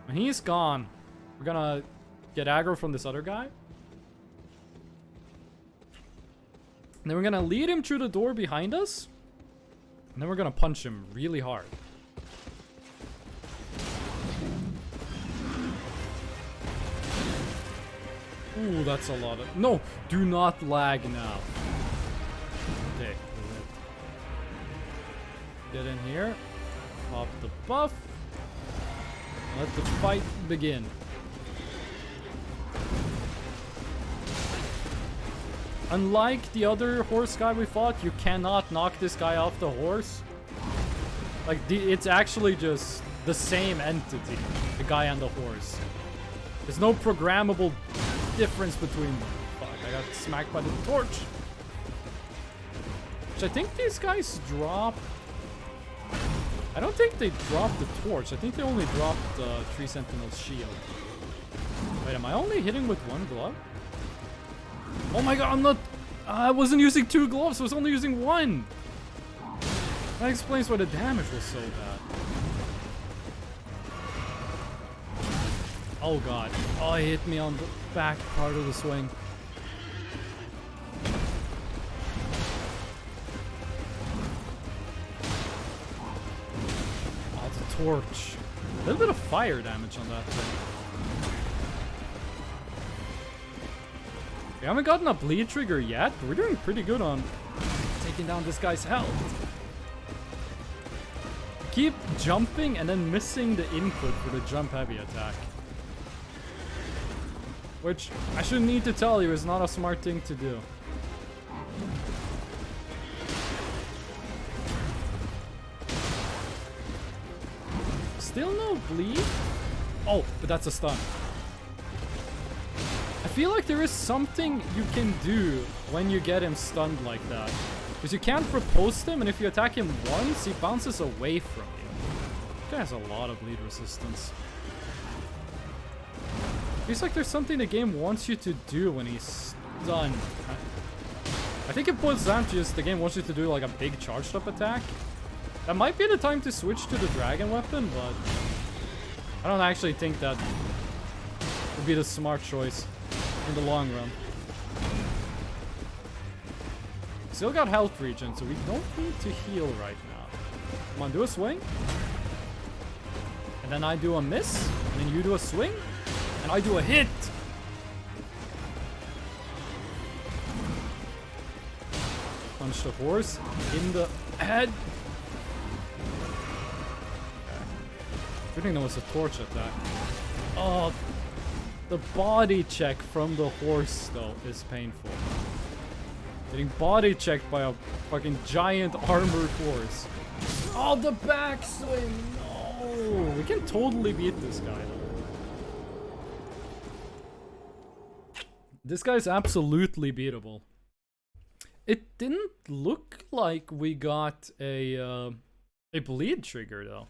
When he's gone, we're gonna get aggro from this other guy. And then we're gonna lead him through the door behind us. And then we're gonna punch him really hard. Ooh, that's a lot of... No! Do not lag now. Okay. Get in here. Pop the buff. Let the fight begin. Unlike the other horse guy we fought, you cannot knock this guy off the horse. Like, it's actually just the same entity, the guy and the horse. There's no programmable difference between them. Fuck, I got smacked by the torch. Which I think these guys drop. I don't think they dropped the torch. I think they only dropped the Tree Sentinel's shield. Wait, am I only hitting with one glove? Oh my god, I'm not... I wasn't using 2 gloves, I was only using 1! That explains why the damage was so bad. Oh god. Oh, he hit me on the back part of the swing. Oh, the torch. A little bit of fire damage on that thing. We haven't gotten a bleed trigger yet, but we're doing pretty good on taking down this guy's health. Keep jumping and then missing the input for the jump heavy attack. Which, I shouldn't need to tell you, is not a smart thing to do. Still no bleed? Oh, but that's a stun. I feel like there is something you can do when you get him stunned like that. Because you can't propose him, and if you attack him once, he bounces away from you. This guy has a lot of bleed resistance. Feels like there's something the game wants you to do when he's stunned. I think it boils down to just the game wants you to do like a big charged up attack. That might be the time to switch to the dragon weapon, but I don't actually think that would be the smart choice in the long run. Still got health regen, so we don't need to heal right now. Come on, do a swing. And then I do a miss. And then you do a swing. And I do a hit. Punch the horse in the head. Good thing there was a torch attack. Oh, the body check from the horse though is painful. Getting body checked by a fucking giant armored horse. Oh, the backswing! No! We can totally beat this guy though. This guy's absolutely beatable. It didn't look like we got a bleed trigger though.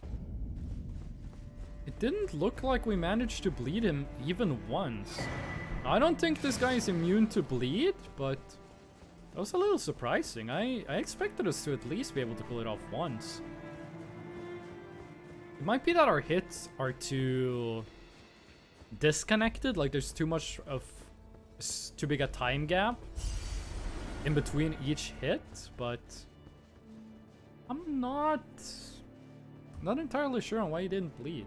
It didn't look like we managed to bleed him even once. I don't think this guy is immune to bleed, but that was a little surprising. I expected us to at least be able to pull it off once. It might be that our hits are too disconnected, like there's too much of too big a time gap in between each hit, but I'm not entirely sure on why he didn't bleed.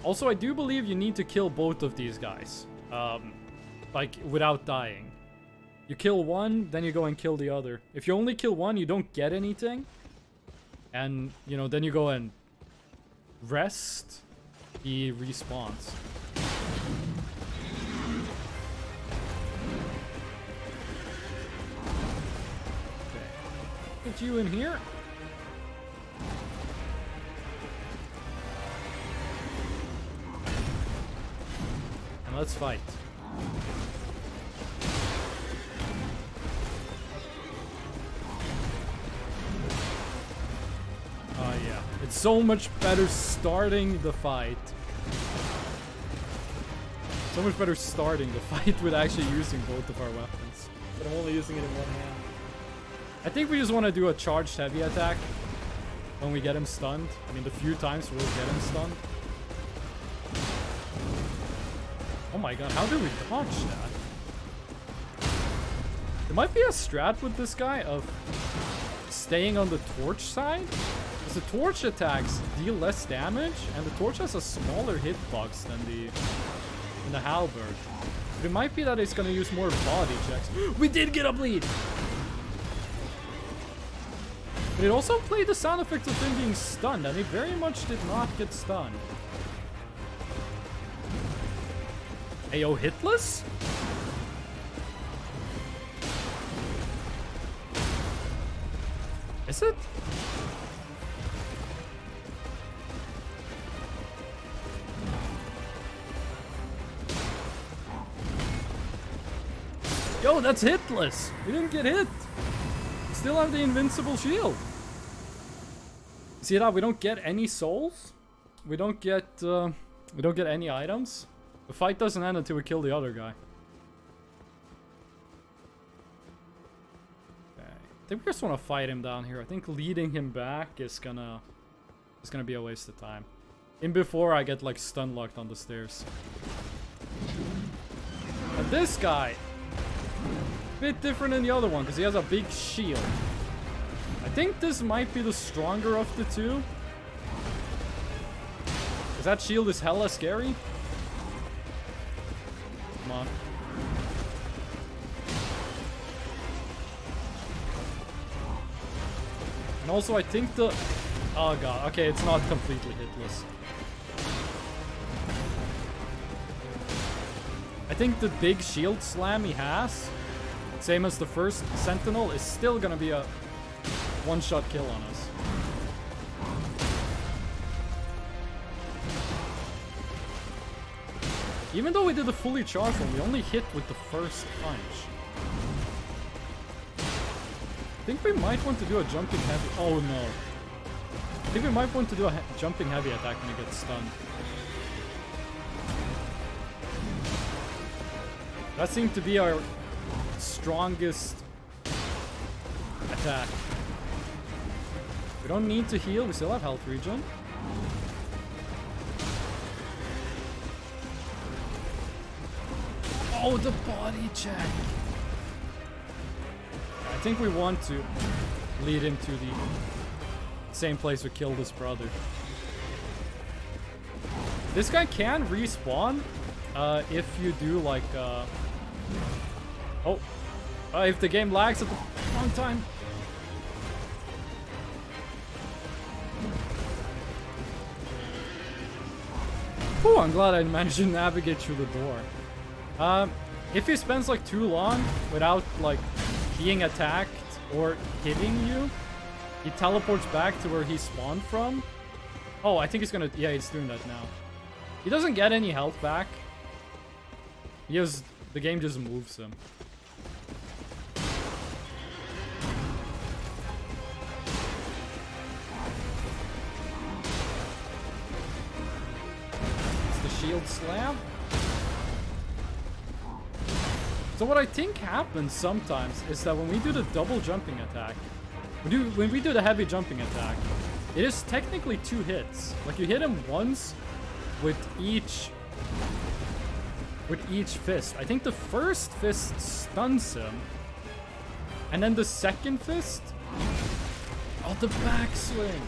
Also, I do believe you need to kill both of these guys, like without dying. You kill one, then you go and kill the other. If you only kill one, you don't get anything. And, you know, then you go and rest, he respawns. Okay. Get you in here. And let's fight. Oh yeah, it's so much better starting the fight. So much better starting the fight with actually using both of our weapons. But I'm only using it in one hand. I think we just want to do a charged heavy attack when we get him stunned. I mean, the few times we'll get him stunned. Oh my god, how did we dodge that? There might be a strat with this guy of staying on the torch side. Because the torch attacks deal less damage, and the torch has a smaller hitbox than the halberd. But it might be that it's gonna use more body checks. We did get a bleed! But it also played the sound effect of him being stunned, and he very much did not get stunned. Ayo, hitless? Is it? Yo, that's hitless! We didn't get hit! We still have the invincible shield. See that? We don't get any souls. We don't get any items. The fight doesn't end until we kill the other guy. Okay. I think we just want to fight him down here. I think leading him back is gonna be a waste of time. In before I get like stun locked on the stairs. And this guy, bit different than the other one because he has a big shield. I think this might be the stronger of the two. Because that shield is hella scary. Come on. And also I think the... Oh god, okay, it's not completely hitless. I think the big shield slam he has, same as the first Sentinel, is still gonna be a one-shot kill on us. Even though we did a fully charged one, we only hit with the first punch. I think we might want to do a jumping heavy... Oh no. I think we might want to do a jumping heavy attack when he gets stunned. That seemed to be our strongest attack. We don't need to heal, we still have health regen. Oh, the body check! I think we want to lead him to the same place we killed his brother. This guy can respawn if you do like if the game lags at the Wrong time. Oh, I'm glad I managed to navigate through the door. If he spends like too long without like being attacked or hitting you, he teleports back to where he spawned from. Oh, I think he's gonna... Yeah, he's doing that now. He doesn't get any health back. The game just moves him. It's the shield slam. So what I think happens sometimes is that when we do the double jumping attack, when we do the heavy jumping attack, it is technically 2 hits. Like you hit him once with each fist. I think the first fist stuns him, and then the second fist, oh, the backswing,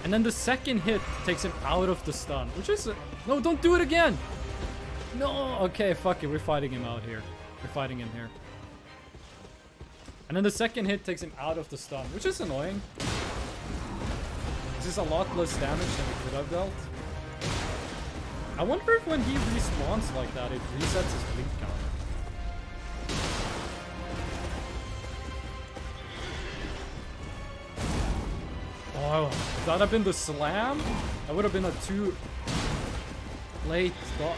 and then the second hit takes him out of the stun, which is no, don't do it again. No, okay, fuck it, we're fighting him out here. We're fighting him here. And then the second hit takes him out of the stun, which is annoying. This is a lot less damage than we could have dealt. I wonder if when he respawns like that, it resets his blink counter. Oh, if that had been the slam, that would have been a too late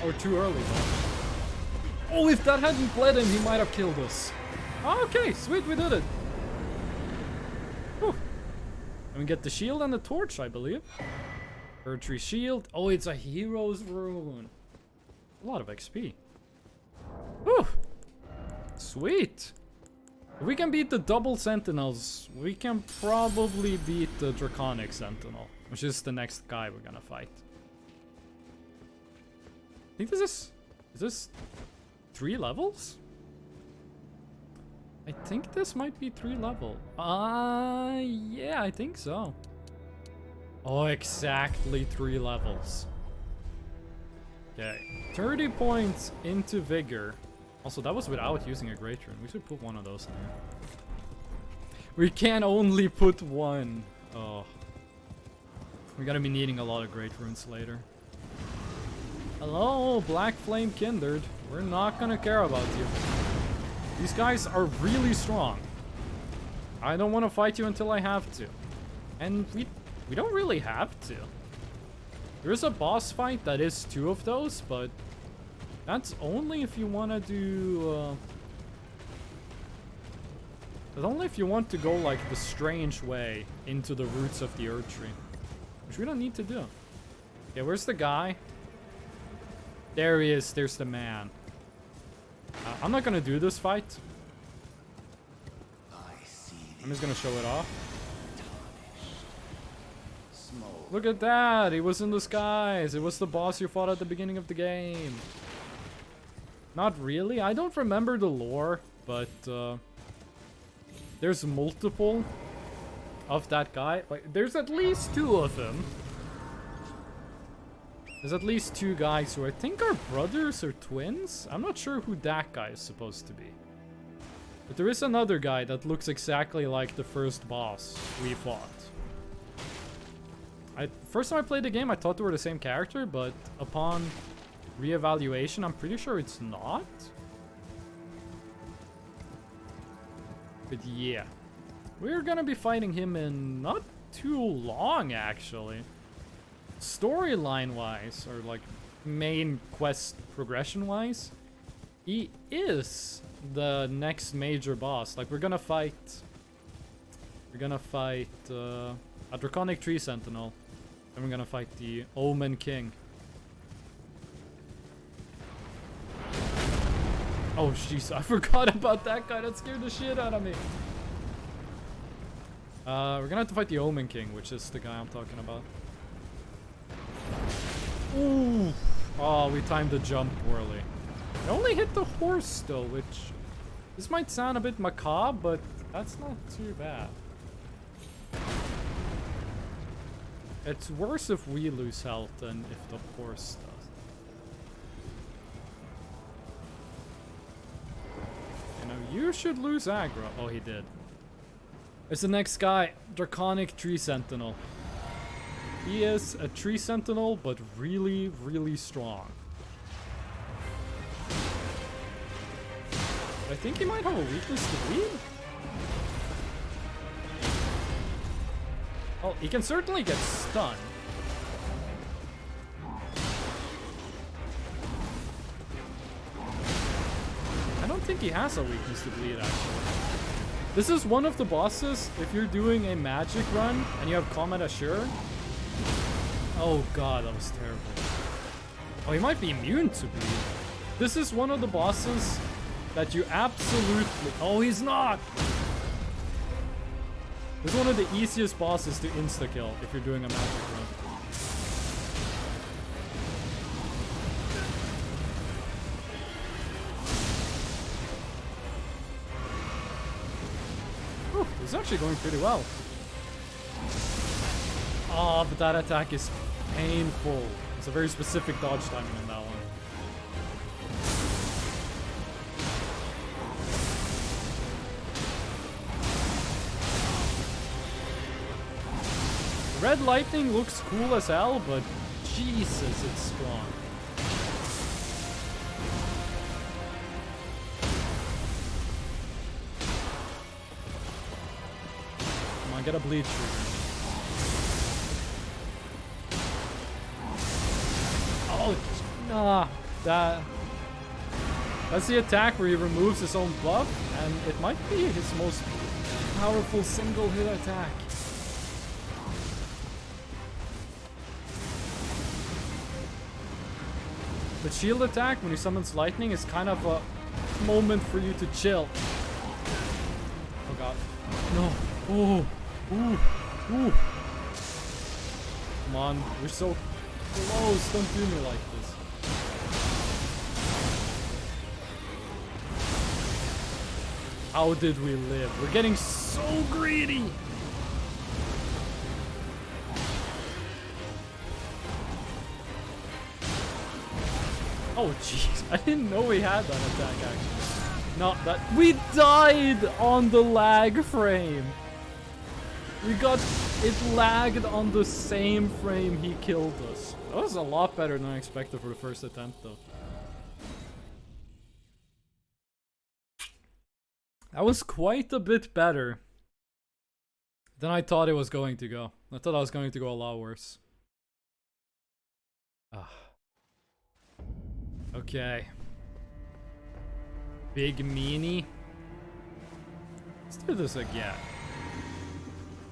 or too early dodge. Oh, if that hadn't bled him, he might have killed us. Okay, sweet, we did it. Whew. And we get the shield and the torch, I believe. Erdtree shield. Oh, it's a hero's rune. A lot of XP. Whew. Sweet. If we can beat the double sentinels, we can probably beat the draconic sentinel, which is the next guy we're gonna fight. I think is this 3 levels? I think this might be 3 level. Yeah, I think so. Oh, exactly 3 levels. Okay, 30 points into vigor. Also, that was without using a great rune. We should put one of those in there. We can only put one. Oh. We're gonna be needing a lot of great runes later. Hello, Black Flame Kindred. We're not gonna care about you. These guys are really strong. I don't want to fight you until I have to. And we don't really have to. There's a boss fight that is 2 of those, but that's only if you want to do... that's only if you want to go like the strange way into the roots of the Erdtree. Which we don't need to do. Okay, where's the guy? There he is, there's the man. I'm not gonna do this fight. I'm just gonna show it off. Look at that! He was in the skies! It was the boss you fought at the beginning of the game. Not really. I don't remember the lore, but there's multiple of that guy. Like, there's at least 2 of them. There's at least 2 guys who I think are brothers or twins. I'm not sure who that guy is supposed to be. But there is another guy that looks exactly like the first boss we fought. First time I played the game, I thought they were the same character, but upon reevaluation, I'm pretty sure it's not. But yeah. We're gonna be fighting him in not too long, actually. Storyline-wise, or like main quest progression-wise, he is the next major boss. Like, we're gonna fight a Draconic Tree Sentinel, and we're gonna fight the Omen King. Oh jeez, I forgot about that guy. That scared the shit out of me. We're gonna have to fight the Omen King, which is the guy I'm talking about. Ooh. Oh, we timed the jump poorly. I only hit the horse though, which... this might sound a bit macabre, but that's not too bad. It's worse if we lose health than if the horse does. And now You should lose aggro. Oh, he did. It's the next guy, Draconic Tree Sentinel. He is a Tree Sentinel, but really, really strong. But I think he might have a weakness to bleed. Oh, he can certainly get stunned. I don't think he has a weakness to bleed, actually. This is one of the bosses, if you're doing a magic run and you have Combat Assure. Oh god, that was terrible. Oh, he might be immune to bleed. This is one of the bosses that you absolutely... Oh, he's not! This is one of the easiest bosses to insta-kill if you're doing a magic run. Whew, this is actually going pretty well. Oh, but that attack is painful. It's a very specific dodge timing in that one. Red lightning looks cool as hell, but Jesus, it's strong. Come on, get a bleed trigger. Oh, nah, that's the attack where he removes his own buff, and it might be his most powerful single hit attack. The shield attack, when he summons lightning, is kind of a moment for you to chill. Oh god. No. Oh. Ooh. Ooh. Come on. We're so close. Don't do me like this. How did we live? We're getting so greedy. Oh jeez, I didn't know we had that attack actually. Not that we died on the lag frame. We got it lagged on the same frame he killed us. That was a lot better than I expected for the first attempt though. That was quite a bit better than I thought it was going to go. I thought I was going to go a lot worse. Ah. Okay. Big meanie. Let's do this again.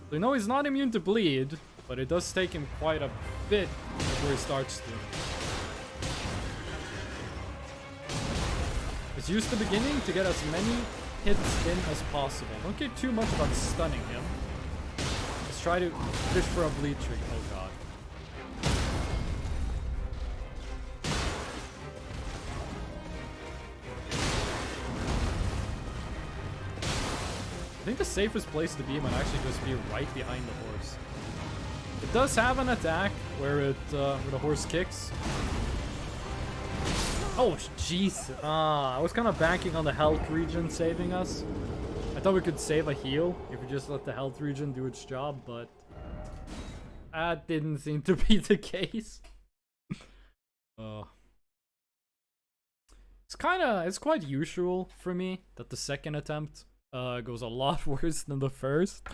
So, you know, he's not immune to bleed, but it does take him quite a bit before he starts to. Just use the beginning to get as many hits in as possible. Don't care too much about stunning him. Just try to fish for a bleed tree. Oh god. I think the safest place to be might actually just be right behind the horse. It does have an attack where the horse kicks. Oh, jeez. I was kind of banking on the health regen saving us. I thought we could save a heal if we just let the health regen do its job, but that didn't seem to be the case. It's quite usual for me that the second attempt goes a lot worse than the first.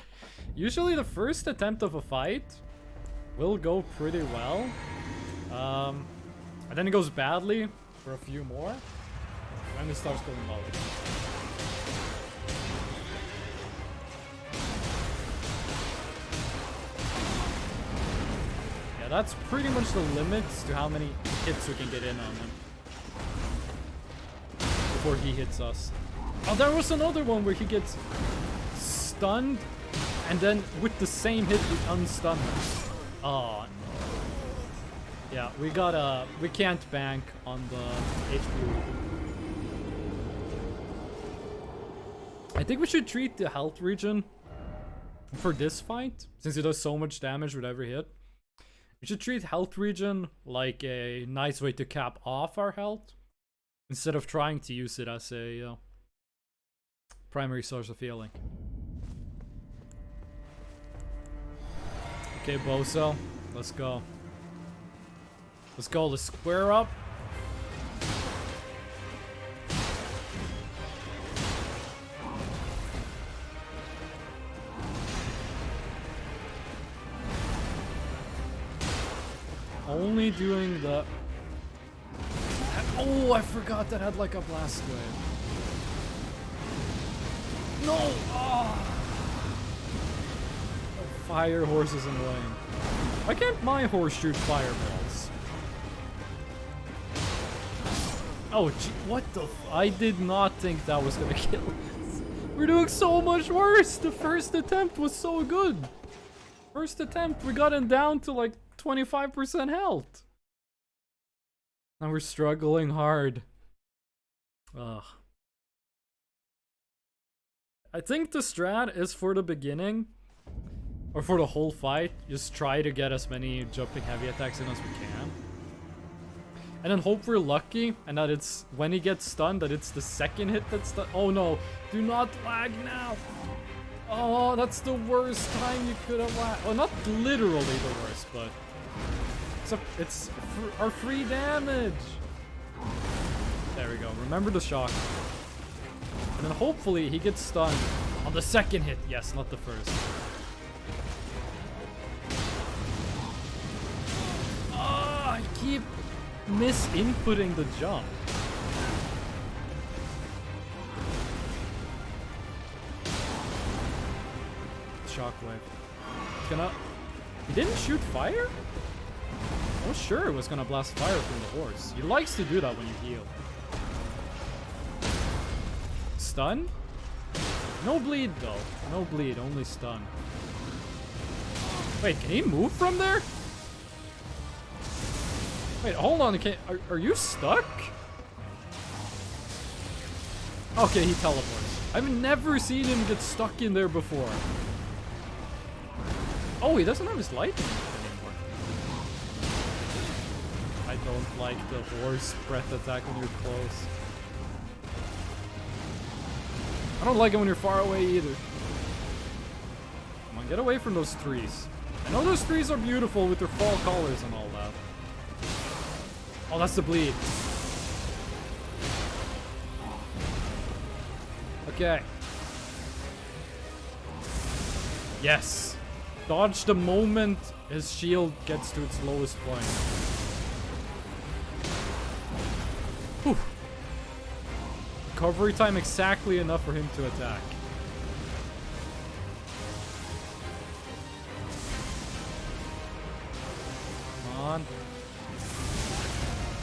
Usually the first attempt of a fight will go pretty well. And then it goes badly for a few more. And it starts going well again. Yeah, that's pretty much the limits to how many hits we can get in on him before he hits us. Oh, there was another one where he gets stunned, and then with the same hit, we unstun him. Oh, no. Yeah, we can't bank on the HP. I think we should treat the health regen for this fight, since it does so much damage with every hit. We should treat health regen like a nice way to cap off our health, instead of trying to use it as a primary source of healing. Okay, Boso, let's go. Let's go, let's square up. Only doing the... Oh, I forgot that had like a blast wave. No! Oh. Fire horse is annoying. Why can't my horse shoot fireballs? Oh, gee, what the I did not think that was gonna kill us. We're doing so much worse! The first attempt was so good! First attempt, we got him down to like 25% health. Now we're struggling hard. Ugh. I think the strat is for the beginning, or for the whole fight, just try to get as many jumping heavy attacks in as we can. And then hope we're lucky, and that it's, when he gets stunned, that it's the second hit that's the— oh no, do not lag now! Oh, that's the worst time you could have lagged. Well, not literally the worst, but it's our free damage. There we go. Remember the shock. And then hopefully he gets stunned on the second hit. Yes, not the first. Ah, I keep misinputting the jump. Shockwave. Gonna... He didn't shoot fire? I was sure it was gonna blast fire from the horse. He likes to do that when you heal. Stun? No bleed though. No bleed, only stun. Wait, can he move from there? Wait, hold on. Are you stuck? Okay, he teleports. I've never seen him get stuck in there before. Oh, he doesn't have his lightning anymore. I don't like the horse breath attack when you're close. I don't like it when you're far away either. Come on, get away from those trees. I know those trees are beautiful with their fall colors and all that. Oh, that's the bleed. Okay. Yes. Dodge the moment his shield gets to its lowest point. Whew. Recovery time exactly enough for him to attack. Come on.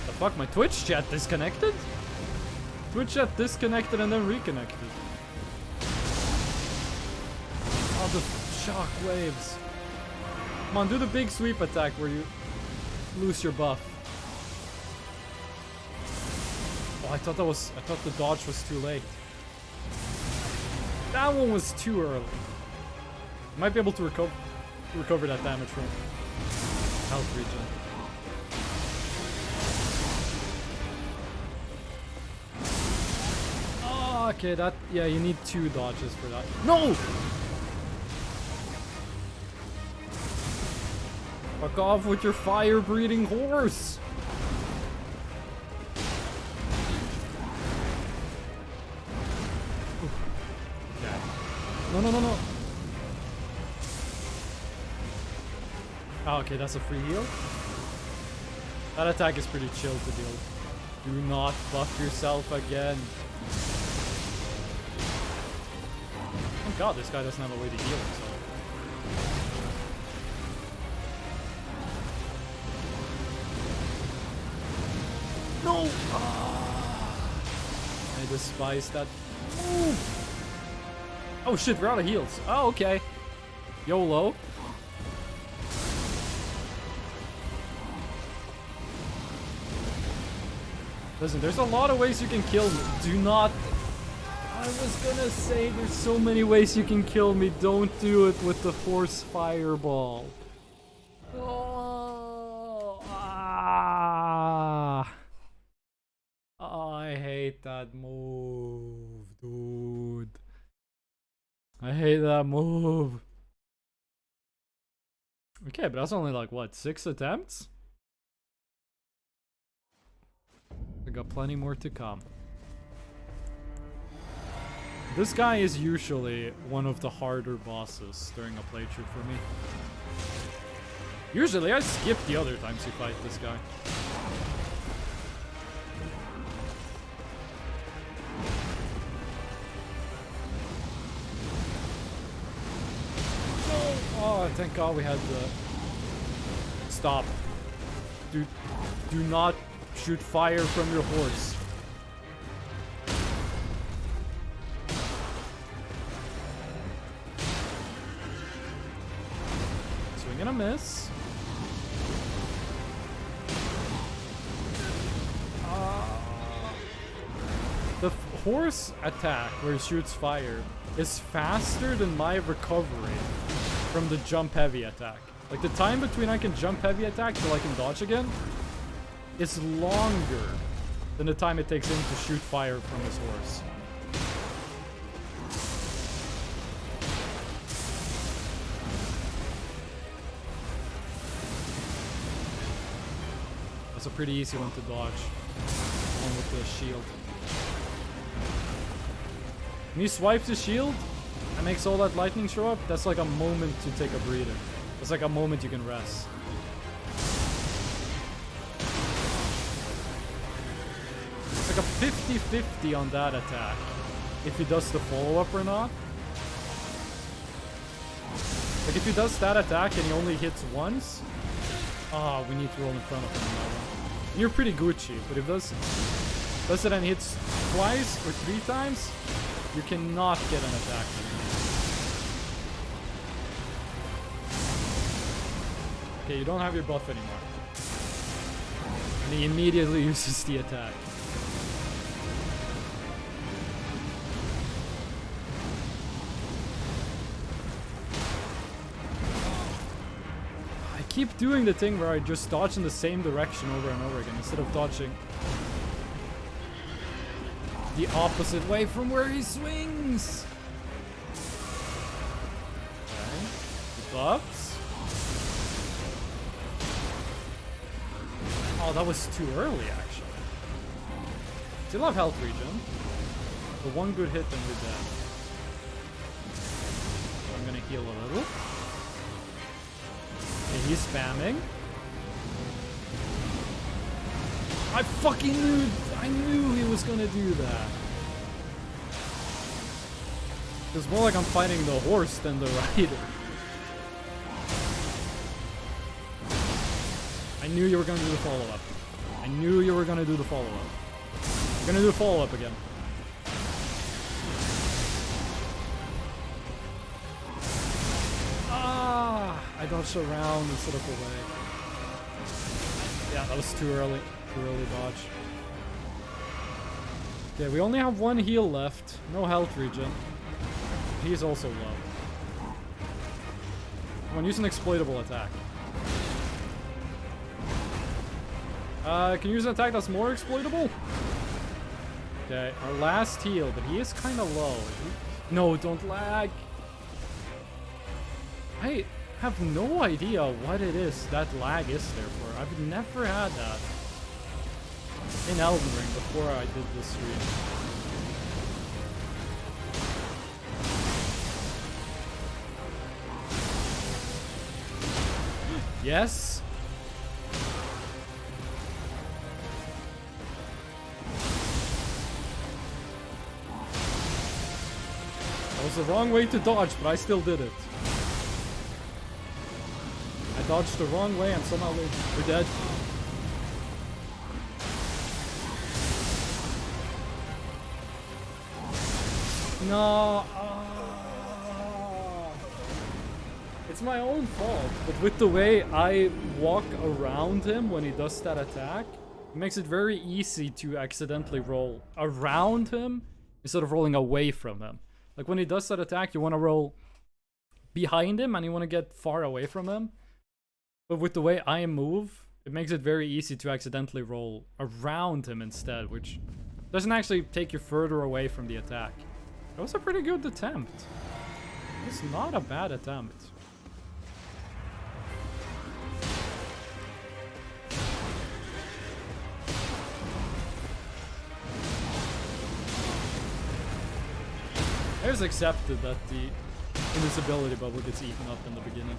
The fuck, my Twitch chat disconnected? Twitch chat disconnected and then reconnected. Oh, the shock waves. Come on, do the big sweep attack where you lose your buff. Oh, I thought the dodge was too late. That one was too early. Might be able to recover that damage from health regen. Oh, okay, that, yeah, you need 2 dodges for that. No! Fuck off with your fire-breathing horse! Okay. No, no, no, no. Oh, okay, that's a free heal. That attack is pretty chill to deal with. Do not buff yourself again. Oh god, this guy doesn't have a way to heal himself. No! I despise that move. Oh shit, we're out of heals. Oh, okay. YOLO. Listen, there's a lot of ways you can kill me. Do not... I was gonna say there's so many ways you can kill me. Don't do it with the force fireball. Oh, ah. Oh, I hate that move, dude. I hate that move. Okay, but that's only like, what, 6 attempts? I got plenty more to come. This guy is usually one of the harder bosses during a playthrough for me. Usually I skip the other times you fight this guy. Oh, thank God we had the... Stop. Do not shoot fire from your horse. Swing and a miss. The horse attack, where he shoots fire, is faster than my recovery from the jump heavy attack. Like, the time between I can jump heavy attack till I can dodge again is longer than the time it takes him to shoot fire from his horse. That's a pretty easy one to dodge. One with the shield. When he swipes his shield and makes all that lightning show up, that's like a moment to take a breather. It's like a moment you can rest. It's like a 50-50 on that attack. If he does the follow-up or not. Like, if he does that attack and he only hits once, we need to roll in front of him on that one. You're pretty Gucci, but if does it and hits twice or 3 times, you cannot get an attack. Okay, you don't have your buff anymore. And he immediately uses the attack. I keep doing the thing where I just dodge in the same direction over and over again instead of dodging the opposite way from where he swings. Okay. The buffs. Oh, that was too early, actually. Still have health regen. But one good hit and we're dead. So I'm gonna heal a little. Okay, he's spamming. I knew he was gonna do that. It's more like I'm fighting the horse than the rider. I knew you were gonna do the follow-up. I knew you were gonna do the follow-up. You're gonna do the follow-up again. I dodged around instead of away. Yeah, that was too early. Too early dodge. Okay, we only have 1 heal left. No health regen. He's also low. Come on, use an exploitable attack. Can you use an attack that's more exploitable? Okay, our last heal, but he is kind of low. No, don't lag. I have no idea what it is that lag is there for. I've never had that in Elden Ring before I did this stream. Yes. That was the wrong way to dodge, but I still did it. I dodged the wrong way and somehow we're dead. No. It's my own fault, but with the way I walk around him when he does that attack, it makes it very easy to accidentally roll around him instead of rolling away from him. Like when he does that attack, you want to roll behind him and you want to get far away from him. But with the way I move, it makes it very easy to accidentally roll around him instead, which doesn't actually take you further away from the attack. That was a pretty good attempt. It's not a bad attempt. I just accepted that the invisibility bubble gets eaten up in the beginning.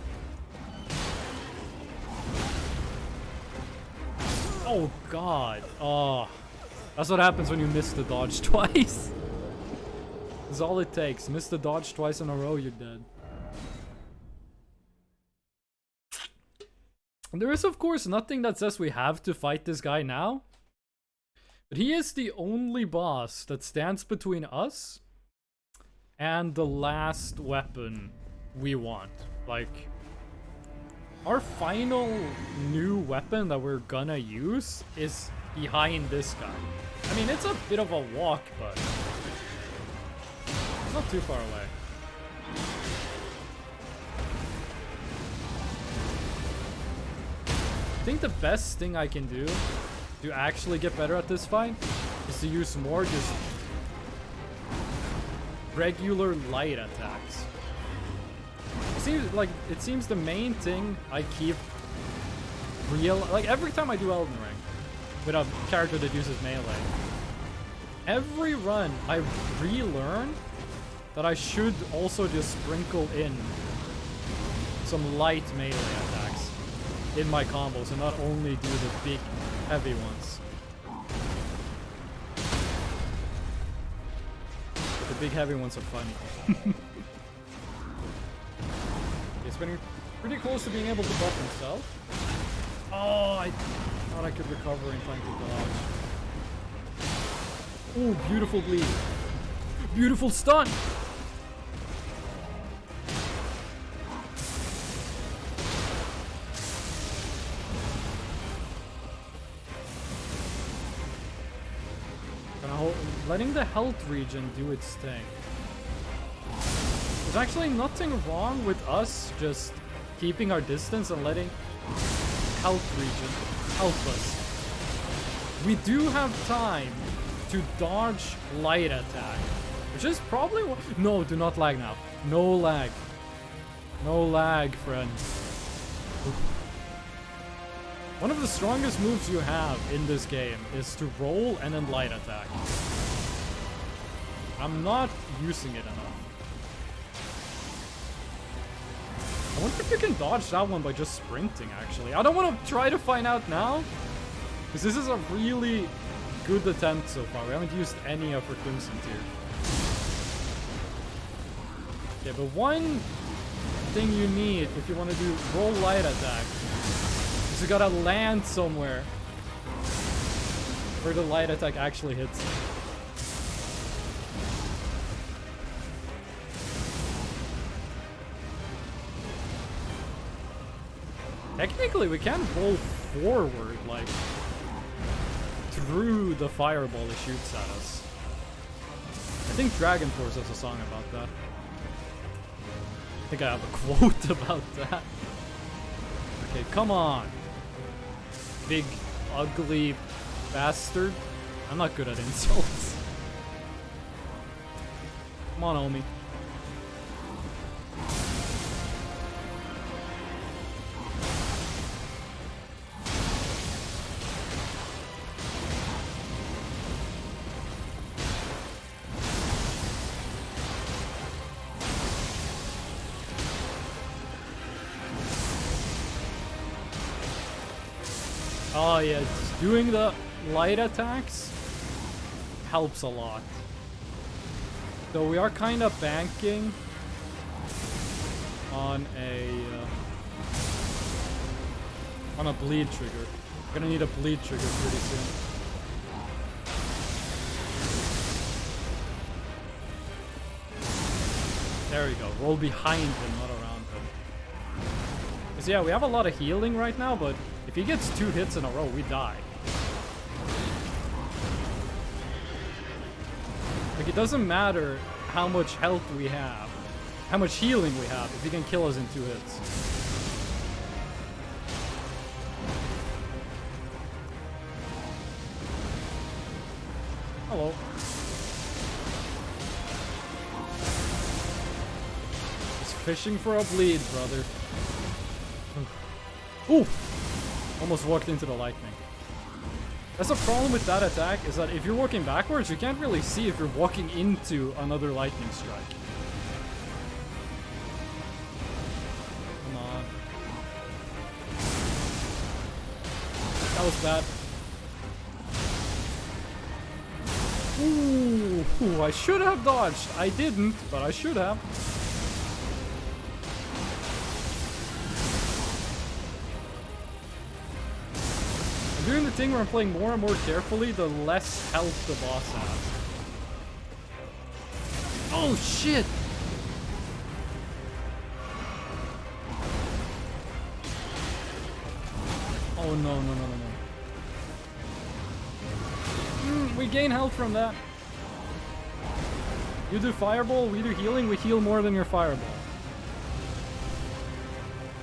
Oh god. Oh. That's what happens when you miss the dodge twice. That's all it takes. Miss the dodge twice in a row, you're dead. There is, of course, nothing that says we have to fight this guy now. But he is the only boss that stands between us and the last weapon we want. Like, our final new weapon that we're gonna use is behind this guy. I mean, it's a bit of a walk, but it's not too far away. I think the best thing I can do to actually get better at this fight is to use more just regular light attacks. It seems the main thing I keep like every time I do Elden Ring with a character that uses melee, every run I relearn that I should also just sprinkle in some light melee attacks in my combos and not only do the big heavy ones. The big heavy ones are funny. He's getting pretty close to being able to buff himself. Oh, I thought I could recover in time to dodge. Ooh, beautiful bleed. Beautiful stun! Letting the health regen do its thing. There's actually nothing wrong with us just keeping our distance and letting health regen help us. We do have time to dodge light attack, which is probably what— No, do not lag now. No lag. No lag, friends. One of the strongest moves you have in this game is to roll and then light attack. I'm not using it enough. I wonder if you can dodge that one by just sprinting, actually. I don't want to try to find out now, because this is a really good attempt so far. We haven't used any of our Crimson Tier. Okay, but one thing you need if you want to do roll light attack is you gotta land somewhere where the light attack actually hits you. Technically, we can roll forward, like, through the fireball it shoots at us. I think Dragon Force has a song about that. I think I have a quote about that. Okay, come on. Big, ugly bastard. I'm not good at insults. Come on, homie. Oh yeah, just doing the light attacks helps a lot. So we are kind of banking on a bleed trigger. We're gonna need a bleed trigger pretty soon. There we go. Roll behind him, not around him. Because yeah, we have a lot of healing right now, but if he gets 2 hits in a row, we die. Like, it doesn't matter how much health we have, how much healing we have, if he can kill us in 2 hits. Hello. fishing for a bleed, brother. Ooh! Almost walked into the lightning. That's a problem with that attack, is that if you're walking backwards, you can't really see if you're walking into another lightning strike. Come on. That was bad. Ooh, I should have dodged. I didn't, but I should have. I'm doing the thing where I'm playing more and more carefully, the less health the boss has. Oh, shit! Oh, no, no, no, no, no. We gain health from that. You do fireball, we do healing, we heal more than your fireball.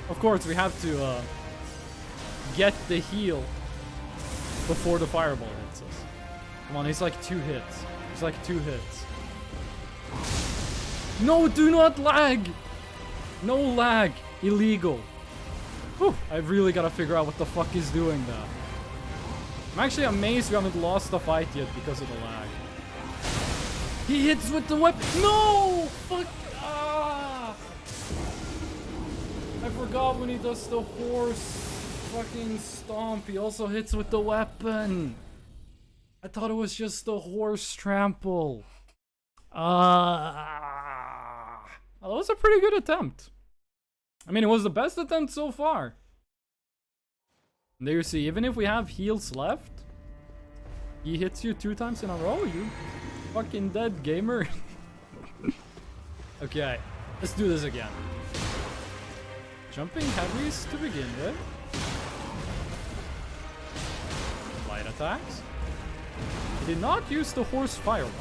Of course, we have to get the heal before the fireball hits us. Come on, he's like 2 hits. He's like 2 hits. No, do not lag! No lag. Illegal. Whew, I really gotta figure out what the fuck is doing that. I'm actually amazed we haven't lost the fight yet because of the lag. He hits with the weapon. No! Fuck! Ah! I forgot when he does the horse fucking stomp, he also hits with the weapon. I thought it was just the horse trample. Well, that was a pretty good attempt. I mean, it was the best attempt so far. And there you see, even if we have heals left, he hits you 2 times in a row, you fucking dead, gamer. Okay, let's do this again. Jumping heavies to begin with. Light attacks. He did not use the horse fireball.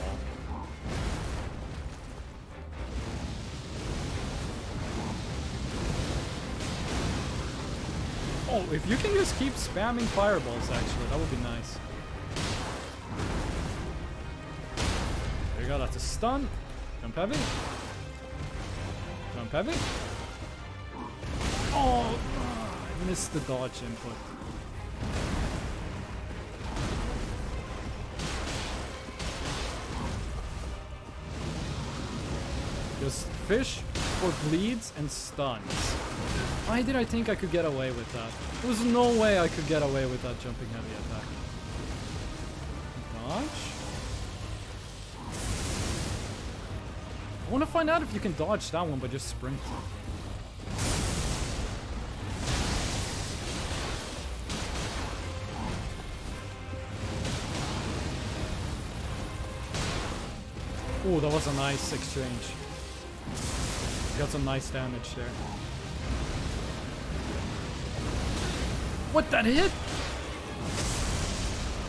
Oh, if you can just keep spamming fireballs, actually, that would be nice. There you go, that's a stun. Jump heavy. Jump heavy. Oh, I missed the dodge input. Just fish for bleeds and stuns. Why did I think I could get away with that? There was no way I could get away with that jumping heavy attack. Dodge? I want to find out if you can dodge that one by just sprinting. Oh, that was a nice exchange. Got some nice damage there. What, that hit?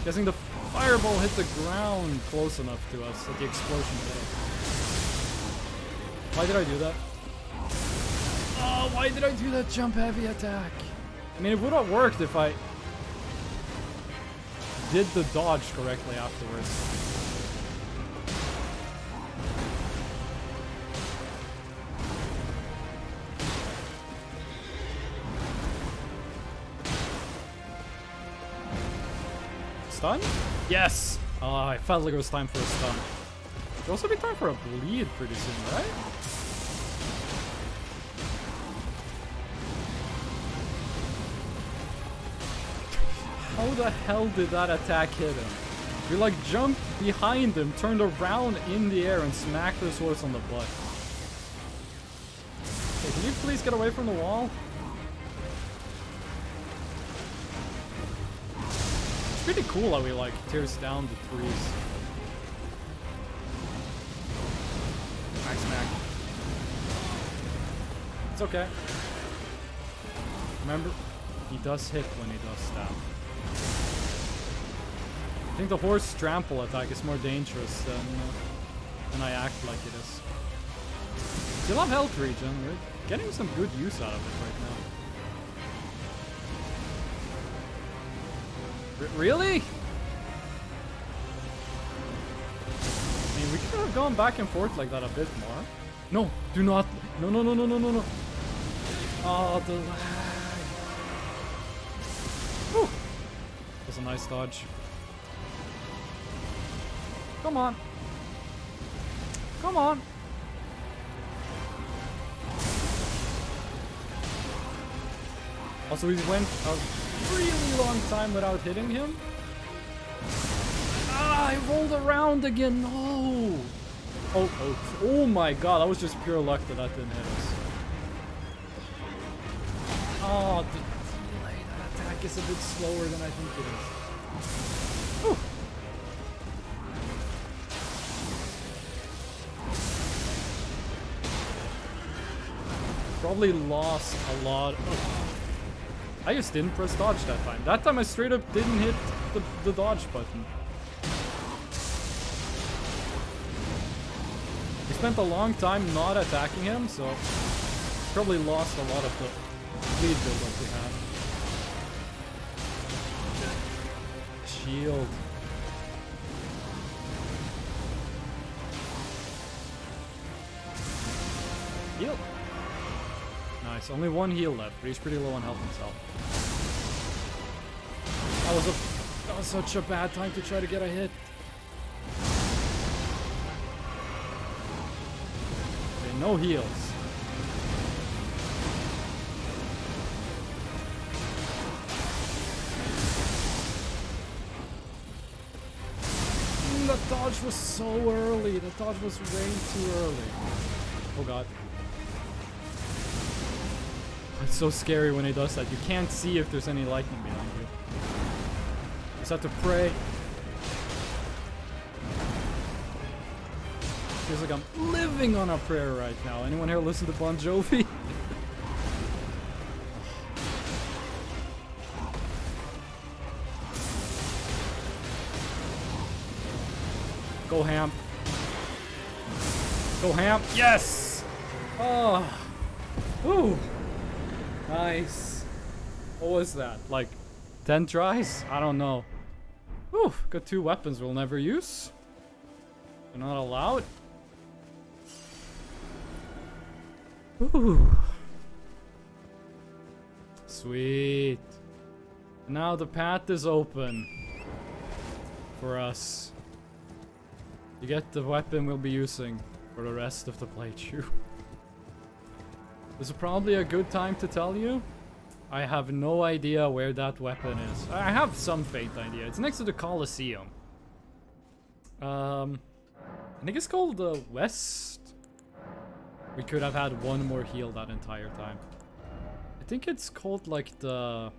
Guessing the fireball hit the ground close enough to us that the explosion hit it. Why did I do that? Oh, why did I do that jump heavy attack? I mean, it would have worked if I did the dodge correctly afterwards. Stun? Yes! Oh, I felt like it was time for a stun. It'll also be time for a bleed pretty soon, right? How the hell did that attack hit him? We like jumped behind him, turned around in the air and smacked his horse on the butt. Hey, can you please get away from the wall? It's pretty cool how he like tears down the trees. Smack, smack. It's okay. Remember, he does hit when he does stab. I think the horse trample attack is more dangerous than I act like it is. Still have health regen. We're getting some good use out of it right now. Really? I mean, we could have gone back and forth like that a bit more. No, do not. No, no, no, no, no, no, no. Oh, the lag. Whew. That was a nice dodge. Come on. Come on. Also, we went a really long time without hitting him. Ah, I rolled around again. No. Oh my god, that was just pure luck that didn't hit us. Oh, the delay, that attack is a bit slower than I think it is. Whew. Probably lost a lot of... I just didn't press dodge that time. That time I straight up didn't hit the dodge button. We spent a long time not attacking him, so probably lost a lot of the lead build-up we had. Shield. Heal. Nice, only one heal left, but he's pretty low on health himself. That was such a bad time to try to get a hit. Okay, no heals. The dodge was so early. The dodge was way too early. Oh god. It's so scary when he does that. You can't see if there's any lightning behind you. You just have to pray. Feels like I'm living on a prayer right now. Anyone here listen to Bon Jovi? Go ham. Go ham. Yes! Oh. Ooh. Nice. What was that? Like 10 tries? I don't know. Whew, got 2 weapons we'll never use. They're not allowed. Ooh. Sweet. Now the path is open for us. You get the weapon we'll be using for the rest of the playthrough. This is probably a good time to tell you. I have no idea where that weapon is. I have some faint idea. It's next to the Colosseum. I think it's called the West. We could have had one more heal that entire time. I think it's called like the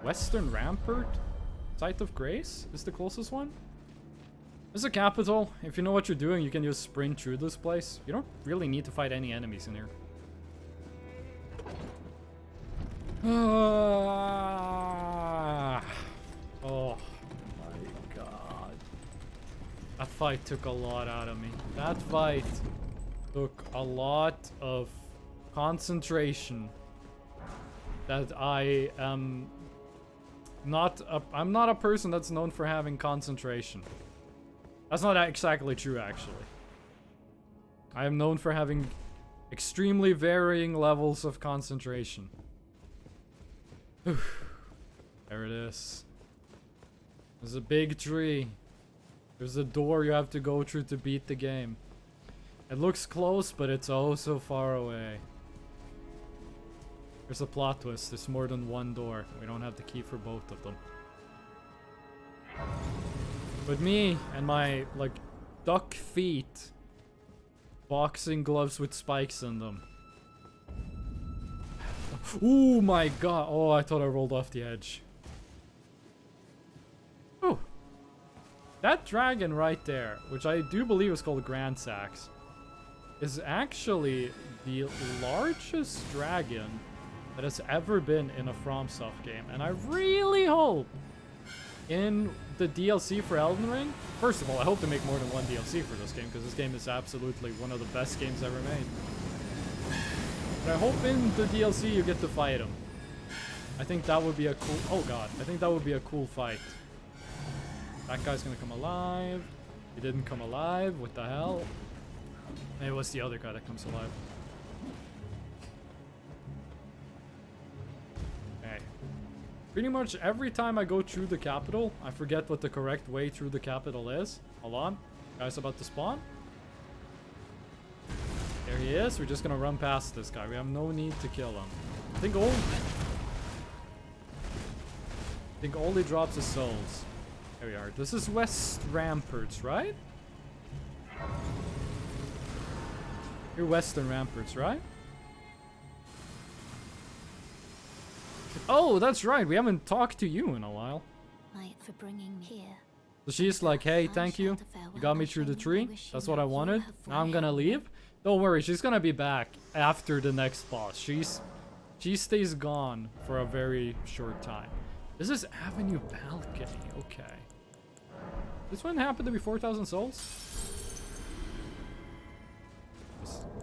Western Rampart? Site of Grace is the closest one. This is a capital. If you know what you're doing, you can just sprint through this place. You don't really need to fight any enemies in here. Oh my god. That fight took a lot out of me. That fight took a lot of concentration that I am not I'm not a person that's known for having concentration. That's not exactly true, actually. I am known for having extremely varying levels of concentration. There it is. There's a big tree. There's a door you have to go through to beat the game. It looks close, but it's oh so far away. There's a plot twist. There's more than one door. We don't have the key for both of them. But me and my, like, duck feet, boxing gloves with spikes in them. Oh my god. Oh, I thought I rolled off the edge. Oh. That dragon right there, which I do believe is called Grand Sax, is actually the largest dragon that has ever been in a FromSoft game. And I really hope in the DLC for Elden Ring, first of all, I hope to make more than one DLC for this game, because this game is absolutely one of the best games ever made. But I hope in the DLC you get to fight him. I think that would be a cool... Oh god, I think that would be a cool fight. That guy's gonna come alive. He didn't come alive. What the hell? It was the other guy that comes alive. Okay. Pretty much every time I go through the capital, I forget what the correct way through the capital is. Hold on. Guy's about to spawn. There he is. We're just gonna run past this guy. We have no need to kill him. I think all he drops is souls. There we are. This is West Ramparts, right? You're Western Ramparts, right? Oh, that's right. We haven't talked to you in a while. For bringing me here. So she's like, hey, thank you. You got me through the tree. That's what I wanted. Now I'm gonna leave. Don't worry, she's gonna be back after the next boss. She stays gone for a very short time. This is Avenue Balcony. Okay. This one happened to be 4,000 souls?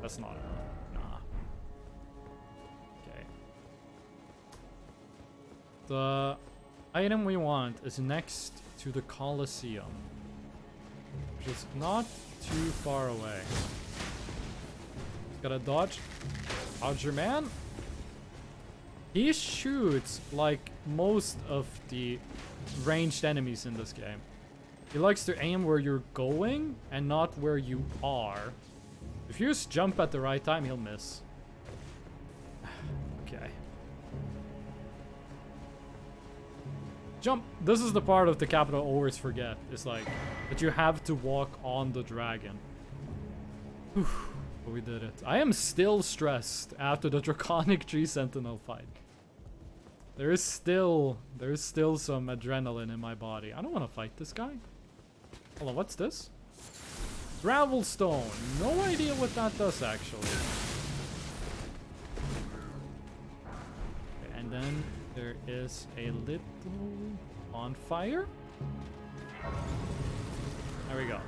That's not enough. Nah. Okay. The item we want is next to the Colosseum, which is not too far away. Gotta dodge. Dodge your man. He shoots like most of the ranged enemies in this game. He likes to aim where you're going and not where you are. If you just jump at the right time, he'll miss. Okay. Jump! This is the part of the capital I always forget. It's like that you have to walk on the dragon. Whew. But we did it. I am still stressed after the Draconic Tree Sentinel fight. There is still some adrenaline in my body. I don't want to fight this guy. Hold on, what's this? Gravelstone. No idea what that does, actually. Okay, and then there is a little bonfire. There we go.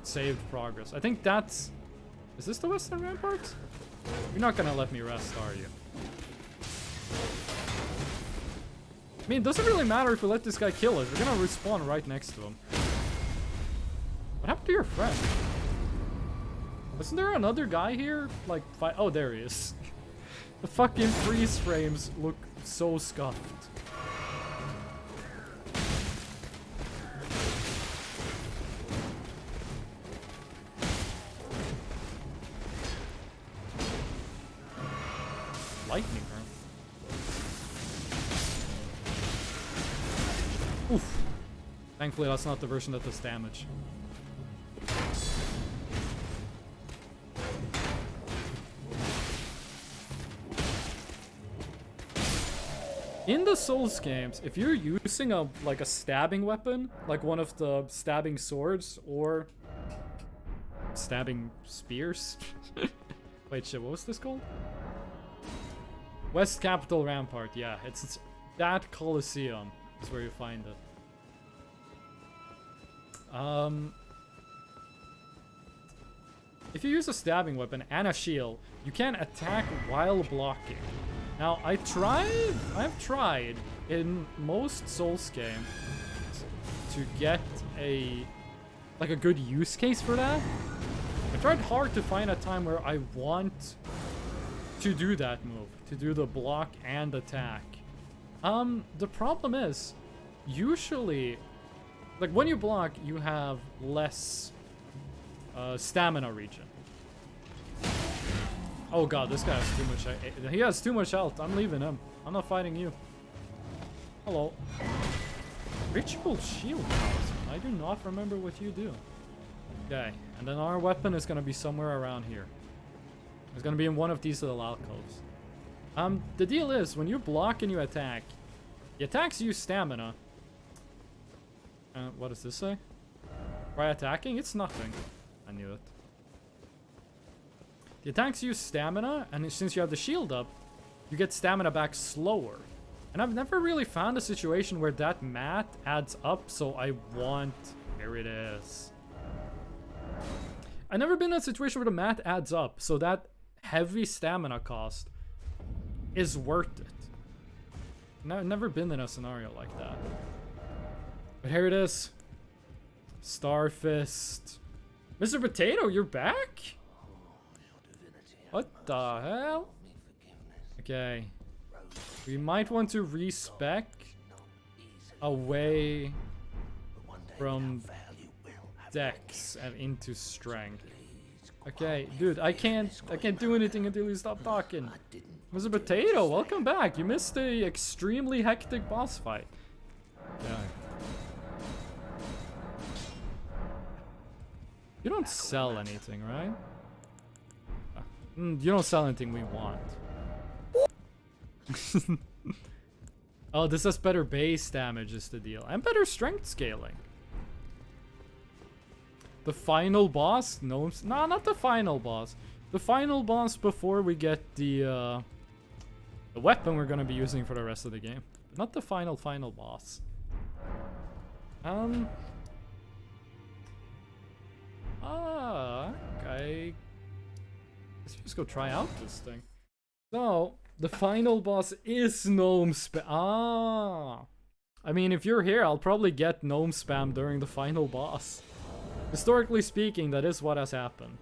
Saved progress. I think that's... Is this the Western Ramparts? You're not gonna let me rest, are you? I mean, it doesn't really matter if we let this guy kill us. We're gonna respawn right next to him. What happened to your friend? Wasn't there another guy here? Like, oh, there he is. The fucking freeze frames look so scuffed. Lightning, huh? Oof. Thankfully, that's not the version that does damage. In the Souls games, if you're using a stabbing weapon, like one of the stabbing swords or stabbing spears. Wait, shit, what was this called? West Capital Rampart, yeah, it's that Colosseum is where you find it. If you use a stabbing weapon and a shield, you can attack while blocking. Now, I've tried in most Souls games to get a good use case for that. I tried hard to find a time where I want to do that move, to do the block and attack. The problem is, usually, like when you block, you have less stamina regen. Oh god, this guy has too much. He has too much health. I'm leaving him. I'm not fighting you. Hello. Ritual shield. I do not remember what you do. Okay, and then our weapon is gonna be somewhere around here. It's gonna be in one of these little alcoves. The deal is, when you block and you attack, the attacks use stamina. What does this say? By attacking, it's nothing. I knew it. The attacks use stamina, and since you have the shield up, you get stamina back slower. And I've never really found a situation where that math adds up, so I want... Here it is. I've never been in a situation where the math adds up, so that heavy stamina cost is worth it. I've never been in a scenario like that. But here it is. Starfist. Mr. Potato, you're back? What the hell? Okay. We might want to respec away from dex and into strength. Okay, dude, I can't do anything until you stop talking. Mr. Potato, welcome back. You missed a extremely hectic boss fight. Yeah. You don't sell anything, right? You don't sell anything we want. Oh, this has better base damage is the deal. And better strength scaling. The final boss? No, not the final boss. The final boss before we get the weapon we're gonna be using for the rest of the game. But not the final boss. Okay. Let's just go try out this thing. So, the final boss is gnome spam. I mean, if you're here, I'll probably get gnome spam during the final boss. Historically speaking, that is what has happened.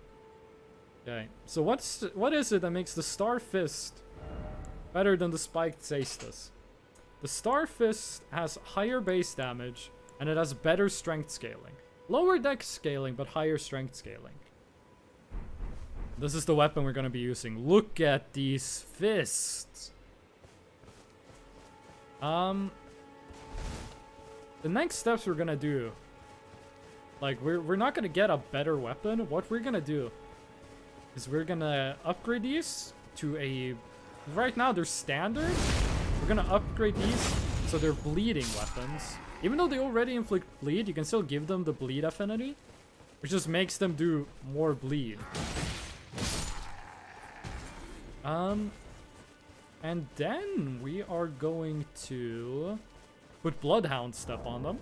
Okay, so what is it that makes the Star Fist better than the Spiked Cestus? The Star Fist has higher base damage, and it has better strength scaling. Lower dex scaling, but higher strength scaling. This is the weapon we're gonna be using. Look at these fists. The next steps we're gonna do, like, we're not gonna get a better weapon. What we're gonna do is we're gonna upgrade these to a... Right now they're standard. We're gonna upgrade these so they're bleeding weapons. Even though they already inflict bleed, you can still give them the bleed affinity, which just makes them do more bleed. And then we are going to put Bloodhound Step on them.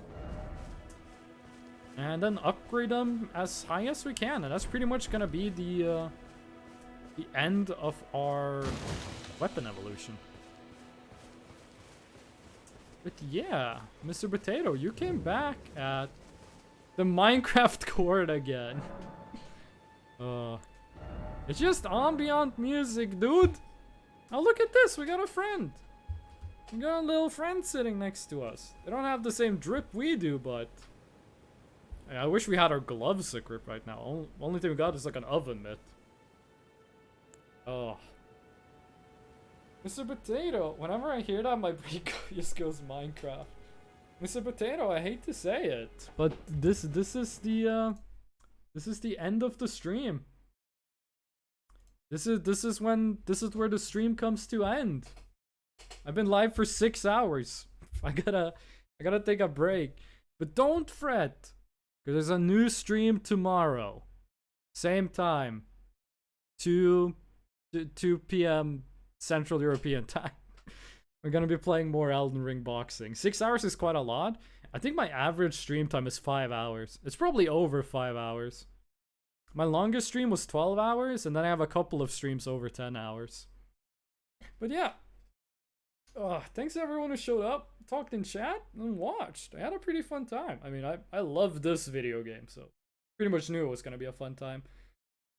And then upgrade them as high as we can. And that's pretty much gonna be the end of our weapon evolution. But yeah, Mr. Potato, you came back at the Minecraft court again. It's just ambient music, dude. Oh, look at this. We got a friend. We got a little friend sitting next to us. They don't have the same drip we do, but... I wish we had our gloves equipped right now. Only thing we got is like an oven mitt. Oh. Mr. Potato, whenever I hear that, my brain just goes Minecraft. Mr. Potato, I hate to say it, but this is the end of the stream. This is where the stream comes to end. I've been live for 6 hours. I gotta take a break. But don't fret, because there's a new stream tomorrow. Same time. 2 p.m. Central European time. We're gonna be playing more Elden Ring boxing. 6 hours is quite a lot. I think my average stream time is 5 hours. It's probably over 5 hours. My longest stream was 12 hours, and then I have a couple of streams over 10 hours. But yeah. Thanks to everyone who showed up, talked in chat, and watched. I had a pretty fun time. I mean, I love this video game, so pretty much knew it was gonna be a fun time.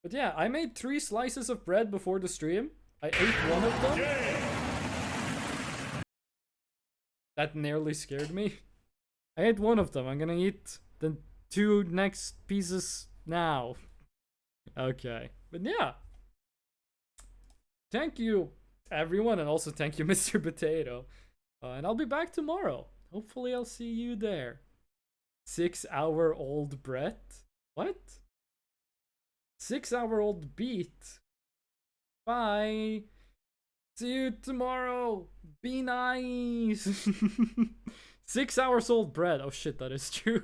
But yeah, I made 3 slices of bread before the stream. I ate one of them. That nearly scared me. I ate one of them. I'm gonna eat the 2 next pieces now. Okay, but yeah. Thank you, everyone, and also thank you, Mr. Potato. And I'll be back tomorrow. Hopefully I'll see you there. 6-hour-old Brett? What? 6-hour-old Beat? Bye. See you tomorrow. Be nice. 6 hours old bread. Oh shit, that is true.